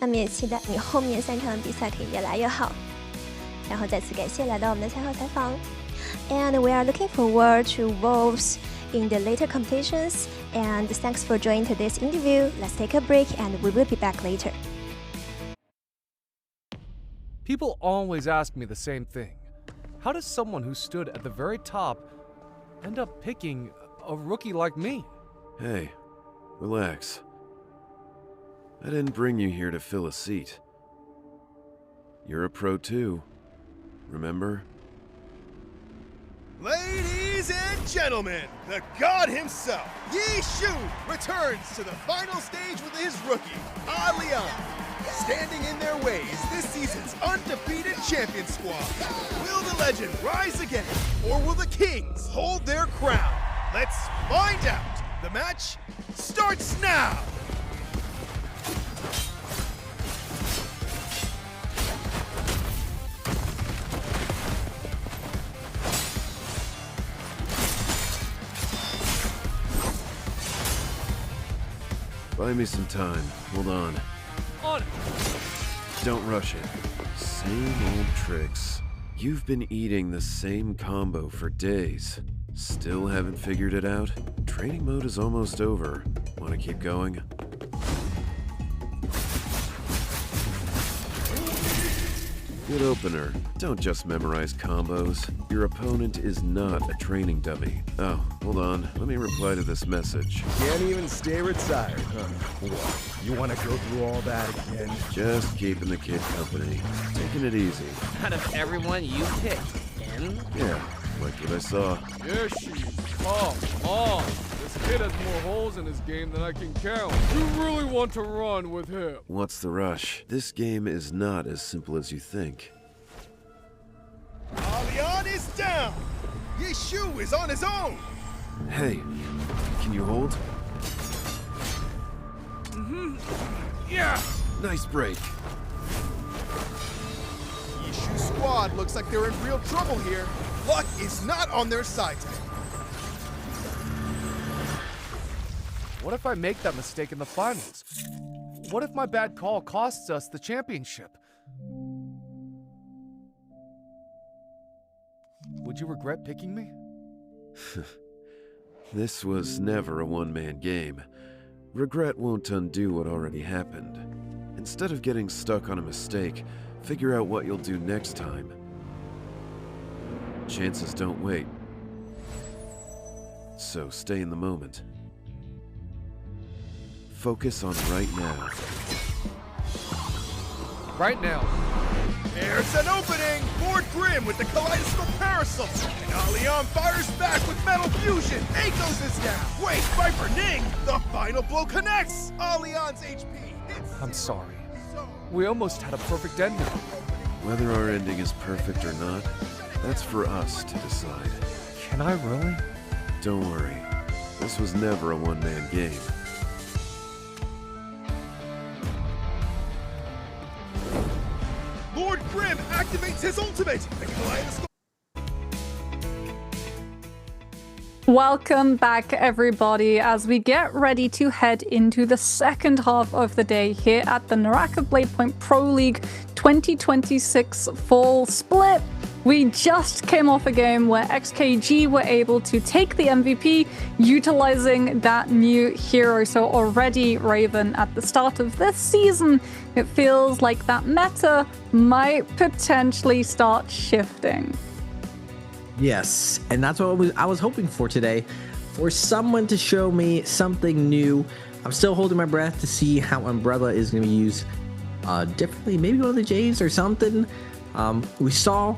那么也期待你后面3场的比赛可以越来越好。然后再次感谢来到我们的赛后采访。And we are looking forward to Wolves in the later competitions. And thanks for joining today's interview. Let's take a break and we will be back later. People always ask me the same thing. How does someone who stood at the very top end up picking a rookie like me? Hey, relax. I didn't bring you here to fill a seat. You're a pro too, remember? Ladies and gentlemen, the god himself, Ye Xiu, returns to the final stage with his rookie, Liang. Standing in their way is this season's undefeated champion squad. Will the legend rise again, or will the Kings hold their crown? Let's find out. The match starts now. Buy me some time. Hold on. On. Don't rush it. Same old tricks. You've been eating the same combo for days. Still haven't figured it out? Training mode is almost over. Want to keep going? Good opener. Don't just memorize combos. Your opponent is not a training dummy. Oh, hold on. Let me reply to this message. Can't even stay retired, huh? What? You want to go through all that again? Just keeping the kid company. Taking it easy. Out of everyone you picked, N? Yeah, like what I saw. Yoshi, come on. This kid has more holes in his game than I can count. You really want to run with him? What's the rush? This game is not as simple as you think. Liang is down. Ye Xiu is on his own. Hey, can you hold? Yeah. Nice break. Ye Xiu's squad looks like they're in real trouble here. Luck is not on their side today. What if I make that mistake in the finals? What if my bad call costs us the championship? Would you regret picking me? This was never a one-man game. Regret won't undo what already happened. Instead of getting stuck on a mistake, figure out what you'll do next time. Chances don't wait. So stay in the moment. Focus on right now. Right now. There's an opening! Lord Grimm with the Kaleidoscope Parasol! And Liang fires back with Metal Fusion! Akos is down! Wait, Viper Ning! The final blow connects! Liang's HP hits... I'm sorry. We almost had a perfect ending. Whether our ending is perfect or not, that's for us to decide. Can I really? Don't worry. This was never a one-man game. Lord Grimm activates his ultimate! The Kaleidoscope... Welcome back, everybody, as we get ready to head into the second half of the day here at the NARAKA BLADEPOINT Pro League 2026 Fall Split. We just came off a game where XKG were able to take the MVP utilizing that new hero. So already, Raven, at the start of this season, it feels like that meta might potentially start shifting. Yes, and that's what I was hoping for today, for someone to show me something new. I'm still holding my breath to see how Umbrella is going to be used differently. Maybe one of the Jays or something. We saw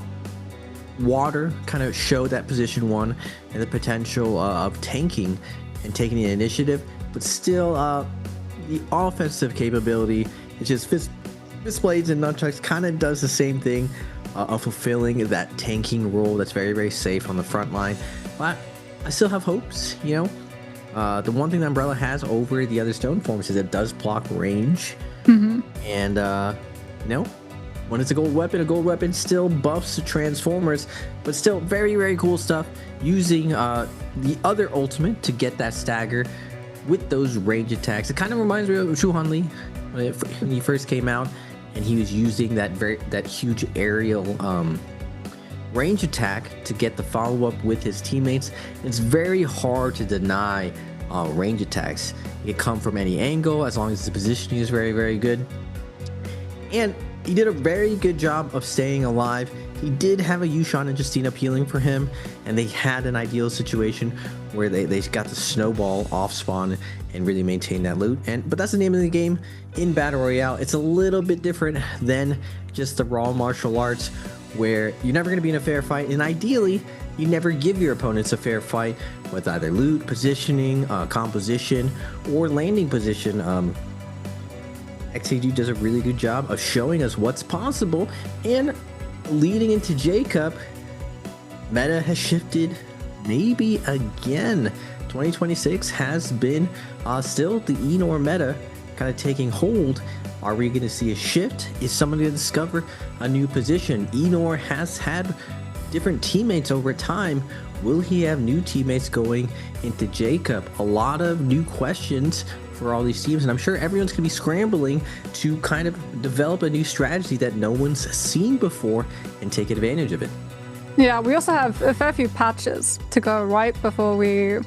Water kind of show that position 1 and the potential of tanking and taking the initiative, but still the offensive capability, it's just Fist Blades and Nunchucks kind of does the same thing of fulfilling that tanking role that's very, very safe on the front line. But I still have hopes, you know. The one thing that Umbrella has over the other stone forms is it does block range. And, you know, when it's a gold weapon still buffs the Transformers, but still very, very cool stuff. Using the other ultimate to get that stagger with those range attacks. It kind of reminds me of Shu Han Li when he first came out, and he was using that huge aerial range attack to get the follow-up with his teammates. It's very hard to deny range attacks. It can come from any angle as long as the positioning is very, very good. And he did a very good job of staying alive. He did have a Yushan and Justina peeling for him, and they had an ideal situation where they got the snowball off spawn and really maintain that loot. But that's the name of the game in Battle Royale. It's a little bit different than just the raw martial arts, where you're never going to be in a fair fight, and ideally you never give your opponents a fair fight with either loot, positioning, composition, or landing position. XAG does a really good job of showing us what's possible, and leading into J-Cup, meta has shifted maybe again. 2026 has been still the Enor meta kind of taking hold. Are we going to see a shift? Is someone going to discover a new position? Enor has had different teammates over time. Will he have new teammates going into J-Cup? A lot of new questions for all these teams, and I'm sure everyone's gonna be scrambling to kind of develop a new strategy that no one's seen before and take advantage of it. Yeah, we also have a fair few patches to go right before we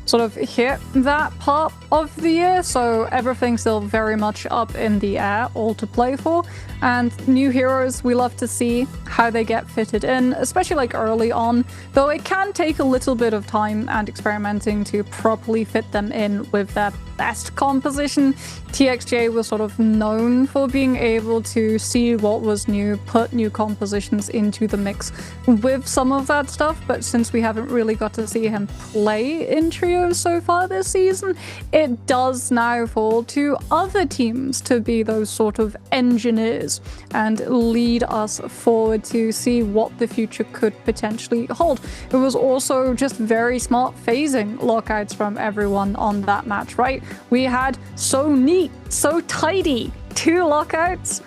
sort of hit that part of the year, so everything's still very much up in the air, all to play for. And new heroes, we love to see how they get fitted in, especially like early on, though it can take a little bit of time and experimenting to properly fit them in with their best composition. TXJ was sort of known for being able to see what was new, put new compositions into the mix with some of that stuff, but since we haven't really got to see him play in trios so far this season, it does now fall to other teams to be those sort of engineers and lead us forward to see what the future could potentially hold. It was also just very smart phasing lockouts from everyone on that match, right? We had so neat, so tidy, two lockouts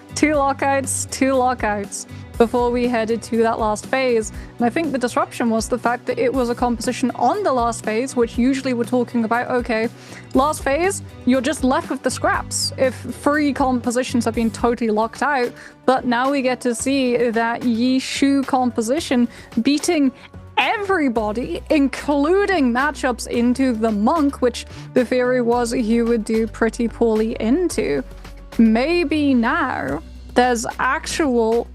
before we headed to that last phase. And I think the disruption was the fact that it was a composition on the last phase, which usually we're talking about, okay, last phase, you're just left with the scraps if 3 compositions have been totally locked out. But now we get to see that Yi Shu composition beating everybody, including matchups into the Monk, which the theory was he would do pretty poorly into. Maybe now there's actual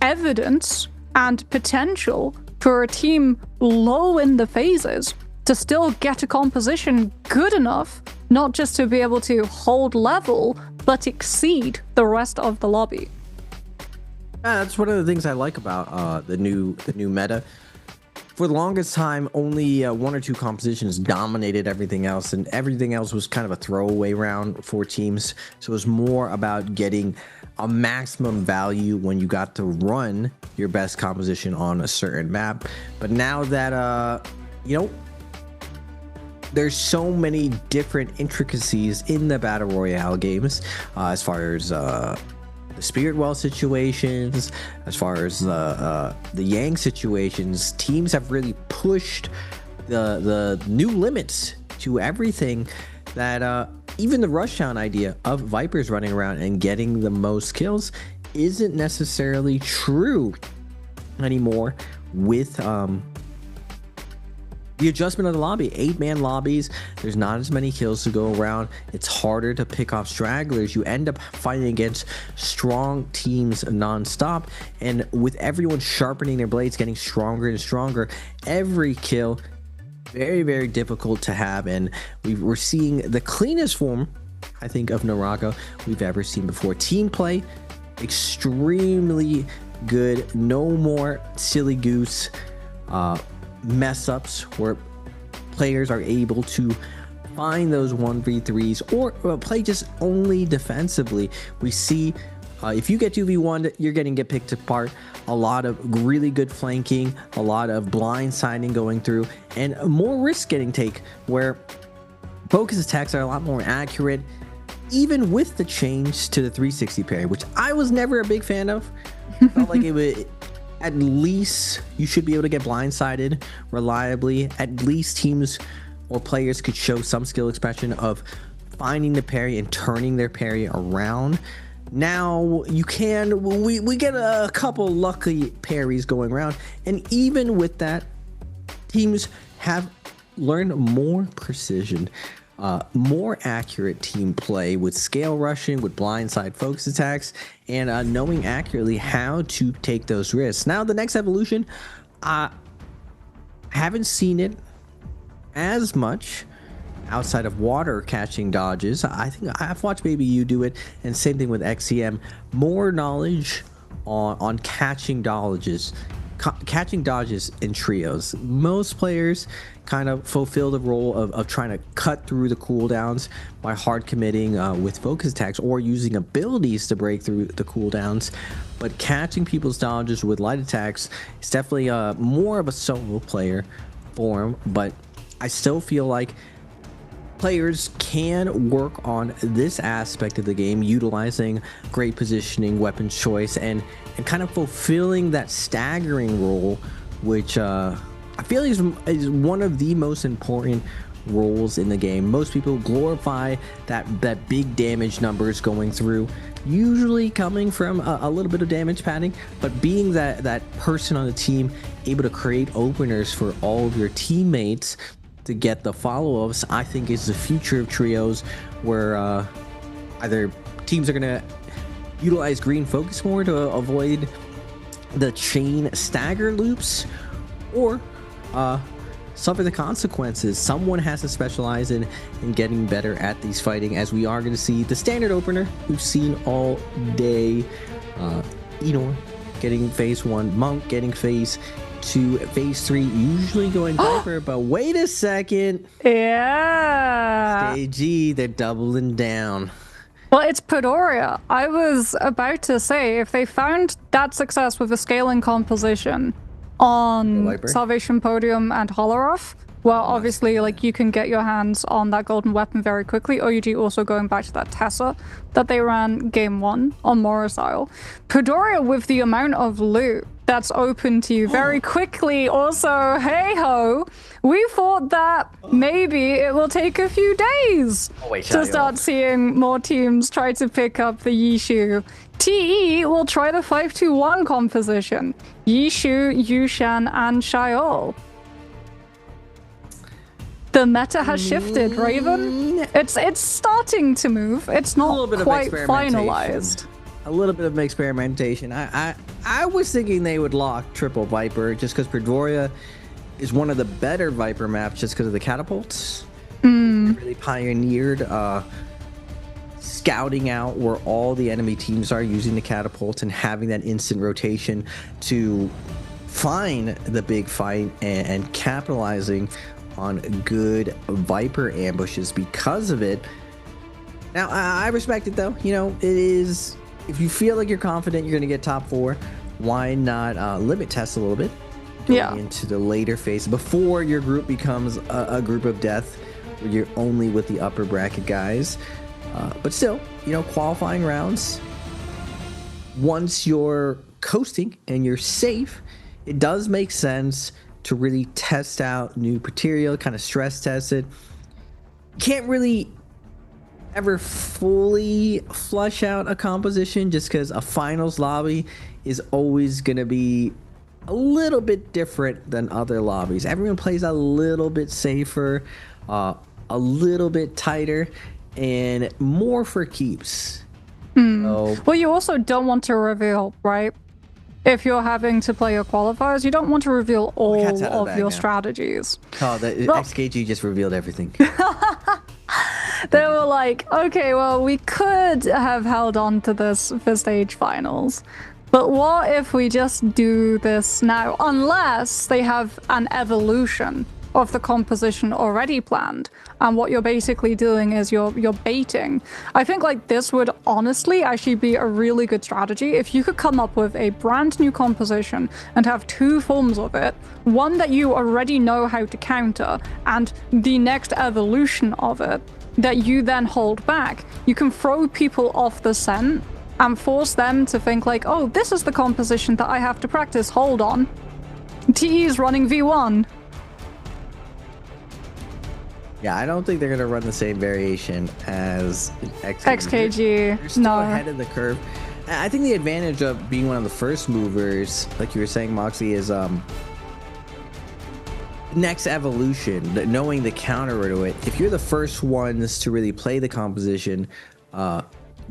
evidence and potential for a team low in the phases to still get a composition good enough, not just to be able to hold level, but exceed the rest of the lobby. That's one of the things I like about the new meta. For the longest time, only 1 or 2 compositions dominated everything else, and everything else was kind of a throwaway round for teams. So it was more about getting a maximum value when you got to run your best composition on a certain map. But now that, you know, there's so many different intricacies in the Battle Royale games, as far as the Spirit Well situations, as far as the Yang situations, teams have really pushed the new limits to everything that even the Rushdown idea of Vipers running around and getting the most kills isn't necessarily true anymore with the adjustment of the lobby. 8-man lobbies, there's not as many kills to go around. It's harder to pick off stragglers. You end up fighting against strong teams non-stop, and with everyone sharpening their blades, getting stronger and stronger, every kill very, very difficult to have. And we're seeing the cleanest form, I think, of NARAKA we've ever seen before. Team play, extremely good. No more silly goose mess ups where players are able to find those 1v3s or play just only defensively. We see if you get 2v1, you're getting picked apart. A lot of really good flanking, a lot of blindsiding going through, and more risk getting take, where focus attacks are a lot more accurate, even with the change to the 360 parry, which I was never a big fan of. Felt like it would, at least you should be able to get blindsided reliably. At least teams or players could show some skill expression of finding the parry and turning their parry around. Now you can, we get a couple lucky parries going around, and even with that, teams have learned more precision, more accurate team play with scale rushing, with blindside focus attacks, and knowing accurately how to take those risks. Now the next evolution, I haven't seen it as much outside of water catching dodges. I think I've watched maybe you do it, and same thing with XCM. More knowledge on catching dodges, in trios. Most players kind of fulfill the role of trying to cut through the cooldowns by hard committing with focus attacks or using abilities to break through the cooldowns. But catching people's dodges with light attacks is definitely more of a solo player form. But I still feel like players can work on this aspect of the game, utilizing great positioning, weapon choice, and kind of fulfilling that staggering role, which I feel is one of the most important roles in the game. Most people glorify that big damage numbers going through, usually coming from a little bit of damage padding, but being that person on the team able to create openers for all of your teammates to get the follow-ups, I think is the future of trios, where either teams are going to utilize green focus more to avoid the chain stagger loops, or suffer the consequences. Someone has to specialize in getting better at these fighting, as we are going to see the standard opener we've seen all day. Enor getting phase 1, Monk getting phase 2, phase 3 usually going Viper, but wait a second. Yeah. Stage E, they're doubling down. Well, it's Padoria. I was about to say, if they found that success with the scaling composition on Salvation Podium and Holoroth, well, obviously, like, you can get your hands on that golden weapon very quickly. OUG also going back to that Tessa that they ran game 1 on Morosile. Padoria, with the amount of loot that's open to you very quickly, also, hey-ho, we thought that maybe it will take a few days to start seeing more teams try to pick up the Yishu. TE will try the 5-2-1 composition. Yishu, Yushan, and Shaiol. The meta has shifted, Raven. It's starting to move. It's not quite finalized. A little bit of experimentation. I was thinking they would lock triple Viper just because Padoria is one of the better Viper maps just because of the catapults. They really pioneered scouting out where all the enemy teams are, using the catapults and having that instant rotation to find the big fight and capitalizing on good Viper ambushes because of it. Now, I respect it though. You know, it is, if you feel like you're confident you're going to get top 4, why not limit test a little bit going into the later phase before your group becomes a group of death where you're only with the upper bracket guys. But still, you know, qualifying rounds, once you're coasting and you're safe, it does make sense to really test out new material, kind of stress test it. Can't really ever fully flush out a composition just because a finals lobby is always going to be a little bit different than other lobbies. Everyone plays a little bit safer, a little bit tighter, and more for keeps. So, well, you also don't want to reveal, right? If you're having to play your qualifiers, you don't want to reveal all of your strategies. Oh, the XKG just revealed everything. They were like, okay, well, we could have held on to this for stage finals, but what if we just do this now? Unless they have an evolution of the composition already planned, and what you're basically doing is you're baiting. I think like this would honestly actually be a really good strategy if you could come up with a brand new composition and have two forms of it, one that you already know how to counter and the next evolution of it that you then hold back. You can throw people off the scent and force them to think like, oh, this is the composition that I have to practice. Hold on, TE is running V1. Yeah, I don't think they're going to run the same variation as XKG. They're still ahead of the curve. I think the advantage of being one of the first movers, like you were saying, Moxie, is next evolution, knowing the counter to it. If you're the first ones to really play the composition, the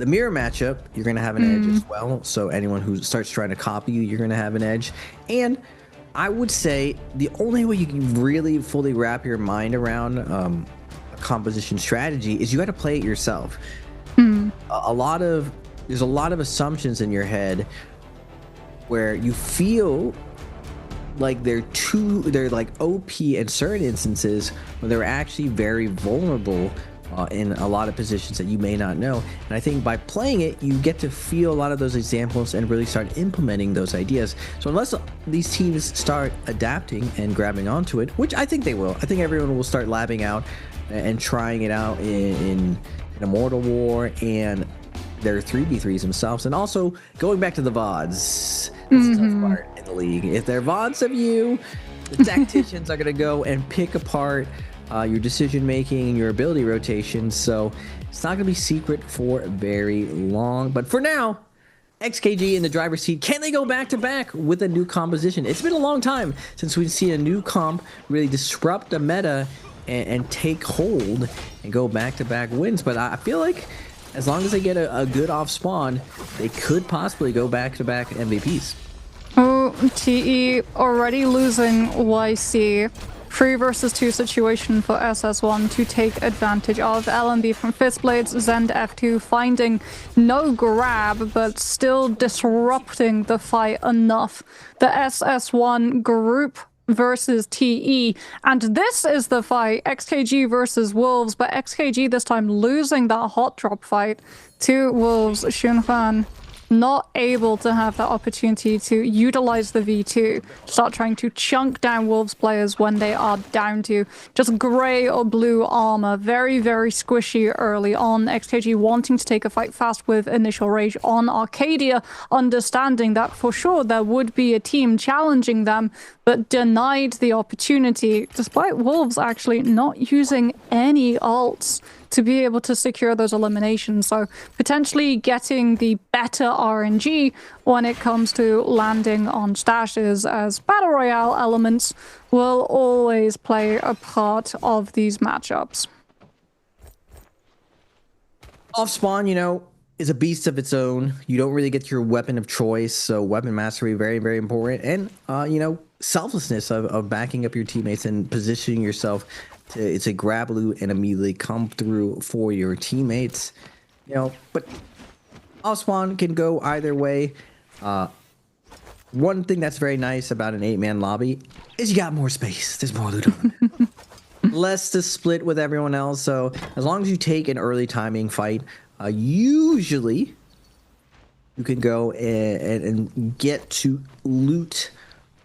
mirror matchup, you're going to have an edge as well. So anyone who starts trying to copy you, you're going to have an edge. And I would say the only way you can really fully wrap your mind around a composition strategy is you got to play it yourself. There's a lot of assumptions in your head where you feel like they're like OP in certain instances when they're actually very vulnerable in a lot of positions that you may not know. And I think by playing it, you get to feel a lot of those examples and really start implementing those ideas. So unless these teams start adapting and grabbing onto it, which I think they will, I think everyone will start labbing out and trying it out in Immortal War and their 3v3s themselves. And also going back to the VODs, that's the tough part in the league. If they're VODs of you, the tacticians are going to go and pick apart your decision making and your ability rotation, so it's not going to be secret for very long. But for now, XKG in the driver's seat. Can they go back to back with a new composition? It's been a long time since we've seen a new comp really disrupt the meta and take hold and go back to back wins. But I feel like as long as they get a good off spawn, they could possibly go back to back MVPs. Oh, TE already losing YC. 3 versus 2 situation for SS1 to take advantage of. LMB from Fistblades, Zend F2 finding no grab, but still disrupting the fight enough. The SS1 group versus TE, and this is the fight, XKG versus Wolves, but XKG this time losing that hot drop fight to Wolves. Xunhuan not able to have that opportunity to utilize the V2, start trying to chunk down Wolves players when they are down to just grey or blue armor. Very, very squishy early on. XKG wanting to take a fight fast with Initial Rage on Arcadia, understanding that for sure there would be a team challenging them, but denied the opportunity, despite Wolves actually not using any ults to be able to secure those eliminations. So potentially getting the better RNG when it comes to landing on stashes, as Battle Royale elements will always play a part of these matchups. Off spawn, you know, is a beast of its own. You don't really get your weapon of choice, so weapon mastery, very, very important. And, you know, selflessness of backing up your teammates and positioning yourself to grab loot and immediately come through for your teammates. You know, but off spawn can go either way. One thing that's very nice about an 8-man lobby is you got more space. There's more loot on there. Less to split with everyone else. So as long as you take an early timing fight, usually you can go and get to loot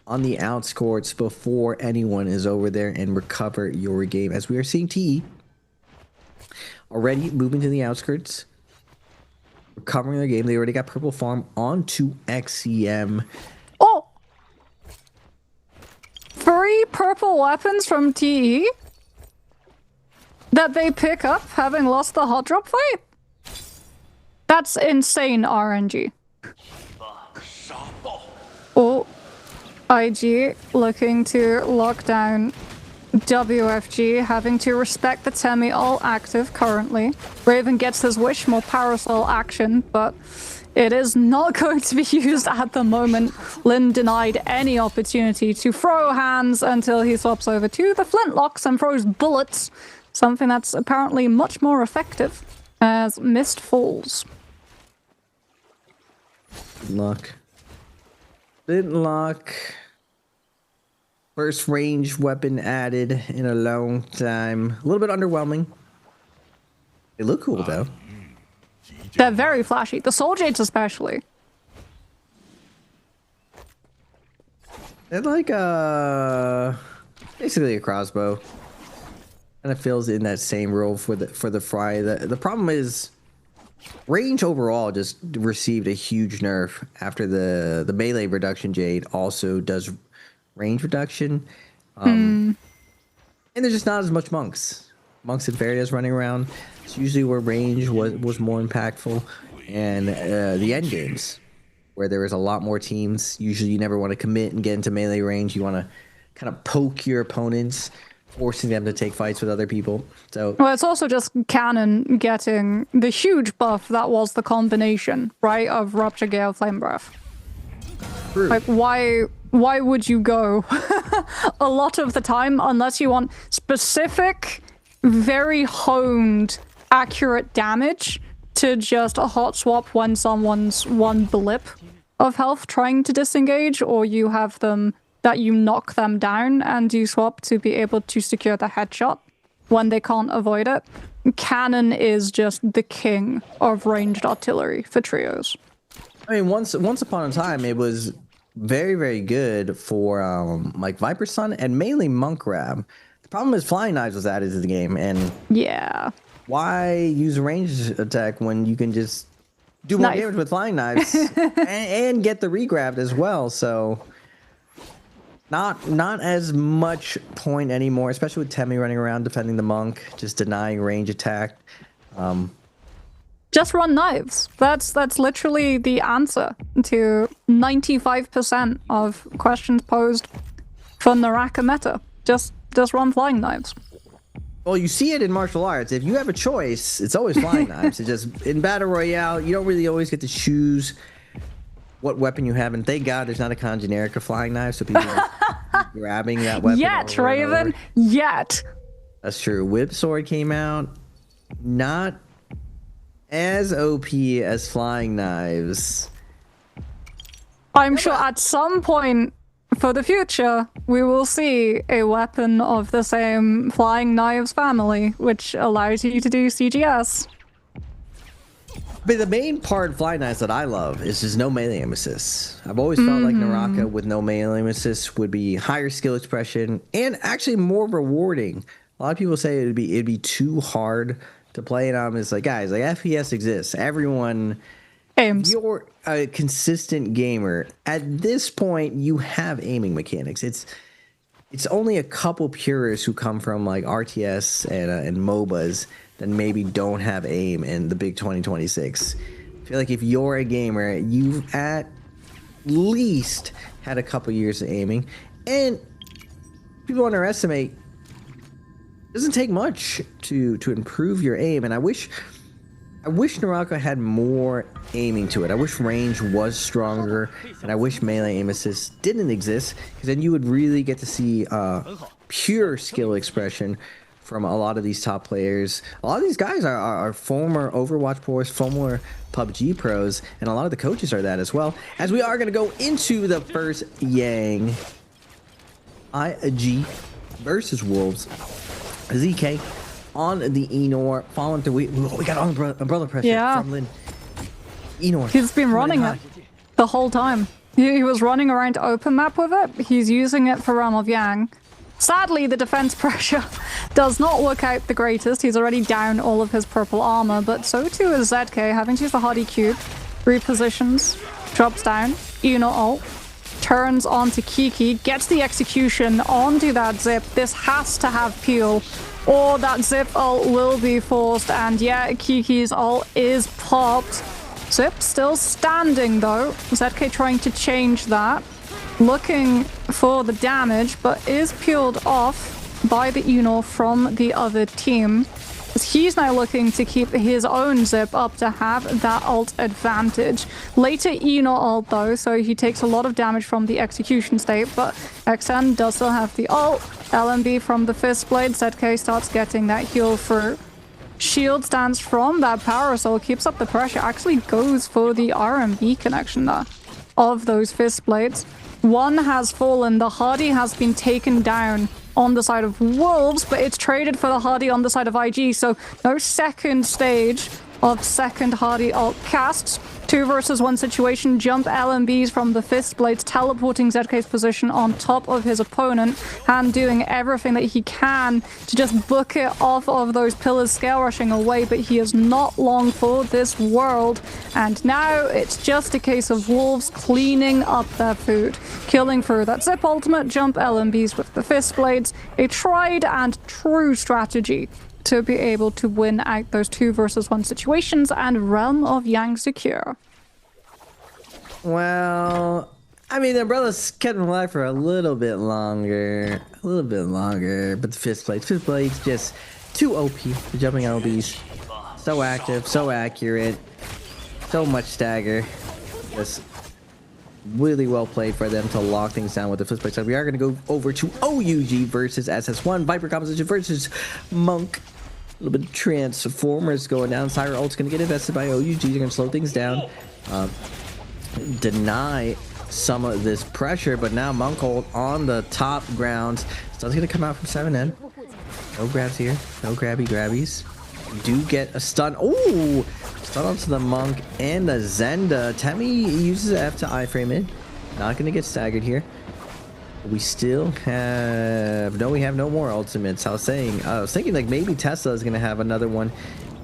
on the outskirts before anyone is over there and recover your game. As we are seeing TE already moving to the outskirts, recovering their game. They already got Purple Farm onto XCM. Oh! 3 purple weapons from TE that they pick up having lost the hot drop fight? That's insane RNG. Oh. IG looking to lock down WFG, having to respect the Temi all active currently. Raven gets his wish, more parasol action, but it is not going to be used at the moment. Lin denied any opportunity to throw hands until he swaps over to the flintlocks and throws bullets, something that's apparently much more effective as mist falls. Flintlock. Flintlock. First range weapon added in a long time. A little bit underwhelming. They look cool though. They're very flashy. The Soul Jades especially. They're like basically a crossbow. Kind of fills in that same role for the Fry. The problem is range overall just received a huge nerf after the melee reduction Jade also does range reduction. And there's just not as much monks. Monks and Fairies running around. It's usually where range was more impactful. And the end games, where there was a lot more teams. Usually you never want to commit and get into melee range. You want to kind of poke your opponents, forcing them to take fights with other people. So well, it's also just Cannon getting the huge buff that was the combination, right, of Rupture Gale, Flame Breath. True. Like, why would you go a lot of the time unless you want specific, very honed, accurate damage to just a hot swap when someone's one blip of health trying to disengage, or you have them that you knock them down and you swap to be able to secure the headshot when they can't avoid it. Cannon is just the king of ranged artillery for trios. I mean, once upon a time, it was very, very good for like Viper Sun and mainly Monk Grab. The problem is Flying Knives was added to the game, and yeah, why use a ranged attack when you can just do more damage with Flying Knives and get the regrabbed as well? So not as much point anymore, especially with Temi running around defending the Monk, just denying range attack. Just run knives. That's literally the answer to 95% of questions posed for NARAKA meta. Just run flying knives. Well, you see it in martial arts. If you have a choice, it's always flying knives. It's just in battle royale, you don't really always get to choose what weapon you have, and thank God there's not a con generic of flying knives, so people are grabbing that weapon. Yet, Raven. Yet. That's true. Whip sword came out. Not as OP as flying knives. I'm sure at some point for the future, we will see a weapon of the same flying knives family, which allows you to do CGS. But the main part of flying knives that I love is just no melee aim assist. I've always felt like NARAKA with no melee aim assist would be higher skill expression and actually more rewarding. A lot of people say it'd be too hard to play, and I'm just like, guys, like FPS exists. Everyone aims. You're a consistent gamer. At this point, you have aiming mechanics. It's only a couple purists who come from like RTS and MOBAs that maybe don't have aim in the big 2026. I feel like if you're a gamer, you've at least had a couple years of aiming, and people underestimate. It doesn't take much to improve your aim, and I wish NARAKA had more aiming to it. I wish range was stronger, and I wish melee aim assist didn't exist, because then you would really get to see pure skill expression from a lot of these top players. A lot of these guys are former Overwatch pros, former PUBG pros, and a lot of the coaches are that as well. As we are going to go into the first Yang IG versus Wolves. ZK on the Enor, falling through. We got umbrella pressure from Lin. Enor. He's been running it the whole time. He was running around open map with it. He's using it for Realm of Yang. Sadly, the defense pressure does not work out the greatest. He's already down all of his purple armor, but so too is ZK, having to use the Hardy Cube. Repositions, drops down, Enor ult. Turns onto Kiki, gets the execution onto that Zip. This has to have Peel, or that Zip ult will be forced. And yeah, Kiki's ult is popped. Zip still standing though. ZK trying to change that. looking for the damage, but is peeled off by the Enor from the other team. He's now looking to keep his own zip up to have that ult advantage. Later Enor ult though, so he takes a lot of damage from the execution state, but XN does still have the ult. LMB from the Fist Blade, ZK starts getting that heal through. Shield stands from that Power Soul, keeps up the pressure, actually goes for the RMB connection there of those Fist Blades. One has fallen, the Hardy has been taken down on the side of Wolves, but it's traded for the Hardy on the side of IG, so no second stage of second Hardy ult casts. 2 versus 1 situation, jump LMBs from the Fist Blades, teleporting ZK's position on top of his opponent, and doing everything that he can to just book it off of those pillars, scale rushing away, but he is not long for this world. And now it's just a case of Wolves cleaning up their food, killing through that zip ultimate, jump LMBs with the Fist Blades, a tried and true strategy to be able to win out those 2 versus 1 situations and Realm of Yang secure. Well, I mean, the Umbrella's kept him alive for a little bit longer. But the Fist Blade's just too OP. The jumping LBs, so active, so accurate, so much stagger. Just really well played for them to lock things down with the Fist Blade. So we are going to go over to OUG versus SS1. Viper composition versus Monk. A little bit of Transformers going down. Syra ult's going to get invested by OUG. They're going to slow things down. Deny some of this pressure, but now Monk ult on the top grounds. Stun's going to come out from 7N. No grabs here. No grabbies. You do get a stun. Oh! Stun onto the Monk and the Zenda. Temi uses F to iframe it. Not going to get staggered here. We still have... No, we have no more ultimates. I was thinking like maybe Tesla is going to have another one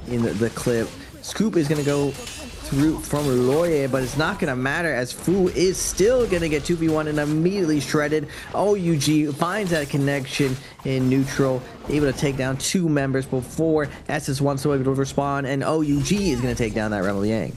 in the clip. Scoop is going to go through from Loye, but it's not going to matter as Fu is still going to get 2v1 and immediately shredded. OUG finds that connection in neutral, able to take down 2 members before SS1 so able to respond, and OUG is going to take down that Realm of Yang.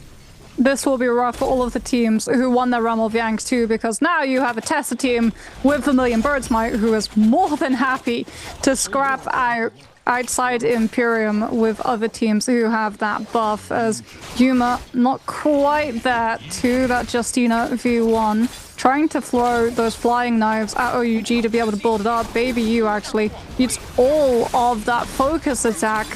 This will be rough for all of the teams who won their Realm of Yangs too, because now you have a Tessa team with Vermilion Birdsmite who is more than happy to scrap out outside Imperium with other teams who have that buff, as Yuma not quite there to that Justina v1, trying to throw those flying knives at OUG to be able to build it up. Baby U actually needs all of that focus attack,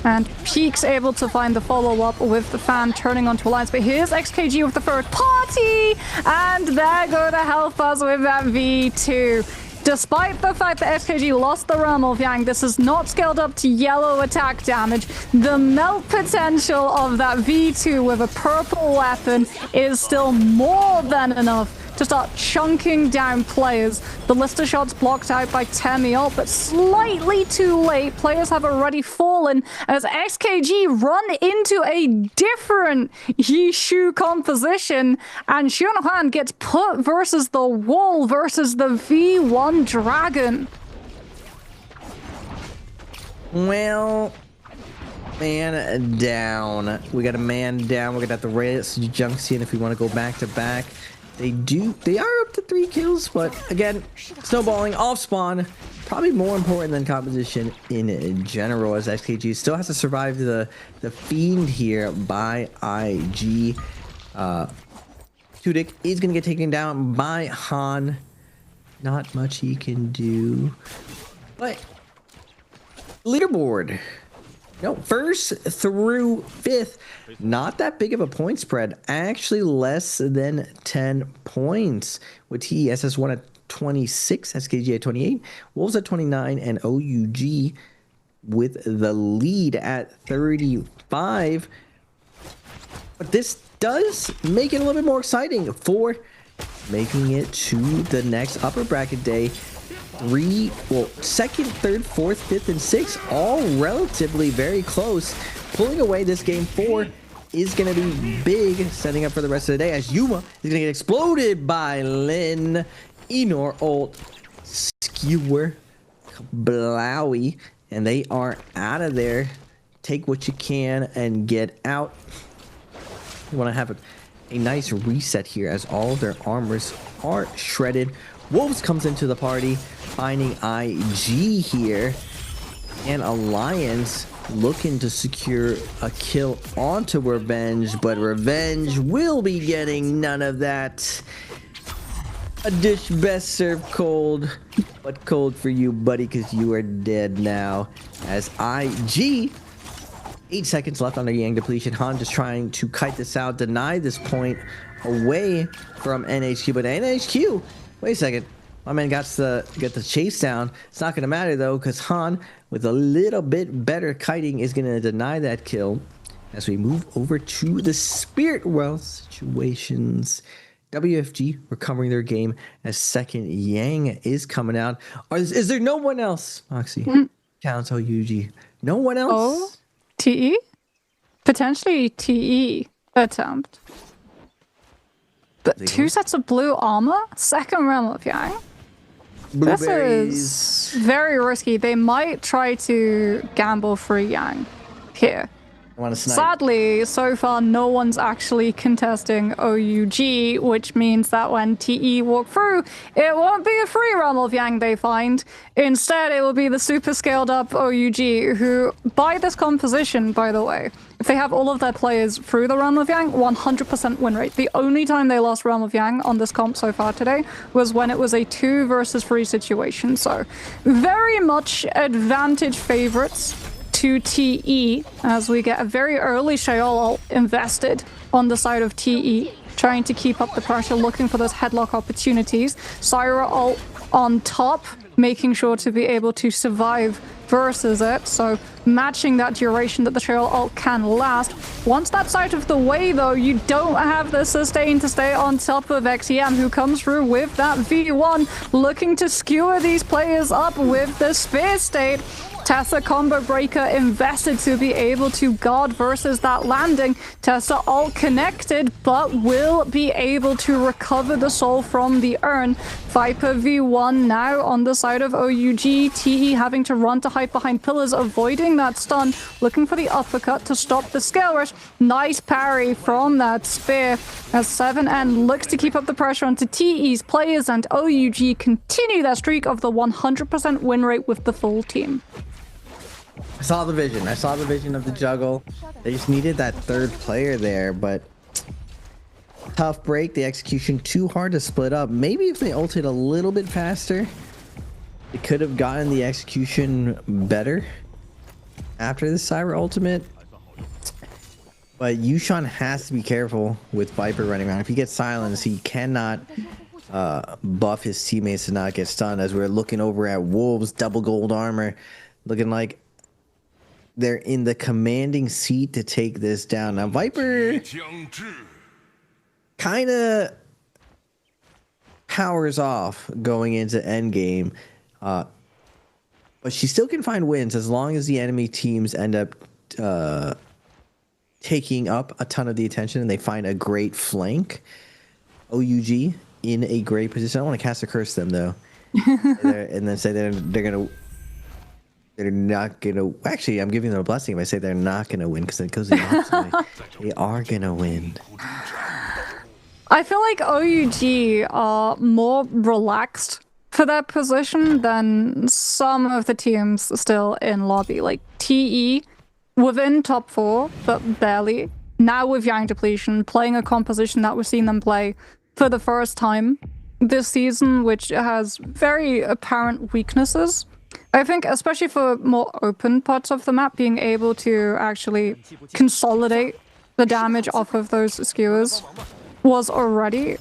and Peak's able to find the follow-up with the fan turning onto Alliance. But here's XKG with the third party, and they're going to help us with that V2. Despite the fact that XKG lost the Realm of Yang, this is not scaled up to yellow attack damage. The melt potential of that V2 with a purple weapon is still more than enough to start chunking down players. The Lister shot's blocked out by Temiel, but slightly too late. Players have already fallen as XKG run into a different Yishu composition, and Xunhuan gets put versus the wall versus the V1 Dragon. Well, man down. We got a man down. We're gonna have to race Junction if we want to go back to back. They are up to 3 kills, but again, snowballing off spawn, probably more important than composition in general, as XKG still has to survive the Fiend here by IG. Tudyk is going to get taken down by Han. Not much he can do. But leaderboard. No, 1st through 5th, not that big of a point spread. Actually less than 10 points. With SS1 at 26, SKG at 28, Wolves at 29, and OUG with the lead at 35. But this does make it a little bit more exciting for making it to the next upper bracket day. 2nd, 3rd, 4th, 5th, and 6th, all relatively very close. Pulling away this game 4 is going to be big, setting up for the rest of the day, as Yuma is going to get exploded by Lin. Enor ult, Skewer, Blowy, and they are out of there. Take what you can and get out. You want to have a nice reset here as all of their armors are shredded. Wolves comes into the party, finding IG here. And Alliance looking to secure a kill onto Revenge, but Revenge will be getting none of that. A dish best served cold, but cold for you, buddy, because you are dead now. As IG, 8 seconds left on the Yang depletion. Han just trying to kite this out, deny this point away from NHQ, but NHQ, wait a second. My man get the chase down. It's not going to matter, though, because Han, with a little bit better kiting, is going to deny that kill. As we move over to the Spirit Well situations. WFG recovering their game as second Yang is coming out. Is there no one else, Moxie? Counts OUG. No one else? Oh, TE? Potentially TE attempt. But 2 sets of blue armor? Second realm of Yang? This is very risky. They might try to gamble for Yang here. Sadly, so far no one's actually contesting OUG, which means that when TE walk through, it won't be a free realm of Yang they find. Instead, it will be the super scaled up OUG, who, by this composition, by the way, if they have all of their players through the Realm of Yang, 100% win rate. The only time they lost Realm of Yang on this comp so far today was when it was a 2 versus 3 situation. So very much advantage favorites to TE as we get a very early Sheol invested on the side of TE, trying to keep up the pressure, looking for those headlock opportunities. Syra ult on top, making sure to be able to survive versus it, so matching that duration that the Sheol ult can last. Once that's out of the way, though, you don't have the sustain to stay on top of XEM, who comes through with that V1, looking to skewer these players up with the Spear State. Tessa combo breaker invested to be able to guard versus that landing. Tessa ult connected, but will be able to recover the soul from the urn. Viper V1 now on the side of OUG. TE having to run to hide behind pillars, avoiding that stun, looking for the uppercut to stop the scale rush. Nice parry from that spear as 7N looks to keep up the pressure onto TE's players, and OUG continue their streak of the 100% win rate with the full team. I saw the vision. I saw the vision of the juggle. They just needed that third player there, but tough break. The execution too hard to split up. Maybe if they ulted a little bit faster, it could have gotten the execution better after the Syra ultimate. But Yushan has to be careful with Viper running around. If he gets silenced, he cannot buff his teammates to not get stunned. As we're looking over at Wolves, double gold armor, looking like they're in the commanding seat to take this down. Now, Viper kind of powers off going into endgame, but she still can find wins as long as the enemy teams end up taking up a ton of the attention and they find a great flank. OUG in a great position. I don't want to cast a curse them, though, and then say they're going to... They're not gonna. Actually, I'm giving them a blessing if I say they're not gonna win, because it goes the opposite way. They are gonna win. I feel like OUG are more relaxed for that position than some of the teams still in lobby. Like TE within top 4, but barely. Now with Yang depletion, playing a composition that we've seen them play for the first time this season, which has very apparent weaknesses. I think, especially for more open parts of the map, being able to actually consolidate the damage off of those skewers was already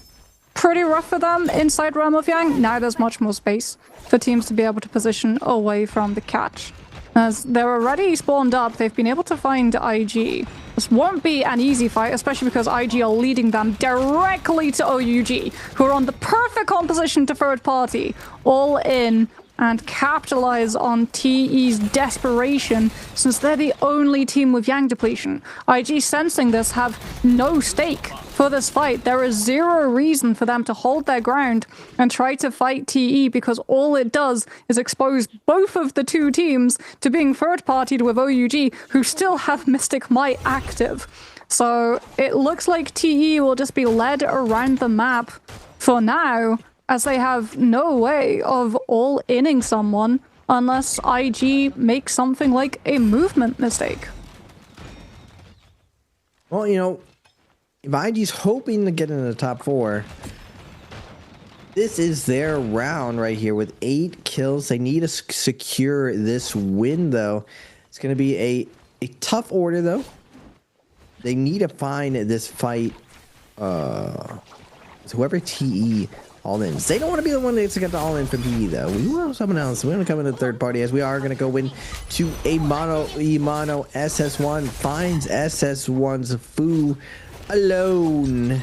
pretty rough for them inside Realm of Yang. Now there's much more space for teams to be able to position away from the catch. As they're already spawned up, they've been able to find IG. This won't be an easy fight, especially because IG are leading them directly to OUG, who are on the perfect composition to third party, all in, and capitalize on TE's desperation, since they're the only team with Yang depletion. IG, sensing this, have no stake for this fight. There is zero reason for them to hold their ground and try to fight TE, because all it does is expose both of the two teams to being third-partied with OUG, who still have Mystic Might active. So it looks like TE will just be led around the map for now, as they have no way of all-inning someone unless IG makes something like a movement mistake. Well, you know, if IG's hoping to get into the top 4, this is their round right here with 8 kills. They need to secure this win, though. It's going to be a tough order, though. They need to find this fight. Whoever TE all-ins. They don't want to be the one that's to get the all-in from PE, though. We want someone else. We want to come in a third party, as we are going to go into a mono SS1. Finds SS1's Fu alone.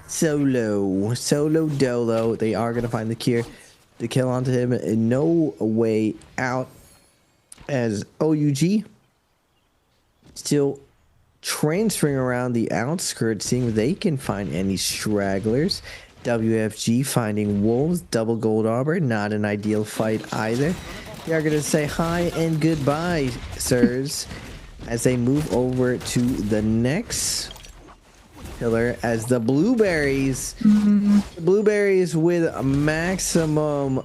Solo dolo. They are going to find the kill onto him. No way out, as OUG still transferring around the outskirts, seeing if they can find any stragglers. WFG finding Wolves, double gold arbor, not an ideal fight either. They are going to say hi and goodbye, sirs, as they move over to the next pillar, as the blueberries, with maximum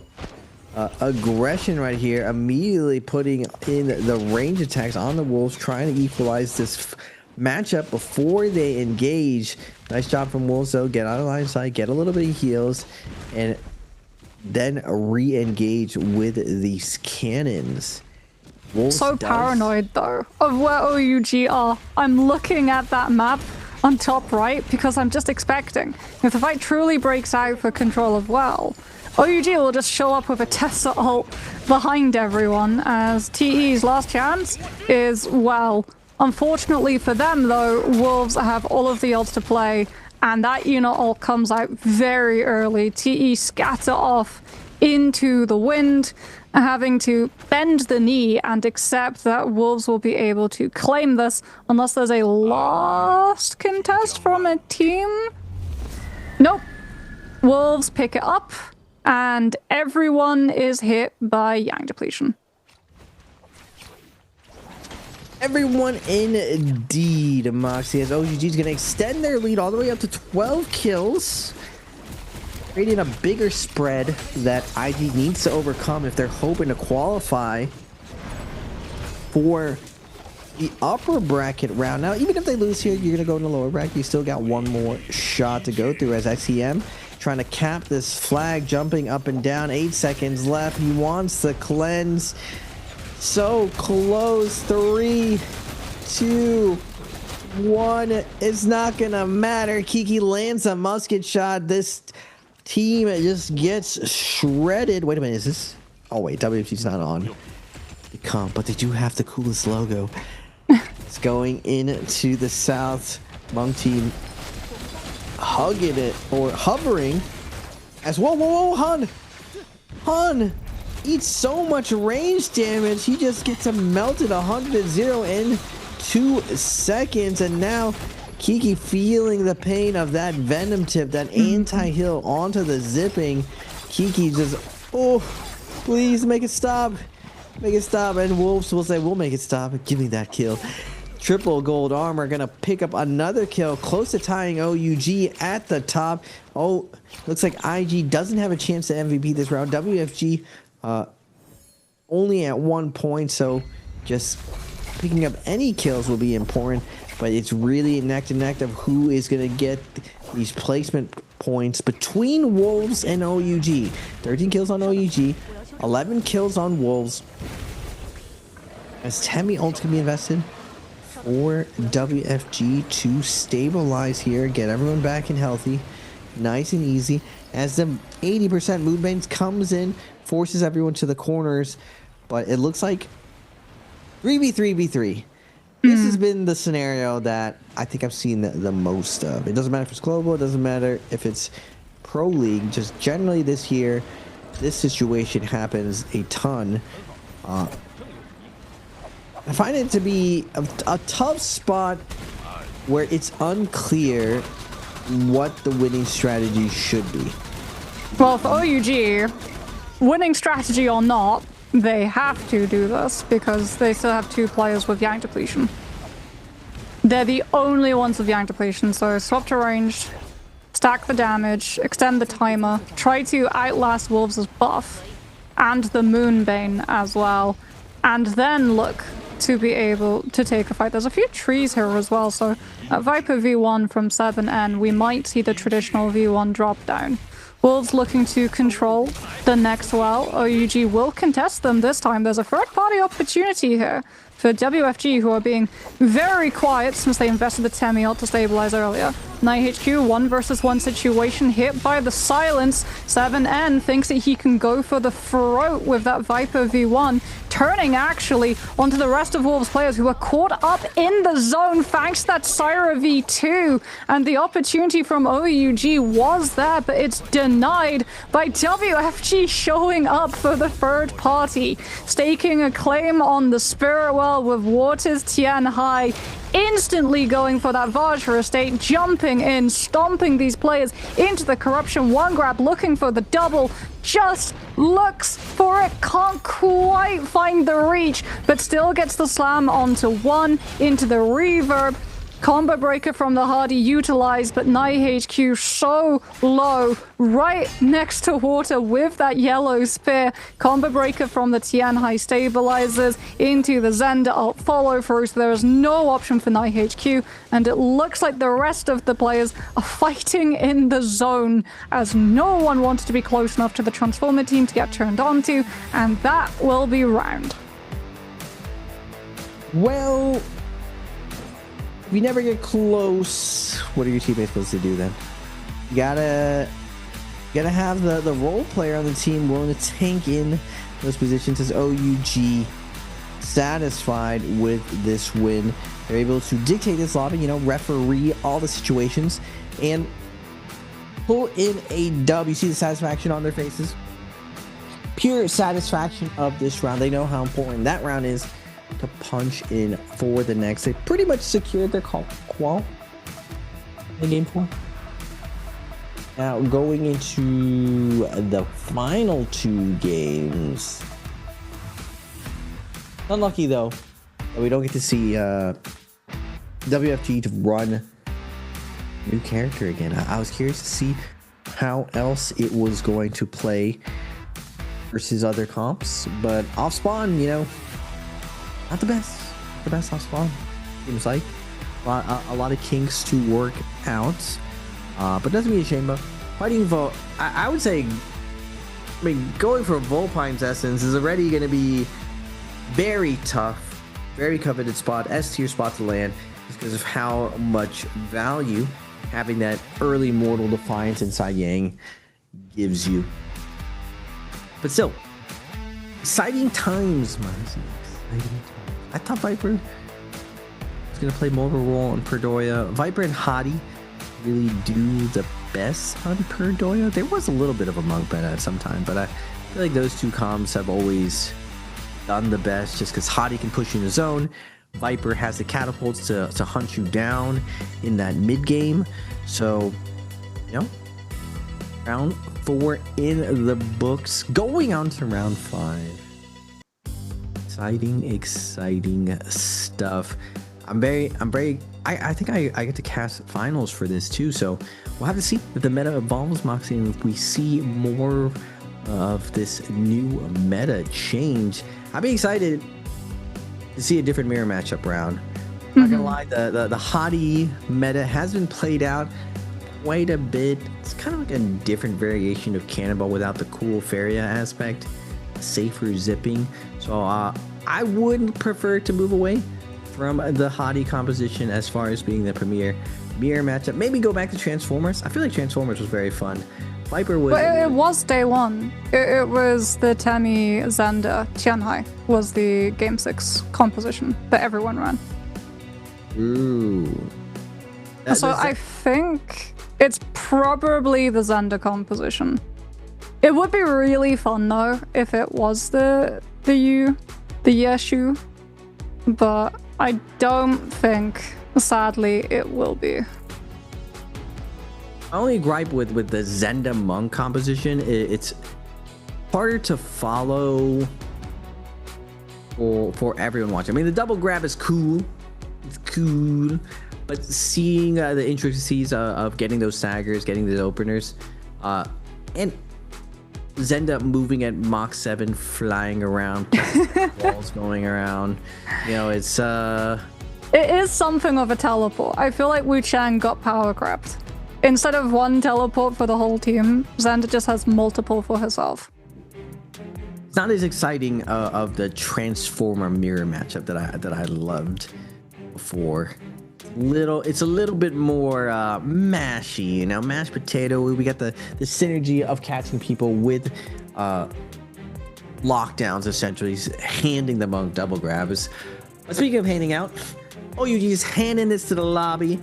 aggression right here, immediately putting in the range attacks on the Wolves, trying to equalize this matchup before they engage. Nice job from Wolves, though. Get out of line of sight, get a little bit of heals, and then re-engage with these cannons. Wolves so paranoid, though, of where OUG are. I'm looking at that map on top right because I'm just expecting, if the fight truly breaks out for control of Well, OUG will just show up with a Tessa ult behind everyone, as TE's last chance is Well. Unfortunately for them, though, Wolves have all of the ults to play, and that unit ult comes out very early. TE scatter off into the wind, having to bend the knee and accept that Wolves will be able to claim this unless there's a last contest from a team. Nope. Wolves pick it up, and everyone is hit by Yang depletion. Everyone indeed, Moxie, as OGG's going to extend their lead all the way up to 12 kills, creating a bigger spread that IG needs to overcome if they're hoping to qualify for the upper bracket round. Now, even if they lose here, you're going to go in the lower bracket. You still got one more shot to go through, as XEM trying to cap this flag, jumping up and down. 8 seconds left. He wants the cleanse. So close. 3, 2, 1. It's not gonna matter. Kiki lands a musket shot. This team just gets shredded. Wait a minute, is this? Oh wait, WFG's not on the comp, but they do have the coolest logo. It's going into the south. Monk team hugging it, or hovering as whoa, Hun eats so much range damage, he just gets melted 100-0 in 2 seconds. And now Kiki feeling the pain of that venom tip, that anti-heal onto the zipping. Kiki just, oh, please make it stop. Make it stop. And Wolves will say, we'll make it stop. Give me that kill. Triple gold armor, gonna pick up another kill, close to tying OUG at the top. Oh, looks like IG doesn't have a chance to MVP this round. WFG only at 1 point, so just picking up any kills will be important, but it's really neck to neck of who is going to get these placement points between Wolves and OUG. 13 kills on OUG, 11 kills on Wolves, as Temi ult can be invested for WFG to stabilize here, get everyone back and healthy, nice and easy, as the 80% mood bangs comes in, forces everyone to the corners. But it looks like 3v3v3. This has been the scenario that I think I've seen the most of. It doesn't matter if it's global, it doesn't matter if it's pro league, just generally this year, this situation happens a ton. I find it to be a tough spot where it's unclear what the winning strategy should be. Well, for OUG, winning strategy or not, they have to do this because they still have 2 players with Yang depletion. they're the only ones with Yang depletion, so swap to ranged, stack the damage, extend the timer, try to outlast Wolves' buff, and the Moonbane as well, and then look to be able to take a fight. There's a few trees here as well, so at Viper V1 from 7N, we might see the traditional V1 drop down. Wolves looking to control the next well. OUG will contest them this time. There's a third-party opportunity here for WFG, who are being very quiet since they invested the Temi ult to stabilize earlier. NiHQ, 1 versus 1 situation, hit by the silence. 7N thinks that he can go for the throat with that Viper V1, turning actually onto the rest of Wolves players who are caught up in the zone thanks to that Syra V2. And the opportunity from OUG was there, but it's denied by WFG showing up for the third party, staking a claim on the Spirit Well with Waters Tian Hai, instantly going for that Vajra estate, jumping in, stomping these players into the corruption. One grab, looking for the double, just looks for it, can't quite find the reach, but still gets the slam onto one, into the reverb. Combo breaker from the Hardy utilized, but NiHQ so low, right next to water with that yellow spear. Combo breaker from the Tianhai stabilizers into the Zenda ult follow through, so there is no option for NiHQ, and it looks like the rest of the players are fighting in the zone as no one wanted to be close enough to the Transformer team to get turned onto, and that will be round. Well, if you never get close, what are your teammates supposed to do then? You gotta have the role player on the team willing to tank in those positions. As OUG satisfied with this win, they're able to dictate this lobby, you know, referee all the situations, and pull in a dub. You see the satisfaction on their faces. Pure satisfaction of this round. They know how important that round is to punch in for the next. They pretty much secured their qual in game 4. Now going into the final 2 games. Unlucky though, we don't get to see WFG to run new character again. I was curious to see how else it was going to play versus other comps, but off spawn, you know, not the best off spawn. Seems like a lot of kinks to work out, but doesn't be a shame. But fighting Vol, I would say, I mean, going for Volpine's essence is already going to be very tough, very coveted spot, S tier spot to land, just because of how much value having that early Mortal Defiance inside Yang gives you. But still, exciting times, man. Exciting times. I thought Viper was going to play more of a role on Perdoya. Viper and Hadi really do the best on Perdoya. There was a little bit of a monk meta at some time, but I feel like those two comms have always done the best just because Hadi can push you in the zone. Viper has the catapults to hunt you down in that mid game. So, you know, round 4 in the books. Going on to round 5. Exciting stuff. I think I get to cast finals for this too, so we'll have to see if the meta evolves, Moxie, and if we see more of this new meta change. I'd be excited to see a different mirror matchup round. Not gonna lie, the Hadi meta has been played out quite a bit. It's kind of like a different variation of Cannonball without the cool Feria aspect, safer zipping. So I would prefer to move away from the Hadi composition as far as being the premier mirror matchup. Maybe go back to Transformers. I feel like Transformers was very fun. Viper was... But it was day 1. It was the Temi Xander Tianhai was the Game 6 composition that everyone ran. Ooh. So I think it's probably the Xander composition. It would be really fun though if it was the Yeshu, but I don't think, sadly, it will be. My only gripe with the Zenda Monk composition, it's harder to follow for everyone watching. I mean, the double grab is cool. It's cool. But seeing the intricacies of getting those staggers, getting the openers, and Zenda moving at Mach 7, flying around, walls going around, you know, it's It is something of a teleport. I feel like Wu Chang got power grabbed. Instead of one teleport for the whole team, Zenda just has multiple for herself. It's not as exciting of the mirror matchup that I loved before. It's a little bit more mashy, you know, mashed potato. We got the synergy of catching people with lockdowns, essentially handing them on double grabs. But speaking of handing out, OUG is handing this to the lobby,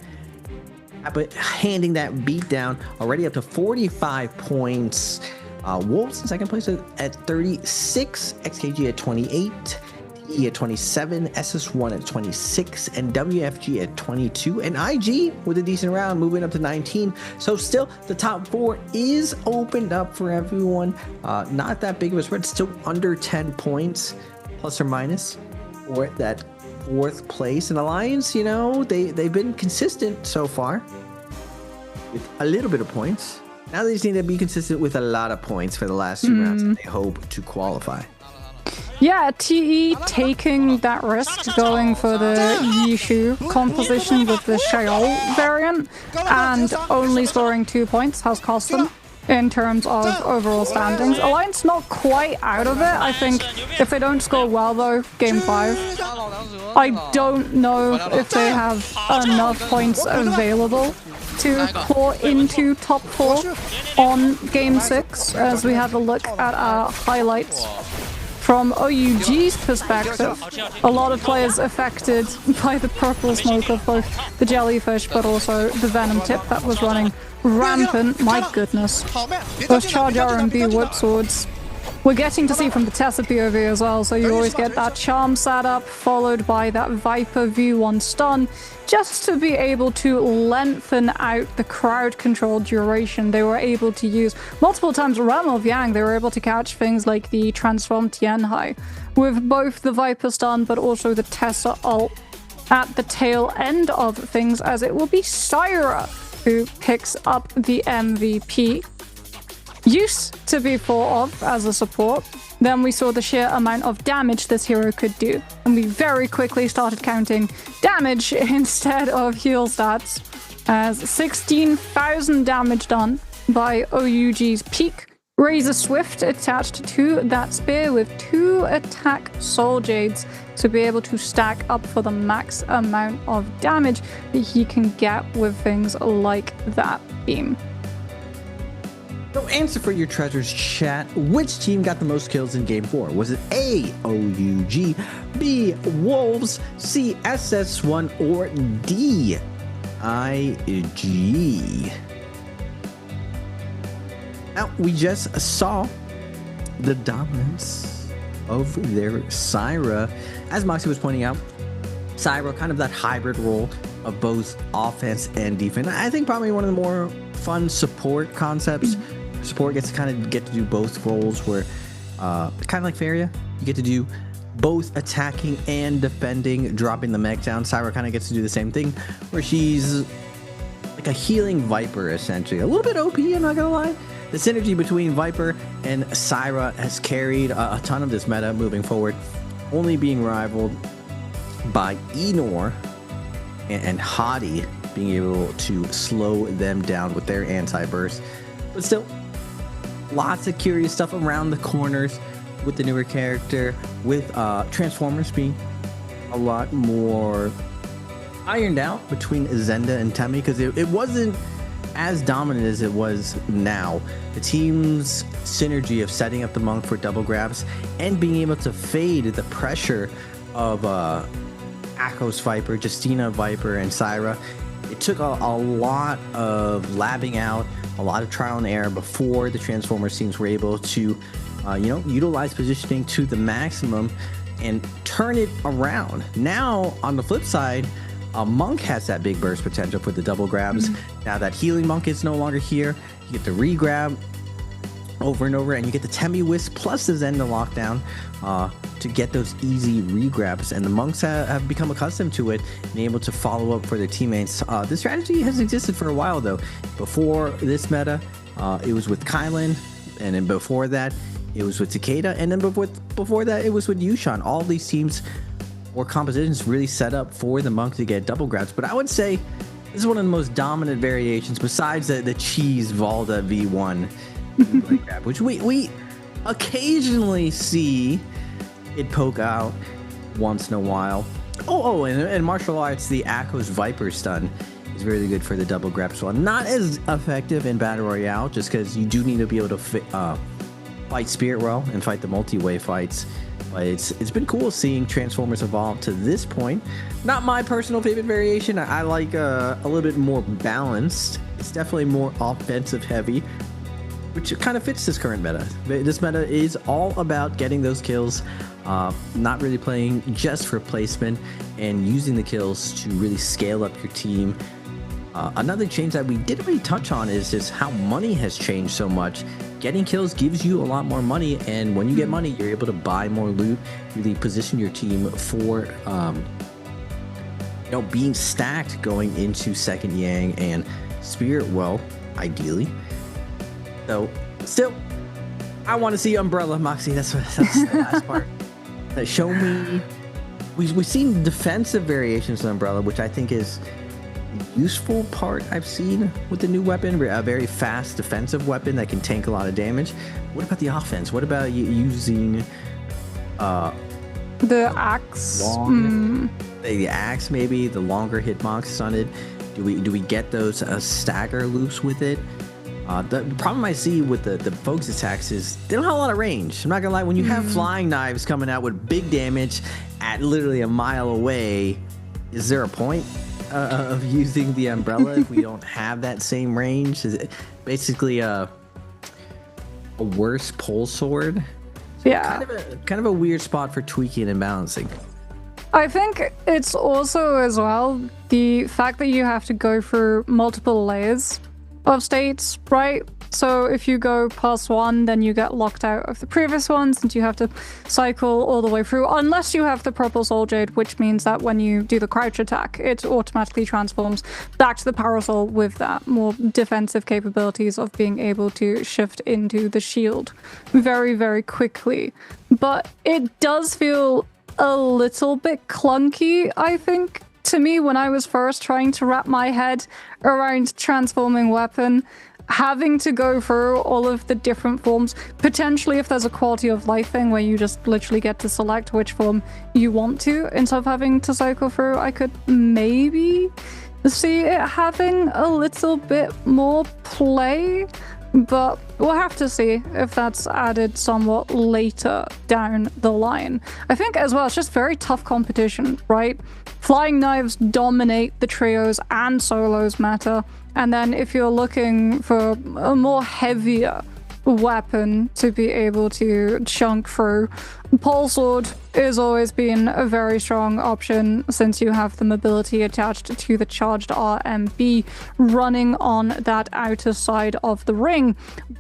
but handing that beat down already up to 45 points. Wolves in second place at 36, XKG at 28, TE at 27, SS1 at 26, and WFG at 22, and IG with a decent round moving up to 19. So still the top 4 is opened up for everyone. Not that big of a spread, still under 10 points plus or minus for that 4th place. And Alliance, you know, they've been consistent so far with a little bit of points. Now they just need to be consistent with a lot of points for the last 2 rounds, and they hope to qualify. Yeah, TE taking that risk, going for the Yishu composition with the Sheol variant, and only scoring 2 points has cost them in terms of overall standings. Alliance not quite out of it. I think if they don't score well though, game 5, I don't know if they have enough points available to claw into top 4 on game 6, as we have a look at our highlights. From OUG's perspective, a lot of players affected by the purple smoke of both the jellyfish but also the venom tip that was running rampant. My goodness. Those charge R&B whip swords. We're getting to see from the Tessa POV as well, so you always get that charm setup followed by that Viper V1 stun, just to be able to lengthen out the crowd control duration. They were able to use multiple times Realm of Yang. They were able to catch things like the Transform Tianhai with both the Viper stun but also the Tessa ult at the tail end of things, as it will be Syra who picks up the MVP. Used to be thought of as a support, then we saw the sheer amount of damage this hero could do, and we very quickly started counting damage instead of heal stats, as 16,000 damage done by OUG's Peak. Razor Swift attached to that spear with 2 attack Soul Jades to be able to stack up for the max amount of damage that he can get with things like that beam. So answer for your treasures, chat. Which team got the most kills in game 4? Was it A, OUG, B, Wolves, C, SS1, or D, IG? Now, we just saw the dominance of their Syra. As Moxie was pointing out, Syra kind of that hybrid role of both offense and defense. I think probably one of the more fun support concepts. Support gets to kind of get to do both roles, where kind of like Faria, you get to do both attacking and defending, dropping the mech down. Syra kind of gets to do the same thing, where she's like a healing Viper, essentially. A little bit OP, I'm not gonna lie. The synergy between Viper and Syra has carried a ton of this meta moving forward, only being rivaled by Enor and Hadi being able to slow them down with their anti-burst. But still, lots of curious stuff around the corners with the newer character, with Transformers being a lot more ironed out between Zenda and Temmie, because it wasn't as dominant as it was now. The team's synergy of setting up the Monk for double grabs and being able to fade the pressure of Akos Viper, Justina Viper, and Syra, it took a lot of labbing out, a lot of trial and error before the Transformers teams were able to, utilize positioning to the maximum and turn it around. Now, on the flip side, Monk has that big burst potential for the double grabs. Now that healing Monk is no longer here, you get the re-grab. over and over, and you get the Temi Wisp plus the Zen to lockdown to get those easy regrabs, and the monks have become accustomed to it and able to follow up for their teammates. This strategy has existed for a while though. Before this meta, it was with Kylan, and then before that it was with Takeda, and then before that it was with Yushan. All these teams or compositions really set up for the monk to get double grabs, but I would say this is one of the most dominant variations besides the Cheese Valda V1 grab, which we occasionally see it poke out once in a while. And martial arts, the Akos Viper stun is really good for the double grab as well. Not as effective in Battle Royale, just because you do need to be able to fight Spirit well and fight the multi-way fights. But it's been cool seeing Transformers evolve to this point. Not my personal favorite variation. I like a little bit more balanced. It's definitely more offensive heavy, which kind of fits this current meta. This meta is all about getting those kills, not really playing just for placement, and using the kills to really scale up your team. Another change that we didn't really touch on is just how money has changed so much. Getting kills gives you a lot more money, and when you get money, you're able to buy more loot, really position your team for being stacked going into second Yang and Spirit well, ideally. So, still, I want to see Umbrella, Moxie. That's the last part. Show me. We've seen defensive variations of Umbrella, which I think is the useful part I've seen with the new weapon. A very fast defensive weapon that can tank a lot of damage. What about the offense? What about using the axe? The axe, maybe the longer hitbox stunted. Do we get those stagger loops with it? The problem I see with the focus attacks is they don't have a lot of range. I'm not gonna lie, when you have flying knives coming out with big damage at literally a mile away, is there a point of using the umbrella if we don't have that same range? Is it basically a worse pole sword? Yeah. Kind of a weird spot for tweaking and balancing. I think it's also as well the fact that you have to go through multiple layers of states, right? So if you go past one, then you get locked out of the previous ones and you have to cycle all the way through, unless you have the purple soul jade, which means that when you do the crouch attack, it automatically transforms back to the parasol with that more defensive capabilities of being able to shift into the shield very, very quickly. But it does feel a little bit clunky, I think, to me, when I was first trying to wrap my head around transforming weapon, having to go through all of the different forms. Potentially, if there's a quality of life thing where you just literally get to select which form you want to instead of having to cycle through, I could maybe see it having a little bit more play. But we'll have to see if that's added somewhat later down the line. I think as well, it's just very tough competition, right? Flying knives dominate the trios and solos meta. And then if you're looking for a more heavier weapon to be able to chunk through, pole sword has always been a very strong option since you have the mobility attached to the charged RMB running on that outer side of the ring.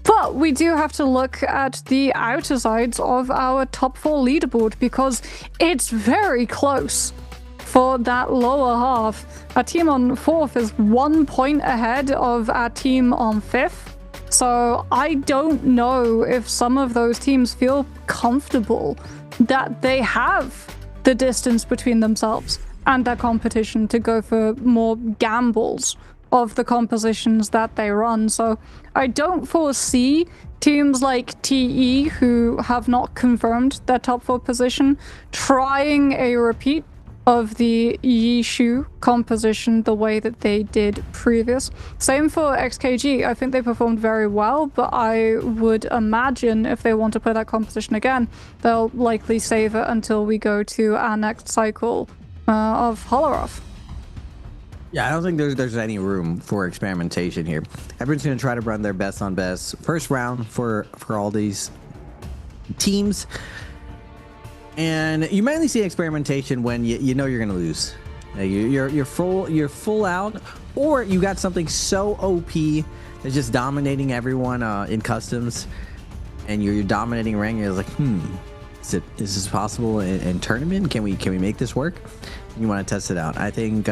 But we do have to look at the outer sides of our top 4 leaderboard because it's very close. For that lower half, our team on 4th is 1 point ahead of our team on 5th. So I don't know if some of those teams feel comfortable that they have the distance between themselves and their competition to go for more gambles of the compositions that they run. So I don't foresee teams like TE, who have not confirmed their top 4 position, trying a repeat of the Yishu composition the way that they did previous. Same for XKG. I think they performed very well, but I would imagine if they want to play that composition again, they'll likely save it until we go to our next cycle of Holoroth. Yeah, I don't think there's any room for experimentation here. Everyone's going to try to run their best on best. First round for all these teams. And you mainly see experimentation when you know you're gonna lose. You're full out, or you got something so OP that's just dominating everyone in customs and you're dominating rank, you're like, is this possible in tournament? Can we make this work? You want to test it out. I think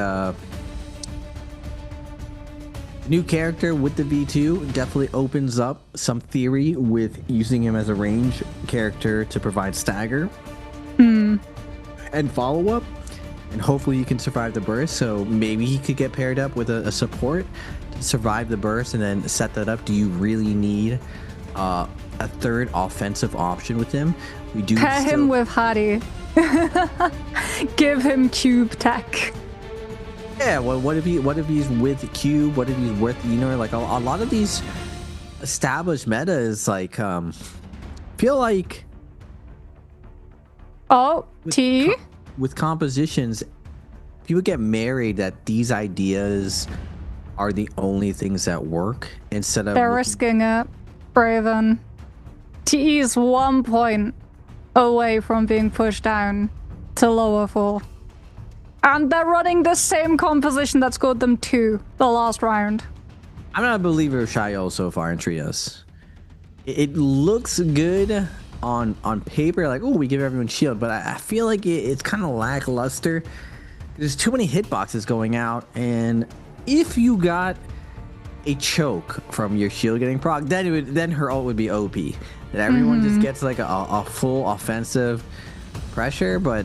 new character with the V2 definitely opens up some theory with using him as a range character to provide stagger and follow-up, and hopefully you can survive the burst. So maybe he could get paired up with a support to survive the burst and then set that up. Do you really need a third offensive option with him? We do pair him with Hardy. Give him cube tech. Yeah, well, what if he's with Cube? What if he's with, like a lot of these established metas, like feel like with compositions, people get married that these ideas are the only things that work instead of they're risking it. Braven. TE is 1 point away from being pushed down to lower 4. And they're running the same composition that scored them 2 the last round. I'm not a believer of Shayo so far in trios. It looks good on paper, like, oh, we give everyone shield, but I feel like it's kind of lackluster. There's too many hitboxes going out, and if you got a choke from your shield getting proc, then her ult would be OP. That everyone just gets like a full offensive pressure, but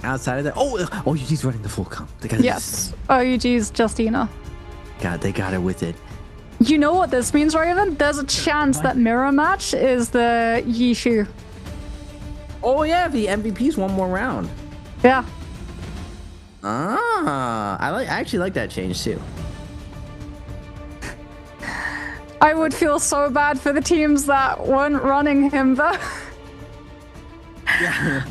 outside of that, OUG's running the full comp. Yes, OUG's Justina. God, they got it with it. You know what this means, Raven? There's a chance that mirror match is the Yishu. Oh yeah, the MVP's one more round. Yeah. I actually like that change too. I would feel so bad for the teams that weren't running him though. Yeah.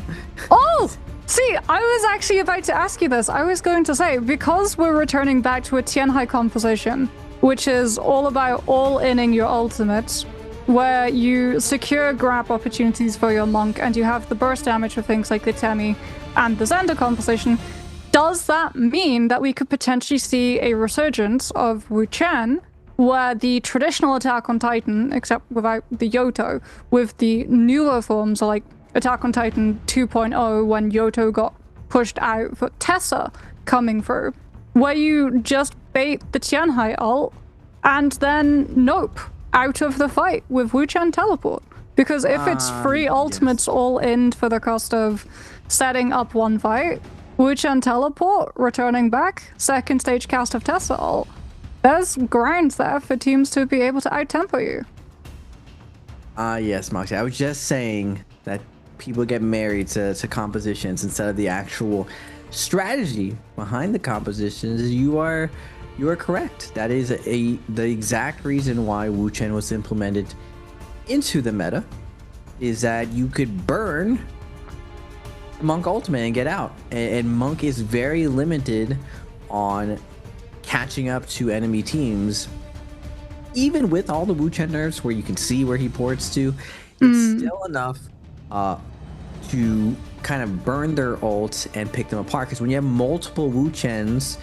Oh! See, I was actually about to ask you this. I was going to say, because we're returning back to a Tianhai composition, which is all about all-inning your ultimates, where you secure grab opportunities for your monk and you have the burst damage for things like the Temi and the Xander composition, does that mean that we could potentially see a resurgence of Wu Chen, where the traditional attack on Titan, except without the Yoto, with the newer forms like Attack on Titan 2.0 when Yoto got pushed out for Tessa coming through, where you just bait the Tianhai ult and then nope, out of the fight with Wu Chen teleport. Because if it's free ultimates all in for the cost of setting up one fight, Wu Chen teleport, returning back, second stage cast of Tessa ult, there's grounds there for teams to be able to out-tempo you. Yes, Moxie. I was just saying that people get married to compositions instead of the actual strategy behind the compositions. You are correct. That is the exact reason why Wu Chen was implemented into the meta, is that you could burn Monk Ultimate and get out. And Monk is very limited on catching up to enemy teams. Even with all the Wu Chen nerfs where you can see where he ports to, it's still enough to kind of burn their ults and pick them apart. Because when you have multiple Wu Chens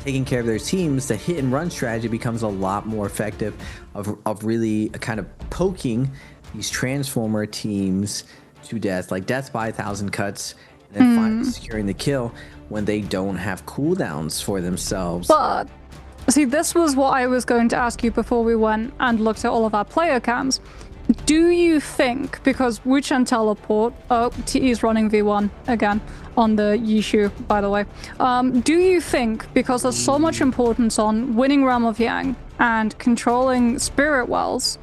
taking care of their teams, the hit and run strategy becomes a lot more effective of really kind of poking these transformer teams to death, like death by 1,000 cuts, and then finally securing the kill when they don't have cooldowns for themselves. But see, this was what I was going to ask you before we went and looked at all of our player cams. Do you think, because Wu Chen teleport, TE is running V1 again on the Yishu, by the way. Do you think, because there's so much importance on winning Realm of Yang and controlling Spirit Wells,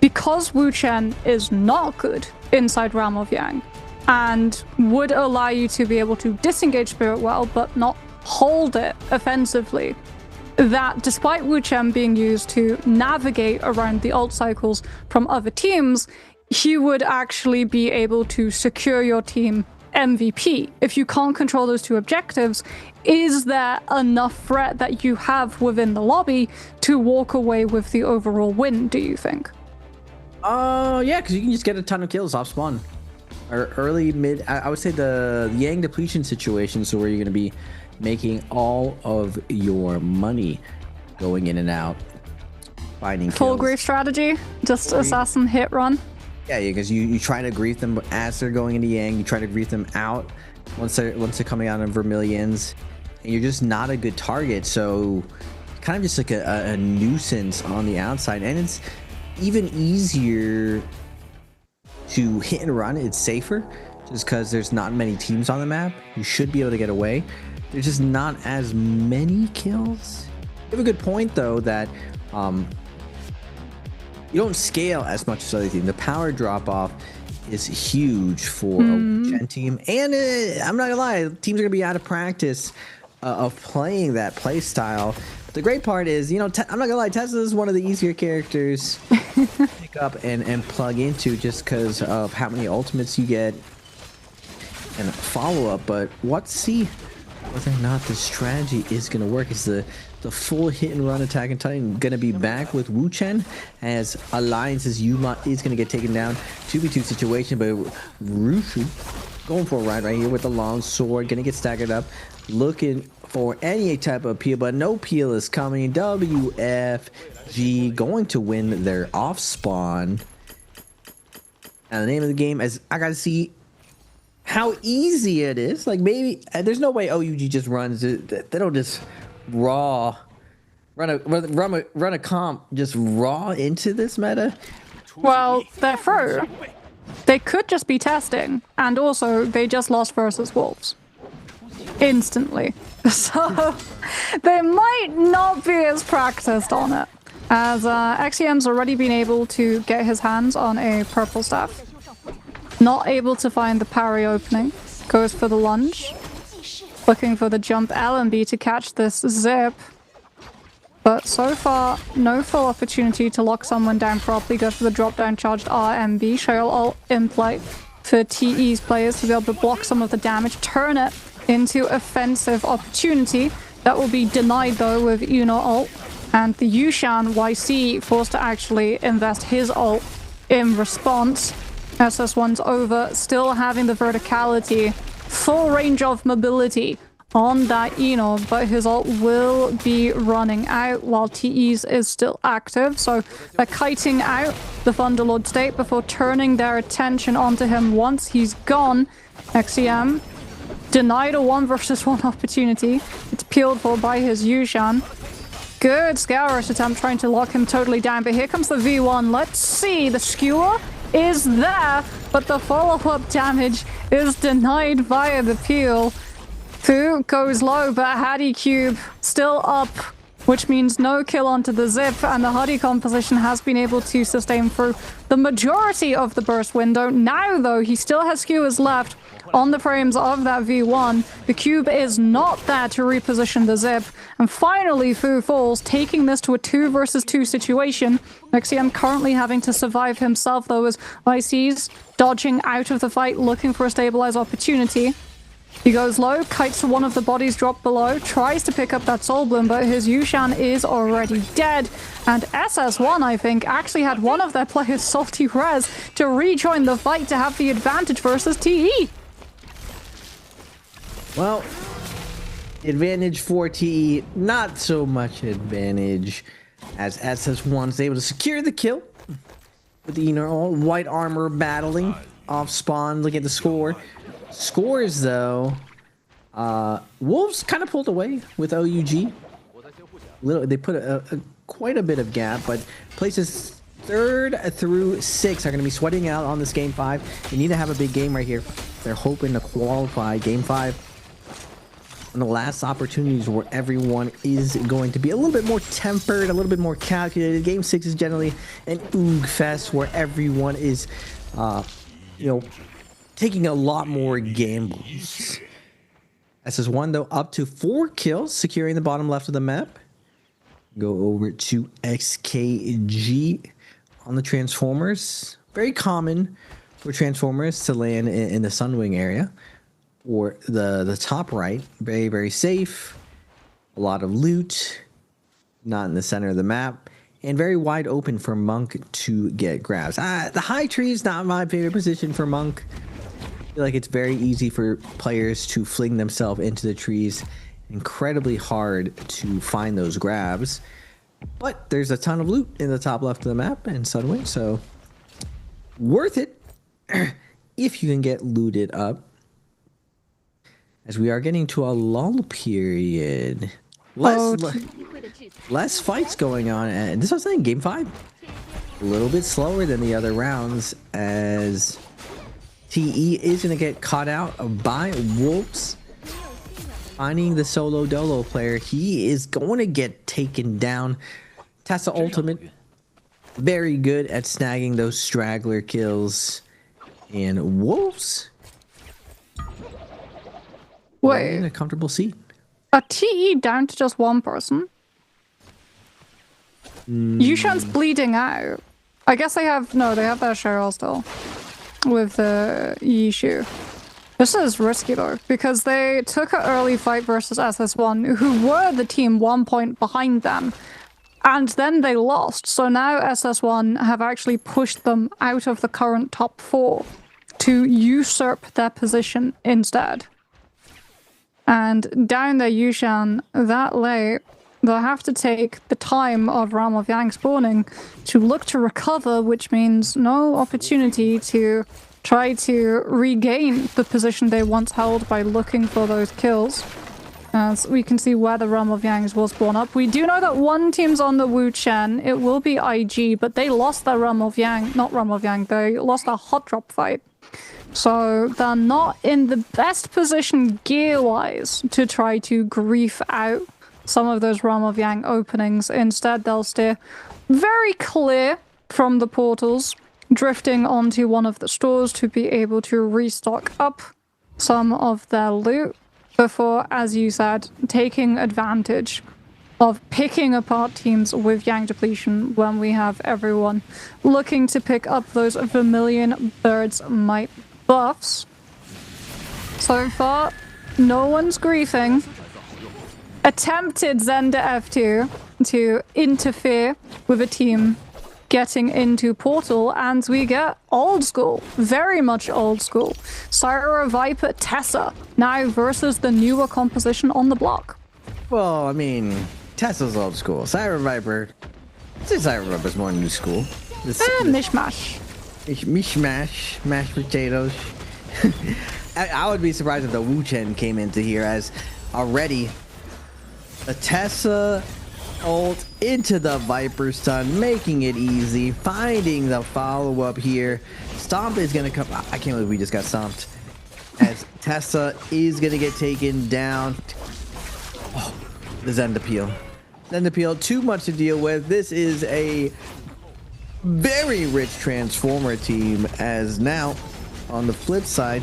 because Wu Chen is not good inside Realm of Yang and would allow you to be able to disengage Spirit Well but not hold it offensively, that despite Wu Chen being used to navigate around the ult cycles from other teams, he would actually be able to secure your team MVP? If you can't control those two objectives, is there enough threat that you have within the lobby to walk away with the overall win, do you think? Yeah, because you can just get a ton of kills off spawn. Or early, mid, I would say the Yang depletion situation, so where you're going to be making all of your money going in and out. finding Full kills. grief strategy, just assassin hit run. Yeah, because you try to grief them as they're going into Yang. You try to grief them out once they're coming out in Vermilions, and you're just not a good target. So kind of just like a nuisance on the outside, and it's even easier to hit and run. It's safer just because there's not many teams on the map. You should be able to get away. There's just not as many kills. You have a good point though that you don't scale as much as other teams. The power drop off is huge for a Gen team, and I'm not gonna lie, teams are gonna be out of practice of playing that play style. But the great part is, you know, I'm not gonna lie, Tesla is one of the easier characters to pick up and plug into just because of how many ultimates you get and follow up. But let's see whether or not this strategy is gonna work. Is the full hit and run attack and Titan gonna be back with Wu Chen as Alliance's Yuma is gonna get taken down? 2v2 situation, but Rushu going for a ride right here with the long sword, gonna get staggered up, looking for any type of peel, but no peel is coming. WFG going to win their off spawn. And the name of the game is, I gotta see how easy it is. Like, maybe there's no way OUG just runs it. They don't just run a comp just raw into this meta. Well, they're through. They could just be testing, and also they just lost versus Wolves instantly, so they might not be as practiced on it, as XEM's already been able to get his hands on a purple staff. Not able to find the parry opening, goes for the lunge, looking for the jump LMB to catch this zip. But so far, no full opportunity to lock someone down properly. Go for the drop down charged RMB. Shale ult in play for TE's players to be able to block some of the damage. Turn it into offensive opportunity. That will be denied though with Uno ult. And the Yushan YC forced to actually invest his ult in response. SS1's over, still having the verticality. Full range of mobility on that Eno, but his ult will be running out while TE's is still active. So they're kiting out the Thunderlord state before turning their attention onto him once he's gone. XEM denied a 1 versus 1 opportunity. It's peeled for by his Yushan. Good scale rush attempt trying to lock him totally down, but here comes the V1. Let's see, the skewer is there, but the follow-up damage is denied via the peel. Fu goes low, but Hattie Cube still up, which means no kill onto the zip, and the Huddy composition has been able to sustain through the majority of the burst window. Now, though, he still has skewers left on the frames of that V1. The cube is not there to reposition the zip, and finally Fu falls, taking this to a 2 versus 2 situation. XEM currently having to survive himself, though, as IC's dodging out of the fight, looking for a stabilized opportunity. He goes low, kites to one of the bodies dropped below, tries to pick up that Soul Bloom, but his Yushan is already dead. And SS1, I think, actually had one of their players salty res to rejoin the fight to have the advantage versus TE. Well, advantage for TE, not so much advantage as SS1's able to secure the kill with the white armor battling off spawn. Look at the score. Scores though, Wolves kind of pulled away with OUG. They put quite a bit of gap, but places 3rd through 6 are going to be sweating out on this game 5. They need to have a big game right here. They're hoping to qualify game 5. And the last opportunities where everyone is going to be a little bit more tempered, a little bit more calculated. Game 6 is generally an oog fest where everyone is, taking a lot more gambles. SS1 though up to 4 kills, securing the bottom left of the map. Go over to XKG on the Transformers. Very common for Transformers to land in the Sunwing area or the top right. Very, very safe. A lot of loot. Not in the center of the map. And very wide open for Monk to get grabs. The high tree is not my favorite position for Monk. I feel like it's very easy for players to fling themselves into the trees. Incredibly hard to find those grabs. But there's a ton of loot in the top left of the map and Sunwing, so worth it if you can get looted up. As we are getting to a lull period. Less fights going on. And this was saying game 5. A little bit slower than the other rounds as TE is going to get caught out by Wolves. Finding the solo dolo player. He is going to get taken down. Tessa Ultimate, very good at snagging those straggler kills. And Wolves, wait, in a comfortable seat. Are TE down to just one person? Yushan's bleeding out. I guess they have their Cheryl still with the Yishu. This is risky though, because they took an early fight versus SS1, who were the team 1 point behind them. And then they lost, so now SS1 have actually pushed them out of the current top 4 to usurp their position instead. And down there, Yushan, that late, they'll have to take the time of Realm of Yang spawning to look to recover, which means no opportunity to try to regain the position they once held by looking for those kills. As we can see where the Realm of Yangs will spawn up. We do know that one team's on the Wu Chen. It will be IG, but they lost their Realm of Yang. Not Realm of Yang, they lost a hot drop fight. So they're not in the best position gear-wise to try to grief out some of those Realm of Yang openings. Instead, they'll steer very clear from the portals, drifting onto one of the stores to be able to restock up some of their loot before, as you said, taking advantage of picking apart teams with Yang depletion when we have everyone looking to pick up those Vermilion Bird's Might buffs. So far, no one's griefing. Attempted Zenda F2 to interfere with a team getting into Portal, and we get old school, very much old school. Syra, Viper, Tessa, now versus the newer composition on the block. Well, I mean, Tessa's old school. Syra Viper, Syra Viper's more new school. Mishmash. Mishmash, mashed potatoes. I would be surprised if the Wu Chen came into here, as already the Tessa ult into the Viper stun, making it easy, finding the follow-up here. Stomp is gonna come. I can't believe we just got stomped, as Tessa is gonna get taken down. Oh, the Nbpl, too much to deal with. This is a very rich Transformer team, as now on the flip side,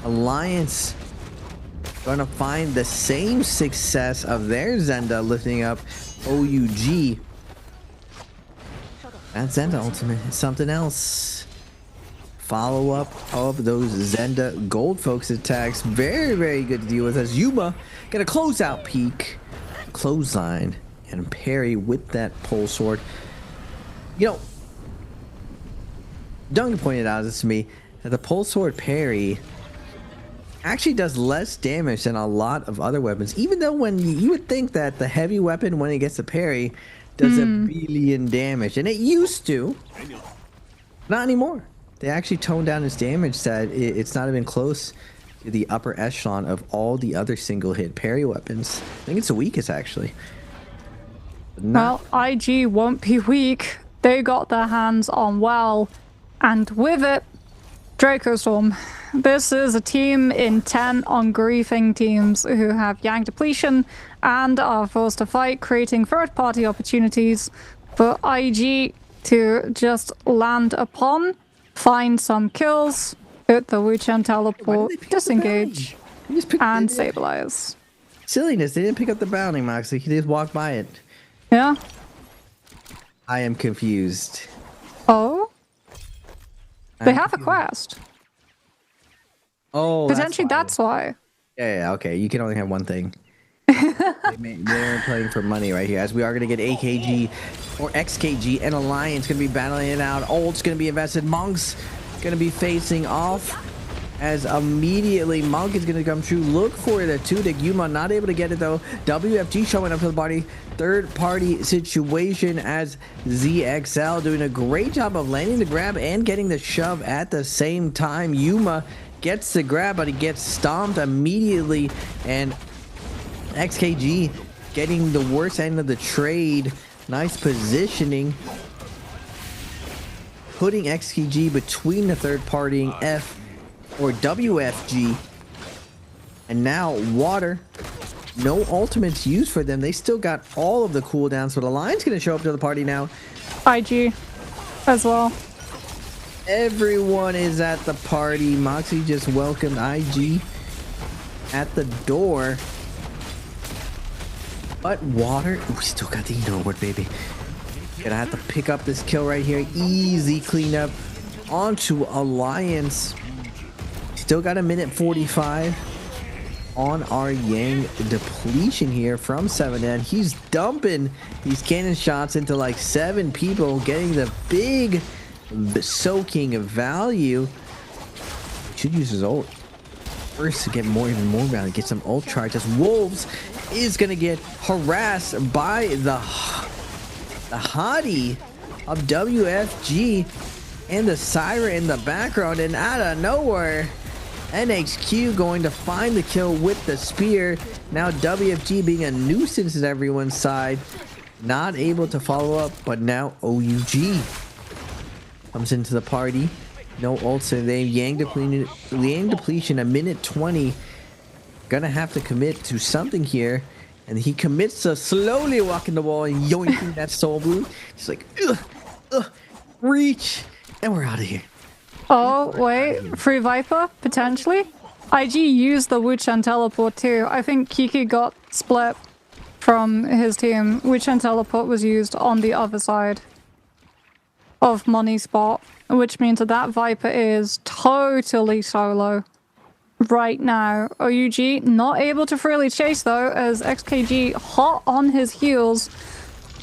Alliance gonna find the same success of their Zenda lifting up OUG. That Zenda ultimate is something else. Follow up of those Zenda Gold Folks attacks. Very, very good to deal with, as Yuma get a closeout peek, clothesline, and parry with that pole sword. You know, Duncan pointed out this to me, that the pole sword parry actually does less damage than a lot of other weapons, even though when you would think that the heavy weapon, when it gets a parry, does a billion damage, and it used to. Not anymore. They actually toned down its damage, that it's not even close to the upper echelon of all the other single hit parry weapons. I think it's the weakest, actually. Well, IG won't be weak. They got their hands on well, and with it, Draco Storm. This is a team intent on griefing teams who have Yang depletion and are forced to fight, creating third-party opportunities for IG to just land upon, find some kills, hit the Wu Chen teleport, disengage, and stabilize. Silliness, they didn't pick up the bounty, Moxie. He just walked by it. Yeah. I am confused. Oh? They have a quest. Oh, potentially that's why. Yeah, okay. You can only have one thing. They're playing for money right here, as we are going to get AKG or XKG and Alliance going to be battling it out. Ult's going to be invested. Monk's going to be facing off as immediately Monk is going to come through. Look for the 2-tick. Yuma not able to get it though. WFG showing up to the party. Third party situation as ZXL doing a great job of landing the grab and getting the shove at the same time. Yuma gets the grab, but he gets stomped immediately, and XKG getting the worst end of the trade. Nice positioning, putting XKG between the third party F or WFG. And now Water, no ultimates used for them. They still got all of the cooldowns, so the line's gonna show up to the party now. IG as well. Everyone is at the party. Moxie just welcomed IG at the door. But Water, we still got the Norwood, baby. Gonna have to pick up this kill right here. Easy cleanup onto Alliance. Still got a minute 45 on our Yang depletion here from 7N. He's dumping these cannon shots into like 7 people, getting the big soaking value. Should use his ult first to get even more value. Get some ult charges. Wolves is gonna get harassed by the hottie of WFG and the Siren in the background, and out of nowhere NXQ going to find the kill with the spear. Now WFG being a nuisance at everyone's side, not able to follow up, but now OUG comes into the party. No ults today. Yang depletion a minute 20. Gonna have to commit to something here, and he commits to slowly walking the wall and yoinking that soul blue. He's like, reach, and we're out of here. Oh wait, free Viper potentially. IG used the Wuchen teleport too. I think Kiki got split from his team. Wuchen teleport was used on the other side of Money Spot, which means that Viper is totally solo right now. OUG not able to freely chase though, as XKG hot on his heels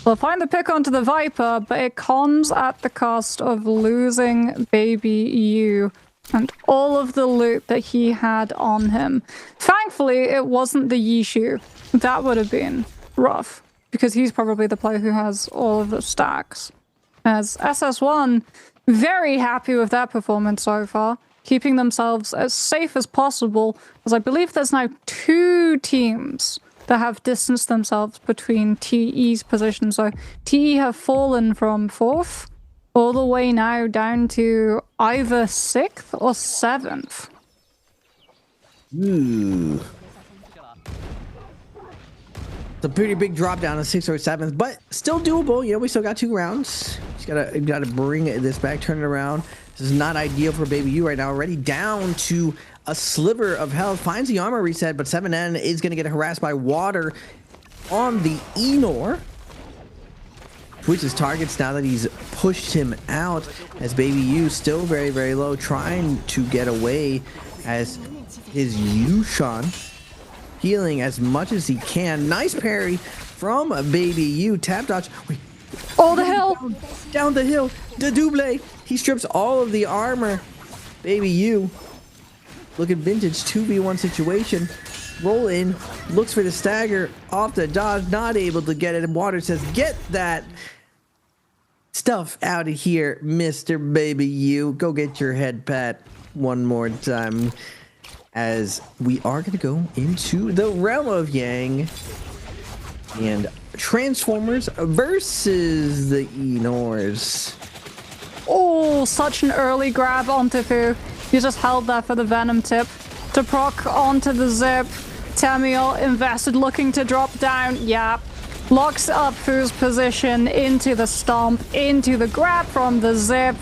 will find the pick onto the Viper, but it comes at the cost of losing Baby U and all of the loot that he had on him. Thankfully, it wasn't the Yishu. That would have been rough, because he's probably the player who has all of the stacks. As SS1, very happy with that performance so far, keeping themselves as safe as possible, as I believe there's now 2 teams that have distanced themselves between TE's position. So TE have fallen from 4th all the way now down to either 6th or 7th. Ooh. It's a pretty big drop down to 6th or 7th, but still doable. You know, we still got 2 rounds. Just gotta bring this back, turn it around. This is not ideal for Baby U right now. Already down to a sliver of health. Finds the armor reset, but 7N is going to get harassed by Water on the Enor. Switches targets now that he's pushed him out, as Baby U still very, very low, trying to get away as his Yushan healing as much as he can. Nice parry from Baby U. Tap dodge. Wait. Oh, the hill! Down the hill. The double. He strips all of the armor. Baby U. Look at vintage 2v1 situation. Roll in. Looks for the stagger. Off the dodge. Not able to get it. And Water says, get that stuff out of here, Mr. Baby U. Go get your head pat one more time. As we are going to go into the realm of Yang. And Transformers versus the Enors. Oh, such an early grab onto Fu. He just held there for the Venom tip to proc onto the zip. Tamiel invested, looking to drop down. Yeah. Locks up Fu's position into the stomp, into the grab from the zip.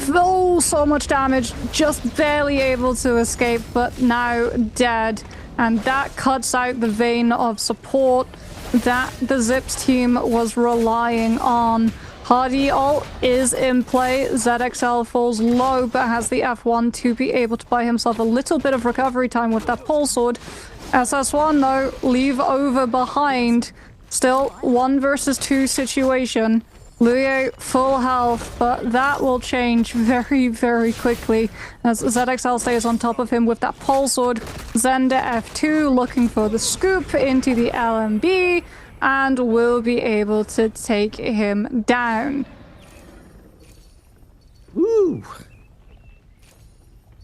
Oh, so much damage. Just barely able to escape, but now dead. And that cuts out the vein of support that the Zips team was relying on. Hardy ult is in play. ZXL falls low, but has the F1 to be able to buy himself a little bit of recovery time with that pole sword. SS1 though, leave over behind. Still 1 versus 2 situation. Luye full health, but that will change very, very quickly as ZXL stays on top of him with that pole sword. Zender F2 looking for the scoop into the LMB and will be able to take him down. Woo!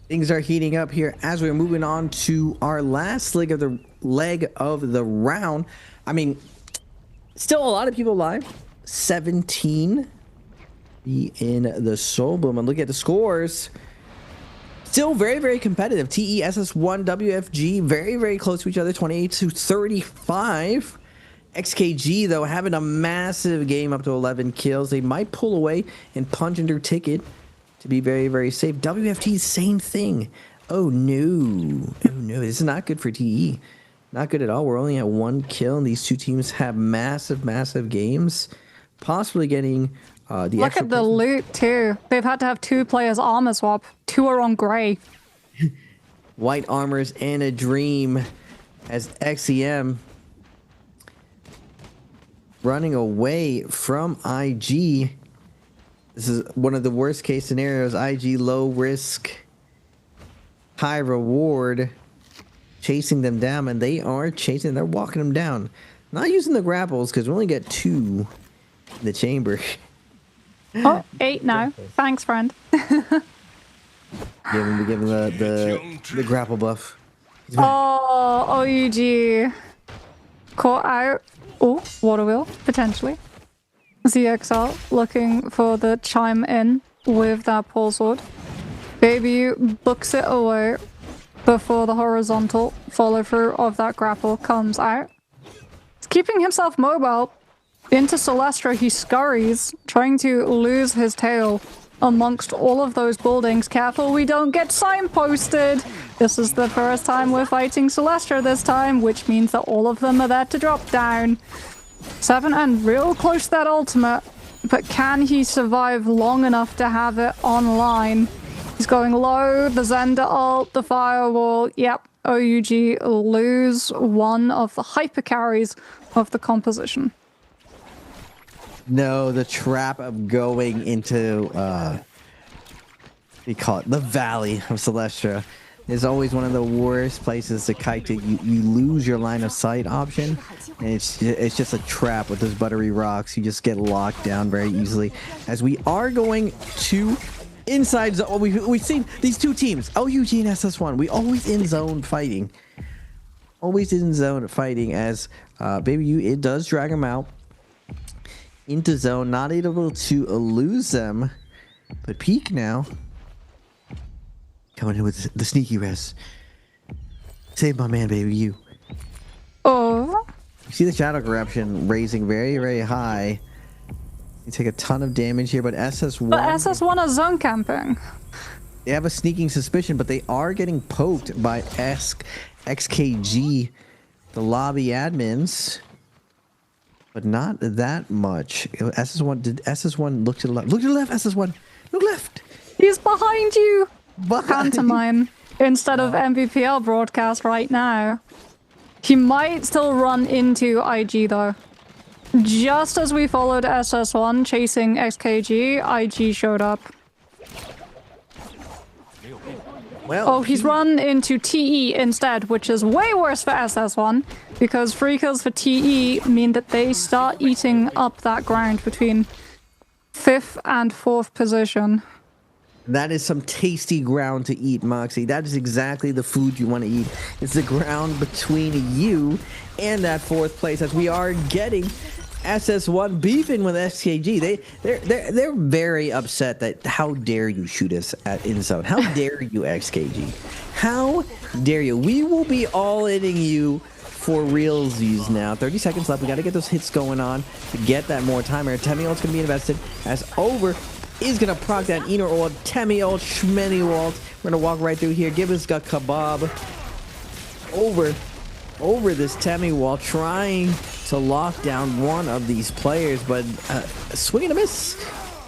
Things are heating up here as we're moving on to our last leg of the round. I mean, still a lot of people alive. 17 in the Soul Boom, and look at the scores. Still very, very competitive. TE, SS1, WFG, very, very close to each other, 28-35. XKG, though, having a massive game up to 11 kills. They might pull away and punch in their ticket to be very, very safe. WFT, same thing. Oh, no. Oh, no. This is not good for TE. Not good at all. We're only at 1 kill, and these two teams have massive, massive games. Possibly getting the Look at the loot, too. They've had to have 2 players armor swap. 2 are on gray. White armors and a dream as XEM running away from IG. This is one of the worst case scenarios. IG low risk, high reward, chasing them down, and they are chasing. They're walking them down. Not using the grapples because we only get 2 in the chamber. Oh, 8 now. Thanks, friend. Give him the grapple buff. Oh, OUG. Caught out. Oh, water wheel, potentially. ZXL looking for the chime in with that pole sword. Baby books it away before the horizontal follow through of that grapple comes out. He's keeping himself mobile. Into Celestra he scurries, trying to lose his tail amongst all of those buildings. Careful we don't get signposted. This is the first time we're fighting Celestra this time, which means that all of them are there to drop down. 7 and real close to that ultimate, but can he survive long enough to have it online? He's going low, the Zender ult, the firewall. Yep, OUG lose one of the hyper carries of the composition. No, the trap of going into we call it the Valley of Celestra is always one of the worst places to kite to. You lose your line of sight option, and it's just a trap with those buttery rocks. You just get locked down very easily. As we are going to inside zone, we've seen these two teams, OUG and SS1. We always in zone fighting. Always in zone fighting as Baby U, it does drag them out into zone, not able to lose them, but Peak now coming in with the sneaky res. Save my man, Baby U. Oh, you see the shadow corruption raising very, very high. You take a ton of damage here, but SS1. But SS1 is zone camping. They have a sneaking suspicion, but they are getting poked by XKG, the lobby admins. But not that much. SS1, did SS1 look to the left? Look to the left, SS1. Look left. He's behind you. Pantomime instead of Nbpl broadcast right now. He might still run into IG though. Just as we followed SS1 chasing XKG, IG showed up. Well, oh, he's run into TE instead, which is way worse for SS1, because free kills for TE mean that they start eating up that ground between 5th and 4th position. That is some tasty ground to eat, Moxie. That is exactly the food you want to eat. It's the ground between you and that 4th place, as we are getting SS1 beefing with XKG. They're very upset that how dare you shoot us at in zone? How dare you, XKG? How dare you? We will be all hitting you for realsies now. 30 seconds left. We got to get those hits going on to get that more timer. Temi ult's going to be invested as Over is going to proc that Ener ult. Temi ult, Shmeni ult. We're going to walk right through here. Give us a kebab. Over this Temi while trying to lock down one of these players, but swing and a miss.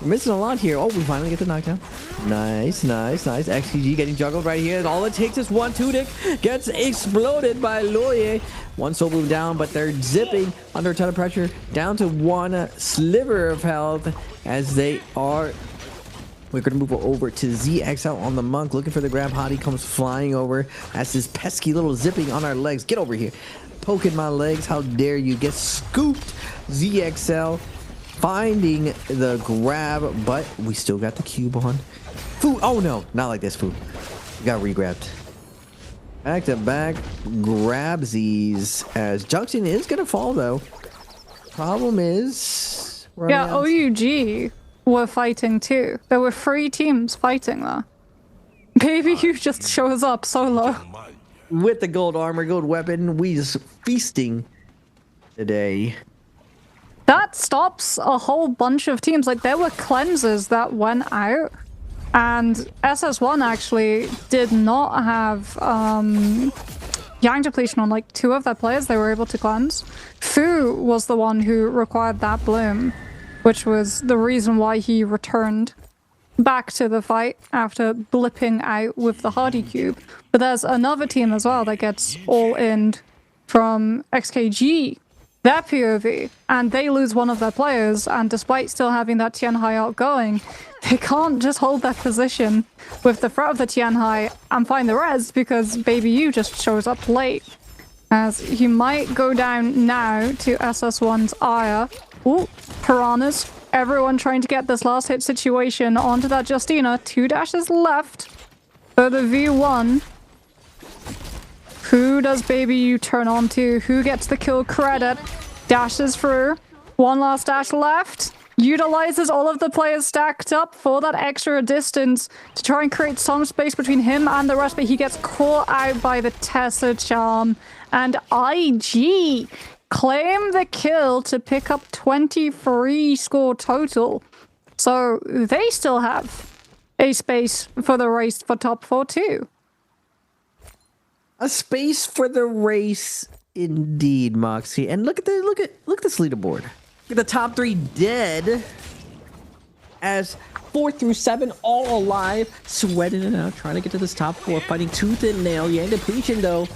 We're missing a lot here. Oh, we finally get the knockdown. Nice, nice, nice. XGG getting juggled right here. All it takes is 1 2 dick. Gets exploded by Loye. One soul move down, but they're zipping under a ton of pressure. Down to one sliver of health as they are. We're going to move over to ZXL on the Monk, looking for the grab. Hottie comes flying over as this pesky little zipping on our legs. Get over here. Poking my legs. How dare you. Get scooped. ZXL finding the grab, but we still got the cube on. Fu. Oh no, not like this, Fu. Got re-grabbed. Back to back grabsies as Junction is going to fall though. Problem is... Yeah, OUG were fighting too. There were 3 teams fighting there. Baby you just shows up solo. With the gold armor, gold weapon, we just feasting today. That stops a whole bunch of teams. Like, there were cleanses that went out, and SS1 actually did not have Yang depletion on like 2 of their players. They were able to cleanse. Fu was the one who required that bloom, which was the reason why he returned back to the fight after blipping out with the Hardy Cube. But there's another team as well that gets all in from XKG, their POV, and they lose one of their players, and despite still having that Tianhai outgoing, they can't just hold their position with the threat of the Tianhai and find the res because Baby U just shows up late. As he might go down now to SS1's Aya. Ooh, Piranhas. Everyone trying to get this last hit situation onto that Justina. 2 dashes left for the V1. Who does Baby U turn on to? Who gets the kill credit? Dashes through. 1 last dash left. Utilizes all of the players stacked up for that extra distance to try and create some space between him and the rest, but he gets caught out by the Tessa Charm. And IG claim the kill to pick up 23 score total. So they still have a space for the race for top 4 too. A space for the race indeed, Moxie. And look at this leaderboard. Look at the top 3 dead as 4 through 7 all alive, sweating it out, trying to get to this top 4, fighting tooth and nail. Yang depletion though.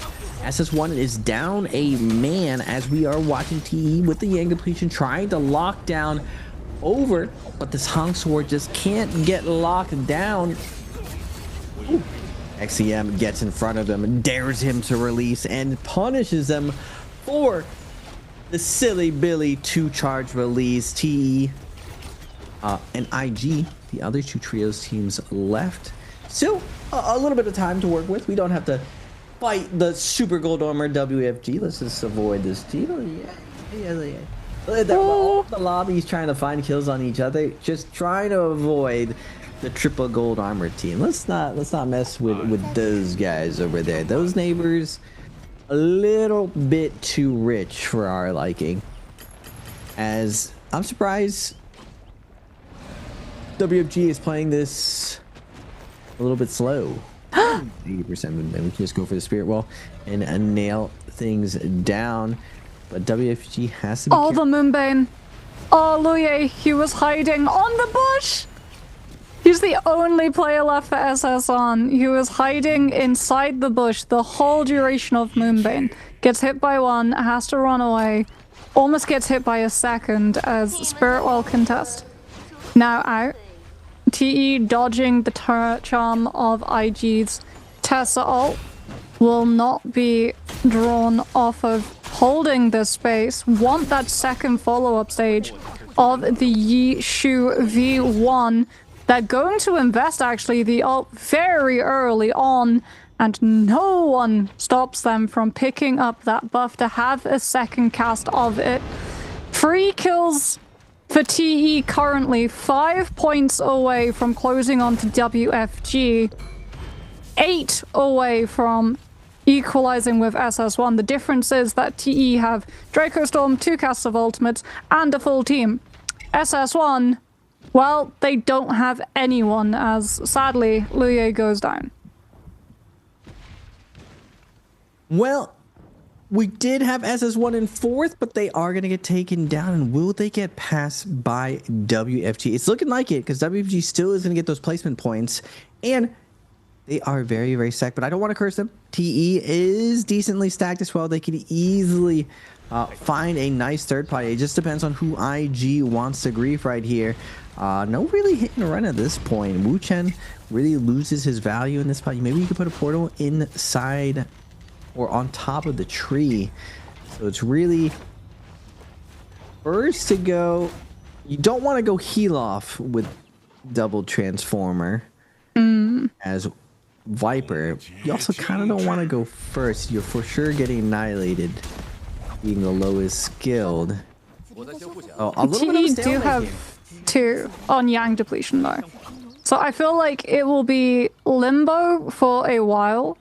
SS1 is down a man as we are watching TE with the Yang depletion trying to lock down over, but this Hong Sword just can't get locked down. Ooh. XEM gets in front of him and dares him to release and punishes them for the silly Billy 2-charge release. TE and IG, the other 2 trios teams left. Still a little bit of time to work with. We don't have to fight the super gold armor WFG. Let's just avoid this team. Yeah. All the lobbies trying to find kills on each other, just trying to avoid the triple gold armor team. Let's not mess with those guys over there. Those neighbors, a little bit too rich for our liking. As I'm surprised WFG is playing this a little bit slow. 80% movement. We can just go for the spirit wall and nail things down. But WFG has to be the Moonbane. Oh, Luye, he was hiding on the bush. He's the only player left for SS on. He was hiding inside the bush the whole duration of Moonbane. Gets hit by 1, has to run away. Almost gets hit by a second as Spirit Well contest. Now out. TE dodging the charm of IG's Tessa ult will not be drawn off of holding this space. Want that second follow-up stage of the Yi Shu V1. They're going to invest actually the ult very early on, and no one stops them from picking up that buff to have a second cast of it. 3 kills for TE currently, 5 points away from closing on to WFG, 8 away from equalizing with SS1. The difference is that TE have Draco Storm, 2 casts of ultimates, and a full team. SS1, well, they don't have anyone, as sadly, Luye goes down. Well, we did have SS1 in 4th, but they are going to get taken down. And will they get passed by WFG? It's looking like it, because WFG still is going to get those placement points. And They are very, very stacked, but I don't want to curse them. TE is decently stacked as well. They could easily find a nice third party. It just depends on who IG wants to grief right here. No really hit and run at this point. Wu Chen really loses his value in this spot. Maybe you could put a portal inside or on top of the tree. So it's really first to go. You don't want to go heal off with double transformer as Viper. You also kind of don't want to go first. You're for sure getting annihilated being the lowest skilled. Oh, a little bit of a do have here. 2 on Yang depletion though. So I feel like it will be limbo for a while,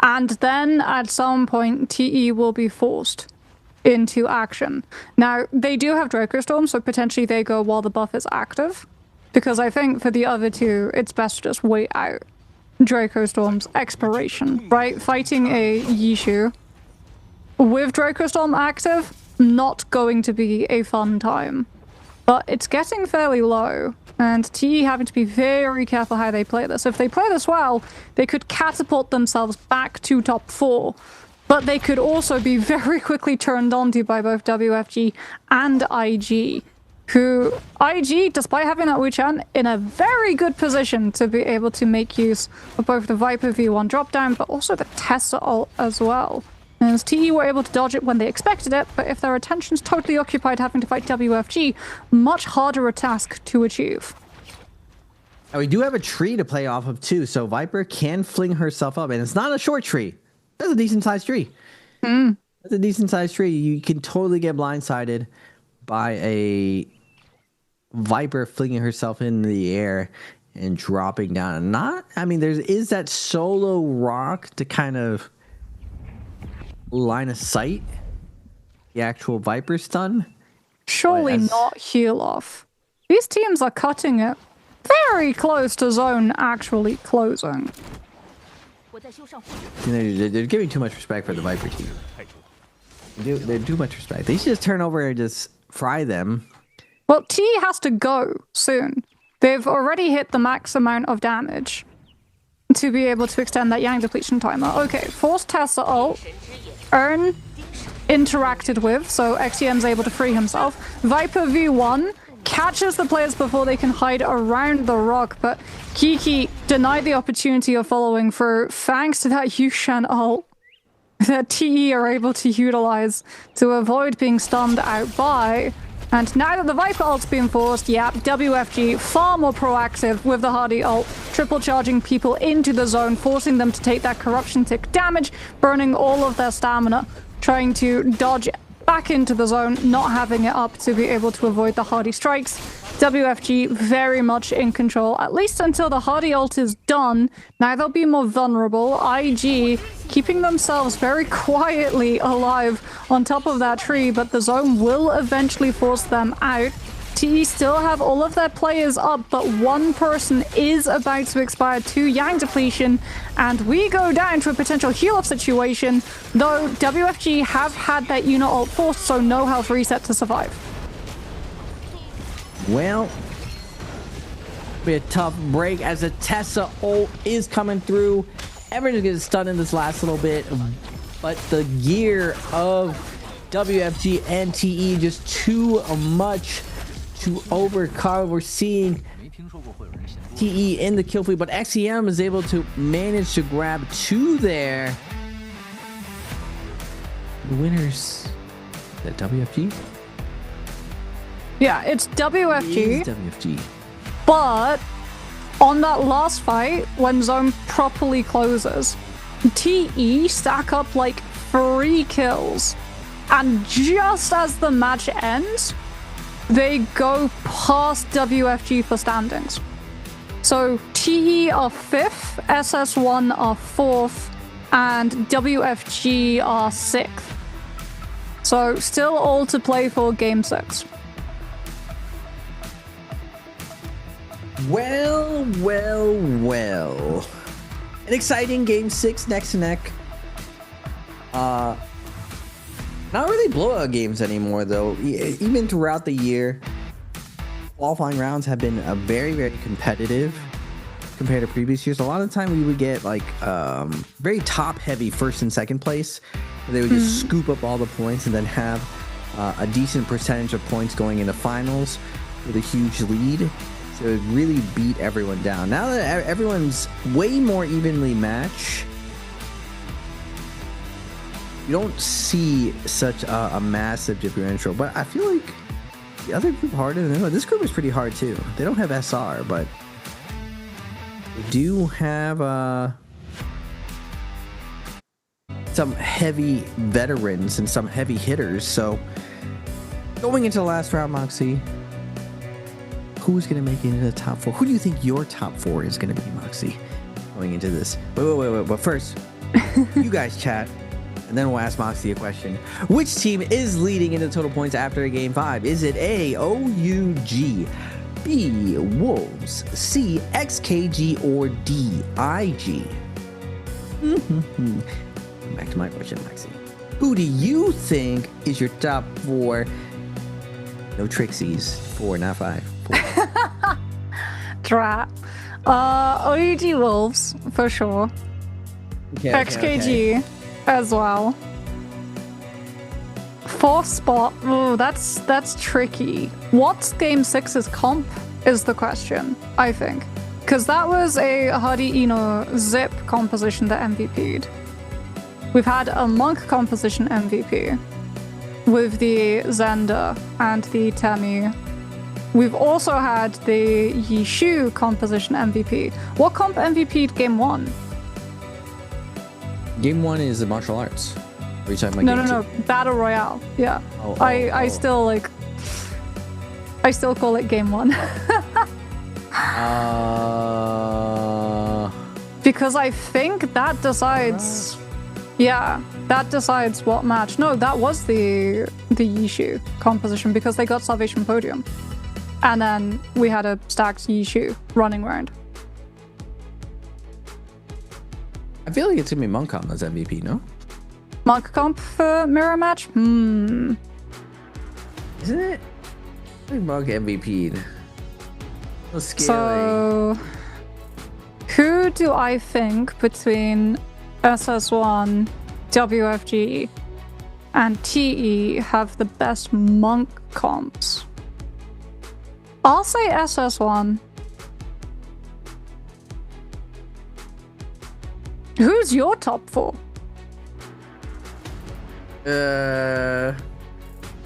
and then at some point TE will be forced into action. Now, they do have Draco Storm, so potentially they go while the buff is active, because I think for the other 2, it's best to just wait out Draco Storm's expiration, right? Fighting a Yishu with Draco Storm active, not going to be a fun time. But it's getting fairly low, and TE having to be very careful how they play this. If they play this well, they could catapult themselves back to top 4, but they could also be very quickly turned onto by both WFG and IG, who IG, despite having that Wu Chen, in a very good position to be able to make use of both the Viper V1 dropdown, but also the Tessa ult as well. As TE were able to dodge it when they expected it, but if their attention's totally occupied having to fight WFG, much harder a task to achieve. And we do have a tree to play off of too, so Viper can fling herself up, and it's not a short tree. That's a decent sized tree. That's a decent sized tree. You can totally get blindsided by a Viper flinging herself in the air and dropping down. I mean, there is that solo rock to kind of line of sight the actual Viper stun. Surely not heal off. These teams are cutting it very close to zone actually closing. They're giving too much respect for the Viper team. They're too much respect. They should just turn over and just fry them. Well, T has to go soon. They've already hit the max amount of damage to be able to extend that Yang depletion timer. Okay, force Tessa ult. Earn interacted with, so XEM's able to free himself. Viper V1 catches the players before they can hide around the rock, but Kiki denied the opportunity of following through thanks to that Yushan ult that TE are able to utilize to avoid being stunned out by. And now that the Viper ult's being forced, yeah, WFG far more proactive with the Hardy ult, triple charging people into the zone, forcing them to take that corruption tick damage, burning all of their stamina, trying to dodge back into the zone, not having it up to be able to avoid the Hardy strikes. WFG very much in control, at least until the Hardy ult is done. Now they'll be more vulnerable. IG keeping themselves very quietly alive on top of that tree, but the zone will eventually force them out. TE still have all of their players up, but one person is about to expire to Yang depletion, and we go down to a potential heal-off situation, though WFG have had that unit ult forced, so no health reset to survive. Well, be a tough break as the Tessa ult is coming through. Everyone's getting stunned in this last little bit, but the gear of WFG and TE just too much to overcome. We're seeing TE in the kill feed, but XEM is able to manage to grab 2 there. The winners, is that WFG? Yeah, it's WFG. It is WFG. But on that last fight, when zone properly closes, TE stack up like 3 kills. And just as the match ends, they go past WFG for standings. So TE are 5th, SS1 are 4th, and WFG are 6th. So still all to play for Game 6. Well. An exciting Game 6 neck to neck. Not really blowout games anymore, though. Even throughout the year, qualifying rounds have been very, very competitive. compared to previous years. A lot of the time we would get like very top heavy first and second place. They would just scoop up all the points and then have a decent percentage of points going into finals with a huge lead. So it really beat everyone down. Now that everyone's way more evenly matched, you don't see such a massive differential. But I feel like the other group harder than this group is pretty hard too. They don't have SR, but they do have some heavy veterans and some heavy hitters. So going into the last round, Moxie, who's going to make it into the top 4? Who do you think your top 4 is going to be, Moxie, going into this? Wait. But first, you guys chat, and then we'll ask Moxie a question. Which team is leading into total points after Game 5? Is it A, OUG, B, Wolves, C, XKG, or D, IG? Back to my question, Moxie. Who do you think is your top 4? No Trixies. 4, not 5. 4. Drat. OUG Wolves, for sure. Okay, XKG as well. 4th spot. Oh, that's tricky. What's Game 6's comp is the question, I think. Because that was a Hardy Ino Zip composition that MVP'd. We've had a Monk composition MVP with the Xander and the Temi. We've also had the Yishu composition MVP. What comp MVP'd Game 1? Game 1 is the martial arts. Are you talking about No. Battle Royale. Yeah. I still I still call it Game 1. Because I think that decides. Yeah, that decides what match. No, that was the Yishu composition because they got Salvation Podium. And then we had a stacked Yishu running round. I feel like it's gonna be Monk comp as MVP, no? Monk comp for mirror match? Isn't it? I think Monk MVP'd. So, who do I think between SS1, WFG, and TE have the best Monk comps? I'll say SS1. Who's your top 4?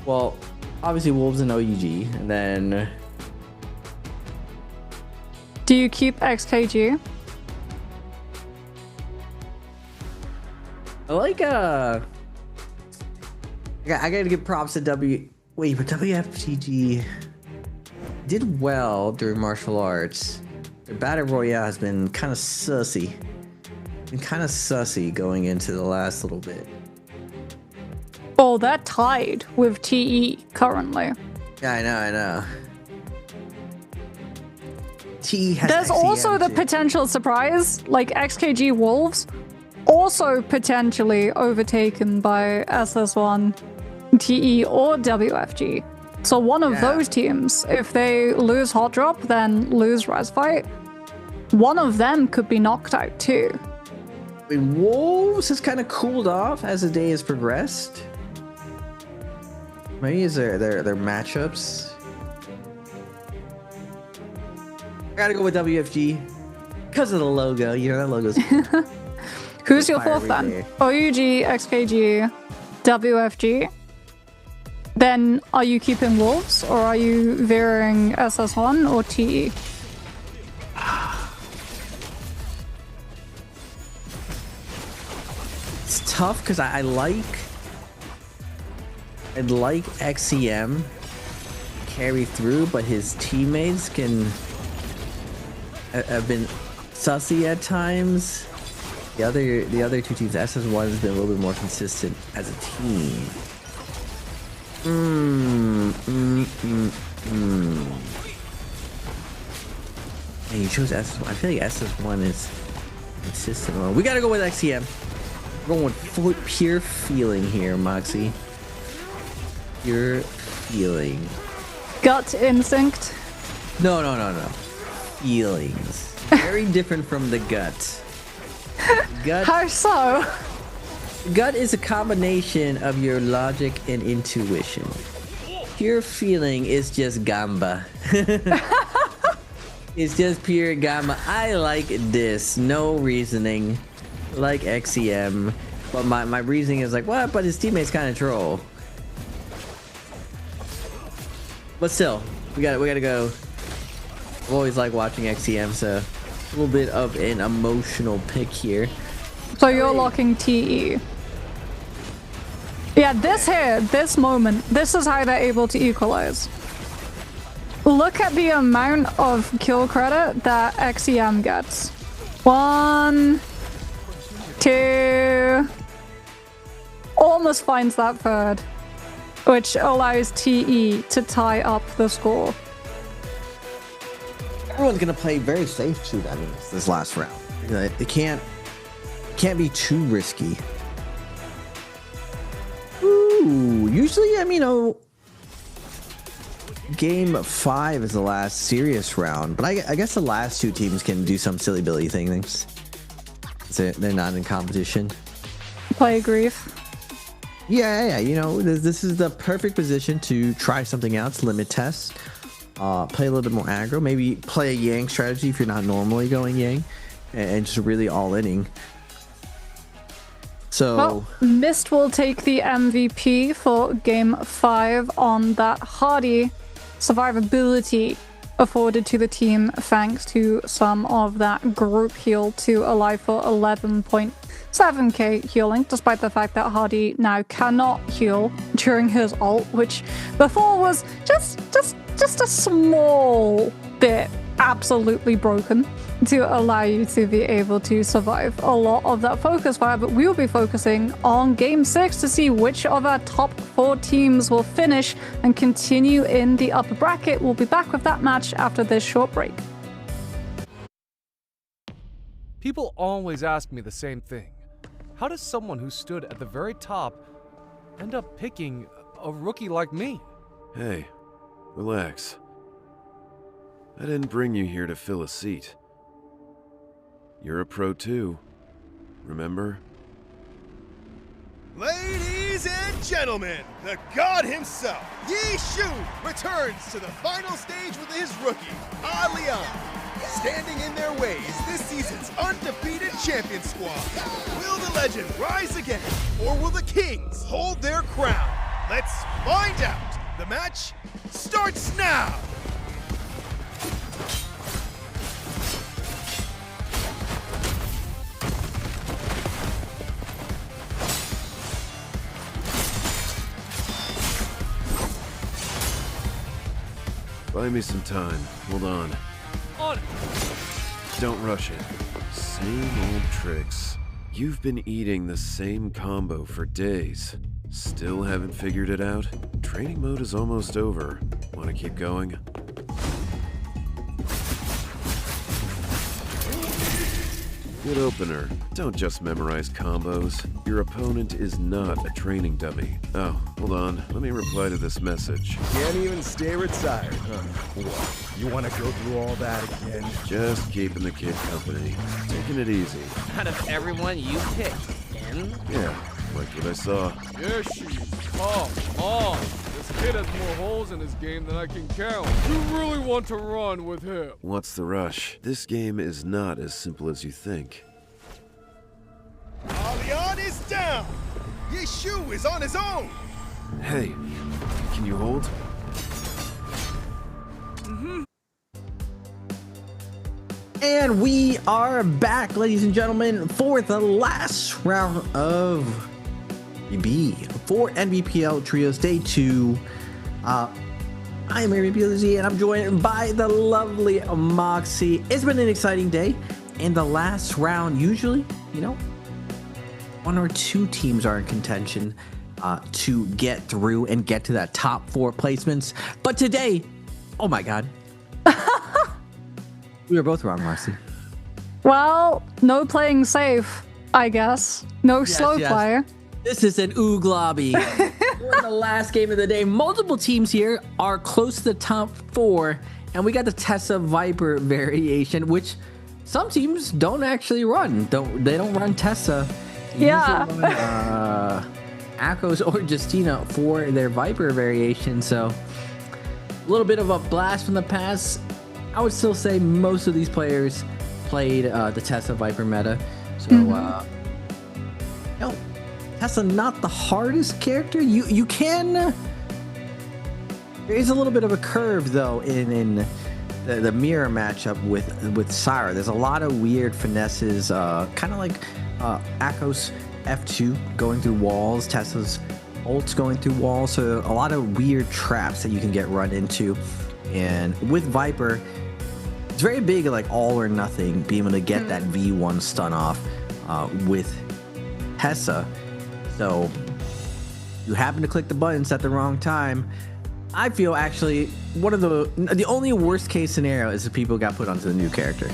Well, obviously Wolves and OUG, and then... Do you keep XKG? I like, I gotta give props to Wait, but WFGG did well during martial arts. Their Battle Royale has been kind of sussy. Going into the last little bit. Oh, they're tied with TE currently. Yeah, I know. TE has There's XCM also the too. potential surprise, like XKG Wolves, also potentially overtaken by SS1, TE, or WFG. So one of those teams, if they lose Hot Drop, then lose Rise Fight, one of them could be knocked out too. I mean, Wolves has kind of cooled off as the day has progressed. Maybe is their matchups. I gotta go with WFG because of the logo. You know that logo's. Who's your 4th then? OUG, XKG, WFG. Then are you keeping Wolves or are you veering SS1 or TE? It's tough because I like XCM carry through, but his teammates have been sussy at times. The other two teams, SS1 has been a little bit more consistent as a team. And you chose SS1. I feel like SS1 is consistent. We gotta go with XCM. We're going with pure feeling here, Moxie. Pure feeling. Gut instinct? No. Feelings. Very different from the gut. Gut. How so? Gut is a combination of your logic and intuition. Pure feeling is just gamba. It's just pure gamba. I like this. No reasoning. Like XEM. But my reasoning is like, what? But his teammates kind of troll. But still, we gotta go. I've always liked watching XEM, so a little bit of an emotional pick here. So you're locking TE. Yeah, this moment, this is how they're able to equalize. Look at the amount of kill credit that XEM gets. 1, 2, almost finds that third, which allows TE to tie up the score. Everyone's gonna play very safe too. That means this last round. It can't be too risky. Ooh, usually, I mean, game 5 is the last serious round, but I guess the last two teams can do some silly Billy things. They're not in competition. Play grief. Yeah, this is the perfect position to try something else, limit test, play a little bit more aggro, maybe play a Yang strategy if you're not normally going Yang, and just really all-inning. So well, Mist will take the MVP for game 5 on that hardy survivability afforded to the team thanks to some of that group heal to allow for 11.7k healing, despite the fact that Hardy now cannot heal during his ult, which before was just a small bit absolutely broken to allow you to be able to survive a lot of that focus fire. But we'll be focusing on game 6 to see which of our top 4 teams will finish and continue in the upper bracket. We'll be back with that match after this short break. People always ask me the same thing. How does someone who stood at the very top end up picking a rookie like me? Hey, relax. I didn't bring you here to fill a seat. You're a pro too, remember? Ladies and gentlemen, the god himself, Yi Shu, returns to the final stage with his rookie, Leon. Standing in their way is this season's undefeated champion squad. Will the legend rise again, or will the Kings hold their crown? Let's find out. The match starts now. Buy me some time. Hold on. On it. Don't rush it. Same old tricks. You've been eating the same combo for days. Still haven't figured it out? Training mode is almost over. Want to keep going? Good opener. Don't just memorize combos. Your opponent is not a training dummy. Oh, hold on. Let me reply to this message. Can't even stay retired, huh? What? You want to go through all that again? Just keeping the kid company. Taking it easy. Out of everyone you picked, N? Yeah, liked what I saw. Yoshi, come on. This kid has more holes in his game than I can count. You really want to run with him? What's the rush? This game is not as simple as you think. Leon is down. Yi Shu is on his own. Hey, can you hold? And we are back, ladies and gentlemen, for the last round of BB for NBPL Trios Day 2. I am Nbpl, and I'm joined by the lovely Moxie. It's been an exciting day, and the last round, usually, one or two teams are in contention to get through and get to that top 4 placements. But today, oh my god. We were both wrong, Marcy. Well, no playing safe, I guess. No slow play. This is an oog lobby. We're in the last game of the day. Multiple teams here are close to the top 4, and we got the Tessa Viper variation, which some teams don't actually run. They don't run Tessa. They yeah. usually run, Akos or Justina for their Viper variation. So a little bit of a blast from the past. I would still say most of these players played the Tessa Viper meta. So Tessa not the hardest character. You can. There is a little bit of a curve though in the mirror matchup with Syra. There's a lot of weird finesses, kind of like Akos F2 going through walls, Tessa's ults going through walls. So a lot of weird traps that you can get run into. And with Viper, it's very big, like all or nothing, being able to get that V1 stun off with Tessa. So you happen to click the buttons at the wrong time. I feel actually one of the only worst case scenario is if people got put onto the new character.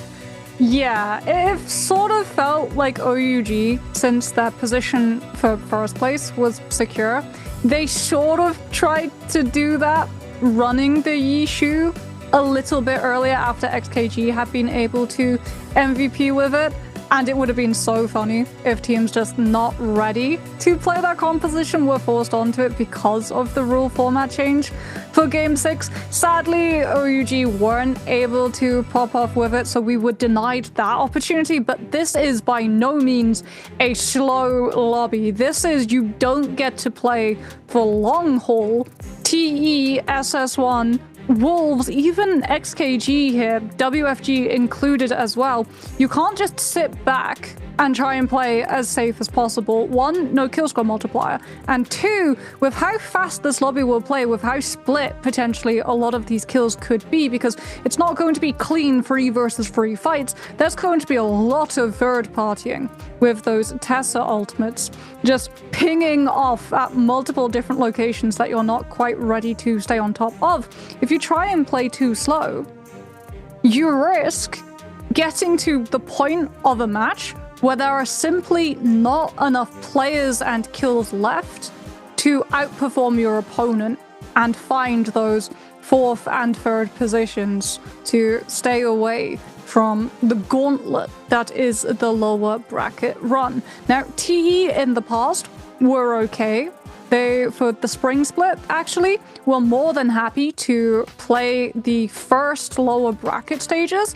Yeah, it sort of felt like OUG, since their position for first place was secure. They sort of tried to do that, running the Yishu a little bit earlier after XKG had been able to MVP with it. And it would have been so funny if teams just not ready to play that composition were forced onto it because of the rule format change for Game 6. Sadly, OUG weren't able to pop off with it, so we were denied that opportunity. But this is by no means a slow lobby. This is, you don't get to play for long haul. TE, SS1, Wolves, even XKG here, WFG included as well. You can't just sit back and try and play as safe as possible. One, no kill score multiplier. And two, with how fast this lobby will play, with how split potentially a lot of these kills could be, because it's not going to be clean free versus free fights. There's going to be a lot of third partying with those Tessa ultimates, just pinging off at multiple different locations that you're not quite ready to stay on top of. If you try and play too slow, you risk getting to the point of a match where there are simply not enough players and kills left to outperform your opponent and find those fourth and third positions to stay away from the gauntlet that is the lower bracket run. Now, TE in the past were okay. They, for the spring split, actually, were more than happy to play the first lower bracket stages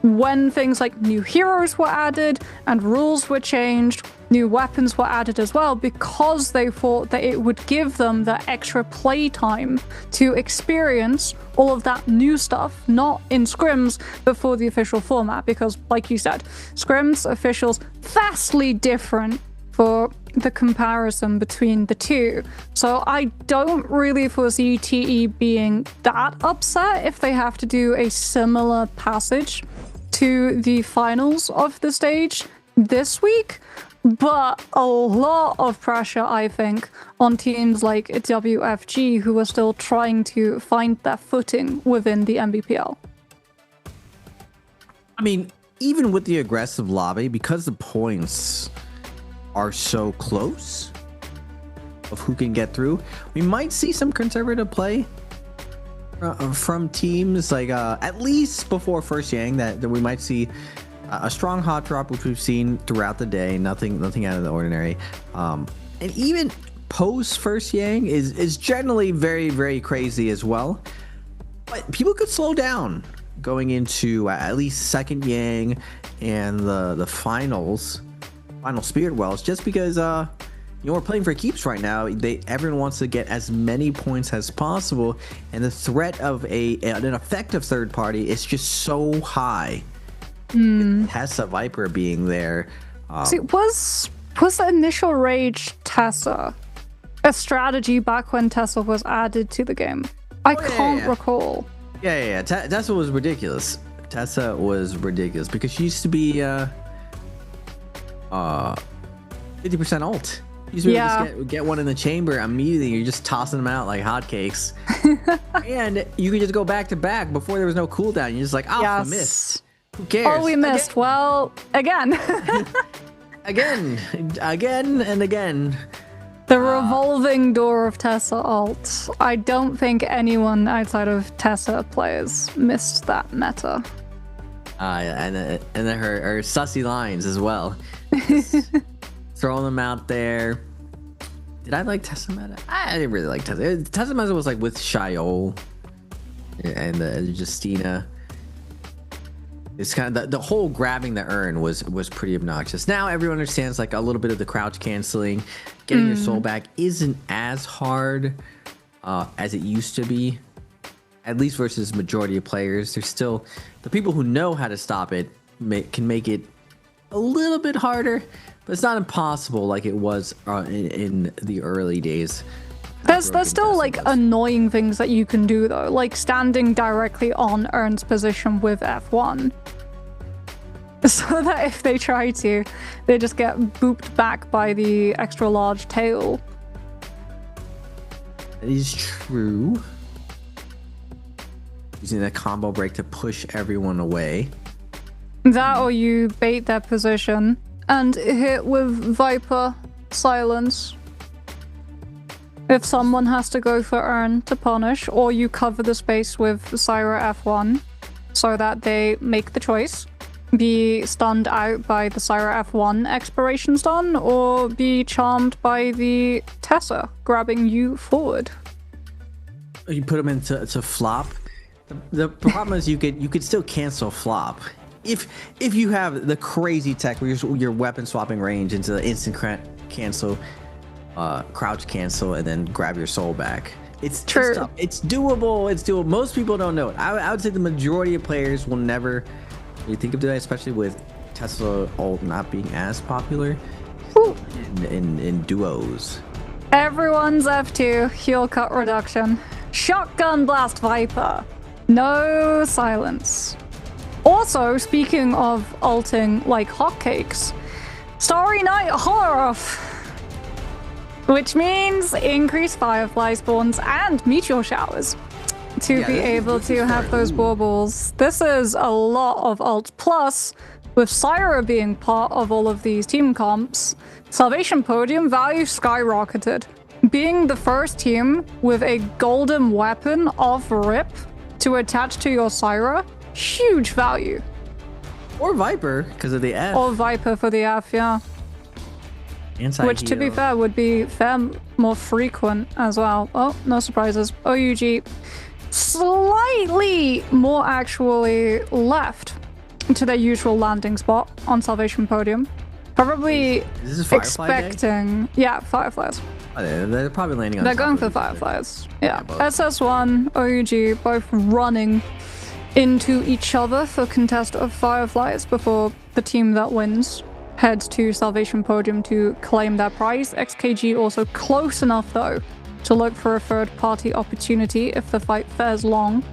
when things like new heroes were added and rules were changed, new weapons were added as well, because they thought that it would give them that extra play time to experience all of that new stuff, not in scrims, but for the official format. Because, like you said, scrims, officials, vastly different for the comparison between the two. So I don't really foresee TE being that upset if they have to do a similar passage to the finals of the stage this week, but a lot of pressure, I think, on teams like WFG, who are still trying to find their footing within the NBPL. I mean, even with the aggressive lobby, because the points are so close of who can get through, we might see some conservative play from teams, like at least before first Yang, that we might see a strong hot drop, which we've seen throughout the day. Nothing out of the ordinary. And even post first Yang is generally very, very crazy as well. But people could slow down going into at least second Yang and the final Spirit Wells, just because we're playing for keeps right now. Everyone wants to get as many points as possible, and the threat of an effective third party is just so high. With Tessa Viper being there. See, was the initial Rage Tessa a strategy back when Tessa was added to the game? I can't recall. Yeah. Tessa was ridiculous. Tessa was ridiculous because she used to be 50% ult. You used to just get one in the chamber immediately. You're just tossing them out like hotcakes. And you could just go back to back before there was no cooldown. You're just like, I missed. Who cares? Oh, we missed. Well, again. again and again. The revolving door of Tessa ult. I don't think anyone outside of Tessa players missed that meta. And then her sussy lines as well. Throwing them out there. Did I like Tessameta? I didn't really like Tessameta. Tessameta was like with Shiol and Justina. It's kind of the whole grabbing the urn was pretty obnoxious. Now everyone understands like a little bit of the crouch canceling. Getting your soul back isn't as hard as it used to be. At least versus majority of players. There's still the people who know how to stop it can make it a little bit harder, but it's not impossible like it was in the early days. There's still like annoying things that you can do though, like standing directly on Urn's position with F1. So that if they try to, they just get booped back by the extra large tail. That is true. Using the combo break to push everyone away. That or you bait their position and hit with Viper silence. If someone has to go for Urn to punish, or you cover the space with Syra F1 so that they make the choice. Be stunned out by the Syra F1 expiration stun, or be charmed by the Tessa grabbing you forward. You put them into flop. The problem is you could still cancel flop. If you have the crazy tech where your weapon swapping range into the instant cancel, crouch cancel, and then grab your soul back. It's true. It's doable. It's doable. Most people don't know it. I would say the majority of players will never really think of that, especially with Tesla ult not being as popular in duos. Everyone's F2 heal cut reduction. Shotgun blast Viper. No silence. Also, speaking of ulting like hotcakes, Starry Night Horror-Off, which means increased Firefly spawns and meteor showers to be able to have those baubles. This is a lot of ults. Plus, with Syra being part of all of these team comps, Salvation Podium value skyrocketed. Being the first team with a golden weapon off rip to attach to your Syra, huge value. Or Viper, because of the F. Or Viper for the F, yeah. Which, to be fair, would be more frequent as well. Oh, no surprises. OUG slightly more actually left to their usual landing spot on Salvation Podium. Probably expecting... Yeah, Fireflies. Oh, they're probably landing on They're going for Fireflies. Yeah. SS1, OUG, both running into each other for contest of Fireflies before the team that wins heads to Salvation Podium to claim their prize. XKG also close enough though to look for a third party opportunity if the fight fares long.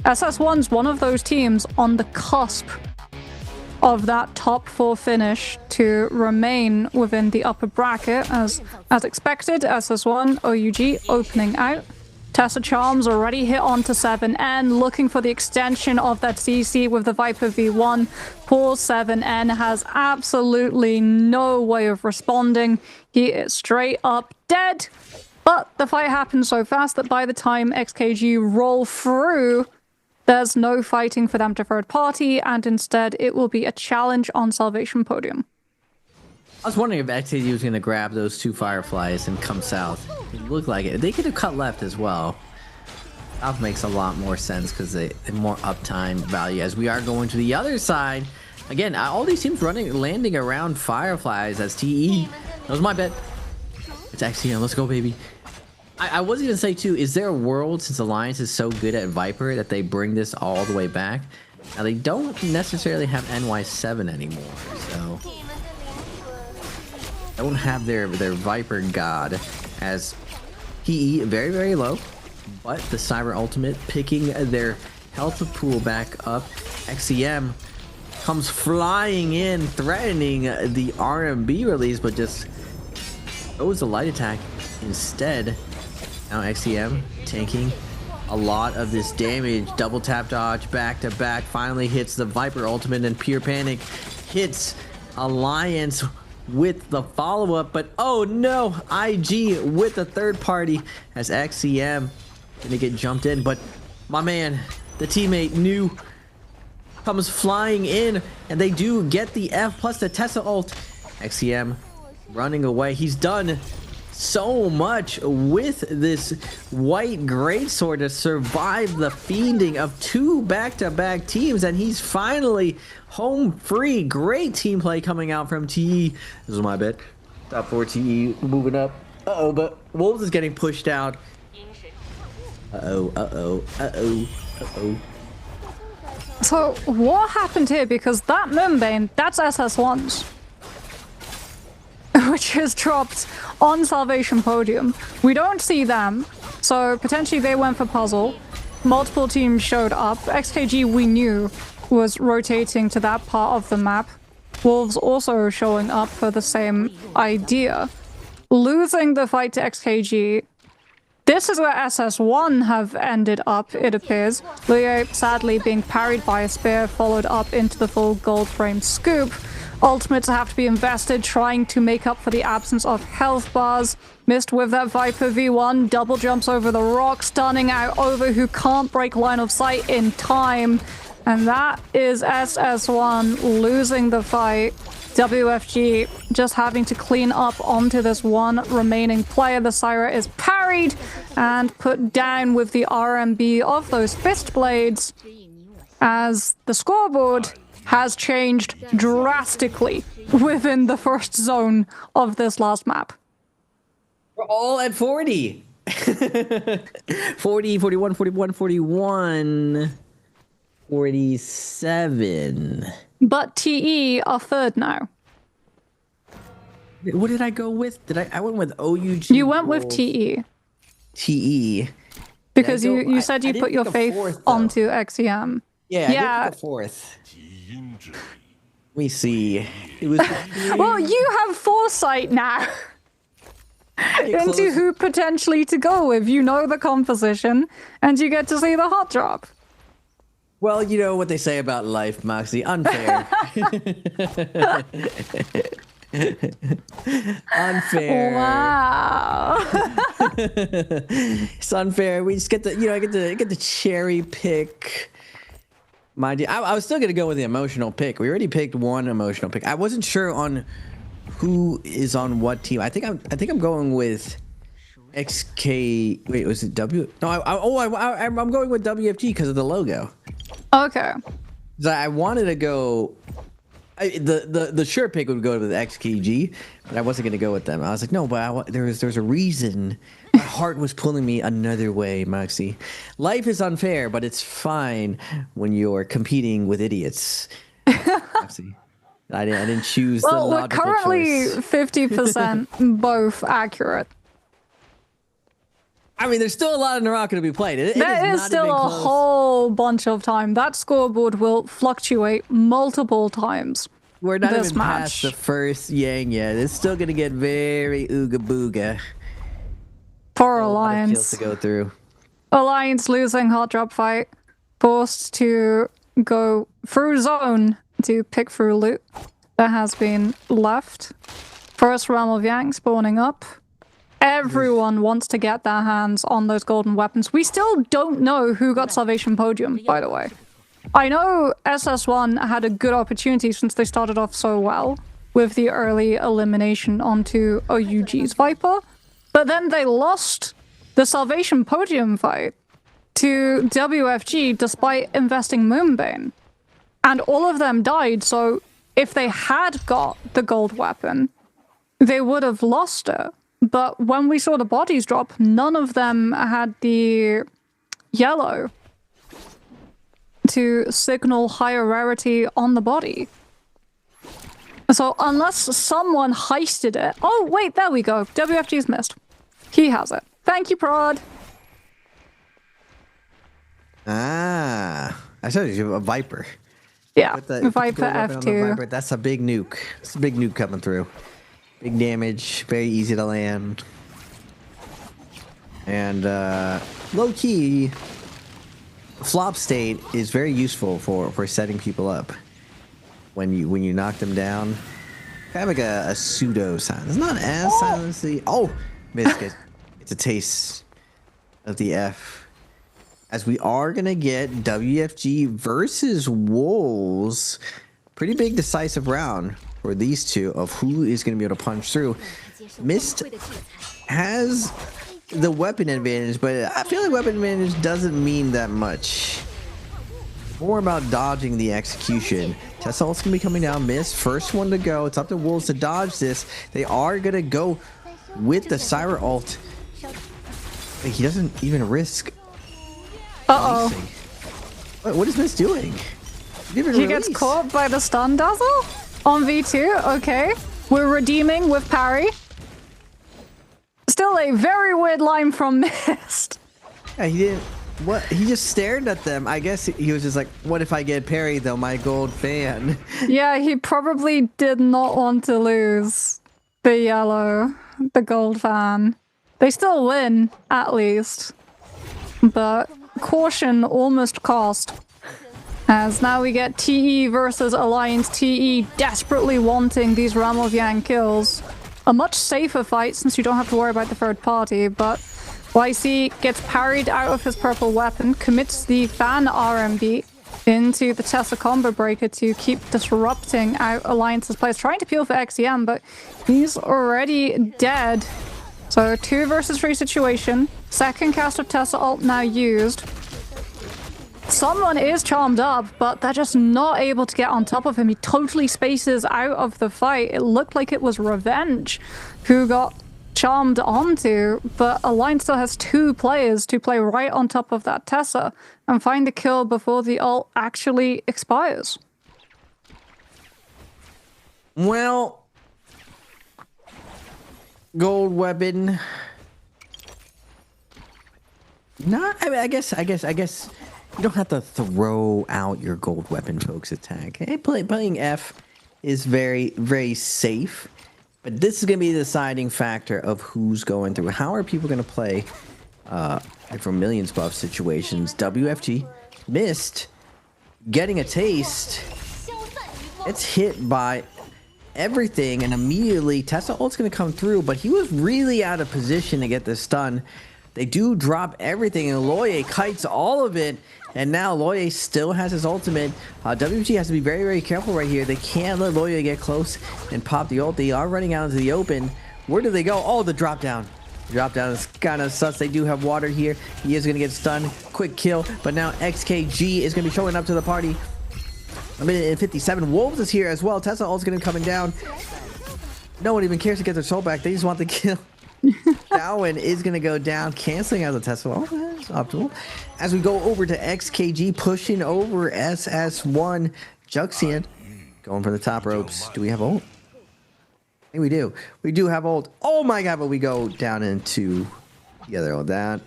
SS1's one of those teams on the cusp of that top 4 finish to remain within the upper bracket as expected. SS1, OUG opening out. Tessa Charms already hit on to 7N, looking for the extension of that CC with the Viper V1. Poor 7N has absolutely no way of responding. He is straight up dead. But the fight happens so fast that by the time XKG roll through, there's no fighting for them to third party, and instead it will be a challenge on Salvation Podium. I was wondering if XKG was going to grab those 2 Fireflies and come south. It looked like it. They could have cut left as well. South makes a lot more sense because they have more uptime value. As we are going to the other side, again, all these teams landing around Fireflies as TE. That was my bet. It's XCM. Let's go, baby. I was going to say, too, is there a world, since Alliance is so good at Viper, that they bring this all the way back? Now, they don't necessarily have NY7 anymore, so... don't have their Viper God as PE very, very low, but the Cyber Ultimate picking their health pool back up. XCM comes flying in, threatening the RMB release, but just goes the light attack instead. Now XCM tanking a lot of this damage. Double tap dodge back to back, finally hits the Viper Ultimate, and Pure Panic hits Alliance with the follow-up, but oh no, IG with the third party as XCM gonna get jumped in, but my man, the teammate knew comes flying in, and they do get the F plus the Tessa ult. XCM running away. He's done so much with this white greatsword to survive the fiending of 2 back-to-back teams, and he's finally home free. Great team play coming out from TE. This is my bet. Top 4 TE moving up. Uh-oh, but Wolves is getting pushed out. Uh-oh, uh-oh, uh-oh, uh-oh. So what happened here? Because that Moonbane, that's SS1's. Which is dropped on Salvation Podium. We don't see them, so potentially they went for puzzle. Multiple teams showed up. XKG, we knew, was rotating to that part of the map. Wolves also showing up for the same idea. Losing the fight to XKG. This is where SS1 have ended up, it appears. Leo sadly being parried by a spear, followed up into the full gold frame scoop. Ultimates have to be invested, trying to make up for the absence of health bars. Missed with that Viper V1, double jumps over the rock, stunning out over who can't break line of sight in time. And that is SS1 losing the fight. WFG just having to clean up onto this one remaining player. The Syra is parried and put down with the RMB of those fist blades as the scoreboard has changed drastically within the first zone of this last map. We're all at 40. 40, 41, 41, 41, 47. But TE are third now. What did I go with? I went with OUG. You went with TE. TE. Because you said you put your faith onto XEM. Yeah, I did pick a fourth. Let me see. It was well, you have foresight now into who potentially to go with. You know the composition, and you get to see the hot drop. Well, you know what they say about life, Moxie. Unfair. Unfair. Wow. It's unfair. We just get the, I get the cherry pick. Mind you, I was still gonna go with the emotional pick. We already picked one emotional pick. I wasn't sure on who is on what team. I think I'm going with XK. Wait, was it W? No, I'm going with WFG because of the logo. Okay. I wanted to go. The sure pick would go with XKG, but I wasn't gonna go with them. I was like, no, but there's a reason. My heart was pulling me another way, Moxie. Life is unfair, but it's fine when you're competing with idiots. Moxie. I didn't choose the logical choice. Well, we're currently 50% both accurate. I mean, there's still a lot of NARAKA to be played. There is still a whole bunch of time. That scoreboard will fluctuate multiple times. We're not even past the first yang yet. It's still going to get very ooga booga. For Alliance. To go through. Alliance losing hot drop fight. Forced to go through zone to pick through loot that has been left. First realm of Yang spawning up. Everyone wants to get their hands on those golden weapons. We still don't know who got Salvation Podium, by the way. I know SS1 had a good opportunity since they started off so well with the early elimination onto OUG's Viper, but then they lost the Salvation Podium fight to WFG despite investing Moonbane. And all of them died, so if they had got the gold weapon, they would have lost it. But when we saw the bodies drop, none of them had the yellow to signal higher rarity on the body. So unless someone heisted it... Oh, wait, there we go. WFG's missed. He has it. Thank you, Prod. Ah, I said you have a Viper. Yeah, Viper F2. Viper, that's a big nuke. It's a big nuke coming through. Big damage, very easy to land. And low-key, flop state is very useful for setting people up. When you knock them down, kind of like a pseudo silence. It's not as silency. Oh, missed it. It's a taste of the F. as we are going to get WFG versus Wolves. Pretty big decisive round for these two of who is going to be able to punch through. Mist has the weapon advantage, but I feel like weapon advantage doesn't mean that much. More about dodging the execution. Tessa ult's going to be coming down. Mist, first one to go. It's up to Wolves to dodge this. They are going to go with the Syra ult. He doesn't even risk. Uh-oh. What is Mist doing? He gets caught by the stun dazzle on V2. Okay. We're redeeming with parry. Still a very weird line from Mist. Yeah, he didn't. What? He just stared at them. I guess he was just like, what if I get parried though, my gold fan? Yeah, he probably did not want to lose the yellow, the gold fan. They still win, at least. But caution almost cost. As now we get TE versus Alliance. TE desperately wanting these Ramovian kills. A much safer fight since you don't have to worry about the third party, but YC gets parried out of his purple weapon, commits the fan RMB into the Tessa combo breaker to keep disrupting out Alliance's plays, trying to peel for XEM, but he's already dead. So 2 versus 3 situation. Second cast of Tessa ult now used. Someone is charmed up, but they're just not able to get on top of him. He totally spaces out of the fight. It looked like it was Revenge who got charmed onto, but Alliance still has 2 players to play right on top of that Tessa and find the kill before the ult actually expires. Well, gold weapon. Not. I mean, I guess you don't have to throw out your gold weapon, folks. Attack. Hey, playing F is very, very safe. But this is going to be the deciding factor of who's going through. How are people going to play for millions buff situations? WFG Mist getting a taste. It's hit by everything, and immediately Tessa ult's going to come through, but he was really out of position to get this stun. They do drop everything, and Loye kites all of it. And now Loye still has his ultimate. WFG has to be very, very careful right here. They can't let Loye get close and pop the ult. They are running out into the open. Where do they go? Oh, the drop down. The drop down is kind of sus. They do have water here. He is going to get stunned. Quick kill. But now XKG is going to be showing up to the party. A minute and 57. Wolves is here as well. Tessa ult's going to be coming down. No one even cares to get their soul back. They just want the kill. Darwin is going to go down, canceling out the Tesla. Oh, that's optimal. As we go over to XKG, pushing over SS1. Juxian going for the top ropes. Do we have ult? I think we do. We do have ult. Oh my god, but we go down into the other ult. That.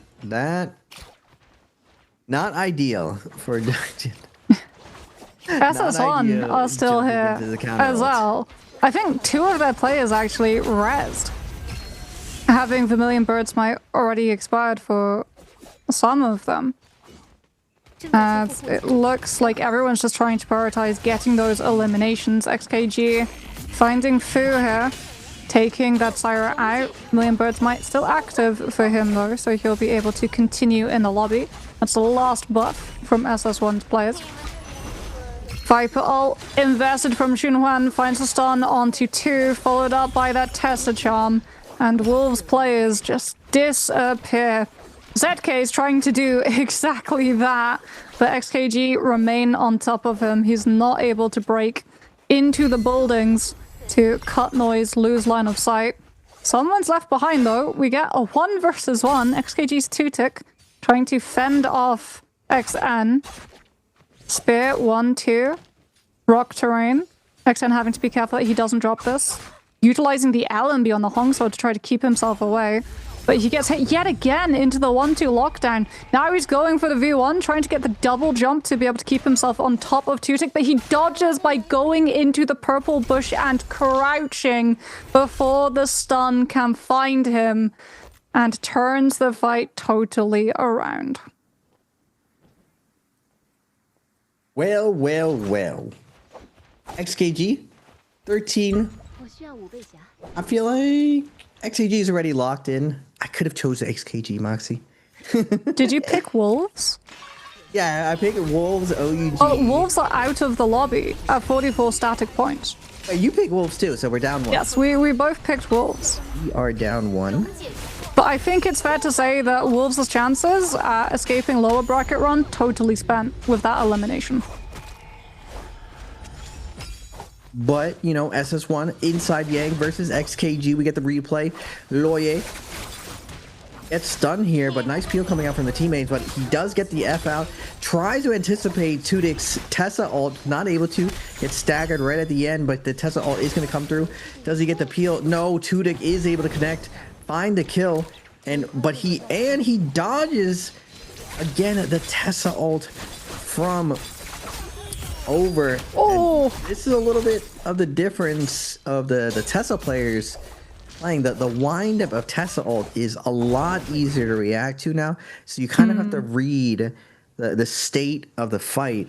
Not ideal for Juxian. SS1 are still here as well. I think 2 of their players actually rezzed. Having Vermilion Birds might already expired for some of them. It looks like everyone's just trying to prioritize getting those eliminations. XKG finding Fu here, taking that Syra out. Vermilion Birds might still active for him though, so he'll be able to continue in the lobby. That's the last buff from SS1's players. Viper ult invested from Xunhuan, finds a stun onto 2, followed up by that Tessa charm. And Wolves players just disappear. ZK is trying to do exactly that, but XKG remain on top of him. He's not able to break into the buildings to cut noise, lose line of sight. Someone's left behind though. We get a 1 versus 1. XKG's 2-tick trying to fend off XN. Spear 1-2. Rock terrain. XN having to be careful that he doesn't drop this. Utilizing the LMB on the Hong Sword to try to keep himself away. But he gets hit yet again into the 1-2 lockdown. Now he's going for the V1, trying to get the double jump to be able to keep himself on top of 2-tick, but he dodges by going into the purple bush and crouching before the stun can find him and turns the fight totally around. Well. XKG, 13. I feel like XKG is already locked in. I could have chosen XKG, Moxie. Did you pick wolves? Yeah, I picked wolves, OUG. Oh, wolves are out of the lobby at 44 static points. You picked wolves too, so we're down 1. Yes, we both picked wolves. We are down 1. But I think it's fair to say that wolves' chances at escaping lower bracket run totally spent with that elimination. But, you know, SS1 inside Yang versus XKG. We get the replay. Loye gets stunned here, but nice peel coming out from the teammates. But he does get the F out. Tries to anticipate Tudik's Tessa ult. Not able to. Gets staggered right at the end, but the Tessa ult is going to come through. Does he get the peel? No, Tudik is able to connect. Find the kill. But he dodges again the Tessa ult from over. Oh, and this is a little bit of the difference of the Tessa players playing. The wind up of Tessa ult is a lot easier to react to now, so you kind of have to read the state of the fight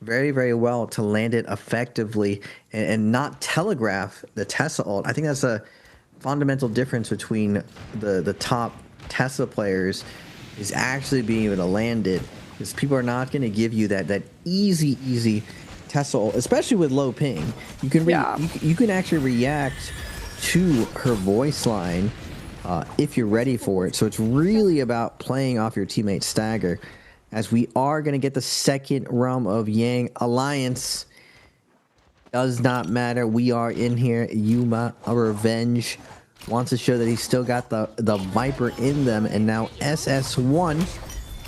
very, very well to land it effectively and not telegraph the Tessa ult. I think that's a fundamental difference between the top Tessa players, is actually being able to land it, because people are not going to give you that easy Tessa ult, especially with low ping. You can you can actually react to her voice line if you're ready for it. So it's really about playing off your teammate's stagger, as we are going to get the second realm of Yang Alliance. Does not matter. We are in here. Yuma, a revenge, wants to show that he's still got the Viper in them. And now SS1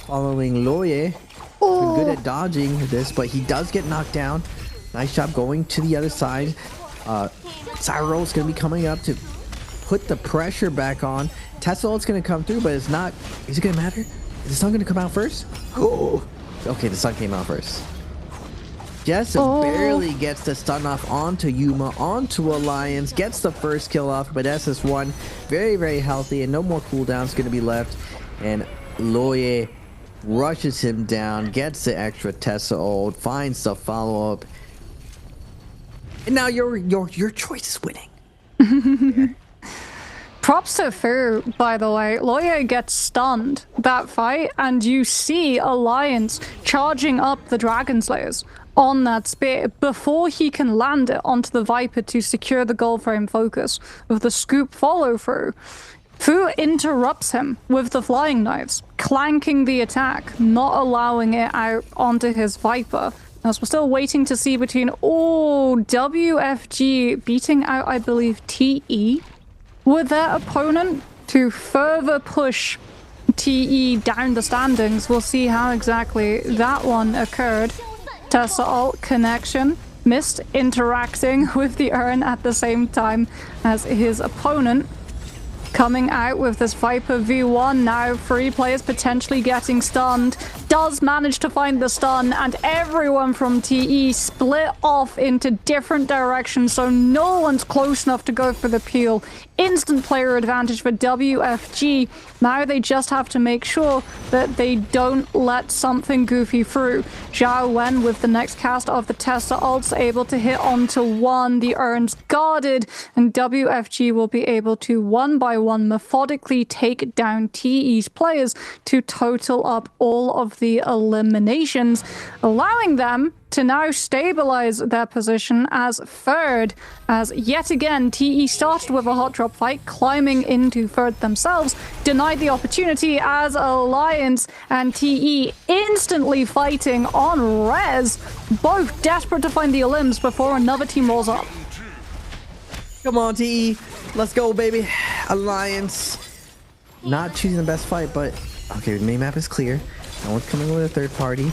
following Loye. Been good at dodging this, but he does get knocked down. Nice job going to the other side. Cyro's going to be coming up to put the pressure back on. Tessa ult's going to come through, but it's not. Is it going to matter? Is the sun going to come out first? Oh, okay, the sun came out first. Jessup barely gets the stun off onto Yuma, onto Alliance, gets the first kill off, but SS1 very, very healthy, and no more cooldowns going to be left. And Loye rushes him down, gets the extra Tessa ult, finds the follow-up. And now your choice is winning. Props to Fu, by the way. Loye gets stunned that fight, and you see Alliance charging up the Dragon Slayers on that spear before he can land it onto the Viper to secure the gold frame focus with the scoop follow-through. Fu interrupts him with the flying knives, clanking the attack, not allowing it out onto his Viper. As we're still waiting to see between... WFG beating out, I believe, TE with their opponent to further push TE down the standings. We'll see how exactly that one occurred. Tessa ult connection. Missed interacting with the urn at the same time as his opponent. Coming out with this Viper V1 now, 3 players potentially getting stunned. Does manage to find the stun, and everyone from TE split off into different directions, so no one's close enough to go for the peel. Instant player advantage for WFG. Now they just have to make sure that they don't let something goofy through. Zhao Wen with the next cast of the Tessa ults able to hit onto one. The urn's guarded, and WFG will be able to one by one methodically take down TE's players to total up all of the eliminations, allowing them to now stabilize their position as third, as yet again TE started with a hot drop fight, climbing into third themselves, denied the opportunity as Alliance and TE instantly fighting on res, both desperate to find the elims before another team rolls up. Come on, TE, let's go, baby. Alliance not choosing the best fight, but okay, the main map is clear. No one's coming with a third party.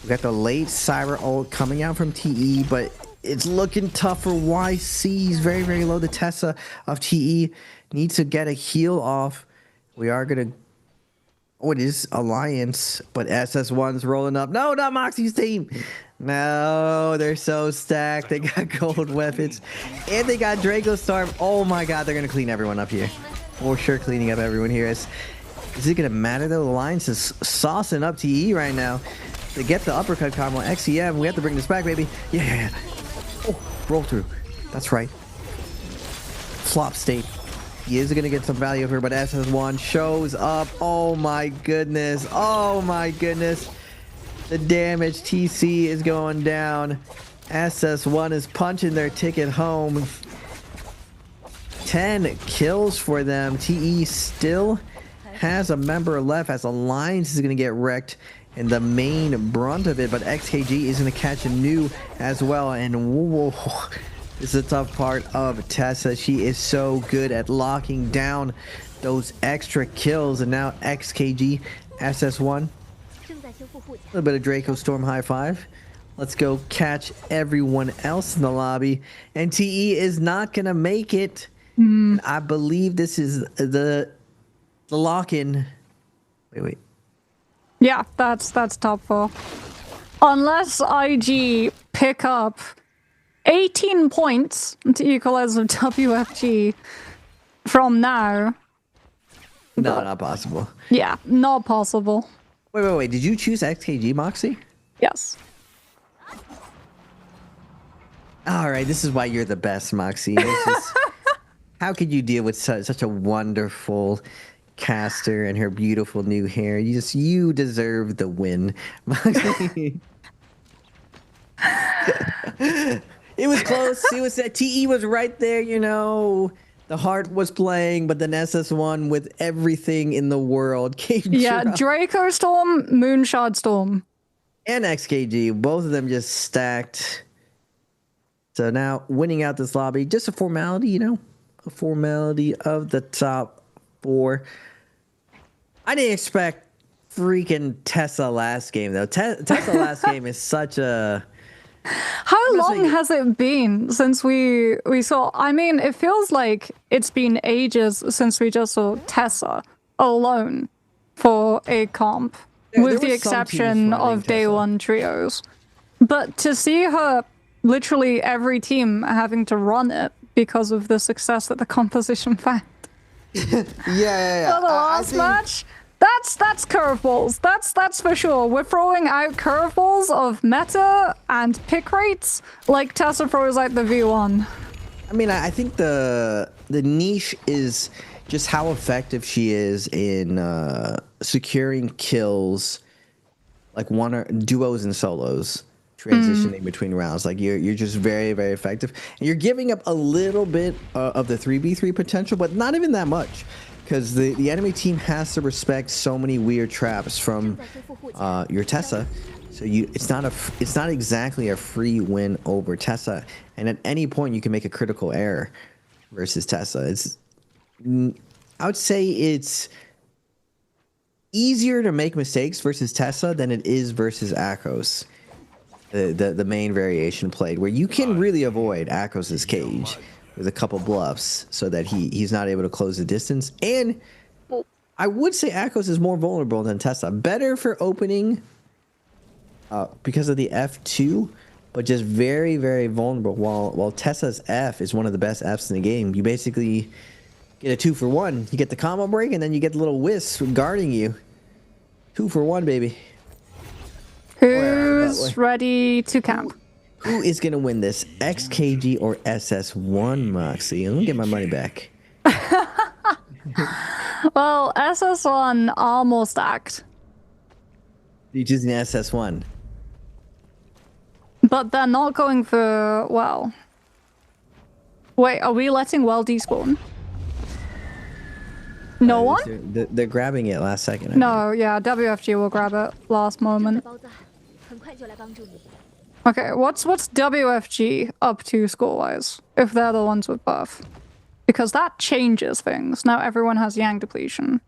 We got the late Syra ult coming out from TE, but it's looking tough for YC. He's very, very low. The Tessa of TE needs to get a heal off. We are going to... Oh, it is Alliance, but SS1's rolling up. No, not Moxie's team. No, they're so stacked. They got gold weapons, and they got Draco Storm. Oh my god, they're going to clean everyone up here. For sure cleaning up everyone here. Is it going to matter, though? Alliance is saucing up TE right now. To get the uppercut combo, XEM, we have to bring this back, baby. Yeah. Oh, roll through. That's right. Flop state. He is going to get some value here, but SS1 shows up. Oh my goodness. Oh my goodness. The damage. TC is going down. SS1 is punching their ticket home. 10 kills for them. TE still has a member left as Alliance is going to get wrecked in the main brunt of it, but XKG is going to catch a new as well. And whoa, this is a tough part of Tessa. She is so good at locking down those extra kills. And now XKG, SS1. A little bit of Draco Storm high five. Let's go catch everyone else in the lobby. And TE is not going to make it. And I believe this is the lock-in. Wait. Yeah, that's top 4. Unless IG pick up 18 points to equalize with WFG from now. No, not possible. Yeah, not possible. Wait. Did you choose XKG, Moxie? Yes. All right, this is why you're the best, Moxie. How could you deal with such a wonderful caster and her beautiful new hair? You deserve the win. It was close. It was that TE was right there, you know. The heart was playing, but then SS1 with everything in the world came. Yeah, Draco Storm, Moonshard Storm, and XKG, both of them just stacked. So now winning out this lobby, just a formality, you know, a formality of the top 4. I didn't expect freaking Tessa last game though. Tessa last game is such a. How long has it been since we saw? I mean, it feels like it's been ages since we just saw Tessa alone for a comp, with the exception of day 1 trios. But to see her literally every team having to run it because of the success that the composition found. Yeah. For the last match. That's curveballs. That's for sure. We're throwing out curveballs of meta and pick rates like Tessa throws out the V1. I mean, I think the niche is just how effective she is in securing kills, like one or duos and solos, transitioning between rounds. Like you're just very, very effective, and you're giving up a little bit of the 3v3 potential, but not even that much. Because the enemy team has to respect so many weird traps from your Tessa, so it's not exactly a free win over Tessa. And at any point you can make a critical error versus Tessa. I would say it's easier to make mistakes versus Tessa than it is versus Akos, the main variation played, where you can really avoid Akos's cage with a couple bluffs so that he's not able to close the distance. And I would say Akos is more vulnerable than Tessa. Better for opening because of the F2, but just very, very vulnerable. While Tessa's F is one of the best Fs in the game. You basically get a 2-for-1. You get the combo break, and then you get the little wisp guarding you. 2-for-1, baby. Who's ready to camp? Who is going to win this, XKG or SS1, Moxie? Let me get my money back. Well, SS1 almost stacked. You're choosing SS1. But they're not going for, well. Wait, are we letting well despawn? No one? They're grabbing it last second. No, yeah, WFG will grab it last moment. Okay, what's WFG up to score-wise, if they're the ones with buff? Because that changes things. Now everyone has Yang depletion.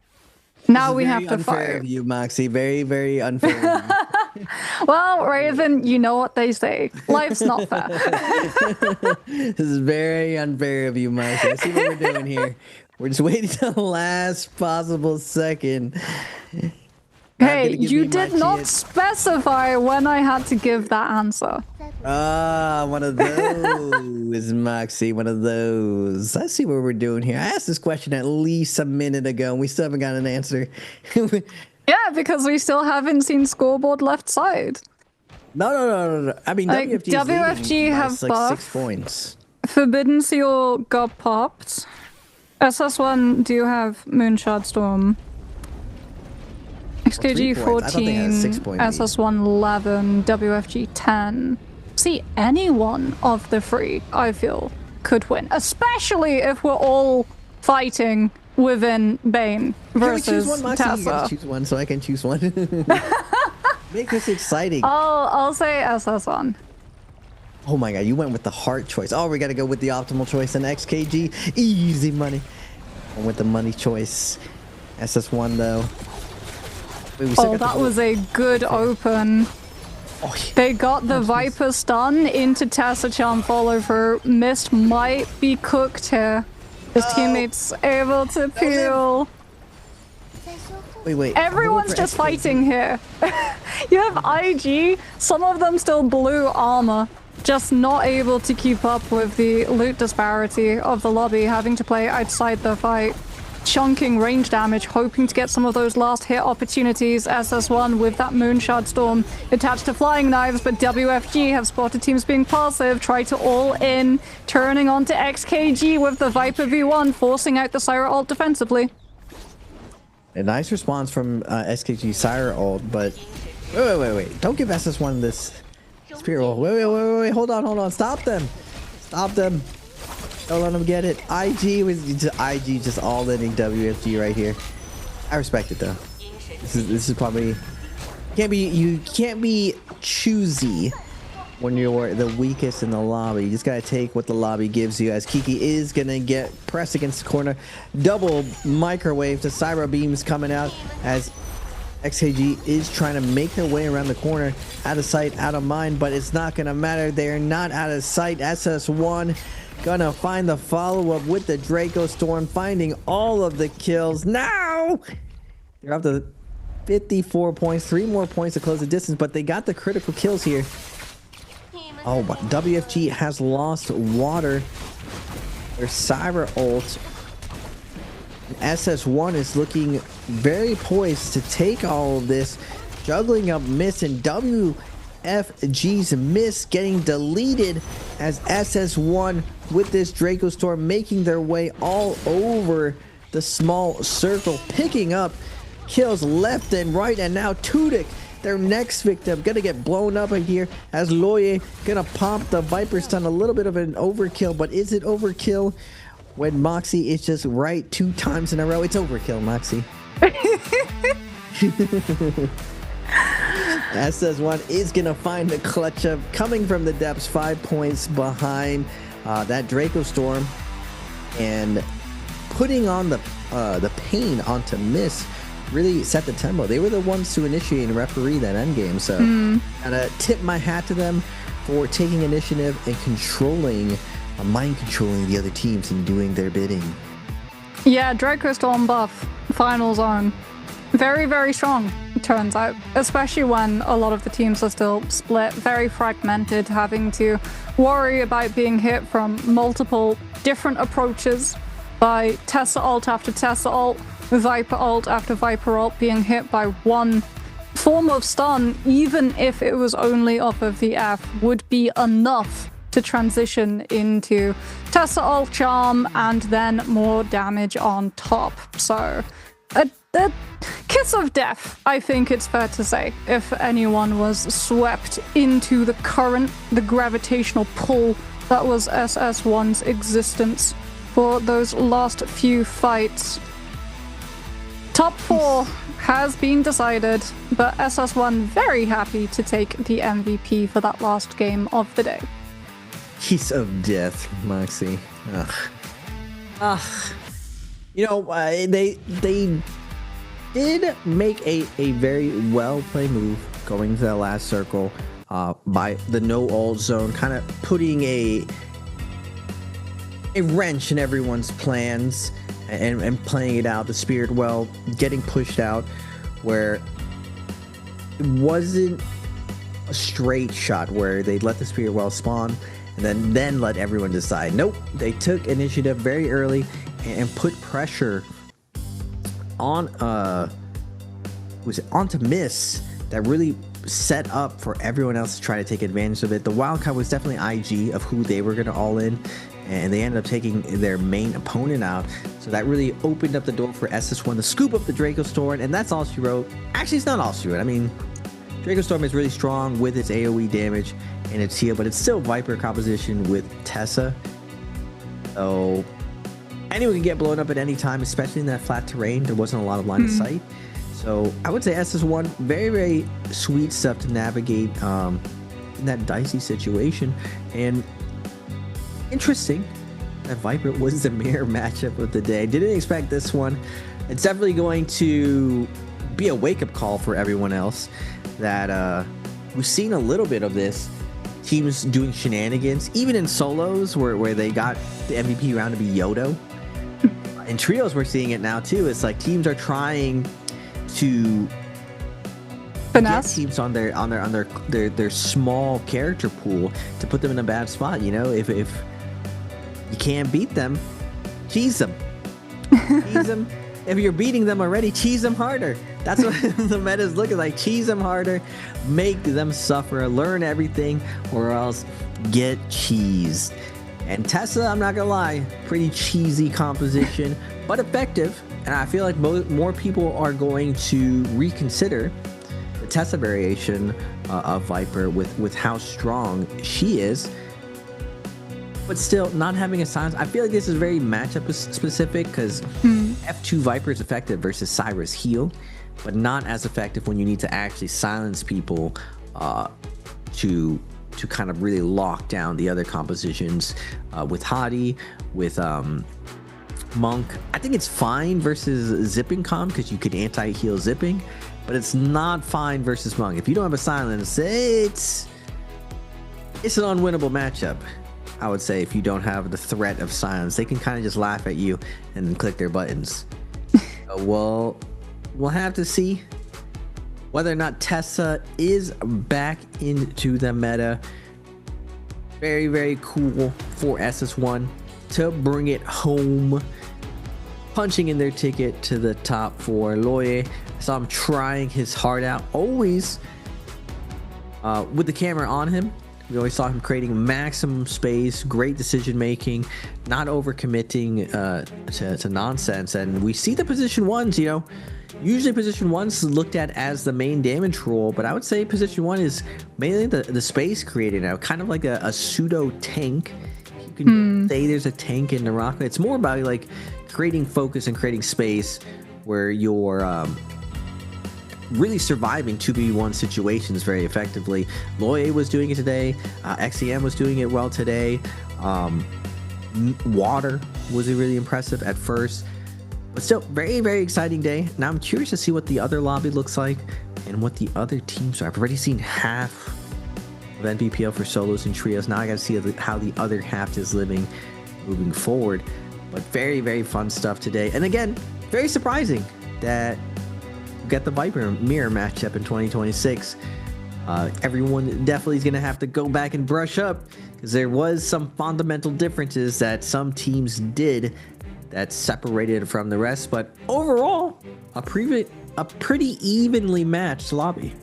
Now we have to fight. Unfair of you, Moxie. Very, very unfair of you. Well, Raven, you know what they say. Life's not fair. This is very unfair of you, Moxie. I see what we're doing here. We're just waiting till the last possible second. Hey, you did not specify when I had to give that answer. Ah, one of those, Moxie, one of those. I see what we're doing here. I asked this question at least a minute ago, and we still haven't got an answer. Yeah, because we still haven't seen scoreboard left side. No. I mean, like, WFG have like buff. 6 points. Forbidden Seal got popped. SS1 do have Moonshard Storm. XKG 14, SS1 11, WFG 10. See, any one of the three, I feel, could win. Especially if we're all fighting within Bane versus Tessa. You gotta choose one so I can choose one. Make this exciting. I'll say SS1. Oh my god, you went with the heart choice. Oh, we gotta go with the optimal choice and XKG. Easy money. Went with the money choice. SS1 though. Wait, that was a good open. Oh, yeah. They got the Viper stun into Tessa Charm follow through. Mist might be cooked here. His teammates able to peel. Wait. Everyone's just fighting here. You have IG, some of them still blue armor, just not able to keep up with the loot disparity of the lobby, having to play outside the fight. Chunking range damage, hoping to get some of those last hit opportunities. SS1 with that Moonshard Storm attached to Flying Knives, but WFG have spotted teams being passive, try to all in, turning onto XKG with the Viper V1, forcing out the Syra ult defensively. A nice response from SKG Syra ult, but wait. Don't give SS1 this spear ult. Wait. Hold on. Stop them. Don't let them get it. IG just all letting WFG right here. I respect it though. This is probably you can't be choosy when you're the weakest in the lobby. You just gotta take what the lobby gives you, as Kiki is gonna get pressed against the corner. Double microwave to Syra beams coming out as XKG is trying to make their way around the corner. Out of sight, out of mind, but it's not gonna matter. They're not out of sight. SS1 gonna find the follow-up with the Draco Storm, finding all of the kills. Now they're up to 54 points, 3 more points to close the distance, but they got the critical kills here. Oh, but WFG has lost water. Their Syra ult. SS1 is looking very poised to take all of this, juggling up Miss, and WFG's Miss getting deleted as SS1 with this Draco Storm making their way all over the small circle, picking up kills left and right, and now Tudyk, their next victim, gonna get blown up in here as Loye gonna pop the Viper stun. A little bit of an overkill, but is it overkill when Moxie is just right 2 times in a row? It's overkill, Moxie. SS1 is gonna find the clutch up, coming from the depths, 5 points behind that Draco Storm, and putting on the pain onto Miss really set the tempo. They were the ones to initiate and referee that endgame, so gotta tip my hat to them for taking initiative and controlling, mind controlling the other teams and doing their bidding. Yeah, Draco Storm buff, final zone. Very, very strong, it turns out. Especially when a lot of the teams are still split, very fragmented, having to worry about being hit from multiple different approaches by Tessa ult after Tessa ult, Viper ult after Viper ult, being hit by one form of stun, even if it was only off of the F, would be enough to transition into Tessa ult charm and then more damage on top. So a kiss of death, I think it's fair to say, if anyone was swept into the current, the gravitational pull that was SS1's existence for those last few fights. Top 4 has been decided, but SS1 very happy to take the MVP for that last game of the day. Kiss of death, Moxie. You know, they did make a very well played move going to that last circle by the no ult zone, kind of putting a wrench in everyone's plans and playing it out. The Spirit Well getting pushed out where it wasn't a straight shot where they let the Spirit Well spawn and then let everyone decide. Nope, they took initiative very early and put pressure on onto Miss that really set up for everyone else to try to take advantage of it. The wildcard was definitely IG of who they were going to all in, and they ended up taking their main opponent out. So that really opened up the door for SS1 to scoop up the Draco Storm, and that's all she wrote. Actually, it's not all she wrote. I mean, Draco Storm is really strong with its AoE damage and its heal, but it's still Viper composition with Tessa. So anyone can get blown up at any time, especially in that flat terrain. There wasn't a lot of line of sight. So I would say SS1, very, very sweet stuff to navigate in that dicey situation. And interesting that Viper was the mirror matchup of the day. Didn't expect this one. It's definitely going to be a wake-up call for everyone else that we've seen a little bit of this. Teams doing shenanigans, even in solos where they got the MVP round to be Yodo. In trios, we're seeing it now too. It's like teams are trying to finesse get teams on their small character pool to put them in a bad spot. You know, if you can't beat them, cheese them. Cheese them. If you're beating them already, cheese them harder. That's what the meta is looking like. Cheese them harder, make them suffer, learn everything, or else get cheesed. And Tessa, I'm not gonna lie, pretty cheesy composition, but effective. And I feel like more people are going to reconsider the Tessa variation of Viper with how strong she is. But still, not having a silence. I feel like this is very matchup specific because F2 Viper is effective versus Cyrus heal, but not as effective when you need to actually silence people to kind of really lock down the other compositions with Hadi, with Monk. I think it's fine versus Zipping comp because you could anti-heal Zipping, but it's not fine versus Monk. If you don't have a silence, it's an unwinnable matchup. I would say if you don't have the threat of silence, they can kind of just laugh at you and then click their buttons. Well, we'll have to see whether or not Tessa is back into the meta. Very, very cool for SS1 to bring it home. Punching in their ticket to the top for Loye. Saw him trying his heart out, always with the camera on him. We always saw him creating maximum space, great decision making, not overcommitting to nonsense. And we see the position ones, you know, usually position one's looked at as the main damage role, but I would say position one is mainly the space created now, kind of like a pseudo tank. You can say there's a tank in NARAKA. It's more about like creating focus and creating space where you're really surviving 2v1 situations very effectively. Loye was doing it today. XEM was doing it well today. Water was really impressive at first, but still very, very exciting day. Now I'm curious to see what the other lobby looks like and what the other teams are. I've already seen half of Nbpl for solos and trios. Now I gotta see how the other half is living moving forward. But very, very fun stuff today. And again, very surprising that get the Viper mirror matchup in 2026. Everyone definitely is going to have to go back and brush up because there was some fundamental differences that some teams did that separated from the rest. But overall, a pretty evenly matched lobby.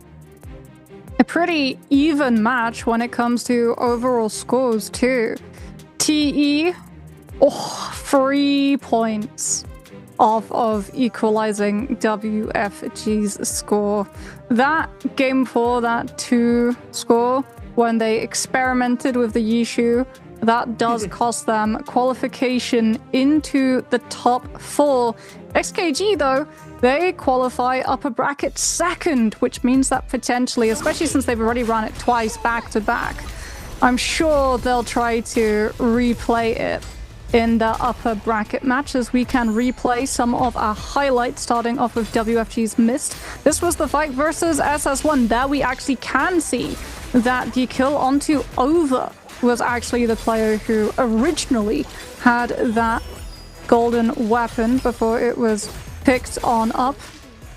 A pretty even match when it comes to overall scores too. TE, 3 points off of equalizing WFG's score. That game 4, that 2 score, when they experimented with the Yishu, that does cost them qualification into the top 4. XKG though, they qualify upper bracket second, which means that potentially, especially since they've already run it twice back to back, I'm sure they'll try to replay it in the upper bracket matches. We can replay some of our highlights, starting off with WFG's Mist. This was the fight versus SS1. There we actually can see that the kill onto Over was actually the player who originally had that golden weapon before it was picked on up,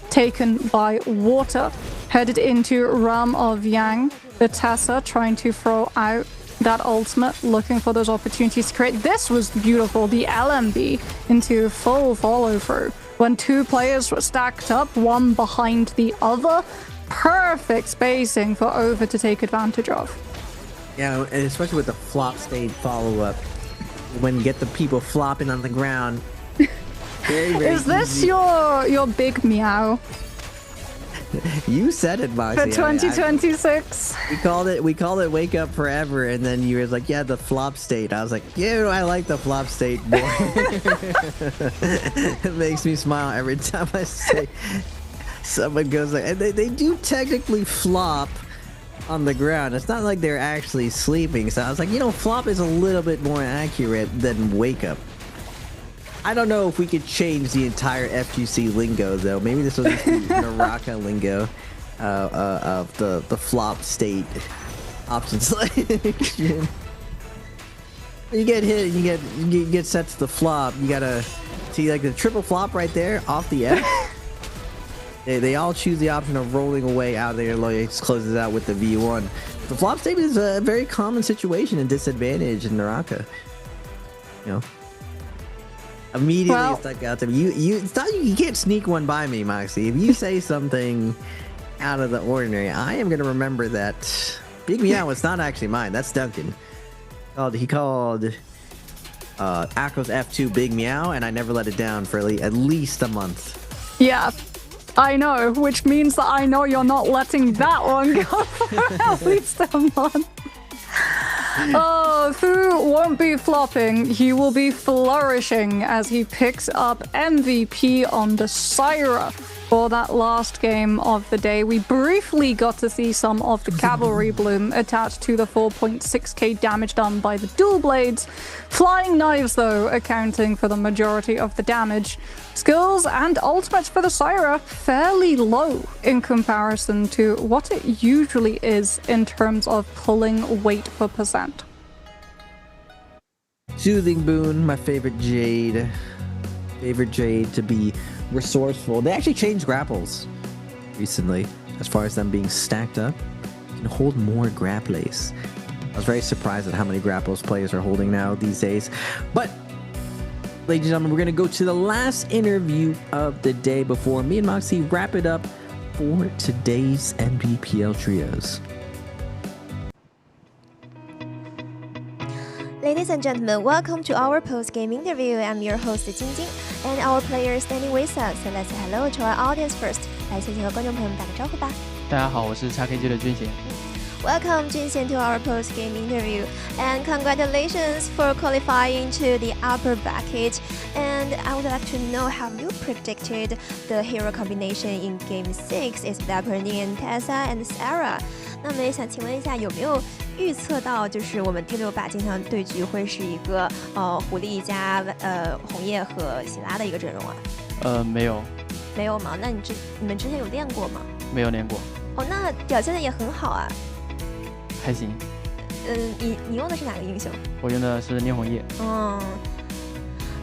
taken by Water, headed into Realm of Yang. The Tessa trying to throw out that ultimate, looking for those opportunities to create. This was beautiful, the LMB into full follow through when 2 players were stacked up, one behind the other. Perfect spacing for Over to take advantage of. Yeah, and especially with the flop stage follow up, when you get the people flopping on the ground, Very, very Is this easy. your big meow You said it, Moxie. for 2026? We called it Wake Up Forever, and then you were like, yeah, the flop state. I was like, yeah, I like the flop state more. It makes me smile every time I say someone goes like, and they do technically flop on the ground. It's not like they're actually sleeping. So I was like, flop is a little bit more accurate than wake up. I don't know if we could change the entire FGC lingo though. Maybe this was the NARAKA lingo of the flop state option selection. You get hit, you get set to the flop. You gotta see like the triple flop right there off the F. They all choose the option of rolling away out of there. It closes out with the V1. The flop state is a very common situation and disadvantage in NARAKA. Immediately stuck out to me. You can't sneak one by me, Moxie. If you say something out of the ordinary, I am gonna remember that. Big Meow was not actually mine. That's Duncan. He called Akko's F2 Big Meow, and I never let it down for at least a month. Yeah, I know, which means that I know you're not letting that one go for at least a month. Oh, Fu won't be flopping, he will be flourishing as he picks up MVP on the Syra for that last game of the day. We briefly got to see some of the cavalry bloom attached to the 4.6k damage done by the dual blades. Flying knives, though, accounting for the majority of the damage. Skills and ultimates for the Syra fairly low in comparison to what it usually is in terms of pulling weight per percent. Soothing Boon, my favorite Jade. Favorite Jade to be resourceful. They actually changed grapples recently as far as them being stacked up. You can hold more grapples. I was very surprised at how many grapples players are holding now these days. But ladies and gentlemen, we're going to go to the last interview of the day before me and Moxie wrap it up for today's Nbpl Trios. Ladies and gentlemen, welcome to our post-game interview. I'm your host Jing Jing, and our players standing with us. So let's say hello to our audience first. 来，先和观众朋友们打个招呼吧。大家好，我是 XKG 的俊贤。Welcome, Junxian, to our post-game interview, and congratulations for qualifying to the upper bracket. And I would like to know, have you predicted the hero combination in Game 6? Is Leopardi and Tessa and Sarah? 那么也想请问一下，有没有预测到，就是我们第6把经常对局会是一个狐狸加红叶和希拉的一个阵容啊？没有。没有吗？那你们之前有练过吗？没有练过。哦，那表现的也很好啊。还行。你用的是哪个英雄？我用的是霓虹叶。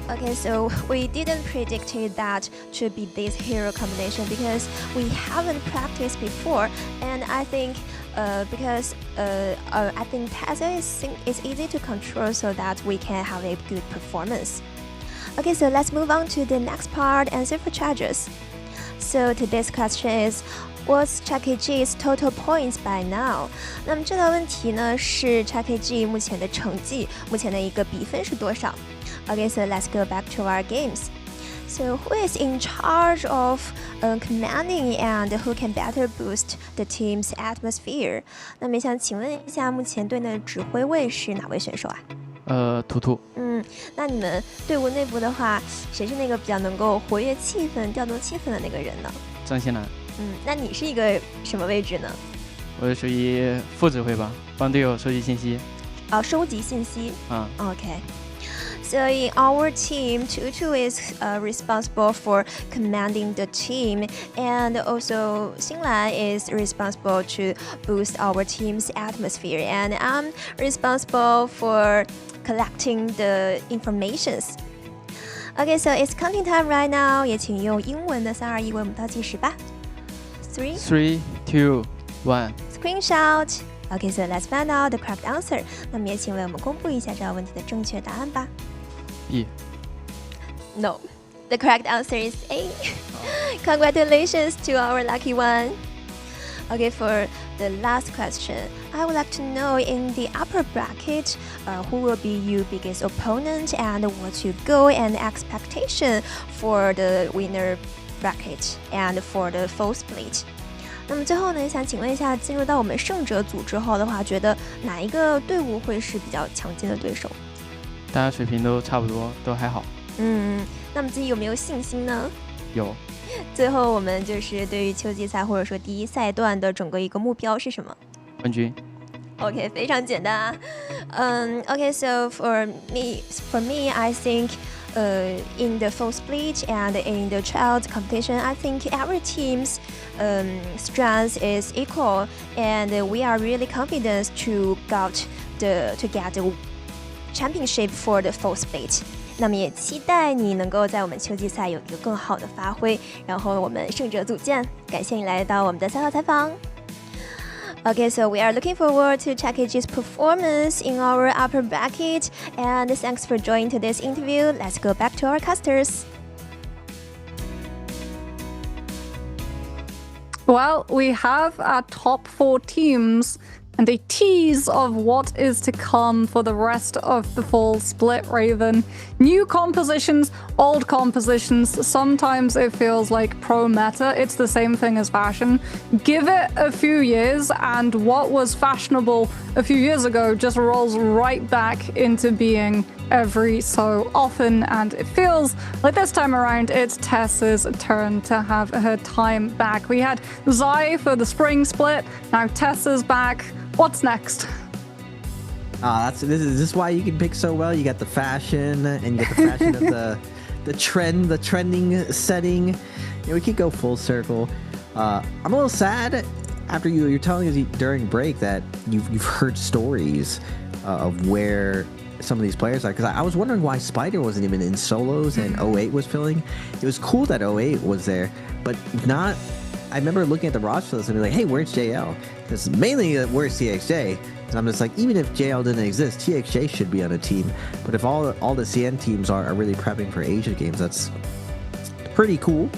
Okay, so we didn't predict that to be this hero combination because we haven't practiced before, and I think because I think Tessa is easy to control so that we can have a good performance. Okay, so let's move on to the next part and superchargers. So today's question is, what's XKG's total points by now? 那么这道问题呢是 XKG 目前的成绩，目前的一个比分是多少？ Okay, so let's go back to our games. So who is in charge of commanding and who can better boost the team's atmosphere? 那么想请问一下，目前队内的指挥位是哪位选手啊？图图。那你们队伍内部的话，谁是那个比较能够活跃气氛、调动气氛的那个人呢？张新南。那你是一个什么位置呢？我是属于副指挥吧，帮队友收集信息。收集信息。Okay. So in our team, Tutu is responsible for commanding the team, and also Xinglan is responsible to boost our team's atmosphere, and I'm responsible for collecting the informations. Okay, so it's counting time right now. 也请用英文的3、2、1为我们倒计时吧。3, 2, 1. Screenshot. Okay, so let's find out the correct answer. 那么也请为我们公布一下这道问题的正确答案吧。B. No, the correct answer is A. Congratulations to our lucky one. Okay, for the last question. I would like to know in the upper bracket, who will be your biggest opponent and what's your goal and expectation for the winner bracket and for the full split. 那么最后呢，想请问一下，进入到我们胜者组之后的话，觉得哪一个队伍会是比较强劲的对手？大家水平都差不多，都还好。那么自己有没有信心呢？有。最后我们就是对于秋季赛或者说第一赛段的整个一个目标是什么？冠军。OK， 非常简单。Okay, so for me, I think. In the full split and in the child competition, I think every team's strength is equal, and we are really confident to get the championship for the full split. 那么也期待你能够在我们秋季赛有一个更好的发挥，然后我们胜者组见。感谢你来到我们的赛后采访。Okay, so we are looking forward to Chakeji's performance in our upper bracket, and thanks for joining today's interview. Let's go back to our casters. Well, we have our top 4 teams and a tease of what is to come for the rest of the fall split, Raven. New compositions, old compositions. Sometimes it feels like pro meta. It's the same thing as fashion. Give it a few years and what was fashionable a few years ago just rolls right back into being every so often, and it feels like this time around it's Tessa's turn to have her time back. We had Zai for the spring split, now Tessa's back. What's next? This is why you can pick so well. You got the fashion, and you get the fashion of the trending setting. You know, we could go full circle. I'm a little sad after you're telling us during break that you've heard stories of where some of these players are, because I was wondering why Spider wasn't even in solos and 08 was filling. It was cool that 08 was there, but not. I remember looking at the roster list and be like, hey, where's JL? Because mainly where's TXJ? And I'm just like, even if JL didn't exist, TXJ should be on a team. But if all the CN teams are really prepping for Asia games, that's pretty cool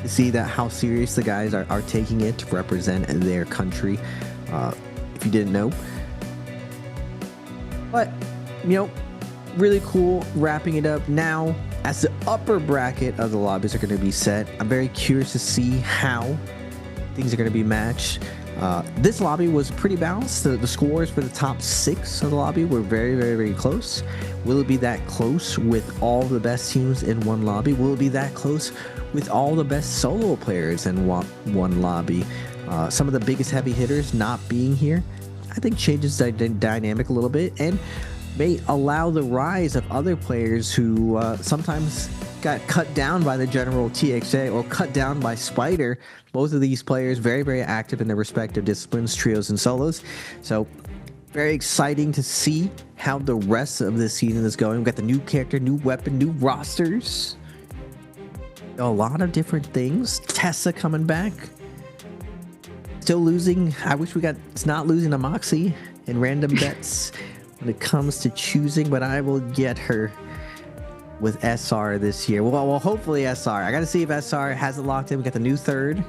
to see that how serious the guys are taking it to represent their country. If you didn't know. But, you know, really cool wrapping it up now. As the upper bracket of the lobbies are going to be set, I'm very curious to see how things are going to be matched. This lobby was pretty balanced. The scores for the top 6 of the lobby were very, very, very close. Will it be that close with all the best teams in one lobby? Will it be that close with all the best solo players in one lobby? Some of the biggest heavy hitters not being here, I think changes the dynamic a little bit, and may allow the rise of other players who sometimes got cut down by the general TXA or cut down by Spider. Both of these players very, very active in their respective disciplines, trios and solos. So very exciting to see how the rest of this season is going. We've got the new character, new weapon, new rosters. A lot of different things. Tessa coming back. Still losing. I wish it's not losing to Moxie in random bets when it comes to choosing, but I will get her with SR this year. Well, hopefully SR. I got to see if SR has it locked in. We got the new third.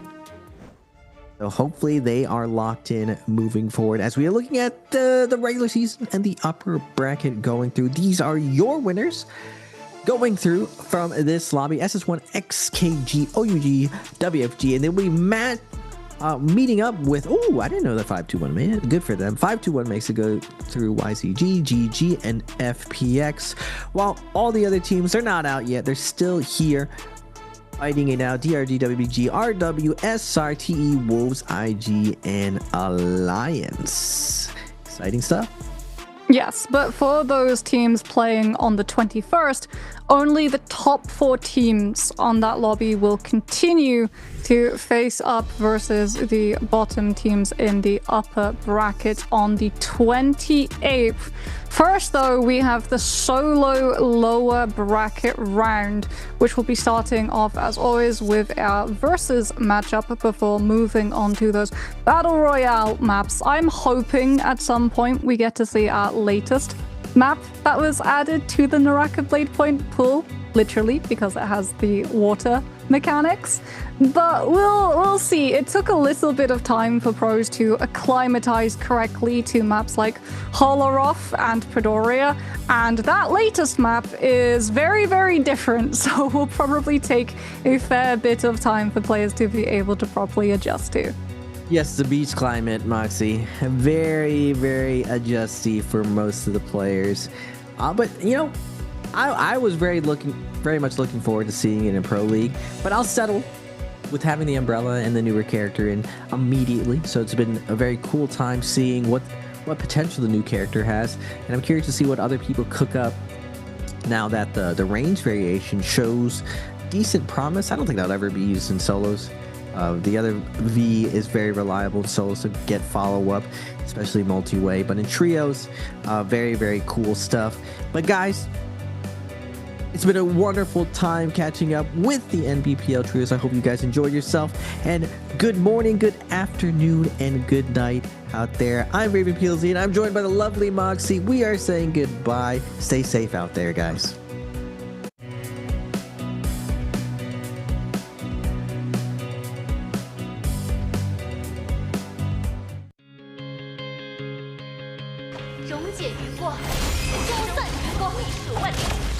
So hopefully they are locked in moving forward. As we are looking at the regular season and the upper bracket going through, these are your winners going through from this lobby. SS1, XKG, OUG, WFG, and then we meeting up with, oh, I didn't know that 521 made it. Good for them. 521 makes it go through YCG, GG, and FPX. While all the other teams, they're not out yet. They're still here fighting it out. DRG, WBG, RW, SRTE, Wolves, IG, and Alliance. Exciting stuff. Yes, but for those teams playing on the 21st, only the top 4 teams on that lobby will continue to face up versus the bottom teams in the upper bracket on the 28th. First, though, we have the solo lower bracket round, which will be starting off, as always, with our versus matchup before moving on to those Battle Royale maps. I'm hoping at some point we get to see our latest map that was added to the NARAKA BLADEPOINT pool, literally, because it has the water mechanics, but we'll see. It took a little bit of time for pros to acclimatize correctly to maps like Holoroth and Padoria, and that latest map is very, very different, so will probably take a fair bit of time for players to be able to properly adjust to. Yes, the beach climate, Moxie. Very, very adjusty for most of the players. But, you know, I was very much looking forward to seeing it in Pro League, but I'll settle with having the umbrella and the newer character in immediately. So it's been a very cool time seeing what potential the new character has, and I'm curious to see what other people cook up now that the range variation shows decent promise. I don't think that'll ever be used in solos. The other V is very reliable in solos to get follow-up, especially multi-way. But in trios, very, very cool stuff. But guys, it's been a wonderful time catching up with the NBPL trios. I hope you guys enjoyed yourself. And good morning, good afternoon, and good night out there. I'm Nbpl, and I'm joined by the lovely Moxie. We are saying goodbye. Stay safe out there, guys.溶解余过，消散余光，历史万年。